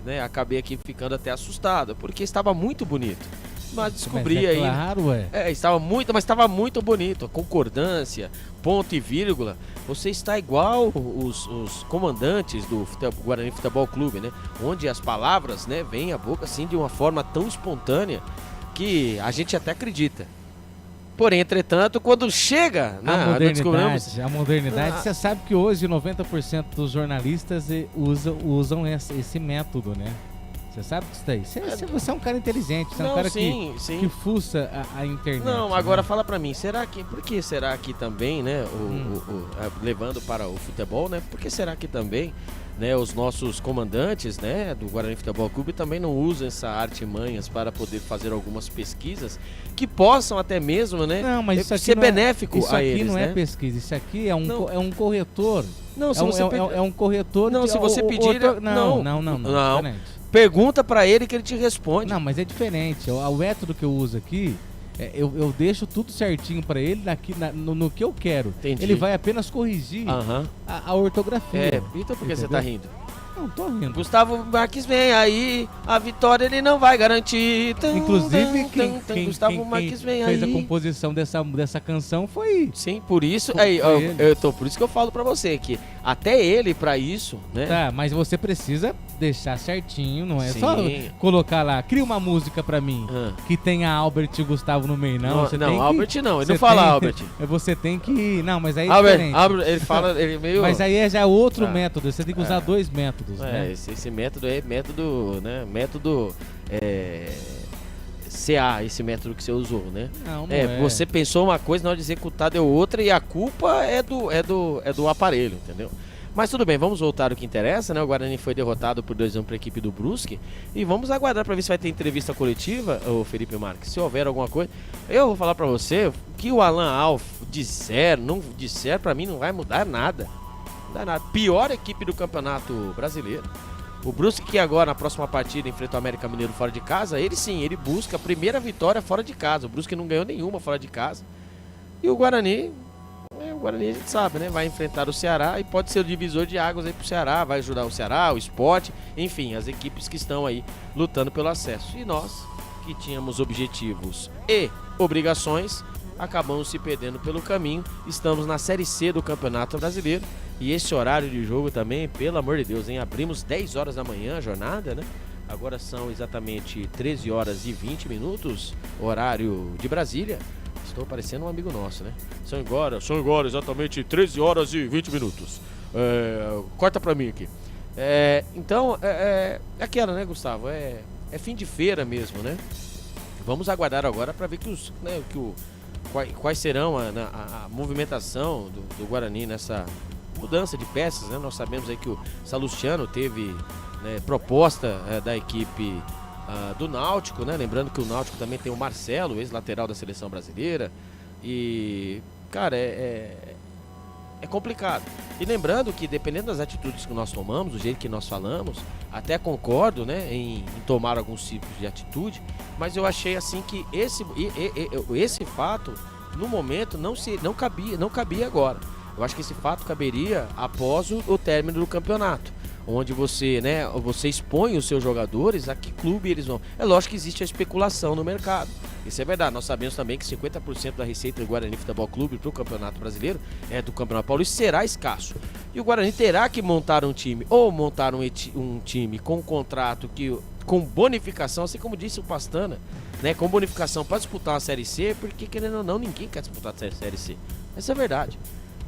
aqui ficando até assustado, porque estava muito bonito. Mas descobri aí. Claro, estava muito bonito. A concordância, ponto e vírgula. Você está igual os comandantes do Guarani Futebol Clube, né? Onde as palavras, né, vêm à boca assim de uma forma tão espontânea que a gente até acredita. Porém, entretanto, quando chega a modernidade, você sabe que hoje 90% dos jornalistas usam esse método, né? Você sabe disso daí? Você é um cara inteligente, você é um cara que fuça a internet. Não, agora fala pra mim, por que será que também, né, levando para o futebol, né, por que será que também, né, os nossos comandantes, né, do Guarani Futebol Clube também não usam essa artimanhas para poder fazer algumas pesquisas que possam até mesmo, né, ser benéfico a eles, Isso aqui não é né? pesquisa, isso aqui é um corretor. Não, se você é um corretor. Não, se você pedir, não. Pergunta pra ele que ele te responde. Não, mas é diferente. O método que eu uso aqui, eu deixo tudo certinho pra ele no que eu quero. Entendi. Ele vai apenas corrigir a ortografia. Então por que você tá rindo? Não, tô rindo. Gustavo Marques vem aí, a vitória ele não vai garantir. Inclusive, Gustavo Marques vem fez aí. a composição dessa canção foi... Sim, por isso, por isso que eu falo pra você, que até ele pra isso, né? Tá, mas você precisa deixar certinho, não é só colocar lá, cria uma música pra mim, que tenha Albert e Gustavo no meio, não. Albert não, ele não fala Albert. Você tem que... Não, mas aí é Albert, diferente. Albert, ele fala, ele meio... Mas aí é já outro método, você tem que usar dois métodos, né? Esse método é método, né? Método CA, esse método que você usou, né? Não você pensou uma coisa, na hora de executar deu outra e a culpa é do aparelho, entendeu? Mas tudo bem, vamos voltar ao que interessa, né? O Guarani foi derrotado por 2-1 para a equipe do Brusque e vamos aguardar para ver se vai ter entrevista coletiva, o Felipe Marques. Se houver alguma coisa, eu vou falar para você que o Alan Alf não disser, para mim não vai mudar nada. Não dá nada. Pior equipe do Campeonato Brasileiro. O Brusque, que agora na próxima partida enfrenta o América Mineiro fora de casa, ele busca a primeira vitória fora de casa. O Brusque não ganhou nenhuma fora de casa. E o Guarani a gente sabe, né? Vai enfrentar o Ceará e pode ser o divisor de águas aí pro Ceará, vai ajudar o Ceará, o Sport, enfim, as equipes que estão aí lutando pelo acesso. E nós, que tínhamos objetivos e obrigações, acabamos se perdendo pelo caminho. Estamos na Série C do Campeonato Brasileiro e esse horário de jogo também, pelo amor de Deus, hein? Abrimos 10 horas da manhã a jornada, né? Agora são exatamente 13 horas e 20 minutos, horário de Brasília. Estou parecendo um amigo nosso, né? São agora exatamente 13 horas e 20 minutos. Corta pra mim aqui. Então, é aquela, né, Gustavo? É fim de feira mesmo, né? Vamos aguardar agora para ver quais serão a movimentação do Guarani nessa mudança de peças, né? Nós sabemos aí que o Salustiano teve, né, proposta da equipe do Náutico, né? Lembrando que o Náutico também tem o Marcelo, ex-lateral da seleção brasileira. E, cara, é complicado. E lembrando que, dependendo das atitudes que nós tomamos, do jeito que nós falamos, até concordo, né, em tomar alguns tipos de atitude, mas eu achei assim que esse fato, no momento, não cabia agora. Eu acho que esse fato caberia após o término do campeonato, onde você expõe os seus jogadores a que clube eles vão. É lógico que existe a especulação no mercado, Isso é verdade. Nós sabemos também que 50% da receita do Guarani Futebol Clube para o Campeonato Brasileiro do Campeonato Paulista será escasso. E o Guarani terá que montar um time, ou montar um time com um contrato com bonificação, assim como disse o Pastana, né, com bonificação para disputar a Série C, porque querendo ou não, ninguém quer disputar a Série C. Essa é a verdade.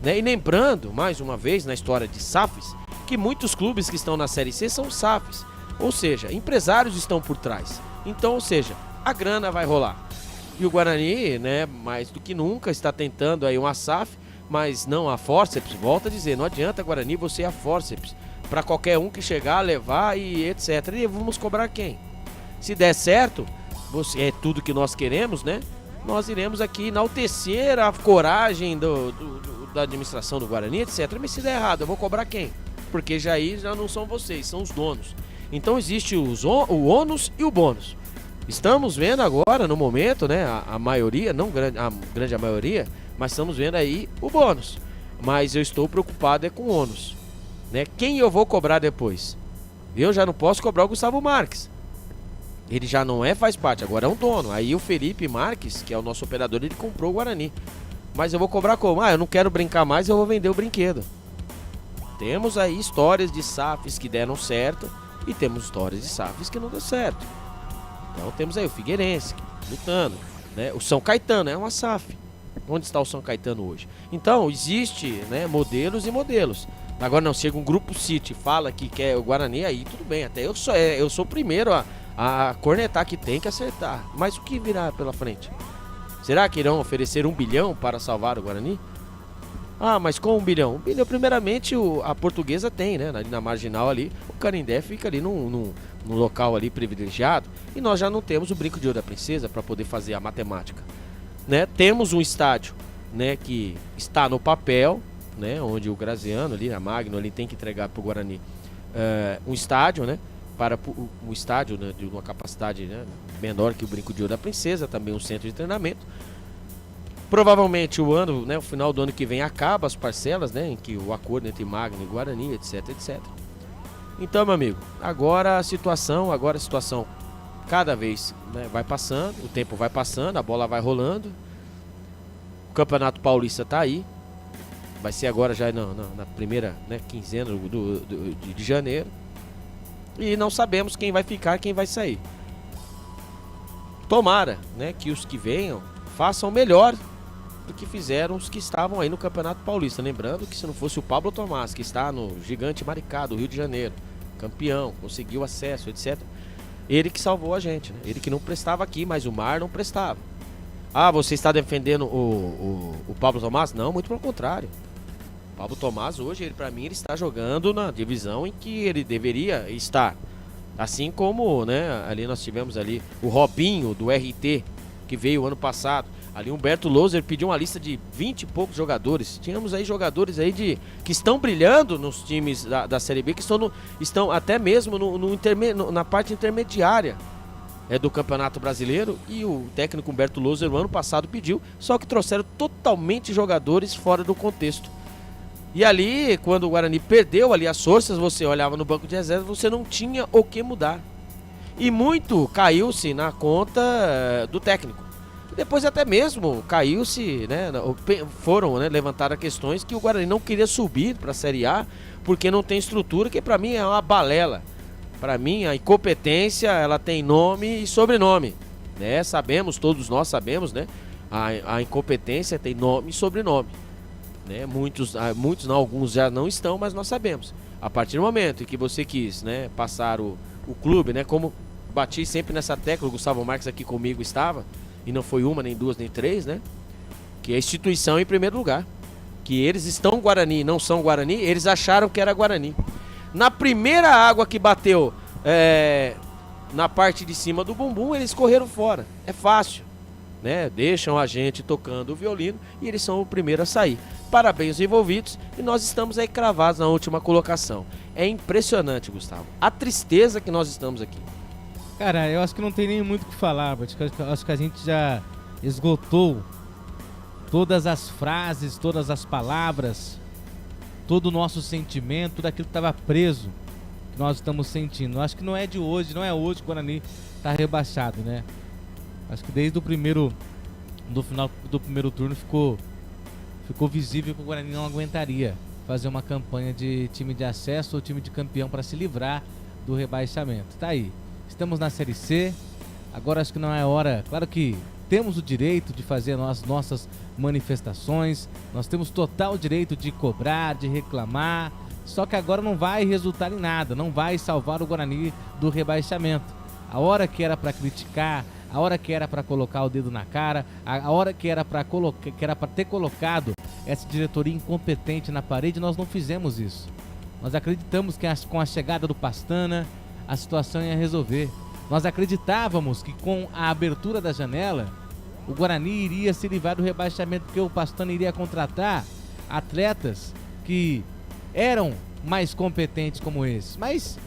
Né? E lembrando, mais uma vez, na história de SAFs, que muitos clubes que estão na Série C são SAFs. Ou seja, empresários estão por trás. Então, ou seja, a grana vai rolar. E o Guarani, né, mais do que nunca, está tentando aí uma SAF, mas não a forceps. Volto a dizer, não adianta, Guarani, você a forceps para qualquer um que chegar, levar e etc. E vamos cobrar quem? Se der certo, é tudo que nós queremos, né? Nós iremos aqui enaltecer a coragem da administração do Guarani, etc. Mas se der errado, eu vou cobrar quem? Porque já não são vocês, são os donos. Então existe o ônus e o bônus. Estamos vendo agora, no momento, né, a maioria, não a grande maioria, mas estamos vendo aí o bônus. Mas eu estou preocupado com o ônus. Né? Quem eu vou cobrar depois? Eu já não posso cobrar o Gustavo Marques. Ele já não faz parte, agora é um dono. Aí o Felipe Marques, que é o nosso operador, ele comprou o Guarani. Mas eu vou cobrar como? Eu não quero brincar mais, eu vou vender o brinquedo. Temos aí histórias de SAFs que deram certo e temos histórias de SAFs que não deu certo. Então temos aí o Figueirense lutando, né? O São Caetano é uma SAF. Onde está o São Caetano hoje? Então existe, né, modelos e modelos. Agora não, chega um grupo City, fala que quer o Guarani, aí tudo bem. Até eu sou o primeiro a cornetar, que tem que acertar. Mas o que virá pela frente? Será que irão oferecer 1 bilhão para salvar o Guarani? Ah, mas com 1 bilhão? 1 bilhão, primeiramente, a Portuguesa tem, né? Ali na marginal ali, o Canindé fica ali num local ali privilegiado. E nós já não temos o Brinco de Ouro da Princesa para poder fazer a matemática. Né? Temos um estádio, né, que está no papel, né, onde o Graziano ali, a Magno, ele tem que entregar para o Guarani um estádio, né? Para um estádio, né, de uma capacidade, né, menor que o Brinco de Ouro da Princesa, também um centro de treinamento. Provavelmente o final do ano que vem acaba as parcelas, né, em que o acordo entre Magno e Guarani, etc, etc. Então, meu amigo, agora a situação cada vez, né, vai passando, o tempo vai passando, a bola vai rolando. O Campeonato Paulista está aí. Vai ser agora já na primeira, né, quinzena de janeiro. E não sabemos quem vai ficar, quem vai sair. Tomara, né, que os que venham façam melhor do que fizeram os que estavam aí no Campeonato Paulista. Lembrando que se não fosse o Pablo Tomás, que está no Gigante Maricá do Rio de Janeiro, campeão, conseguiu acesso, etc. Ele que salvou a gente, né? Ele que não prestava aqui, mas o Mar não prestava. Ah, você está defendendo o Pablo Tomás? Não, muito pelo contrário. O Pablo Tomás hoje, para mim, ele está jogando na divisão em que ele deveria estar. Assim como, né, ali nós tivemos ali o Robinho do RT, que veio ano passado. Ali Humberto Loser pediu uma lista de 20 e poucos jogadores. Tínhamos aí jogadores aí que estão brilhando nos times da Série B, que estão até mesmo na parte intermediária do Campeonato Brasileiro. E o técnico Humberto Loser no ano passado pediu, só que trouxeram totalmente jogadores fora do contexto. E ali, quando o Guarani perdeu ali as forças, você olhava no banco de reserva, você não tinha o que mudar. E muito caiu-se na conta do técnico. Depois até mesmo caiu-se, né, foram, né, levantar questões que o Guarani não queria subir para a Série A porque não tem estrutura, que para mim é uma balela. Para mim a incompetência, ela tem nome e sobrenome, né? Todos nós sabemos, né? A incompetência tem nome e sobrenome, né? Muitos não, alguns já não estão, mas nós sabemos. A partir do momento em que você quis, né, passar o clube, né, como bati sempre nessa tecla, o Gustavo Marques aqui comigo estava, e não foi uma, nem duas, nem três, né? Que a instituição em primeiro lugar. Que eles estão Guarani, não são Guarani, eles acharam que era Guarani. Na primeira água que bateu na parte de cima do bumbum, eles correram fora. É fácil, né? Deixam a gente tocando o violino e eles são o primeiro a sair. Parabéns aos envolvidos, e nós estamos aí cravados na última colocação. É impressionante, Gustavo, a tristeza que nós estamos aqui. Cara, eu acho que não tem nem muito o que falar, acho que a gente já esgotou todas as frases, todas as palavras, todo o nosso sentimento, tudo aquilo que estava preso, que nós estamos sentindo. Eu acho que não é hoje que o Guarani está rebaixado, né? Acho que desde do final do primeiro turno ficou visível que o Guarani não aguentaria fazer uma campanha de time de acesso ou time de campeão para se livrar do rebaixamento. Tá aí, estamos na Série C, agora acho que não é hora, claro que temos o direito de fazer as nossas manifestações, nós temos total direito de cobrar, de reclamar, só que agora não vai resultar em nada, não vai salvar o Guarani do rebaixamento. A hora que era para criticar, a hora que era para colocar o dedo na cara, a hora que era para ter colocado essa diretoria incompetente na parede, nós não fizemos isso. Nós acreditamos que com a chegada do Pastana, a situação ia resolver. Nós acreditávamos que com a abertura da janela, o Guarani iria se livrar do rebaixamento, porque o Pastana iria contratar atletas que eram mais competentes como esses. Mas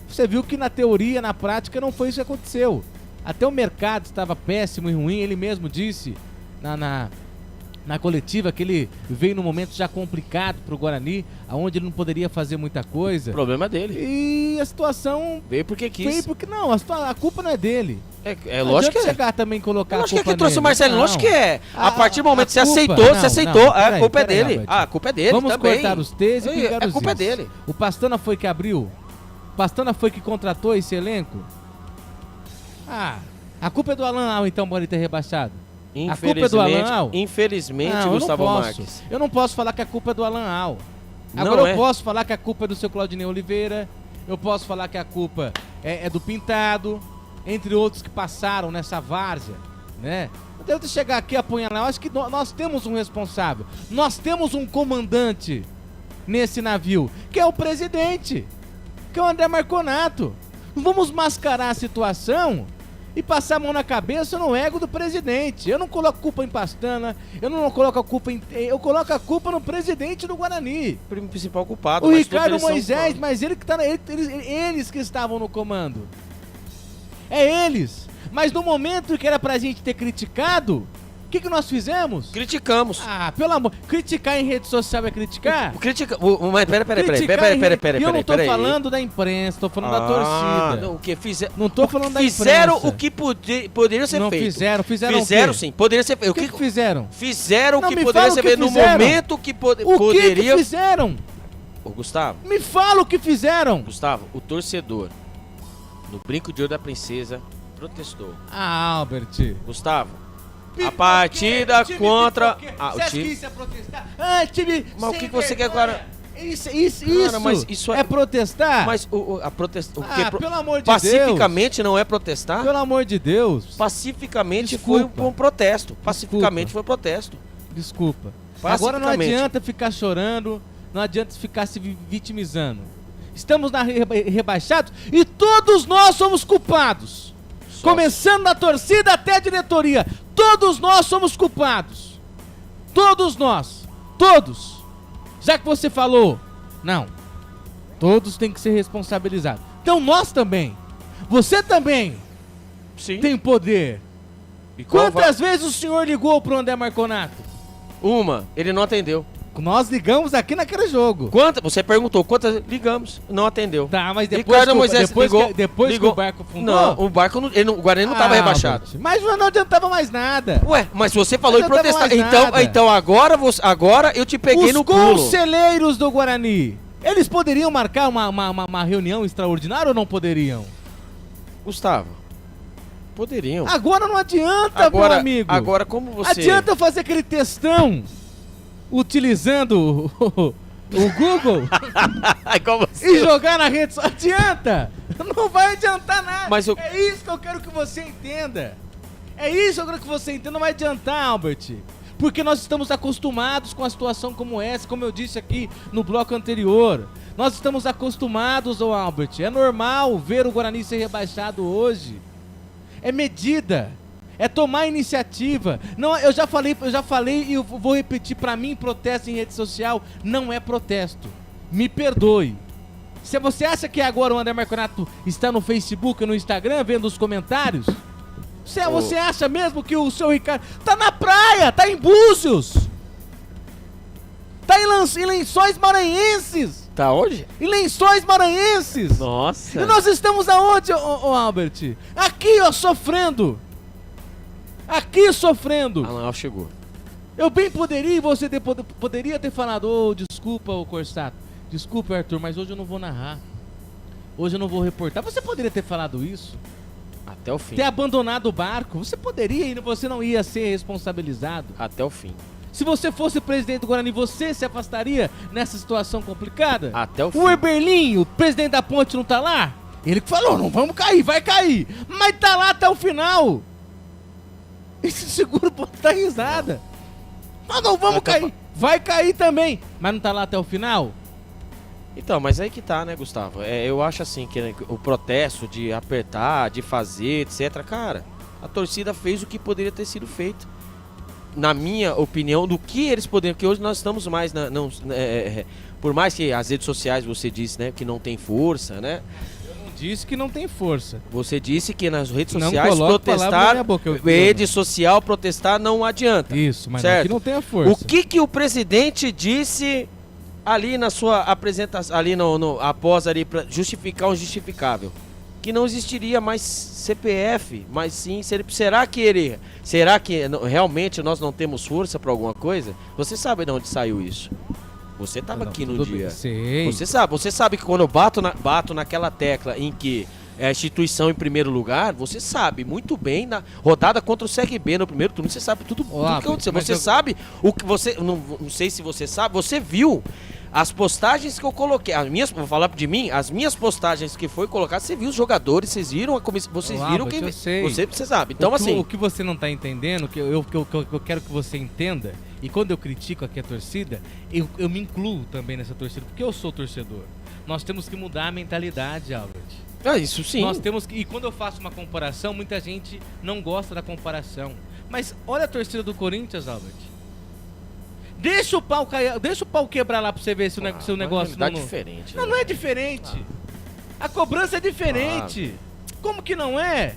você viu que na teoria, na prática, não foi isso que aconteceu. Até o mercado estava péssimo e ruim, ele mesmo disse na coletiva que ele veio num momento já complicado para o Guarani, onde ele não poderia fazer muita coisa. O problema dele. E a situação... Veio porque quis. Veio porque não, a culpa não é dele. É lógico que é. Chegar também e colocar lógico a culpa que trouxe nele. o Marcelo, Não. lógico que é. A partir do momento que você culpa- aceitou, não, você aceitou. não, A culpa é peraí, dele. Albert. A culpa é dele Vamos também. cortar os T's e pingar os A culpa é Is. dele. O Pastana foi que abriu? O Pastana foi que contratou esse elenco? A culpa é do Alan Al, então, pode ter rebaixado. A culpa é do Alan Al? Infelizmente, Não, Gustavo eu não posso. Marques. Eu não posso falar que a culpa é do Alan Al. Não Agora é. eu posso falar que a culpa é do seu Claudinei Oliveira. Eu posso falar que a culpa é do Pintado, entre outros que passaram nessa várzea, né? Não adianta chegar aqui e apunhalar. Eu acho que nós temos um responsável. Nós temos um comandante nesse navio, que é o presidente, que é o André Marconato. Não vamos mascarar a situação e passar a mão na cabeça no ego do presidente. Eu não coloco culpa em Pastana, eu não coloco a culpa em... Eu coloco a culpa no presidente do Guarani. O principal culpado. O mas Ricardo todos eles Moisés, são- mas ele que tá, eles que estavam no comando. É eles. Mas no momento que era pra gente ter criticado, o que nós fizemos? Criticamos. Pelo amor. Criticar em rede social é criticar? Mas peraí. E eu não tô falando da imprensa, tô falando da torcida. Não, o que fizeram? Não tô falando da imprensa. Fizeram o que poderia ser Não feito. fizeram o Fizeram quê? sim, poderia ser feito. O que fizeram? Fizeram o Não, que me poderia fala ser o que feito no fizeram. momento que O poderia. que fizeram? Ô, Gustavo. Me fala o que fizeram. Gustavo, o torcedor no Brinco de Ouro da Princesa protestou. Albert. Gustavo, a partida contra Você o acha que time. isso é protestar? Time Mas o que sem você quer agora? Isso, Cara, mas isso é protestar? Mas a protesta, pelo amor de pacificamente não é protestar? Pelo amor de Deus. Pacificamente Desculpa. foi um protesto. Pacificamente foi protesto. Desculpa. Agora não adianta ficar chorando, não adianta ficar se vitimizando. Estamos rebaixados e todos nós somos culpados. Começando da torcida até a diretoria. Todos nós somos culpados. Todos nós. Todos. Já que você falou, não. Todos têm que ser responsabilizados. Então nós também. Você também. Sim. Tem poder. E qual Quantas vezes o senhor ligou pro André Marconato? Uma, ele não atendeu. Nós ligamos aqui naquele jogo. Você perguntou quantas? Ligamos, não atendeu. Tá, mas depois, Ricardo Moisés depois ligou. que o barco fundou? Não, o barco não, o Guarani não estava rebaixado. Mas não adiantava mais nada. Ué, mas você falou em Não adiantava protestar. mais nada. Então agora eu te peguei no Os pulo. conselheiros do Guarani, eles poderiam marcar uma reunião extraordinária ou não poderiam? Gustavo, poderiam. Agora não adianta, meu amigo. Agora como você... Adianta fazer aquele textão utilizando o Google e jogar na rede social. Adianta! Não vai adiantar nada. Mas É isso que eu quero que você entenda. É isso que eu quero que você entenda. Não vai adiantar, Albert. Porque nós estamos acostumados com a situação como essa, como eu disse aqui no bloco anterior. Nós estamos acostumados, ô Albert. É normal ver o Guarani ser rebaixado hoje. É medida. É tomar iniciativa. Não, eu já falei e eu vou repetir. Pra mim, protesto em rede social não é protesto. Me perdoe. Se você acha que agora o André Marconato está no Facebook, no Instagram, vendo os comentários, você acha mesmo que o seu Ricardo tá na praia, tá em Búzios, tá em Lençóis Maranhenses? Tá onde? Em Lençóis Maranhenses. Nossa. E nós estamos aonde, ô Albert? Aqui, ó, sofrendo. Aqui sofrendo. Alan chegou. Eu bem poderia, e você poderia ter falado, desculpa, Corsato. Desculpa, Arthur, mas hoje eu não vou narrar. Hoje eu não vou reportar. Você poderia ter falado isso? Até o fim. Ter abandonado o barco. Você poderia e você não ia ser responsabilizado. Até o fim. Se você fosse presidente do Guarani, você se afastaria nessa situação complicada? Até o fim. O Eberlin, o presidente da Ponte, não tá lá? Ele que falou, não vamos cair, vai cair. Mas tá lá até o final. Esse seguro pode dar risada. Nós não vamos cair. Vai cair também. Mas não tá lá até o final? Então, mas aí que tá, né, Gustavo? Eu acho assim, que o protesto de apertar, de fazer, etc. Cara, a torcida fez o que poderia ter sido feito. Na minha opinião, do que eles poderiam... Porque hoje nós estamos mais... por mais que as redes sociais, você disse, né, que não tem força, né? Disse que não tem força. Você disse que nas redes não sociais protestar, rede social protestar não adianta. Isso, mas certo? Aqui não tem a força. O que o presidente disse ali na sua apresentação, ali após ali para justificar o justificável? Que não existiria mais CPF, mas sim, será que realmente nós não temos força para alguma coisa? Você sabe de onde saiu isso? Você estava aqui no dia. Sei. Você sabe que quando eu bato naquela tecla em que é a instituição em primeiro lugar, você sabe muito bem na rodada contra o CRB no primeiro turno, você sabe tudo que aconteceu. Você sabe o que você não sei se você sabe, você viu as postagens que eu coloquei, vou falar de mim, as minhas postagens que foi colocado, você viu os jogadores, vocês viram a comissão, vocês viram que você sabe. Então assim, o que você não tá entendendo, que eu quero que você entenda. E quando eu critico aqui a torcida, eu me incluo também nessa torcida, porque eu sou torcedor. Nós temos que mudar a mentalidade, Albert. Isso sim. Nós temos que, e quando eu faço uma comparação, muita gente não gosta da comparação. Mas olha a torcida do Corinthians, Albert. Deixa o pau quebrar lá pra você ver se o seu negócio não é diferente. Não é diferente. A cobrança é diferente. Como que não é?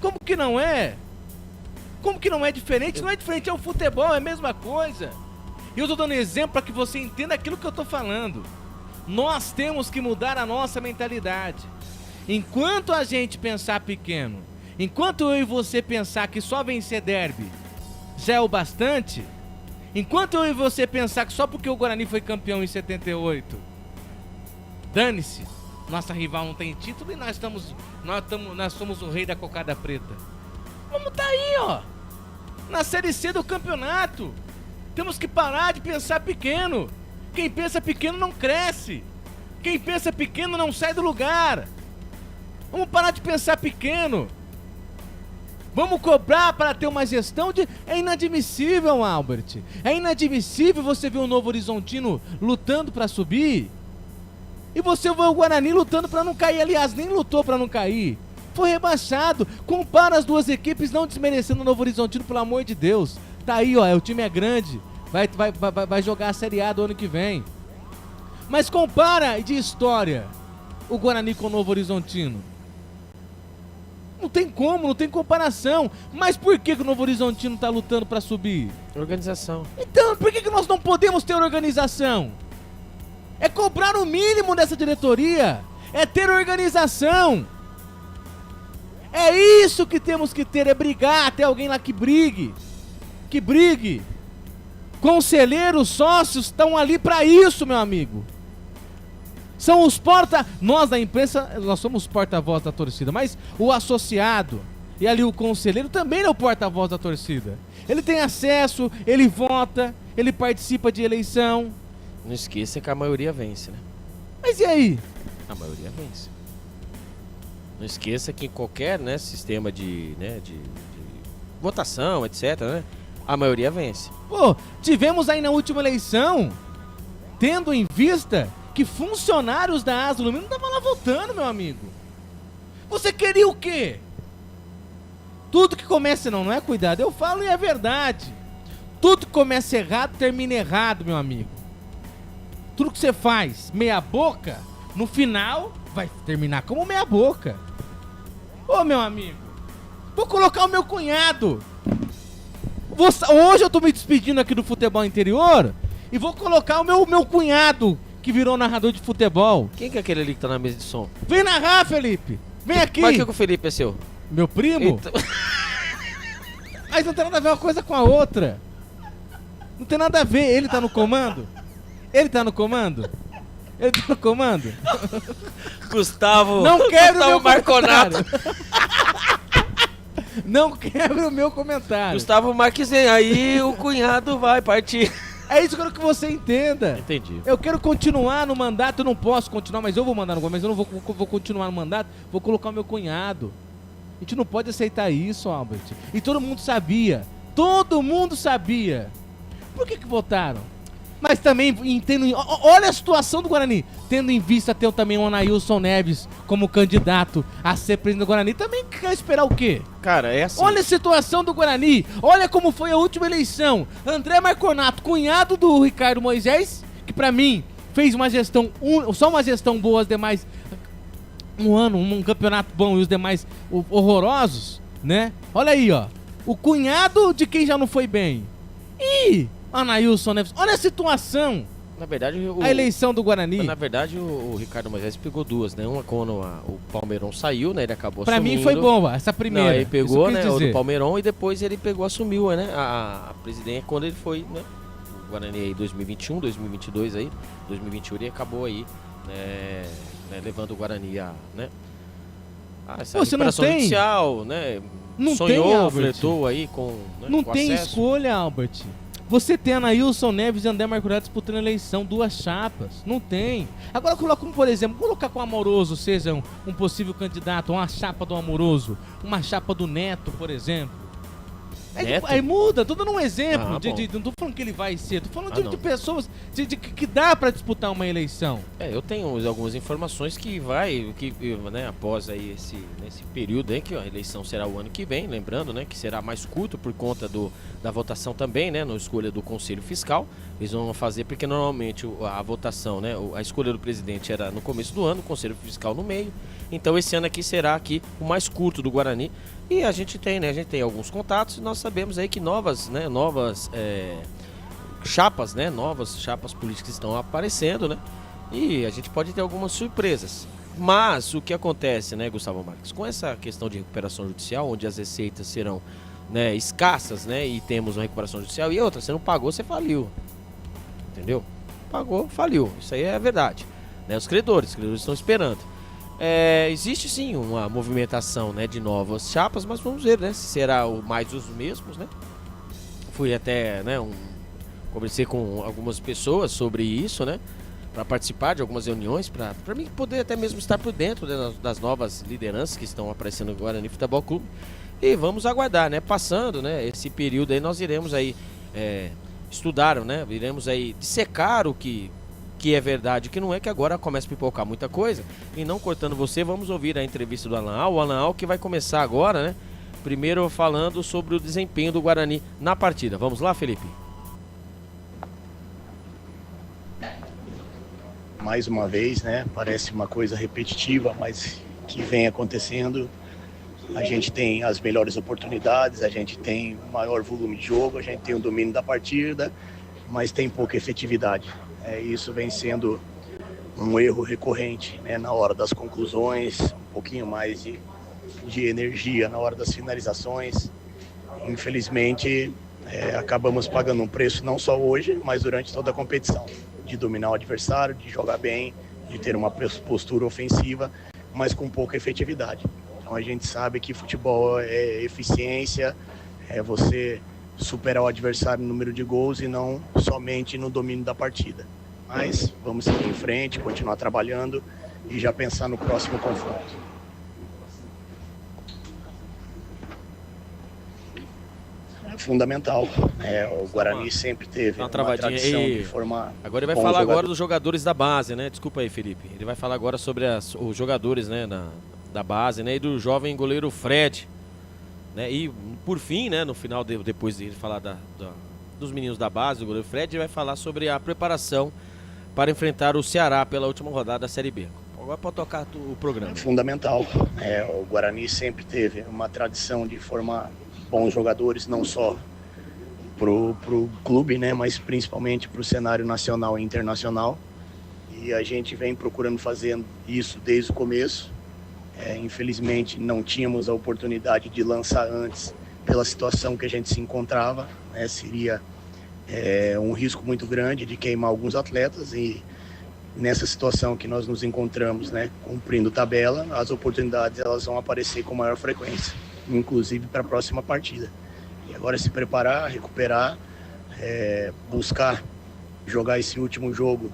Como que não é? Como que não é diferente? Não é diferente, é o futebol, é a mesma coisa. E eu tô dando exemplo para que você entenda aquilo que eu tô falando. Nós temos que mudar a nossa mentalidade. Enquanto a gente pensar pequeno, enquanto eu e você pensar que só vencer derby já é o bastante, enquanto eu e você pensar que só porque o Guarani foi campeão em 78, dane-se, nossa rival não tem título e nós somos o rei da cocada preta. Vamos tá aí, ó, na Série C do campeonato. Temos que parar de pensar pequeno. Quem pensa pequeno não cresce. Quem pensa pequeno não sai do lugar. Vamos parar de pensar pequeno. Vamos cobrar para ter uma gestão de... É inadmissível, Albert. É inadmissível você ver o Novo Horizontino lutando para subir e você vê o Guarani lutando para não cair. Aliás, nem lutou para não cair. Foi rebaixado. Compara as duas equipes, não desmerecendo o Novo Horizontino, pelo amor de Deus. Tá aí, ó, o time é grande. Vai jogar a Série A do ano que vem. Mas compara de história o Guarani com o Novo Horizontino. Não tem como, não tem comparação. Mas por que o Novo Horizontino tá lutando para subir? Organização. Então, por que nós não podemos ter organização? É cobrar o mínimo dessa diretoria. É ter organização. É isso que temos que ter, é brigar, ter alguém lá que brigue. Que brigue. Conselheiros, sócios estão ali para isso, meu amigo. São os nós da imprensa, nós somos porta-voz da torcida, mas o associado e ali o conselheiro também é o porta-voz da torcida. Ele tem acesso, ele vota, ele participa de eleição. Não esqueça que a maioria vence, né? Mas e aí? A maioria vence. Não esqueça que em qualquer, né, sistema de votação, etc, né, a maioria vence. Pô, tivemos aí na última eleição, tendo em vista que funcionários da Asa Alumínio não estavam lá votando, meu amigo. Você queria o quê? Tudo que começa... Não é cuidado, eu falo e é verdade. Tudo que começa errado, termina errado, meu amigo. Tudo que você faz meia boca, no final, vai terminar como meia boca. Ô, meu amigo, vou colocar o meu cunhado. Hoje eu tô me despedindo aqui do futebol interior e vou colocar o meu cunhado, que virou narrador de futebol. Quem que é aquele ali que tá na mesa de som? Vem narrar, Felipe. Vem aqui. Mas que o Felipe é seu? Meu primo? Então... Mas não tem nada a ver uma coisa com a outra. Não tem nada a ver. Ele tá no comando? Ele tá no comando? Ele tá no comando? Gustavo. Não quebre o meu Marconato. Não quebre o meu comentário. Gustavo Marques, aí o cunhado vai partir. É isso que eu quero que você entenda. Entendi. Eu quero continuar no mandato, eu não posso continuar, mas eu vou mandar no governo, mas eu não vou continuar no mandato, vou colocar o meu cunhado. A gente não pode aceitar isso, Albert. E todo mundo sabia. Todo mundo sabia. Por que votaram? Mas também, olha a situação do Guarani. Tendo em vista ter também o Anailson Neves como candidato a ser presidente do Guarani, também quer esperar o quê? Cara, é assim. Olha a situação do Guarani. Olha como foi a última eleição. André Marconato, cunhado do Ricardo Moisés, que pra mim fez uma gestão, só uma gestão boa, as demais... um campeonato bom e os demais horrorosos, né? Olha aí, ó. O cunhado de quem já não foi bem. Ih, Anailson Neves. Olha a situação. Na verdade, a eleição do Guarani. Na verdade, o Ricardo Moisés pegou duas, né? Uma quando o Palmeirão saiu, né? Ele acabou pra assumindo. mim foi bom, essa primeira. Não, ele pegou, né? O do Palmeirão e depois ele pegou, assumiu, né? A presidência quando ele foi, né? O Guarani aí 2021, 2022 aí. 2021 ele acabou aí, né, levando o Guarani a, né? Essa recuperação judicial, né? Não sonhou, tem, flertou aí com, né, não com tem acesso. escolha, Albert. Você tem Anailson Neves e André Marconato disputando a eleição, duas chapas. Não tem. Agora coloca, por exemplo, colocar com o Amoroso, seja um possível candidato, uma chapa do Amoroso, uma chapa do Neto, por exemplo. Aí muda, tô dando um exemplo. Não tô falando que ele vai ser, tô falando de pessoas que dá pra disputar uma eleição. Eu tenho algumas informações que né, após aí nesse período aí, que a eleição será o ano que vem, lembrando, né, que será mais curto por conta da votação também, né, na escolha do Conselho Fiscal. Eles vão fazer porque normalmente a votação, né, a escolha do presidente era no começo do ano, o Conselho Fiscal no meio. Então esse ano aqui será o mais curto do Guarani. E a gente tem alguns contatos e nós sabemos aí que novas chapas, né, novas chapas políticas estão aparecendo, né? E a gente pode ter algumas surpresas. Mas o que acontece, né, Gustavo Marques, com essa questão de recuperação judicial, onde as receitas serão, né, escassas, né, e temos uma recuperação judicial e outra, você não pagou, você faliu. Entendeu? Pagou, faliu. Isso aí é a verdade. Né? Os credores estão esperando. Existe sim uma movimentação, né, de novas chapas, mas vamos ver, né, se será mais os mesmos, né? Fui até, né, conversei com algumas pessoas sobre isso, né, para participar de algumas reuniões, para mim poder até mesmo estar por dentro, né, das novas lideranças que estão aparecendo no Guarani Futebol Clube. E vamos aguardar, né, passando, né, esse período aí nós iremos aí estudar, né, iremos aí dissecar o que é verdade, que não é, que agora começa a pipocar muita coisa. E não cortando você, vamos ouvir a entrevista do Alan Al. O Alan Al que vai começar agora, né? Primeiro falando sobre o desempenho do Guarani na partida. Vamos lá, Felipe? Mais uma vez, né? Parece uma coisa repetitiva, mas que vem acontecendo. A gente tem as melhores oportunidades, a gente tem o maior volume de jogo, a gente tem o domínio da partida, mas tem pouca efetividade. Isso vem sendo um erro recorrente, né, na hora das conclusões, um pouquinho mais de energia na hora das finalizações. Infelizmente, acabamos pagando um preço não só hoje, mas durante toda a competição, de dominar o adversário, de jogar bem, de ter uma postura ofensiva, mas com pouca efetividade. Então a gente sabe que futebol é eficiência, é você superar o adversário no número de gols e não somente no domínio da partida. Mas vamos seguir em frente, continuar trabalhando e já pensar no próximo confronto. É fundamental. O Guarani sempre teve uma tradição de formar. Agora ele vai falar agora dos jogadores da base, né? Desculpa aí, Felipe. Ele vai falar agora sobre os jogadores, né, da base, né, e do jovem goleiro Fred. Né? E por fim, né, no final, depois de ele falar dos meninos da base, do goleiro Fred, ele vai falar sobre a preparação para enfrentar o Ceará pela última rodada da Série B. Agora pode tocar o programa. É fundamental. O Guarani sempre teve uma tradição de formar bons jogadores, não só pro clube, né, mas principalmente para o cenário nacional e internacional. E a gente vem procurando fazer isso desde o começo. Infelizmente não tínhamos a oportunidade de lançar antes pela situação que a gente se encontrava, né? Seria um risco muito grande de queimar alguns atletas, e nessa situação que nós nos encontramos, né, cumprindo tabela, as oportunidades elas vão aparecer com maior frequência, inclusive para a próxima partida. E agora se preparar, recuperar, buscar jogar esse último jogo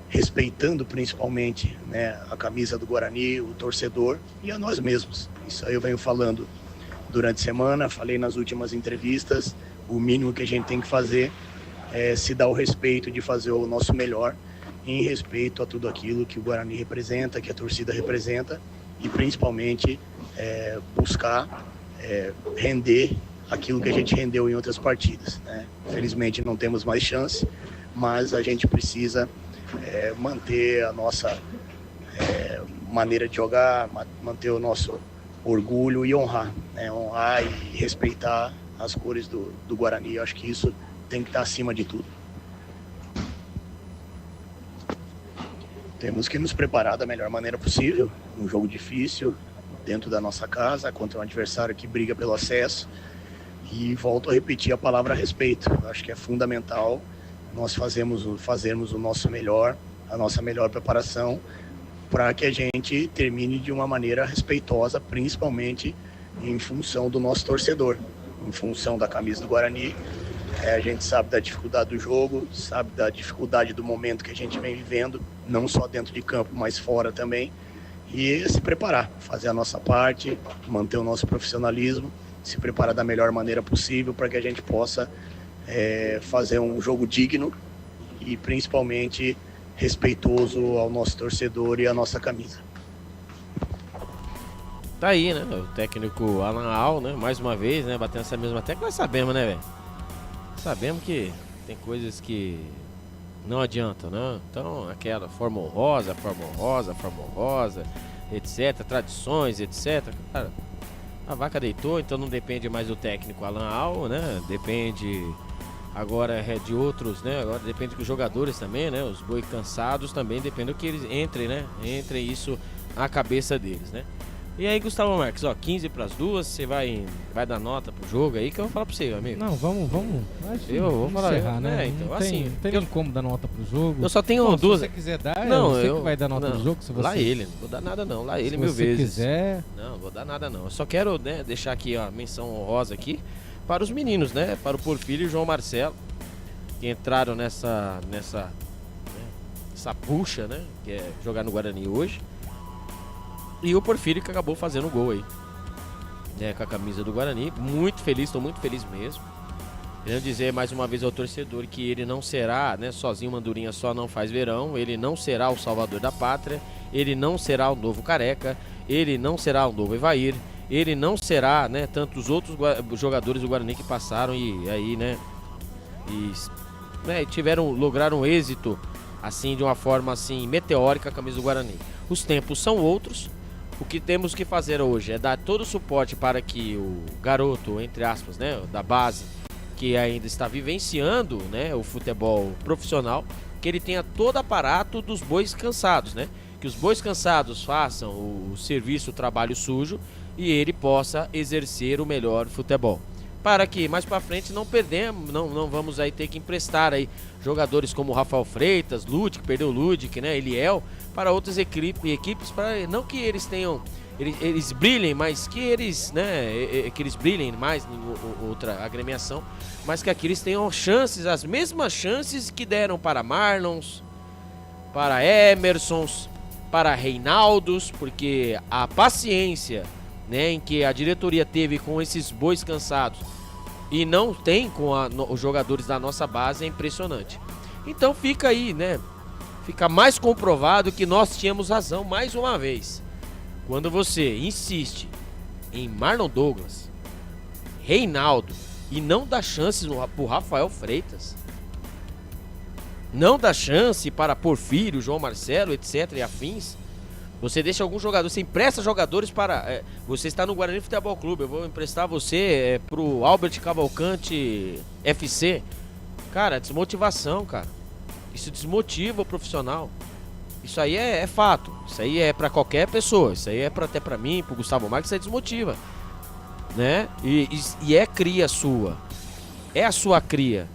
respeitando principalmente, né, a camisa do Guarani, o torcedor e a nós mesmos. Isso aí eu venho falando durante a semana, falei nas últimas entrevistas. O mínimo que a gente tem que fazer é se dar o respeito de fazer o nosso melhor em respeito a tudo aquilo que o Guarani representa, que a torcida representa, e principalmente buscar render aquilo que a gente rendeu em outras partidas, né? Infelizmente não temos mais chance, mas a gente precisa manter a nossa maneira de jogar, manter o nosso orgulho e honrar, né? Honrar e respeitar as cores do Guarani. Eu acho que isso tem que estar acima de tudo. Temos que nos preparar da melhor maneira possível, um jogo difícil, dentro da nossa casa, contra um adversário que briga pelo acesso. E volto a repetir a palavra respeito. Eu acho que é fundamental nós fazermos o nosso melhor, a nossa melhor preparação, para que a gente termine de uma maneira respeitosa, principalmente em função do nosso torcedor, em função da camisa do Guarani. A gente sabe da dificuldade do jogo, sabe da dificuldade do momento que a gente vem vivendo, não só dentro de campo, mas fora também. E se preparar, fazer a nossa parte, manter o nosso profissionalismo, se preparar da melhor maneira possível para que a gente possa fazer um jogo digno e principalmente respeitoso ao nosso torcedor e à nossa camisa. Tá aí, né? O técnico Alan Al, né? Mais uma vez, né? Batendo essa mesma tecla. Nós sabemos, né, velho? Sabemos que tem coisas que não adiantam, né? Então, aquela forma honrosa, etc. Tradições, etc. Cara, a vaca deitou, então não depende mais do técnico Alan Al, né? Depende agora de outros, né? Agora depende dos jogadores também, né? Os boi cansados também depende do que eles entrem, né? Entre isso na cabeça deles, né? E aí, Gustavo Marques, ó, 15 para as 2, você vai dar nota pro jogo aí que eu vou falar pra você, amigo. Não, vamos. Eu vou falar, encerrar, né? Então, não assim, tem nem como dar nota pro jogo. Eu só tenho duas. Se você quiser dar, não, você que vai dar nota pro jogo. Se você... Lá ele, não vou dar nada não, lá ele mil vezes. Se você quiser. Não, vou dar nada não. Eu só quero, né, deixar aqui a menção honrosa aqui para os meninos, né? Para o Porfírio e o João Marcelo, que entraram nessa bucha, né? Que é jogar no Guarani hoje. E o Porfírio que acabou fazendo o gol aí, né, com a camisa do Guarani. Muito feliz, estou muito feliz mesmo. Querendo dizer mais uma vez ao torcedor que ele não será, né, sozinho Mandurinha só não faz verão. Ele não será o salvador da pátria. Ele não será o novo Careca. Ele não será o novo Evair. Ele não será, né, tantos outros jogadores do Guarani que passaram e aí, né, lograram êxito assim de uma forma assim meteórica a camisa do Guarani. Os tempos são outros. O que temos que fazer hoje é dar todo o suporte para que o garoto, entre aspas, né, da base, que ainda está vivenciando, né, o futebol profissional, que ele tenha todo o aparato dos bois cansados, né? Que os bois cansados façam o serviço, o trabalho sujo e ele possa exercer o melhor futebol. Para que mais para frente não perdemos, não vamos aí ter que emprestar aí jogadores como Rafael Freitas, Ludic, perdeu o Ludic, né, Eliel, para outras equipes, para não que eles tenham, eles brilhem, mas que eles, né, que eles brilhem mais em outra agremiação, mas que aqui eles tenham chances, as mesmas chances que deram para Marlons, para Emersons, para Reinaldos, porque a paciência, né, em que a diretoria teve com esses bois cansados e não tem com os jogadores da nossa base é impressionante. Então fica aí, né? Fica mais comprovado que nós tínhamos razão mais uma vez. Quando você insiste em Marlon Douglas, Reinaldo e não dá chances pro Rafael Freitas, não dá chance para Porfírio, João Marcelo, etc. e afins, você deixa alguns jogadores, você empresta jogadores para... você está no Guarani Futebol Clube, eu vou emprestar você pro Albert Cavalcante FC. Cara, desmotivação, cara. Isso desmotiva o profissional. Isso aí é fato. Isso aí é para qualquer pessoa. Isso aí é até para mim, pro Gustavo Marques, isso aí desmotiva. né? E é cria sua. É a sua cria,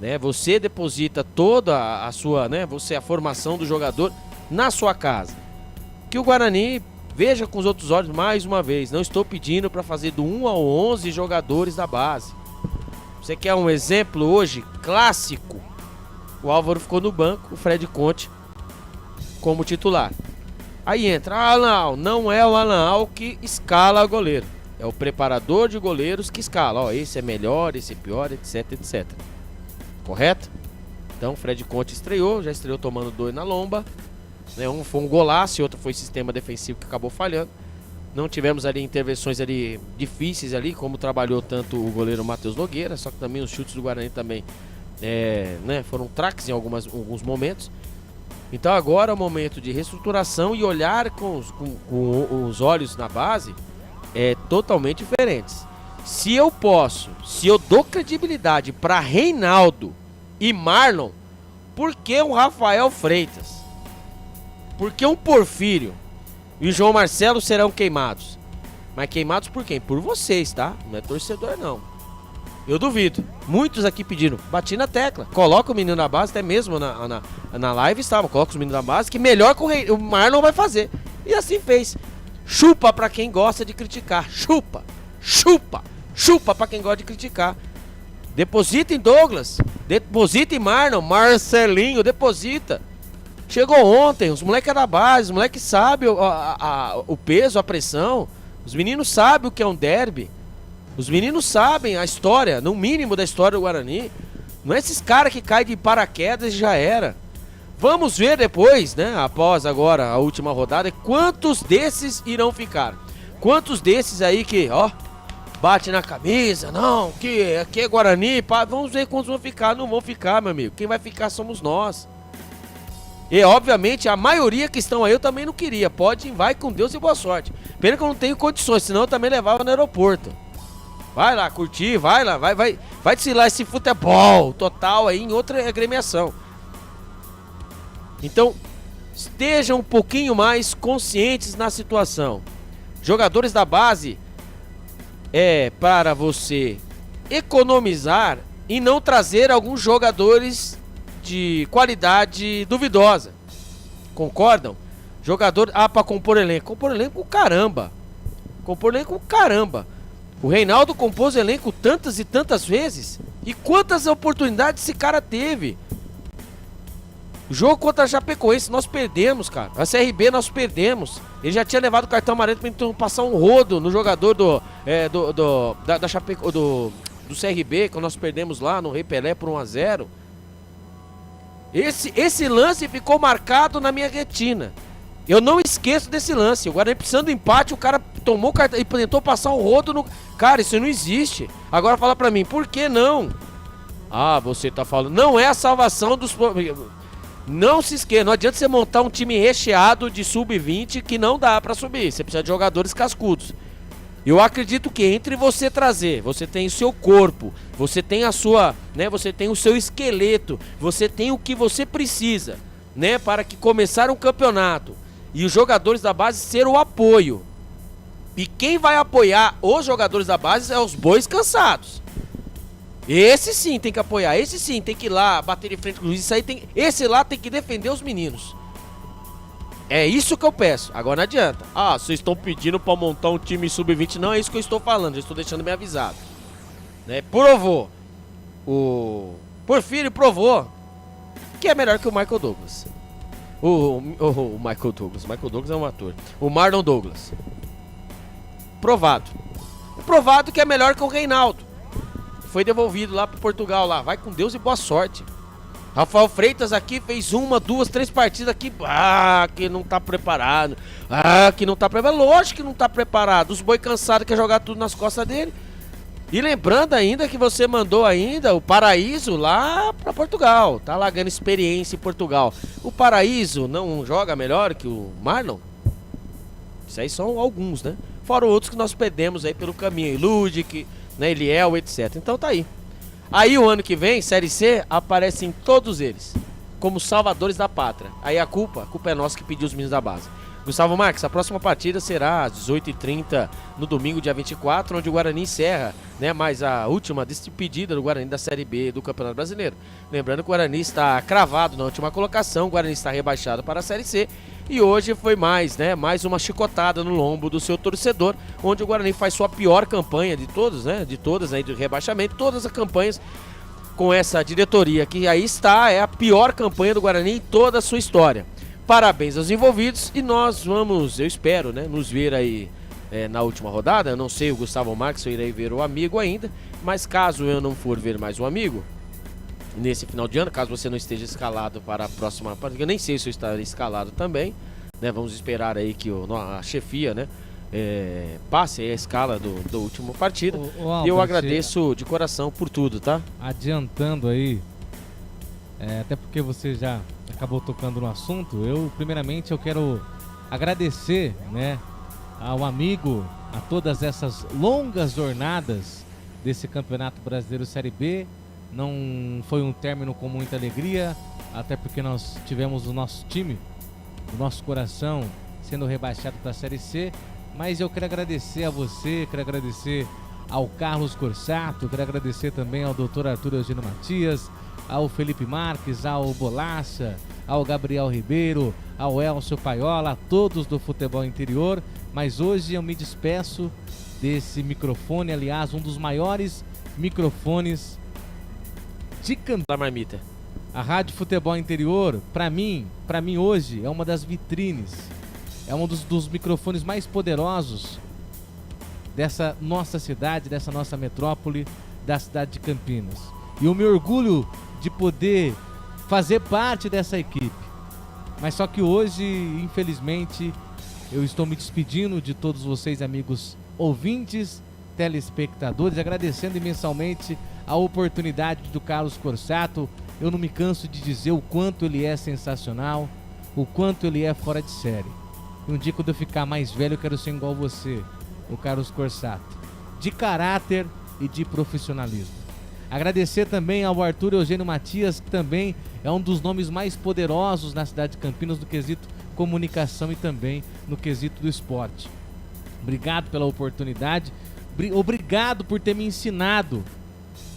né? Você deposita toda a sua, né? A formação do jogador na sua casa. Que o Guarani veja com os outros olhos mais uma vez. Não estou pedindo para fazer do 1 ao 11 jogadores da base. Você quer um exemplo hoje clássico? O Álvaro ficou no banco, o Fred Conte como titular. Aí entra Alan, não é o Alan que escala o goleiro. É o preparador de goleiros que escala. Ó, esse é melhor, esse é pior, etc, etc. Correto? Então o Fred Conte já estreou tomando 2 na lomba. Um foi um golaço e outro foi sistema defensivo que acabou falhando. Não tivemos ali intervenções ali difíceis ali, como trabalhou tanto o goleiro Matheus Nogueira, só que também os chutes do Guarani também foram traques em alguns momentos. Então agora é o momento de reestruturação e olhar com os olhos na base totalmente diferentes. Se eu dou credibilidade para Reinaldo e Marlon, por que um Rafael Freitas? Por que um Porfírio e o João Marcelo serão queimados? Mas queimados por quem? Por vocês, tá? Não é torcedor, não. Eu duvido. Muitos aqui pediram. Bati na tecla. Coloca o menino na base, até mesmo na live estava. Coloca os meninos na base, que melhor que o Marlon vai fazer. E assim fez. Chupa pra quem gosta de criticar. Chupa. Chupa. Chupa pra quem gosta de criticar. Deposita em Douglas. Deposita em Marlon. Marcelinho, deposita. Chegou ontem, os moleques da base, os moleques sabem o peso, a pressão. Os meninos sabem o que é um derby. Os meninos sabem a história, no mínimo da história do Guarani. Não é esses caras que caem de paraquedas e já era. Vamos ver depois, né, após agora a última rodada, quantos desses irão ficar. Quantos desses aí que, bate na camisa, não, que aqui é Guarani, pá, vamos ver quantos vão ficar. Não vão ficar, meu amigo. Quem vai ficar somos nós. E obviamente a maioria que estão aí eu também não queria. Vai com Deus e boa sorte. Pena que eu não tenho condições, senão eu também levava no aeroporto. Vai lá curtir, vai lá, vai desfilar esse futebol total aí em outra agremiação. Então, estejam um pouquinho mais conscientes na situação. Jogadores da base para você economizar e não trazer alguns jogadores de qualidade duvidosa. Concordam? Jogador para compor elenco. Compor elenco, caramba. Compor elenco, caramba. O Reinaldo compôs elenco tantas e tantas vezes. E quantas oportunidades esse cara teve? O jogo contra a Chapecoense nós perdemos, cara. A CRB nós perdemos. Ele já tinha levado o cartão amarelo para então passar um rodo no jogador do CRB, que nós perdemos lá no Rei Pelé por 1-0. Esse lance ficou marcado na minha retina. Eu não esqueço desse lance. O Guarani precisando do empate, o cara tomou o cartão e tentou passar um rodo no... Cara, isso não existe. Agora fala pra mim, por que não? Você tá falando... Não é a salvação dos... Não se esqueça, não adianta você montar um time recheado de sub-20 que não dá pra subir. Você precisa de jogadores cascudos. Eu acredito que entre você trazer, você tem o seu corpo, você tem a sua, né, você tem o seu esqueleto, você tem o que você precisa, né, para que começar um campeonato e os jogadores da base ser o apoio. E quem vai apoiar os jogadores da base é os bois cansados. Esse sim tem que apoiar, esse sim tem que ir lá bater de frente com o juiz, esse lá tem que defender os meninos. É isso que eu peço. Agora não adianta. Vocês estão pedindo pra montar um time sub-20. Não é isso que eu estou falando. Já estou deixando bem avisado. Né? Provou. O Porfírio provou que é melhor que o Michael Douglas. O Michael Douglas. Michael Douglas é um ator. O Marlon Douglas. Provado. Provado que é melhor que o Reinaldo. Foi devolvido lá pro Portugal. Lá. Vai com Deus e boa sorte. Rafael Freitas aqui fez 1, 2, 3 partidas aqui. Que não tá preparado. Que não tá preparado. Lógico que não tá preparado. Os boi cansados quer jogar tudo nas costas dele. E lembrando ainda que você mandou ainda o Paraíso lá pra Portugal. Tá lá ganhando experiência em Portugal. O Paraíso não joga melhor que o Marlon? Isso aí são alguns, né? Fora outros que nós perdemos aí pelo caminho. Ludic, né, Eliel, etc. Então tá aí. Aí o ano que vem, Série C, aparecem todos eles. como salvadores da pátria. Aí a culpa é nossa que pediu os meninos da base. Gustavo Marques, a próxima partida será às 18h30 no domingo, dia 24, onde o Guarani encerra, né, mais a última despedida do Guarani da Série B do Campeonato Brasileiro. Lembrando que o Guarani está cravado na última colocação, o Guarani está rebaixado para a Série C e hoje foi mais uma chicotada no lombo do seu torcedor, onde o Guarani faz sua pior campanha de todos, né, de todas aí de rebaixamento, todas as campanhas com essa diretoria que aí está, é a pior campanha do Guarani em toda a sua história. Parabéns aos envolvidos e nós vamos, eu espero, né, nos ver aí na última rodada. Eu não sei o Gustavo Marques, eu irei ver o amigo ainda, mas caso eu não for ver mais o amigo nesse final de ano, caso você não esteja escalado para a próxima partida, eu nem sei se eu estarei escalado também, né, vamos esperar aí que a chefia, né, passe aí a escala do último partida. Albert, e eu agradeço de coração por tudo, tá? Adiantando aí, até porque você já acabou tocando no assunto, primeiramente eu quero agradecer, né, ao amigo, a todas essas longas jornadas desse Campeonato Brasileiro Série B. Não foi um término com muita alegria, até porque nós tivemos o nosso time, o nosso coração sendo rebaixado para a Série C, mas eu quero agradecer a você, quero agradecer ao Carlos Corsato, quero agradecer também ao Dr. Arthur Eugênio Matias, ao Felipe Marques, ao Bolacha, ao Gabriel Ribeiro, ao Elcio Paiola, a todos do Futebol Interior. Mas hoje eu me despeço desse microfone, aliás, um dos maiores microfones de Marmita. A Rádio Futebol Interior, para mim hoje é uma das vitrines, é um dos microfones mais poderosos dessa nossa cidade, dessa nossa metrópole, da cidade de Campinas. E eu me orgulho de poder fazer parte dessa equipe. Mas só que hoje, infelizmente, eu estou me despedindo de todos vocês, amigos ouvintes, telespectadores, agradecendo imensamente a oportunidade do Carlos Corsato. Eu não me canso de dizer o quanto ele é sensacional, o quanto ele é fora de série. E um dia, quando eu ficar mais velho, eu quero ser igual você, o Carlos Corsato, de caráter e de profissionalismo. Agradecer também ao Arthur Eugênio Matias, que também é um dos nomes mais poderosos na cidade de Campinas no quesito comunicação e também no quesito do esporte. Obrigado pela oportunidade, obrigado por ter me ensinado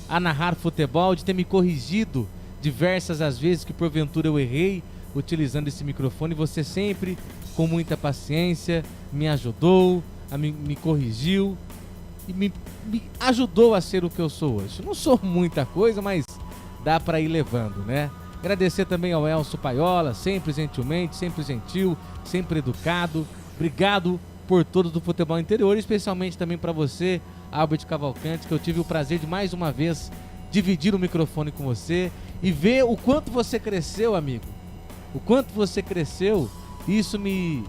a narrar futebol, de ter me corrigido diversas as vezes que porventura eu errei utilizando esse microfone. Você sempre, com muita paciência, me ajudou, me corrigiu e me ajudou a ser o que eu sou hoje. Não sou muita coisa, mas dá para ir levando, né? Agradecer também ao Elcio Paiola, sempre gentilmente, sempre gentil, sempre educado. Obrigado por todos do Futebol Interior, especialmente também para você, Albert Cavalcante, que eu tive o prazer de mais uma vez dividir o microfone com você e ver o quanto você cresceu, amigo. O quanto você cresceu, isso me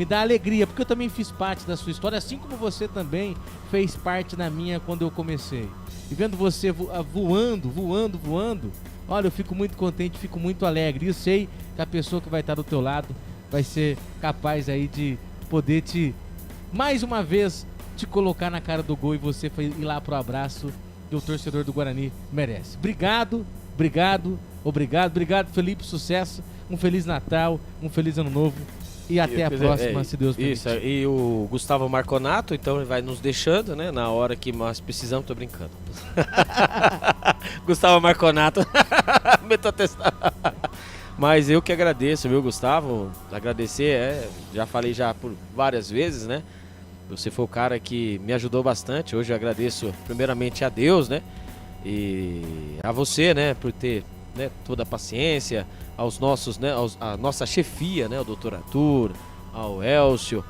dá alegria, porque eu também fiz parte da sua história, assim como você também fez parte da minha quando eu comecei. E vendo você voando, olha, eu fico muito contente, fico muito alegre. E eu sei que a pessoa que vai estar do teu lado vai ser capaz aí de poder mais uma vez, te colocar na cara do gol e você ir lá pro abraço que o torcedor do Guarani merece. Obrigado, Felipe, sucesso, um Feliz Natal, um Feliz Ano Novo. E até a próxima, se Deus permitir. Isso, e o Gustavo Marconato, então, ele vai nos deixando, né? Na hora que nós precisamos, tô brincando. Gustavo Marconato. Mas eu que agradeço, viu, Gustavo? Agradecer, já falei por várias vezes, né? Você foi o cara que me ajudou bastante. Hoje eu agradeço primeiramente a Deus, né? E a você, né? Por ter, né, toda a paciência, aos nossos, né, a nossa chefia, né, o Dr. Arthur, ao Elcio,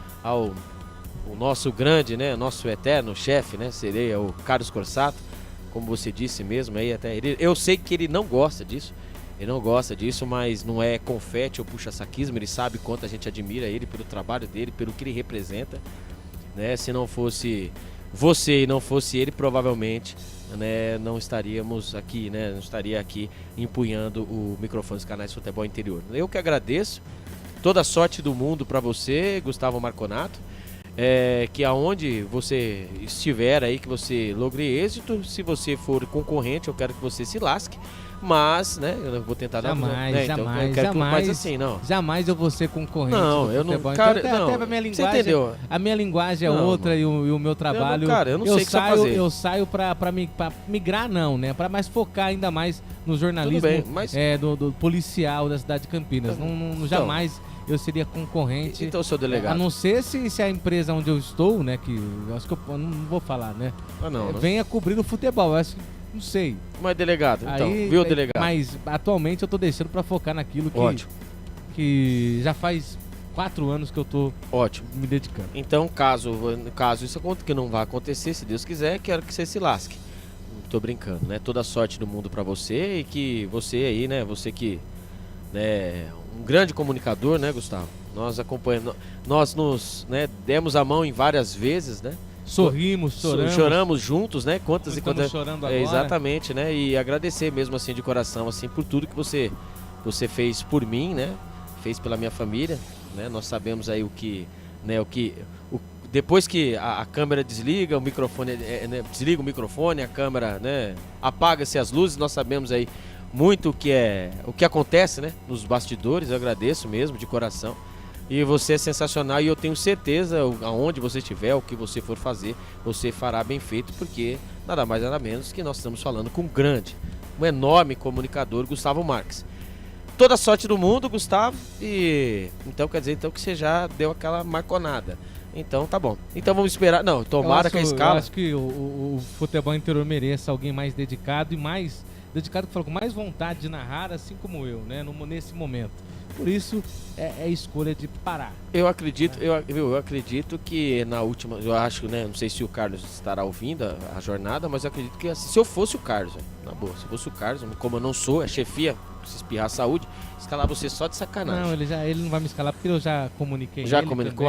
o nosso grande, né, nosso eterno chefe, né, seria o Carlos Corsato, como você disse mesmo, aí até eu sei que ele não gosta disso, mas não é confete ou puxa-saquismo, ele sabe quanto a gente admira ele pelo trabalho dele, pelo que ele representa, né, se não fosse você e não fosse ele, provavelmente, né, não estaríamos aqui, né, não estaria aqui empunhando o microfone dos canais Futebol Interior. Eu que agradeço, toda a sorte do mundo para você, Gustavo Marconato, que aonde você estiver aí, que você logre êxito. Se você for concorrente, eu quero que você se lasque, Mas, né, eu vou tentar dar Jamais, assim, não. Jamais eu vou ser concorrente. Não, eu não, futebol. cara, então, não. Até a minha linguagem, você entendeu? A minha linguagem é outra e o meu trabalho. Eu não sei o que você fazer. Eu saio pra migrar, não, né? Pra mais focar ainda mais no jornalismo do policial da cidade de Campinas. Não jamais eu seria concorrente. Então, seu delegado. A não ser se a empresa onde eu estou, né? Que eu acho que eu não vou falar, né? Venha cobrir o futebol. Eu acho que não sei. Mas delegado, então, viu, delegado? Mas atualmente eu tô deixando pra focar naquilo que já faz 4 anos que eu tô me dedicando. Então, caso isso aconteça, que não vai acontecer, se Deus quiser, quero que você se lasque. Tô brincando, né? Toda a sorte do mundo pra você e que você aí, né? Você que é um grande comunicador, né, Gustavo? Nós acompanhamos, nós nos demos a mão em várias vezes, né? Sorrimos, choramos juntos, né? Quantas e quantas. Chorando agora. Exatamente, né? E agradecer mesmo assim de coração, assim, por tudo que você fez por mim, né? Fez pela minha família, né? Nós sabemos aí depois que a câmera desliga, o microfone, desliga o microfone, a câmera, né? Apaga-se as luzes, nós sabemos aí muito o que acontece, né? Nos bastidores. Eu agradeço mesmo de coração. E você é sensacional e eu tenho certeza, aonde você estiver, o que você for fazer, você fará bem feito, porque nada mais nada menos que nós estamos falando com um enorme comunicador, Gustavo Marques. Toda a sorte do mundo, Gustavo, e então quer dizer que você já deu aquela marconada. Então tá bom. Então vamos esperar. Não, tomara que a escala. Eu acho que o futebol interior mereça alguém mais dedicado que falou com mais vontade de narrar, assim como eu, né, nesse momento. Por isso é escolha de parar. Eu acredito que na última, eu acho, né, não sei se o Carlos estará ouvindo a jornada, mas eu acredito que se eu fosse o Carlos, na boa, se eu fosse o Carlos, como eu não sou, é chefia, se espirrar a saúde, escalar você só de sacanagem. Não, ele não vai me escalar porque eu já comuniquei. Já comunicou?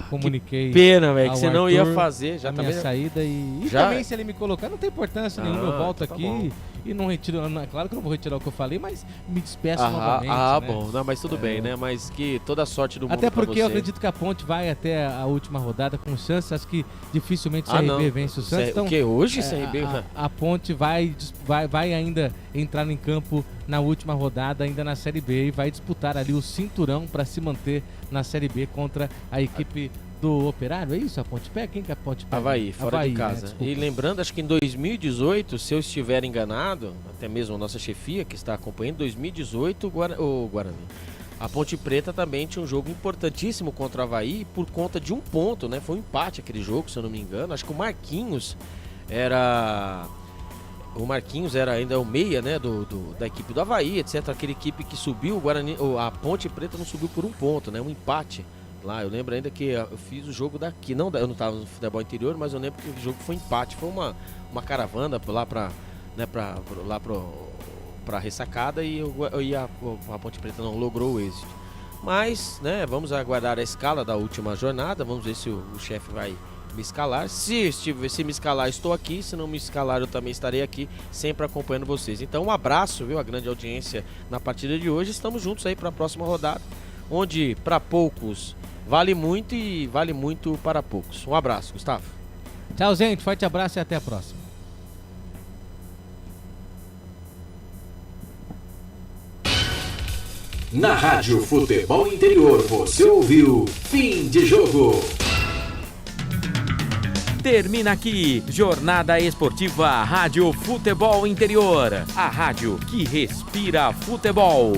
Comuniquei. Que pena, velho, que você não ia fazer. Já a minha saída e também se ele me colocar, não tem importância nenhuma, eu volto aqui e não retiro. Claro que eu não vou retirar o que eu falei, mas me despeço novamente. Bom, não, mas tudo bem, né? Mas que toda a sorte do mundo. Até porque eu acredito que a Ponte vai até a última rodada com chances, acho que dificilmente o CRB vence o Santos. Então, o que hoje CRB? A Ponte vai ainda entrar em campo na última rodada, ainda na Série B, e vai disputar ali o cinturão para se manter na Série B contra a equipe do Operário. É isso? A Ponte pega? Quem que a Ponte pega? Avaí, fora de casa. Né? E lembrando, acho que em 2018, se eu estiver enganado, até mesmo a nossa chefia que está acompanhando, 2018 o Guarani. A Ponte Preta também tinha um jogo importantíssimo contra o Avaí por conta de um ponto, né? Foi um empate aquele jogo, se eu não me engano. Acho que o Marquinhos era ainda o meia, né, da equipe do Avaí, etc. Aquela equipe que subiu, o Guarani, a Ponte Preta não subiu por um ponto, né? Um empate lá. Eu lembro ainda que eu fiz o jogo daqui, eu não estava no futebol interior, mas eu lembro que o jogo foi empate. Foi uma caravana lá para ressacada e a Ponte Preta não logrou o êxito. Mas, né, vamos aguardar a escala da última jornada, vamos ver se o chefe vai me escalar. Se me escalar, estou aqui. Se não me escalar, eu também estarei aqui, sempre acompanhando vocês. Então, um abraço, viu, a grande audiência na partida de hoje. Estamos juntos aí para a próxima rodada, onde para poucos vale muito e vale muito para poucos. Um abraço, Gustavo. Tchau, gente. Forte abraço e até a próxima. Na Rádio Futebol Interior, você ouviu Fim de Jogo. Termina aqui, Jornada Esportiva Rádio Futebol Interior. A rádio que respira futebol.